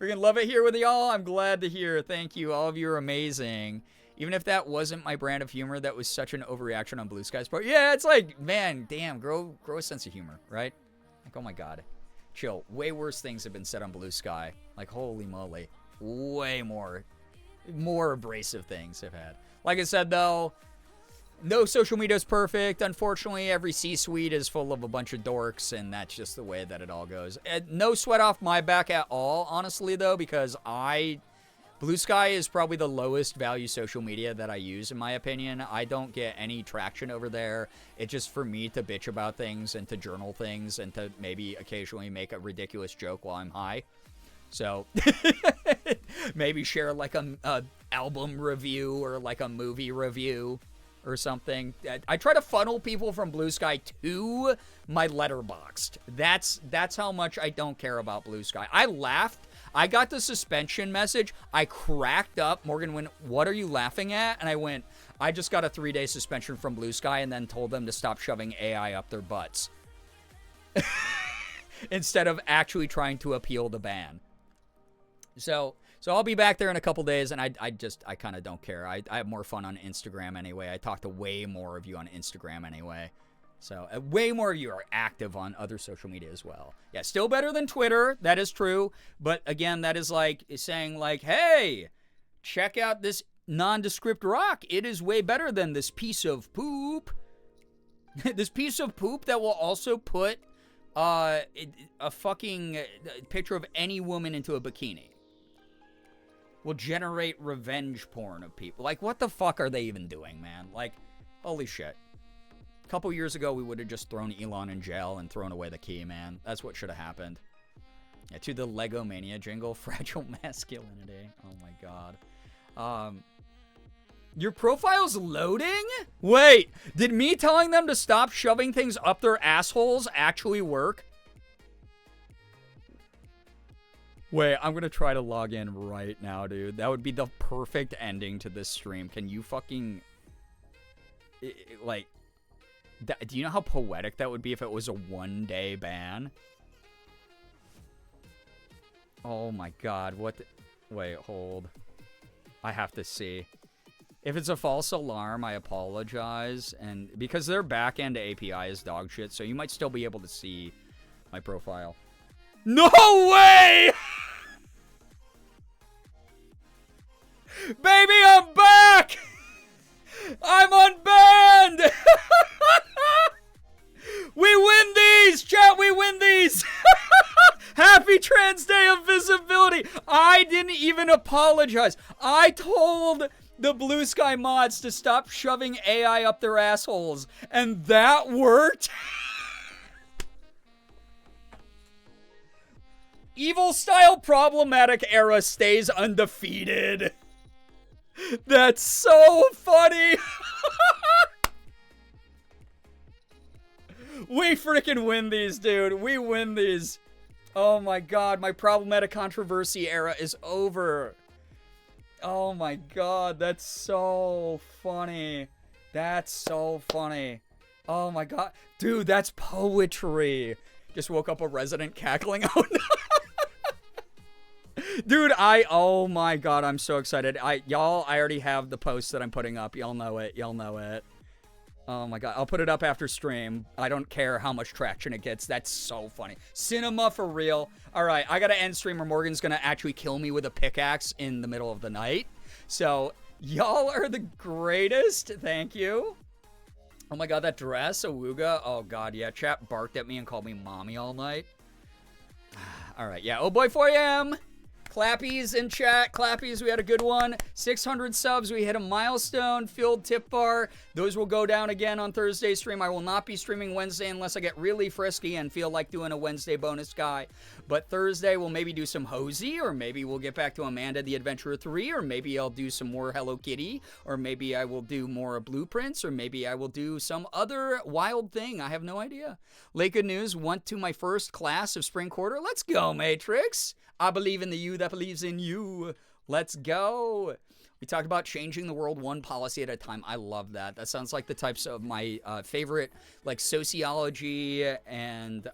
Freaking love it here with y'all. I'm glad to hear. Thank you. All of you are amazing. Even if that wasn't my brand of humor, that was such an overreaction on Blue Sky's part. Yeah, it's like, man, damn, grow a sense of humor, right? Like, oh my god. Chill. Way worse things have been said on Blue Sky. Like, holy moly. Way more abrasive things have had. Like I said, though, no social media is perfect. Unfortunately, every C-suite is full of a bunch of dorks, and that's just the way that it all goes. No sweat off my back at all, honestly, though, because Blue Sky is probably the lowest value social media that I use, in my opinion. I don't get any traction over there. It's just for me to bitch about things and to journal things and to maybe occasionally make a ridiculous joke while I'm high. So maybe share like a album review or like a movie review or something. I try to funnel people from Blue Sky to my Letterboxd. That's how much I don't care about Blue Sky. I laughed. I got the suspension message. I cracked up. Morgan went, "What are you laughing at?" And I went, "I just got a 3-day suspension from Blue Sky," and then told them to stop shoving AI up their butts. Instead of actually trying to appeal the ban. So I'll be back there in a couple days, and I kind of don't care. I have more fun on Instagram anyway. I talk to way more of you on Instagram anyway. So way more of you are active on other social media as well. Yeah, still better than Twitter. That is true. But again, that is like saying like, hey, check out this nondescript rock. It is way better than this piece of poop. This piece of poop that will also put a fucking picture of any woman into a bikini. Will generate revenge porn of people. Like, what the fuck are they even doing, man? Like, holy shit. A couple years ago, we would have just thrown Elon in jail and thrown away the key, man. That's what should have happened. Yeah, to the Lego Mania jingle, fragile masculinity. Oh my god. Your profile's loading? Wait, did me telling them to stop shoving things up their assholes actually work? Wait, I'm gonna try to log in right now, dude. That would be the perfect ending to this stream. Can you fucking... like... do you know how poetic that would be if it was a 1-day ban? Oh my god, what the... Wait, hold. I have to see. If it's a false alarm, I apologize. And because their backend API is dog shit, so you might still be able to see my profile. No way! Baby, I'm back! I'm unbanned! We win these! Chat, we win these! Happy Trans Day of Visibility! I didn't even apologize. I told the Blue Sky mods to stop shoving AI up their assholes, and that worked. Evil style problematic era stays undefeated. That's so funny. We freaking win these, dude. We win these. Oh my god, my problematic controversy era is over. Oh my god, that's so funny. That's so funny. Oh my god. Dude, that's poetry. Just woke up a resident cackling. Oh no. Dude, oh my god, I'm so excited. I already have the post that I'm putting up. Y'all know it. Y'all know it. Oh my god, I'll put it up after stream. I don't care how much traction it gets. That's so funny. Cinema for real. All right, I gotta end stream or Morgan's gonna actually kill me with a pickaxe in the middle of the night. So, y'all are the greatest. Thank you. Oh my god, that dress, Awuga. Oh god, yeah, chat barked at me and called me mommy all night. All right, yeah, oh boy 4am. Clappies in chat. Clappies, we had a good one. 600 subs. We hit a milestone. Filled tip bar. Those will go down again on Thursday's stream. I will not be streaming Wednesday unless I get really frisky and feel like doing a Wednesday bonus guy. But Thursday, we'll maybe do some Hosey, or maybe we'll get back to Amanda the Adventurer 3, or maybe I'll do some more Hello Kitty, or maybe I will do more Blueprints, or maybe I will do some other wild thing. I have no idea. Lakewood News went to my first class of spring quarter. Let's go, Matrix. I believe in the you that believes in you. Let's go. We talked about changing the world one policy at a time. I love that. That sounds like the types of my favorite, like, sociology and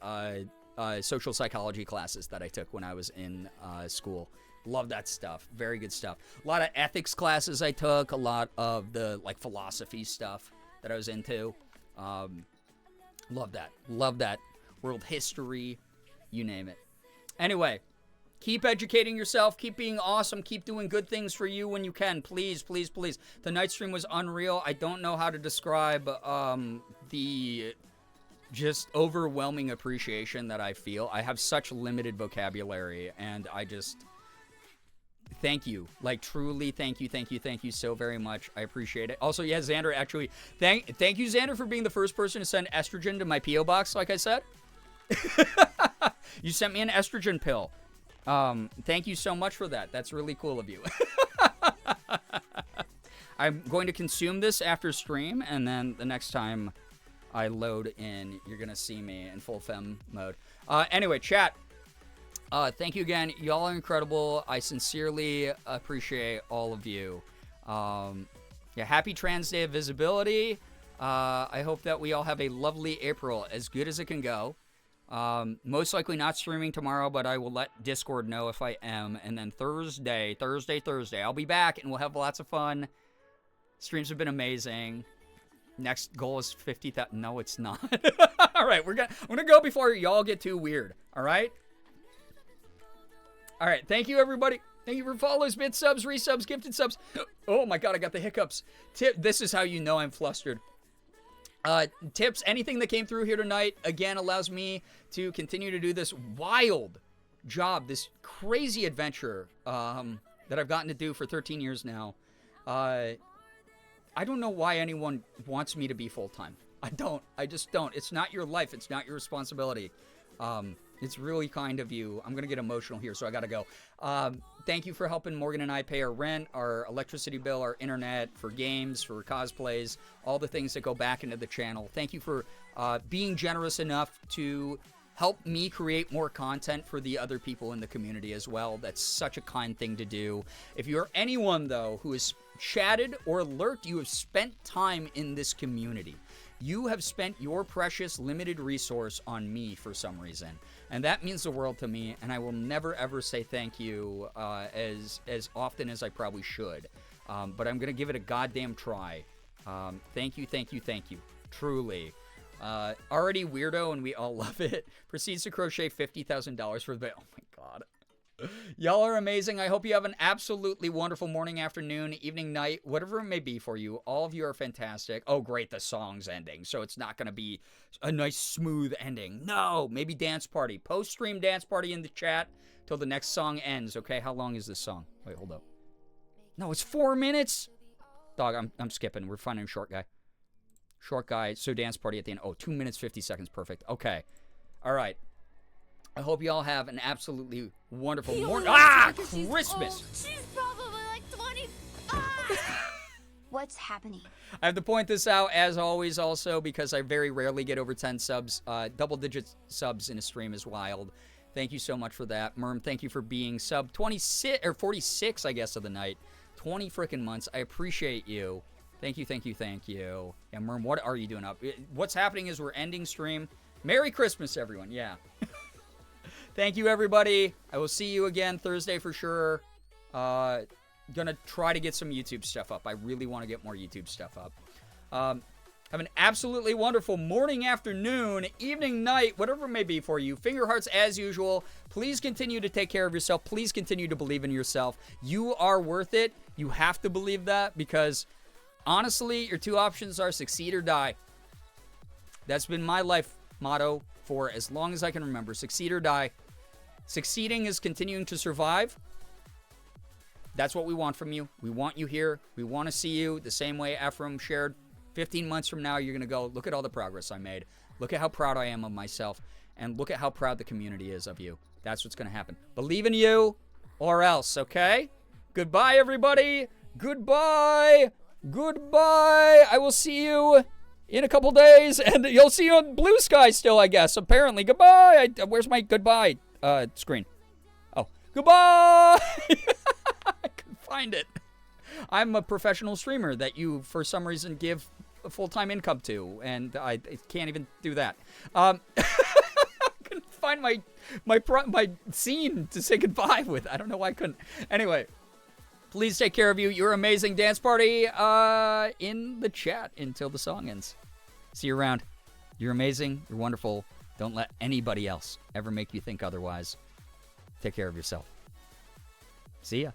social psychology classes that I took when I was in school. Love that stuff. Very good stuff. A lot of ethics classes I took. A lot of the, like, philosophy stuff that I was into. Love that. Love that. World history. You name it. Anyway. Keep educating yourself. Keep being awesome. Keep doing good things for you when you can. Please, please, please. The night stream was unreal. I don't know how to describe the just overwhelming appreciation that I feel. I have such limited vocabulary, and I just... Thank you. Like, truly, thank you, thank you, thank you so very much. I appreciate it. Also, yeah, Xander, actually, thank you, Xander, for being the first person to send estrogen to my P.O. box, like I said. You sent me an estrogen pill. Thank you so much for that. That's really cool of you. I'm going to consume this after stream, and then the next time I load in, you're going to see me in full femme mode. Anyway, chat. Thank you again. Y'all are incredible. I sincerely appreciate all of you. Yeah, happy Trans Day of Visibility. I hope that we all have a lovely April, as good as it can go. Most likely not streaming tomorrow, but I will let Discord know if I am. And then Thursday, I'll be back and we'll have lots of fun. Streams have been amazing. Next goal is 50,000. No, it's not. All right, I'm gonna go before y'all get too weird. All right. All right. Thank you, everybody. Thank you for follows, bit subs, resubs, gifted subs. Oh my god, I got the hiccups. This is how you know I'm flustered. Tips, anything that came through here tonight, again, allows me to continue to do this wild job, this crazy adventure that I've gotten to do for 13 years now. I don't know why anyone wants me to be full-time. I just don't. It's not your life. It's not your responsibility. It's really kind of you. I'm going to get emotional here, so I got to go. Thank you for helping Morgan and I pay our rent, our electricity bill, our internet, for games, for cosplays, all the things that go back into the channel. Thank you for being generous enough to help me create more content for the other people in the community as well. That's such a kind thing to do. If you're anyone, though, who has chatted or lurked, you have spent time in this community. You have spent your precious limited resource on me for some reason. And that means the world to me, and I will never ever say thank you as often as I probably should. But I'm going to give it a goddamn try. Thank you, thank you, thank you. Truly. Already weirdo, and we all love it. Proceeds to crochet $50,000 for the... Oh my god. Y'all are amazing. I hope you have an absolutely wonderful morning, afternoon, evening, night, whatever it may be for you. All of you are fantastic. Oh, great, the song's ending, so it's not going to be a nice, smooth ending. No, maybe dance party. Post-stream dance party in the chat till the next song ends, okay? How long is this song? Wait, hold up. No, it's 4 minutes? Dog, I'm skipping. We're finding a short guy. Short guy, so dance party at the end. Oh, 2 minutes, 50 seconds. Perfect. Okay. All right. I hope you all have an absolutely wonderful morning. Ah, Christmas! She's probably like 25. What's happening? I have to point this out, as always, also, because I very rarely get over 10 subs. Double-digit subs in a stream is wild. Thank you so much for that. Merm, thank you for being sub 26, or 46, I guess, of the night. 20 freaking months. I appreciate you. Thank you, thank you, thank you. Yeah, Merm, what are you doing up? What's happening is we're ending stream. Merry Christmas, everyone. Yeah. Thank you, everybody. I will see you again Thursday for sure. Gonna try to get some YouTube stuff up. I really want to get more YouTube stuff up. Have an absolutely wonderful morning, afternoon, evening, night, whatever it may be for you. Finger hearts as usual. Please continue to take care of yourself. Please continue to believe in yourself. You are worth it. You have to believe that because, honestly, your two options are succeed or die. That's been my life motto for as long as I can remember. Succeed or die. Succeeding is continuing to survive. That's what we want from you. We want you here. We want to see you the same way Ephraim shared. 15 months from now, you're going to go, look at all the progress I made. Look at how proud I am of myself. And look at how proud the community is of you. That's what's going to happen. Believe in you or else, okay? Goodbye, everybody. Goodbye. Goodbye. I will see you in a couple days. And you'll see you on Blue Sky still, I guess. Apparently. Goodbye. Where's my goodbye screen? Oh, goodbye. I couldn't find it. I'm a professional streamer that you, for some reason, give a full-time income to, and I can't even do that. I couldn't find my scene to say goodbye with. I don't know why I couldn't. Anyway, please take care of you. You're amazing. Dance party in the chat until the song ends. See you around. You're amazing. You're wonderful. Don't let anybody else ever make you think otherwise. Take care of yourself. See ya.